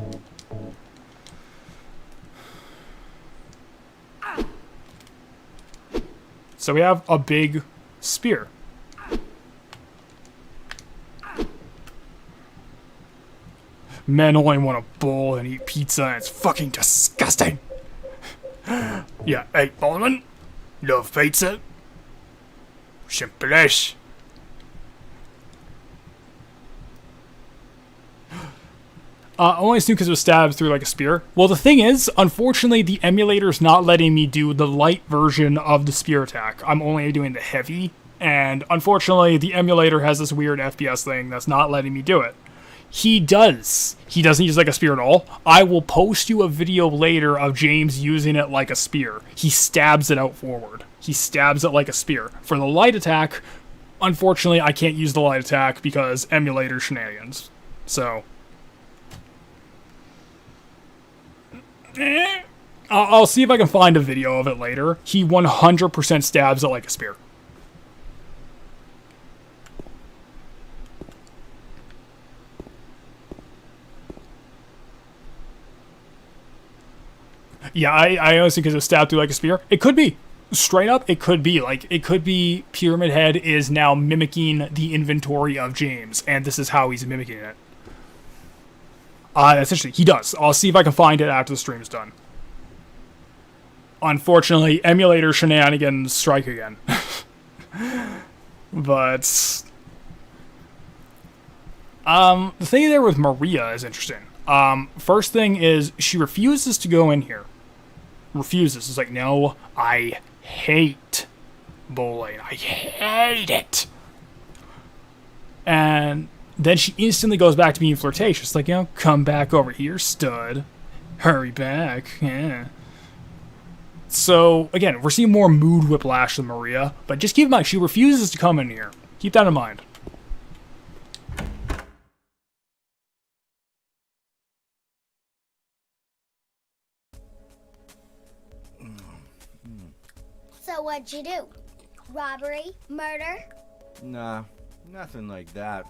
So we have a big spear. Men only want to bowl and eat pizza, and it's fucking disgusting. Yeah, hey, Baldwin? Love pizza? Simple as. Only assume because it was stabbed through like a spear. Well, the thing is, unfortunately, the emulator's not letting me do the light version of the spear attack. I'm only doing the heavy, and unfortunately, the emulator has this weird FPS thing that's not letting me do it. He does. He doesn't use like a spear at all. I will post you a video later of James using it like a spear. He stabs it out forward. He stabs it like a spear. For the light attack, unfortunately, I can't use the light attack because emulator shenanigans. So... I'll see if I can find a video of it later. He 100% stabs it like a spear. Yeah, I honestly, because it was stabbed through like a spear. It could be. Straight up, it could be. Like, it could be Pyramid Head is now mimicking the inventory of James, and this is how he's mimicking it. Essentially, he does. I'll see if I can find it after the stream's done. Unfortunately, emulator shenanigans strike again. But... the thing there with Maria is interesting. First thing is, she refuses to go in here. Refuses. It's like, no, I hate bowling. I hate it. And... then she instantly goes back to being flirtatious. Like, come back over here, stud. Hurry back. Yeah. So, again, we're seeing more mood whiplash than Maria. But just keep in mind, she refuses to come in here. Keep that in mind. So what'd you do? Robbery? Murder? Nah, nothing like that.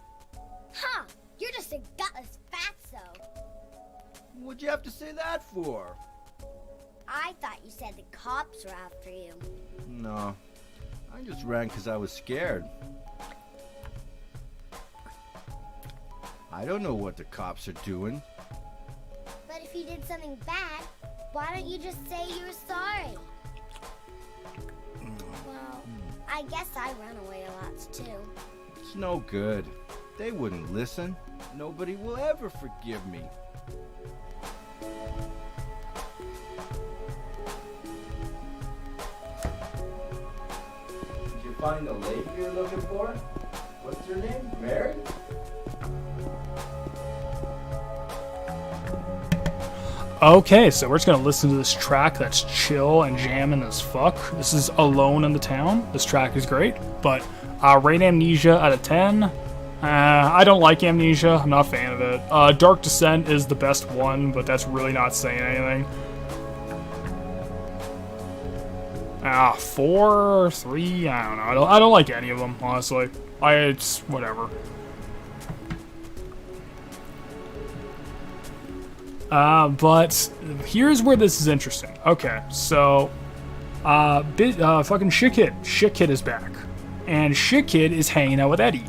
Huh, you're just a gutless fatso. What'd you have to say that for? I thought you said the cops were after you. No, I just ran because I was scared. I don't know what the cops are doing. But if you did something bad, why don't you just say you were sorry? Well, I guess I run away a lot too. It's no good. They wouldn't listen. Nobody will ever forgive me. Did you find the lady you're looking for? What's her name? Mary? Okay, so we're just gonna listen to this track that's chill and jamming as fuck. This is Alone in the Town. This track is great, but rate Amnesia out of 10. I don't like Amnesia. I'm not a fan of it. Dark Descent is the best one, but that's really not saying anything. 4, 3, I don't know. I don't like any of them, honestly. It's whatever. But here's where this is interesting. Okay, so fucking Shit Kid. Shit Kid is back, and Shit Kid is hanging out with Eddie.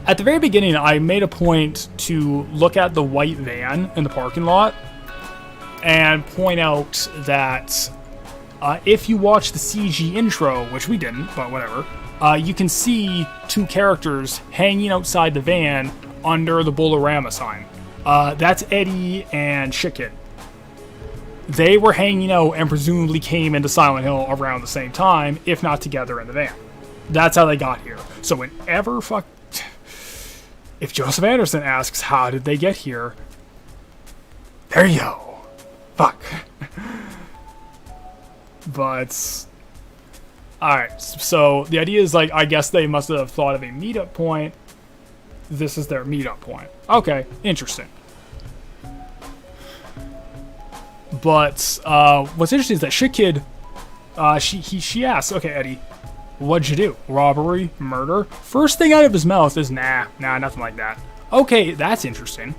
At the very beginning, I made a point to look at the white van in the parking lot and point out that if you watch the CG intro, which we didn't, but whatever, you can see two characters hanging outside the van under the Bolorama sign. That's Eddie and Shit Kid. They were hanging out and presumably came into Silent Hill around the same time, if not together in the van. That's how they got here. So whenever if Joseph Anderson asks, how did they get here? There you go. Fuck. But, alright, so the idea is, like, I guess they must have thought of a meetup point. This is their meetup point. Okay, interesting. But, what's interesting is that Shit Kid, she asks, okay, Eddie, what'd you do? Robbery? Murder? First thing out of his mouth is, nah, nothing like that. Okay, that's interesting.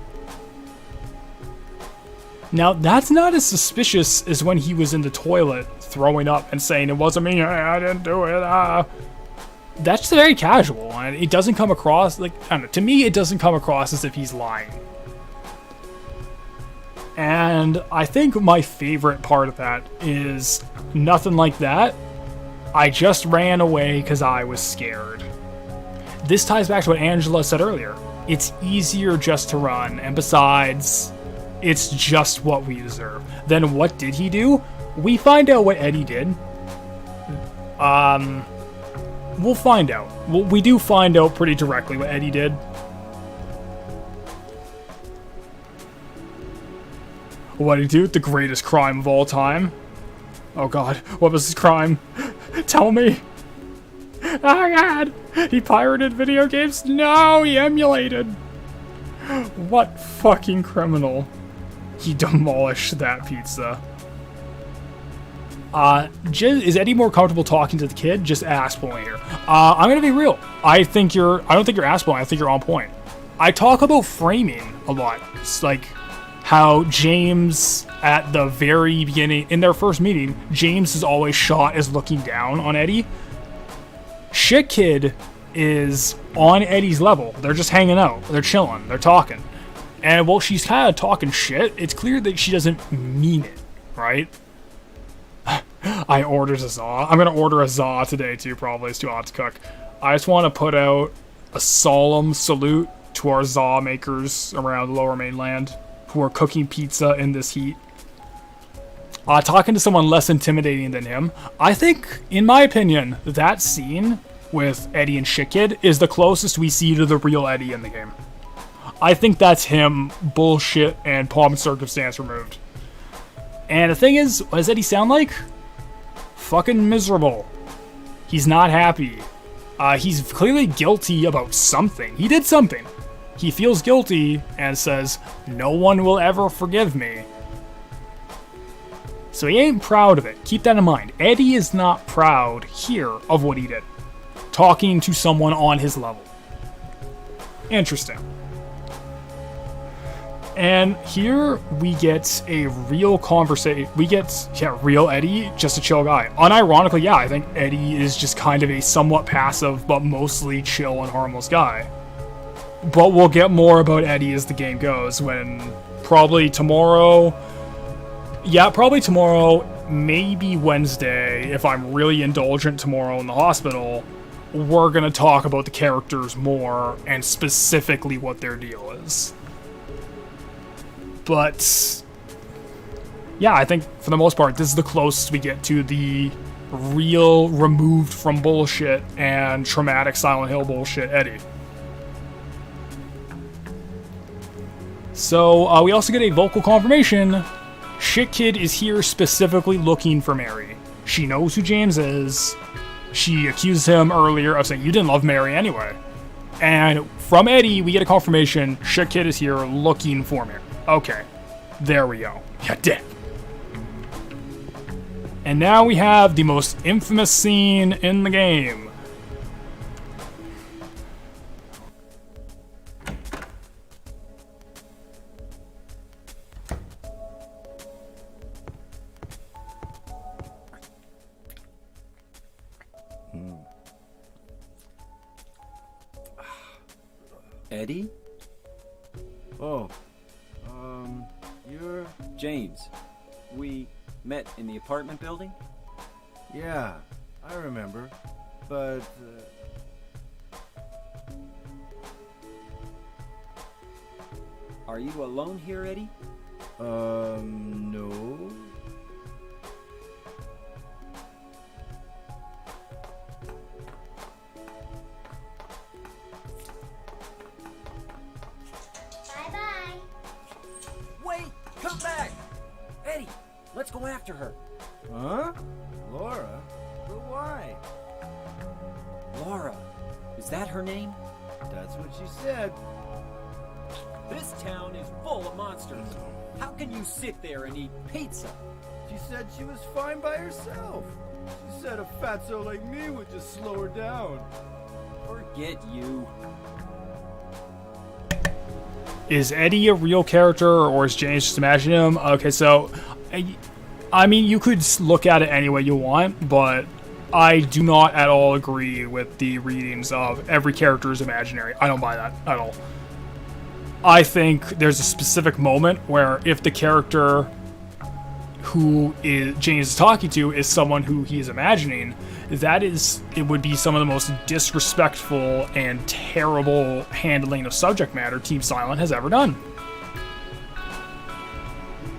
Now, that's not as suspicious as when he was in the toilet throwing up and saying, it wasn't me, I didn't do it, That's just very casual, and it doesn't come across, like, I don't know, to me, it doesn't come across as if he's lying. And I think my favorite part of that is nothing like that. I just ran away because I was scared. This ties back to what Angela said earlier. It's easier just to run, and besides, it's just what we deserve. Then what did he do? We find out what Eddie did. We'll find out. We do find out pretty directly what Eddie did. What did he do? The greatest crime of all time? Oh god, what was his crime? Tell me! Oh god! He pirated video games? No, he emulated! What fucking criminal? He demolished that pizza. Is Eddie more comfortable talking to the kid? Just ass-blowing here. I'm gonna be real. I don't think you're ass-blowing, I think you're on point. I talk about framing a lot. It's like how James, at the very beginning, in their first meeting, James is always shot as looking down on Eddie. Shit Kid is on Eddie's level. They're just hanging out. They're chilling. They're talking. And while she's kind of talking shit, it's clear that she doesn't mean it, right? I ordered a za. I'm going to order a za today, too, probably. It's too hot to cook. I just want to put out a solemn salute to our za makers around the Lower Mainland who are cooking pizza in this heat. Talking to someone less intimidating than him, I think, in my opinion, that scene with Eddie and Shit Kid is the closest we see to the real Eddie in the game. I think that's him, bullshit and pomp and circumstance removed. And the thing is, what does Eddie sound like? Fucking miserable. He's not happy. He's clearly guilty about something. He did something. He feels guilty and says, no one will ever forgive me. So he ain't proud of it. Keep that in mind. Eddie is not proud here of what he did. Talking to someone on his level. Interesting. And here we get a real conversation. We get, real Eddie, just a chill guy. Unironically, yeah, I think Eddie is just kind of a somewhat passive, but mostly chill and harmless guy. But we'll get more about Eddie as the game goes when probably tomorrow, maybe Wednesday, if I'm really indulgent tomorrow in the hospital, we're going to talk about the characters more and specifically what their deal is. But yeah, I think for the most part, this is the closest we get to the real removed from bullshit and traumatic Silent Hill bullshit Eddie. So we also get a vocal confirmation. Shit Kid is here specifically looking for Mary. She knows who James is. She accused him earlier of saying, you didn't love Mary anyway. And from Eddie, we get a confirmation. Shit Kid is here looking for Mary. Okay, there we go. Yeah, dick. And now we have the most infamous scene in the game. Eddie? Oh, you're... James. We met in the apartment building? Yeah, I remember, but... Are you alone here, Eddie? No. Bye-bye. Wait! Come back! Eddie, let's go after her. Huh? Laura? But why? Laura. Is that her name? That's what she said. This town is full of monsters. How can you sit there and eat pizza? She said she was fine by herself. She said a fatso like me would just slow her down. Forget you. Is Eddie a real character, or is James just imagining him? Okay, so, I mean, you could look at it any way you want, but I do not at all agree with the readings of every character is imaginary. I don't buy that at all. I think there's a specific moment where if the character who James is talking to is someone who he is imagining, it would be some of the most disrespectful and terrible handling of subject matter Team Silent has ever done.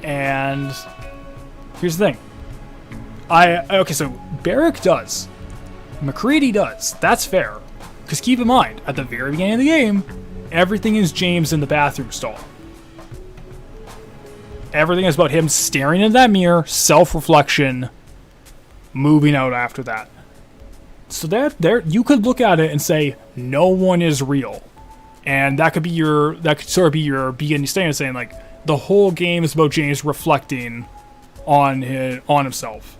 And here's the thing. Okay, so Barrick does. MacCready does. That's fair. Because keep in mind, at the very beginning of the game, everything is James in the bathroom stall. Everything is about him staring into that mirror, self-reflection, moving out after that. So you could look at it and say, no one is real. And that could sort of be your beginning statement, saying like, the whole game is about James reflecting on himself.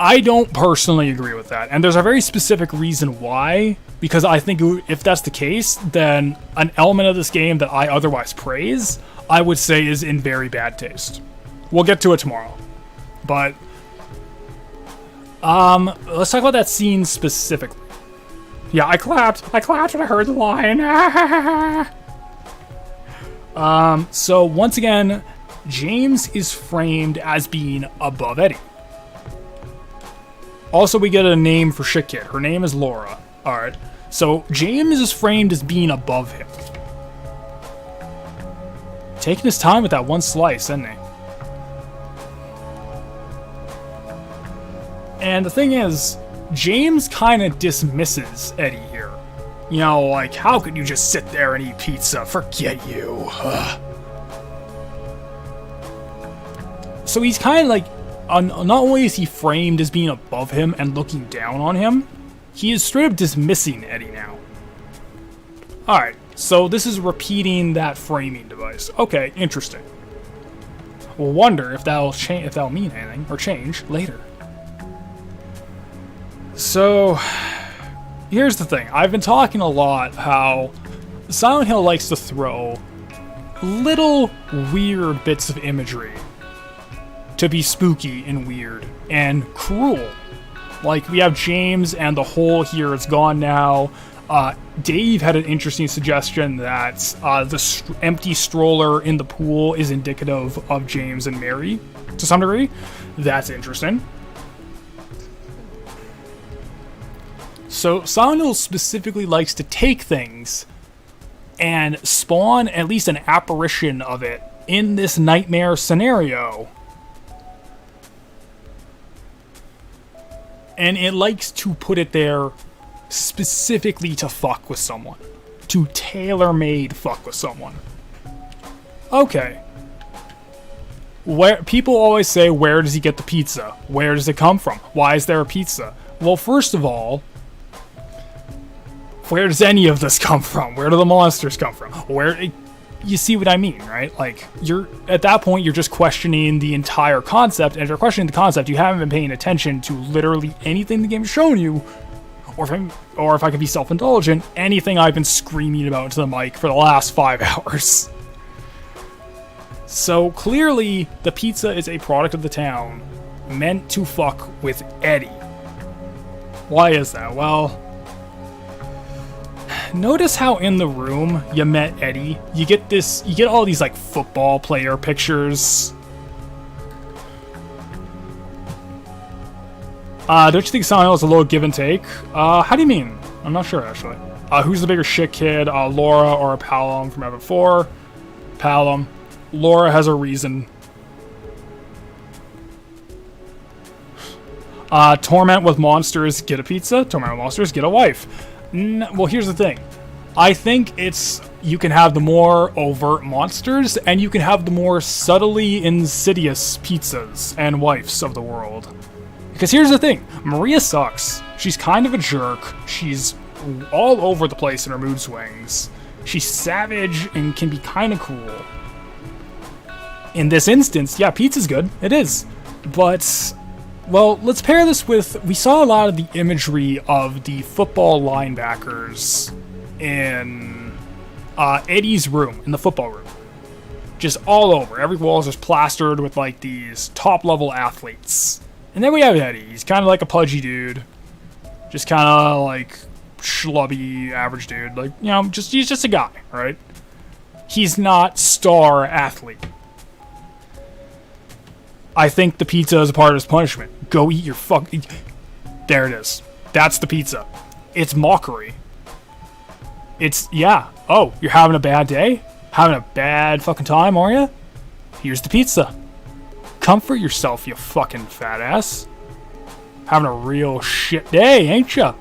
I don't personally agree with that, and there's a very specific reason why, because I think if that's the case, then an element of this game that I otherwise praise, I would say is in very bad taste. We'll get to it tomorrow. But, let's talk about that scene specifically. Yeah, I clapped when I heard the line. So once again, James is framed as being above Eddie. Also, we get a name for Shit Kid. Her name is Laura. Alright. So, James is framed as being above him. Taking his time with that one slice, isn't he? And the thing is, James kind of dismisses Eddie here. You know, like, how could you just sit there and eat pizza? Forget you. Ugh. So he's kind of like, not only is he framed as being above him and looking down on him, he is straight up dismissing Eddie now. Alright, so this is repeating that framing device. Okay, interesting. We'll wonder if that'll mean anything or change later. So, here's the thing. I've been talking a lot how Silent Hill likes to throw little weird bits of imagery to be spooky and weird and cruel. Like, we have James and the hole here, it's gone now. Dave had an interesting suggestion that the empty stroller in the pool is indicative of James and Mary to some degree. That's interesting. So Silent Hill specifically likes to take things and spawn at least an apparition of it in this nightmare scenario. And it likes to put it there specifically to fuck with someone. To tailor-made fuck with someone. Okay. People always say, where does he get the pizza? Where does it come from? Why is there a pizza? Well, first of all, where does any of this come from? Where do the monsters come from? You see what I mean, right? Like, at that point, you're just questioning the entire concept, and if you're questioning the concept, you haven't been paying attention to literally anything the game has shown you, or if I can be self-indulgent, anything I've been screaming about into the mic for the last 5 hours. So, clearly, the pizza is a product of the town, meant to fuck with Eddie. Why is that? Well, notice how in the room you met Eddie. You get all these like football player pictures. Don't you think Silent Hill is a little give and take? How do you mean? I'm not sure actually. Who's the bigger shit kid, Laura or Palom from Evan 4? Palom. Laura has a reason. Torment with monsters, get a pizza. Torment with monsters, get a wife. Well, here's the thing. I think you can have the more overt monsters, and you can have the more subtly insidious pizzas and wives of the world. Because here's the thing. Maria sucks. She's kind of a jerk. She's all over the place in her mood swings. She's savage and can be kind of cruel. In this instance, yeah, pizza's good. It is. But, well, let's pair this with, we saw a lot of the imagery of the football linebackers in Eddie's room, in the football room. Just all over. Every wall is just plastered with, like, these top-level athletes. And then we have Eddie. He's kind of like a pudgy dude. Just kind of, like, schlubby average dude. Like, you know, he's just a guy, right? He's not star athlete. I think the pizza is a part of his punishment. Go eat your fucking... There it is. That's the pizza. It's mockery. It's, yeah. Oh, you're having a bad day? Having a bad fucking time, are you? Here's the pizza. Comfort yourself, you fucking fat ass. Having a real shit day, ain't ya?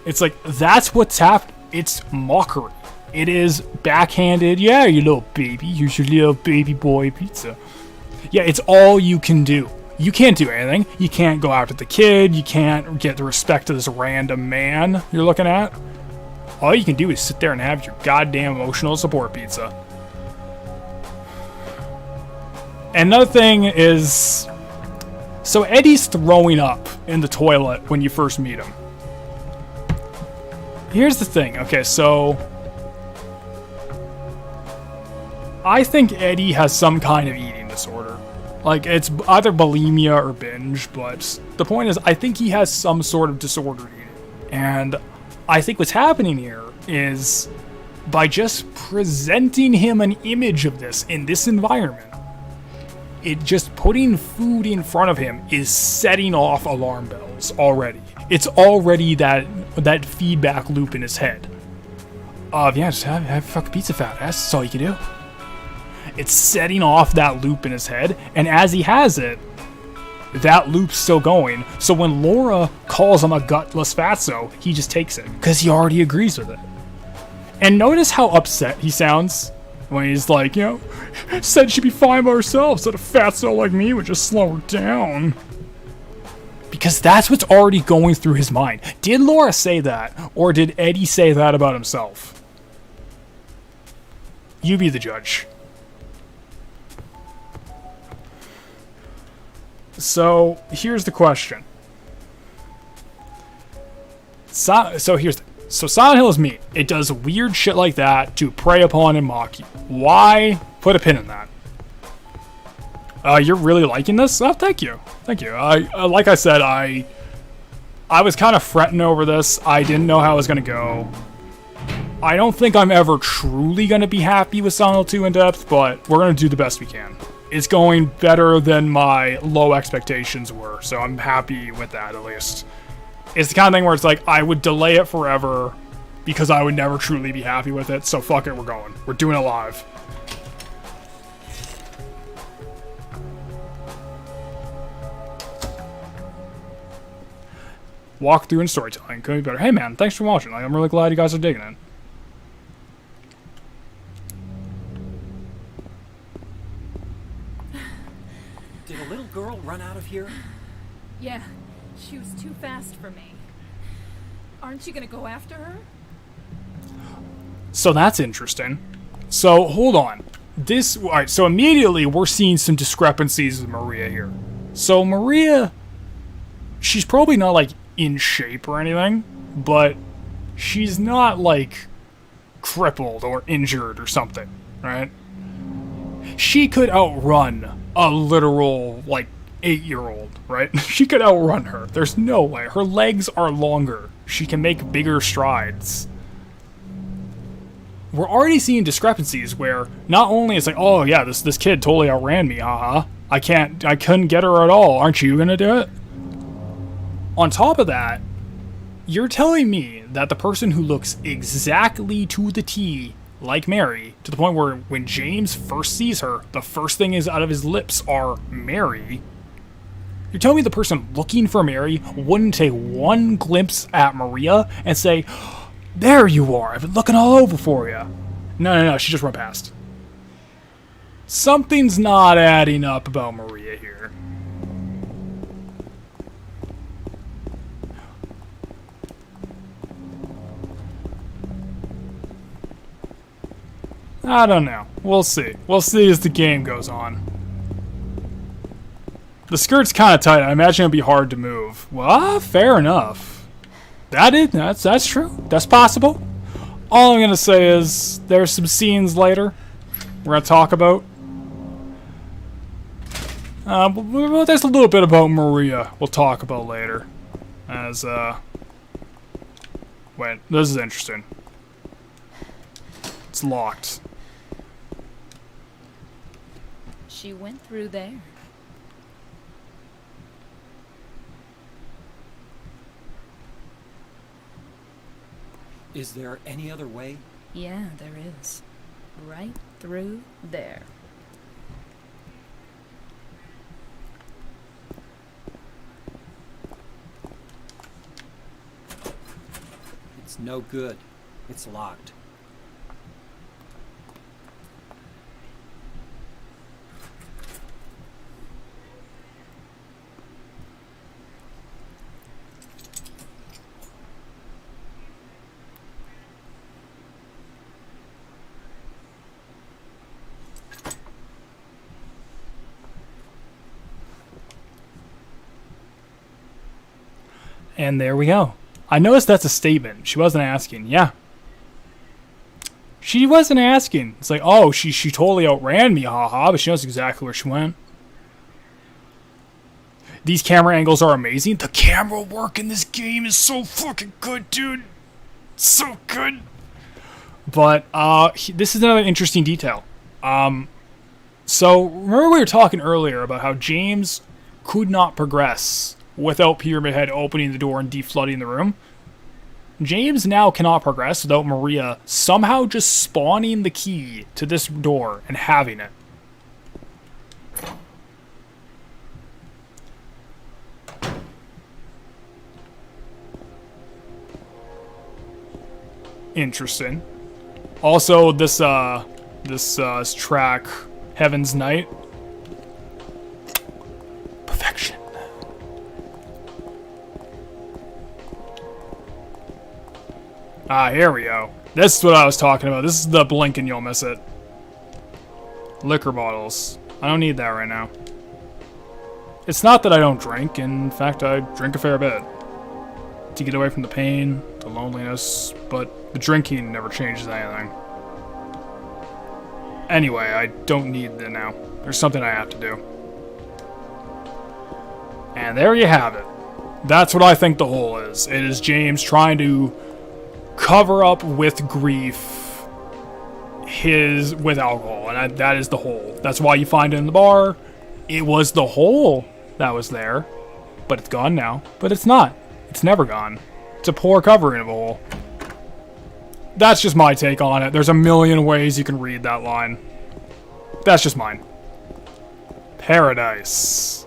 It's like, that's what's happening. It's mockery. It is backhanded. Yeah, you little baby. Here's your little baby boy pizza. Yeah, it's all you can do. You can't do anything. You can't go after the kid. You can't get the respect of this random man you're looking at. All you can do is sit there and have your goddamn emotional support pizza. And another thing is... So Eddie's throwing up in the toilet when you first meet him. Here's the thing. Okay, so... I think Eddie has some kind of eating disorder. Like, it's either bulimia or binge, but the point is, I think he has some sort of disorder eating. And I think what's happening here is, by just presenting him an image of this in this environment, it just putting food in front of him is setting off alarm bells already. It's already that feedback loop in his head. Yeah, just have fucking pizza, fat ass. That's all you can do. It's setting off that loop in his head, and as he has it, that loop's still going. So when Laura calls him a gutless fatso, he just takes it, because he already agrees with it. And notice how upset he sounds when he's like, you know, said she'd be fine by herself, so a fatso like me would just slow her down. Because that's what's already going through his mind. Did Laura say that, or did Eddie say that about himself? You be the judge. So, here's the question. So Silent Hill is mean. It does weird shit like that to prey upon and mock you. Why? Put a pin in that. You're really liking this? Oh, thank you. Thank you. Like I said, I was kind of fretting over this. I didn't know how it was going to go. I don't think I'm ever truly going to be happy with Silent Hill 2 in depth, but we're going to do the best we can. It's going better than my low expectations were, so I'm happy with that at least. It's the kind of thing where it's like, I would delay it forever because I would never truly be happy with it, so fuck it, we're going. We're doing it live. Walkthrough and storytelling could be better. Hey man, thanks for watching. Like, I'm really glad you guys are digging it. Did a little girl run out of here? Yeah, she was too fast for me. Aren't you gonna go after her? So that's interesting. So, hold on. Alright, so immediately we're seeing some discrepancies with Maria here. So Maria, she's probably not like in shape or anything, but she's not like crippled or injured or something, right? She could outrun a literal like 8-year-old, right? She could outrun her. There's no way. Her legs are longer. She can make bigger strides. We're already seeing discrepancies where not only it's like, oh yeah, this kid totally outran me, haha. I couldn't get her at all. Aren't you gonna do it? On top of that, you're telling me that the person who looks exactly to the T like Mary, to the point where when James first sees her, the first thing is out of his lips are Mary. You're telling me the person looking for Mary wouldn't take one glimpse at Maria and say, there you are, I've been looking all over for you. No, she just ran past. Something's not adding up about Maria here. I don't know. We'll see. We'll see as the game goes on. The skirt's kind of tight. I imagine it'd be hard to move. Well, fair enough. That's true. That's possible. All I'm gonna say is there's some scenes later we're gonna talk about. There's a little bit about Maria we'll talk about later, as Wait, this is interesting. It's locked. She went through there. Is there any other way? Yeah, there is. Right through there. It's no good. It's locked. And there we go. I noticed that's a statement. She wasn't asking. Yeah. She wasn't asking. It's like, oh, she totally outran me, haha, but she knows exactly where she went. These camera angles are amazing. The camera work in this game is so fucking good, dude. So good. But this is another interesting detail. So remember we were talking earlier about how James could not progress without Pyramid Head opening the door and deflooding the room? James now cannot progress without Maria somehow just spawning the key to this door and having it. Interesting. Also, this track, Heaven's Night. Perfection. Ah, here we go. This is what I was talking about. This is the blink and you'll miss it. Liquor bottles. I don't need that right now. It's not that I don't drink. In fact, I drink a fair bit. To get away from the pain, the loneliness, but the drinking never changes anything. Anyway, I don't need it now. There's something I have to do. And there you have it. That's what I think the hole is. It is James trying to cover up with grief with alcohol, and that is the hole. That's why you find it in the bar. It was the hole that was there, but it's gone now. But it's not. It's never gone. It's a poor covering of a hole. That's just my take on it. There's a million ways you can read that line. That's just mine. Paradise.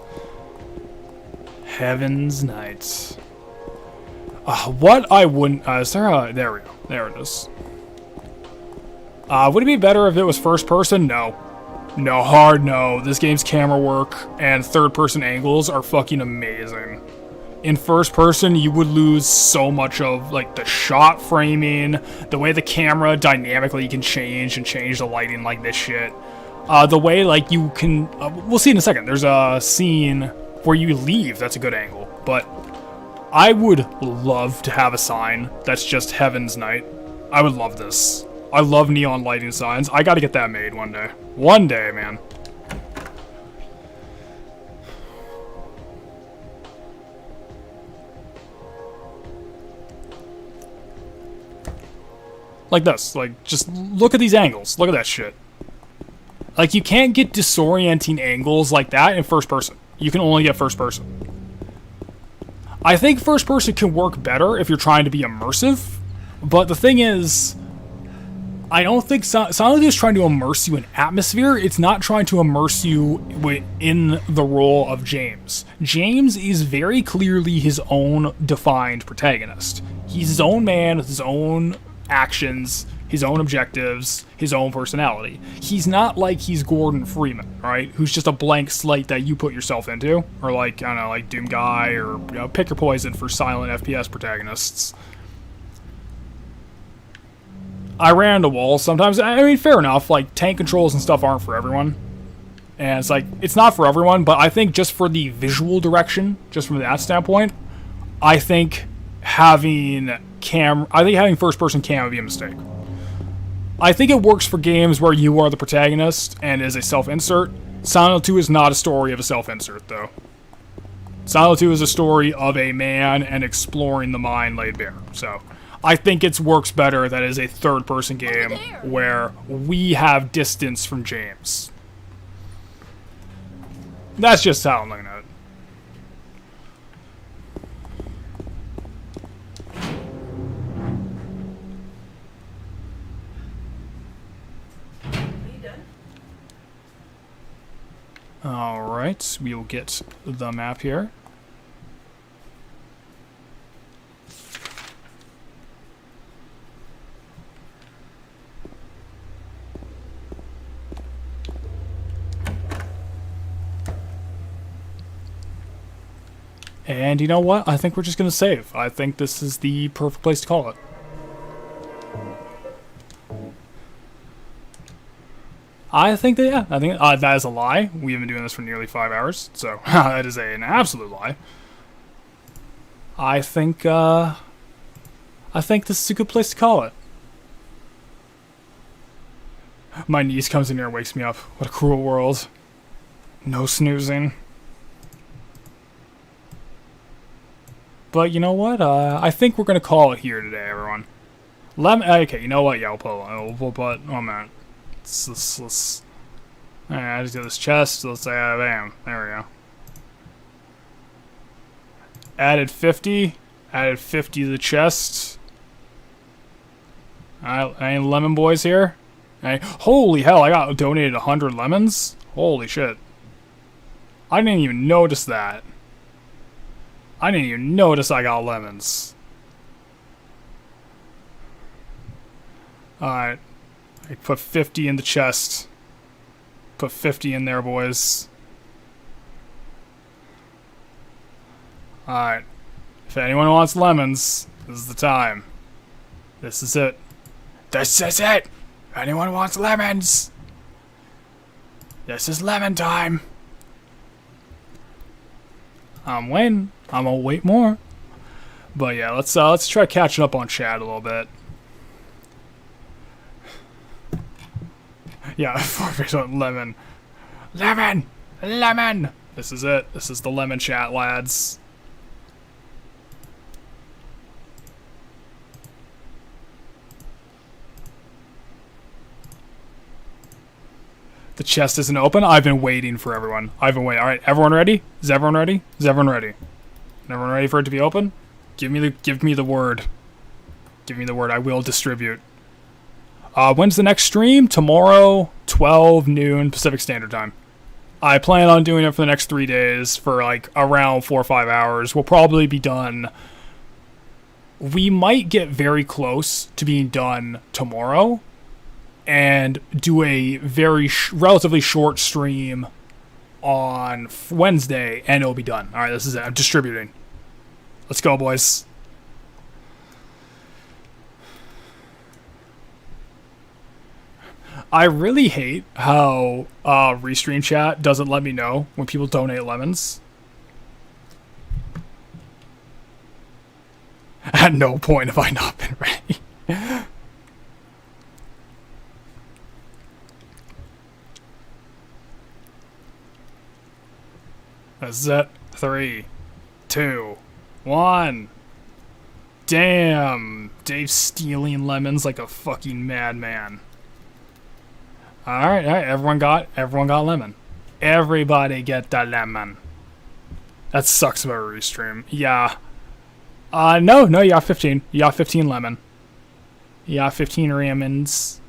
Heaven's Night. What I wouldn't... is there a... There we go. There it is. Would it be better if it was first person? No. No, hard no. This game's camera work and third person angles are fucking amazing. In first person, you would lose so much of, like, the shot framing, the way the camera dynamically can change and change the lighting like this shit. The way, like, you can... we'll see in a second. There's a scene where you leave. That's a good angle. But I would love to have a sign that's just Heaven's Night. I would love this. I love neon lighting signs. I gotta get that made one day. One day, man. Like this. Like, just look at these angles. Look at that shit. Like, you can't get disorienting angles like that in first person. You can only get first person. I think first person can work better if you're trying to be immersive. But the thing is, I don't think Silent Hill is trying to immerse you in atmosphere. It's not trying to immerse you in the role of James. James is very clearly his own defined protagonist. He's his own man with his own actions, his own objectives, his own personality. He's not like he's Gordon Freeman, right? Who's just a blank slate that you put yourself into. Or like, I don't know, like Doom Guy, or, you know, pick your poison for silent FPS protagonists. I ran into walls sometimes. I mean, fair enough. Like, tank controls and stuff aren't for everyone. And it's like, it's not for everyone, but I think just for the visual direction, just from that standpoint, I think having first-person cam would be a mistake. I think it works for games where you are the protagonist and is a self-insert. Silent Hill 2 is not a story of a self-insert, though. Silent Hill 2 is a story of a man and exploring the mind laid bare. So, I think it works better that is a third-person game where we have distance from James. That's just how I'm looking at it. Alright, we will get the map here. And you know what? I think we're just going to save. I think this is the perfect place to call it. I think that, yeah, I think that is a lie. We have been doing this for nearly 5 hours, so that is an absolute lie. I think this is a good place to call it. My niece comes in here and wakes me up. What a cruel world. No snoozing. But you know what? I think we're gonna call it here today, everyone. Okay, you know what? Yeah, we'll put. Oh man, let's. Alright, I just do this chest. Let's say, bam. There we go. Added 50. Added 50 to the chest. Alright, any lemon boys here? Holy hell! I got donated 100 lemons. Holy shit! I didn't even notice that. I didn't even notice I got lemons. Alright. I put 50 in the chest. Put 50 in there, boys. Alright. If anyone wants lemons, this is the time. This is it. This is it! If anyone wants lemons, this is lemon time. I'm waiting. I'm gonna wait more. But yeah, let's try catching up on chat a little bit. Yeah, lemon. Lemon! Lemon! This is it. This is the lemon chat, lads. The chest isn't open. I've been waiting for everyone. I've been waiting. All right, everyone ready? Is everyone ready? Is everyone ready? Everyone ready for it to be open? Give me the word. Give me the word. I will distribute. When's the next stream? Tomorrow, 12 noon Pacific Standard Time. I plan on doing it for the next 3 days for like around 4 or 5 hours. We'll probably be done. We might get very close to being done tomorrow and do a very relatively short stream on Wednesday, and it'll be done. All right, this is it. I'm distributing. Let's go, boys. I really hate how Restream chat doesn't let me know when people donate lemons. At no point have I not been ready. That's it. 3, 2, 1. Damn. Dave's stealing lemons like a fucking madman. Alright, everyone got lemon. Everybody get the lemon. That sucks about Restream. Yeah. No, you got 15. You got 15 lemon. You got 15 lemons.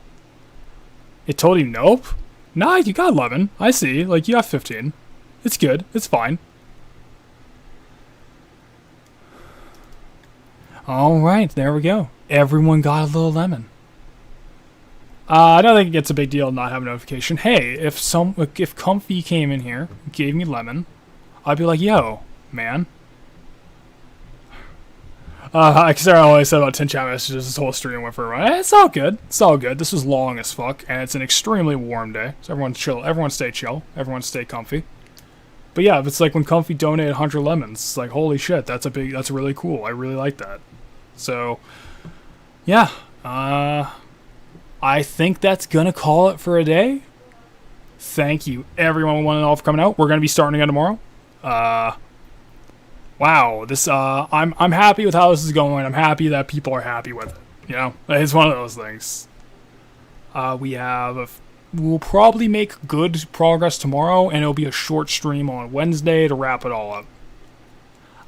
It told you nope? Nah, you got lemon. I see. Like, you got 15. It's good. It's fine. Alright, there we go. Everyone got a little lemon. I don't think it's a big deal to not have a notification. Hey, if Comfy came in here, gave me lemon, I'd be like, yo, man. Because I always said about 10 chat messages, this whole stream went for a run. It's all good. It's all good. This was long as fuck, and it's an extremely warm day. So everyone chill. Everyone stay chill. Everyone stay comfy. But yeah, it's like when Comfy donated 100 lemons. It's like, holy shit, that's really cool. I really like that. So, yeah. I think that's gonna call it for a day. Thank you, everyone, one and all, for coming out. We're gonna be starting again tomorrow. Well, wow, this I'm happy with how this is going. I'm happy that people are happy with it. You know, it's one of those things. We'll probably make good progress tomorrow, and it'll be a short stream on Wednesday to wrap it all up.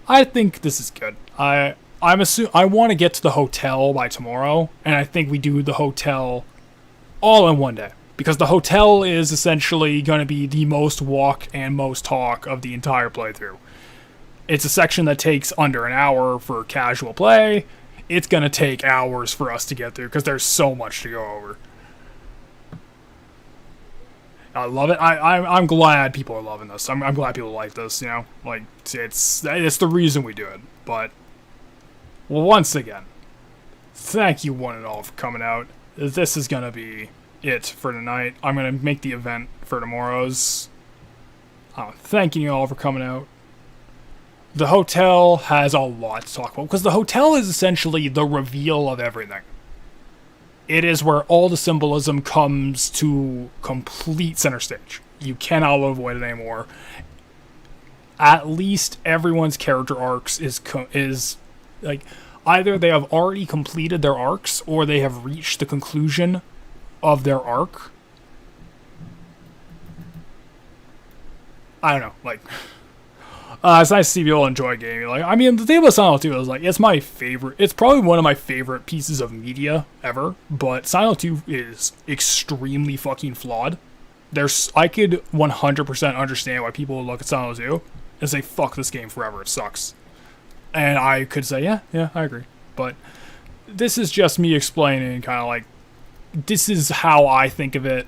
I think this is good. I want to get to the hotel by tomorrow, and I think we do the hotel all in one day. Because the hotel is essentially going to be the most walk and most talk of the entire playthrough. It's a section that takes under an hour for casual play. It's going to take hours for us to get through, because there's so much to go over. I love it. I'm glad people are loving this. I'm glad people like this, you know? Like, it's the reason we do it. But, well, once again, thank you one and all for coming out. This is going to be it for tonight. I'm going to make the event for tomorrow's. Thanking you all for coming out. The hotel has a lot to talk about, because the hotel is essentially the reveal of everything. It is where all the symbolism comes to complete center stage. You cannot avoid it anymore. At least everyone's character arcs is like, either they have already completed their arcs, or they have reached the conclusion of their arc. I don't know, like, it's nice to see people enjoy gaming. Like, I mean, the thing about Silent Hill 2 is, like, it's my favorite. It's probably one of my favorite pieces of media ever. But Silent Hill 2 is extremely fucking flawed. I could 100% understand why people would look at Silent Hill 2 and say, "Fuck this game forever. It sucks." And I could say, yeah, I agree. But this is just me explaining, kind of like, this is how I think of it.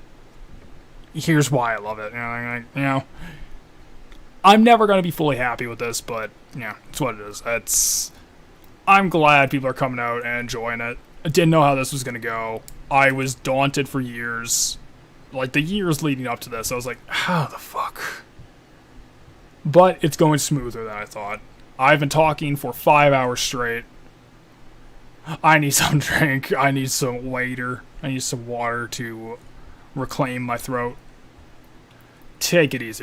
Here's why I love it. You know. I'm never going to be fully happy with this, but, yeah, it's what it is. I'm glad people are coming out and enjoying it. I didn't know how this was going to go. I was daunted for years. Like, the years leading up to this, I was like, how the fuck? But it's going smoother than I thought. I've been talking for 5 hours straight. I need some drink. I need some water. I need some water to reclaim my throat. Take it easy.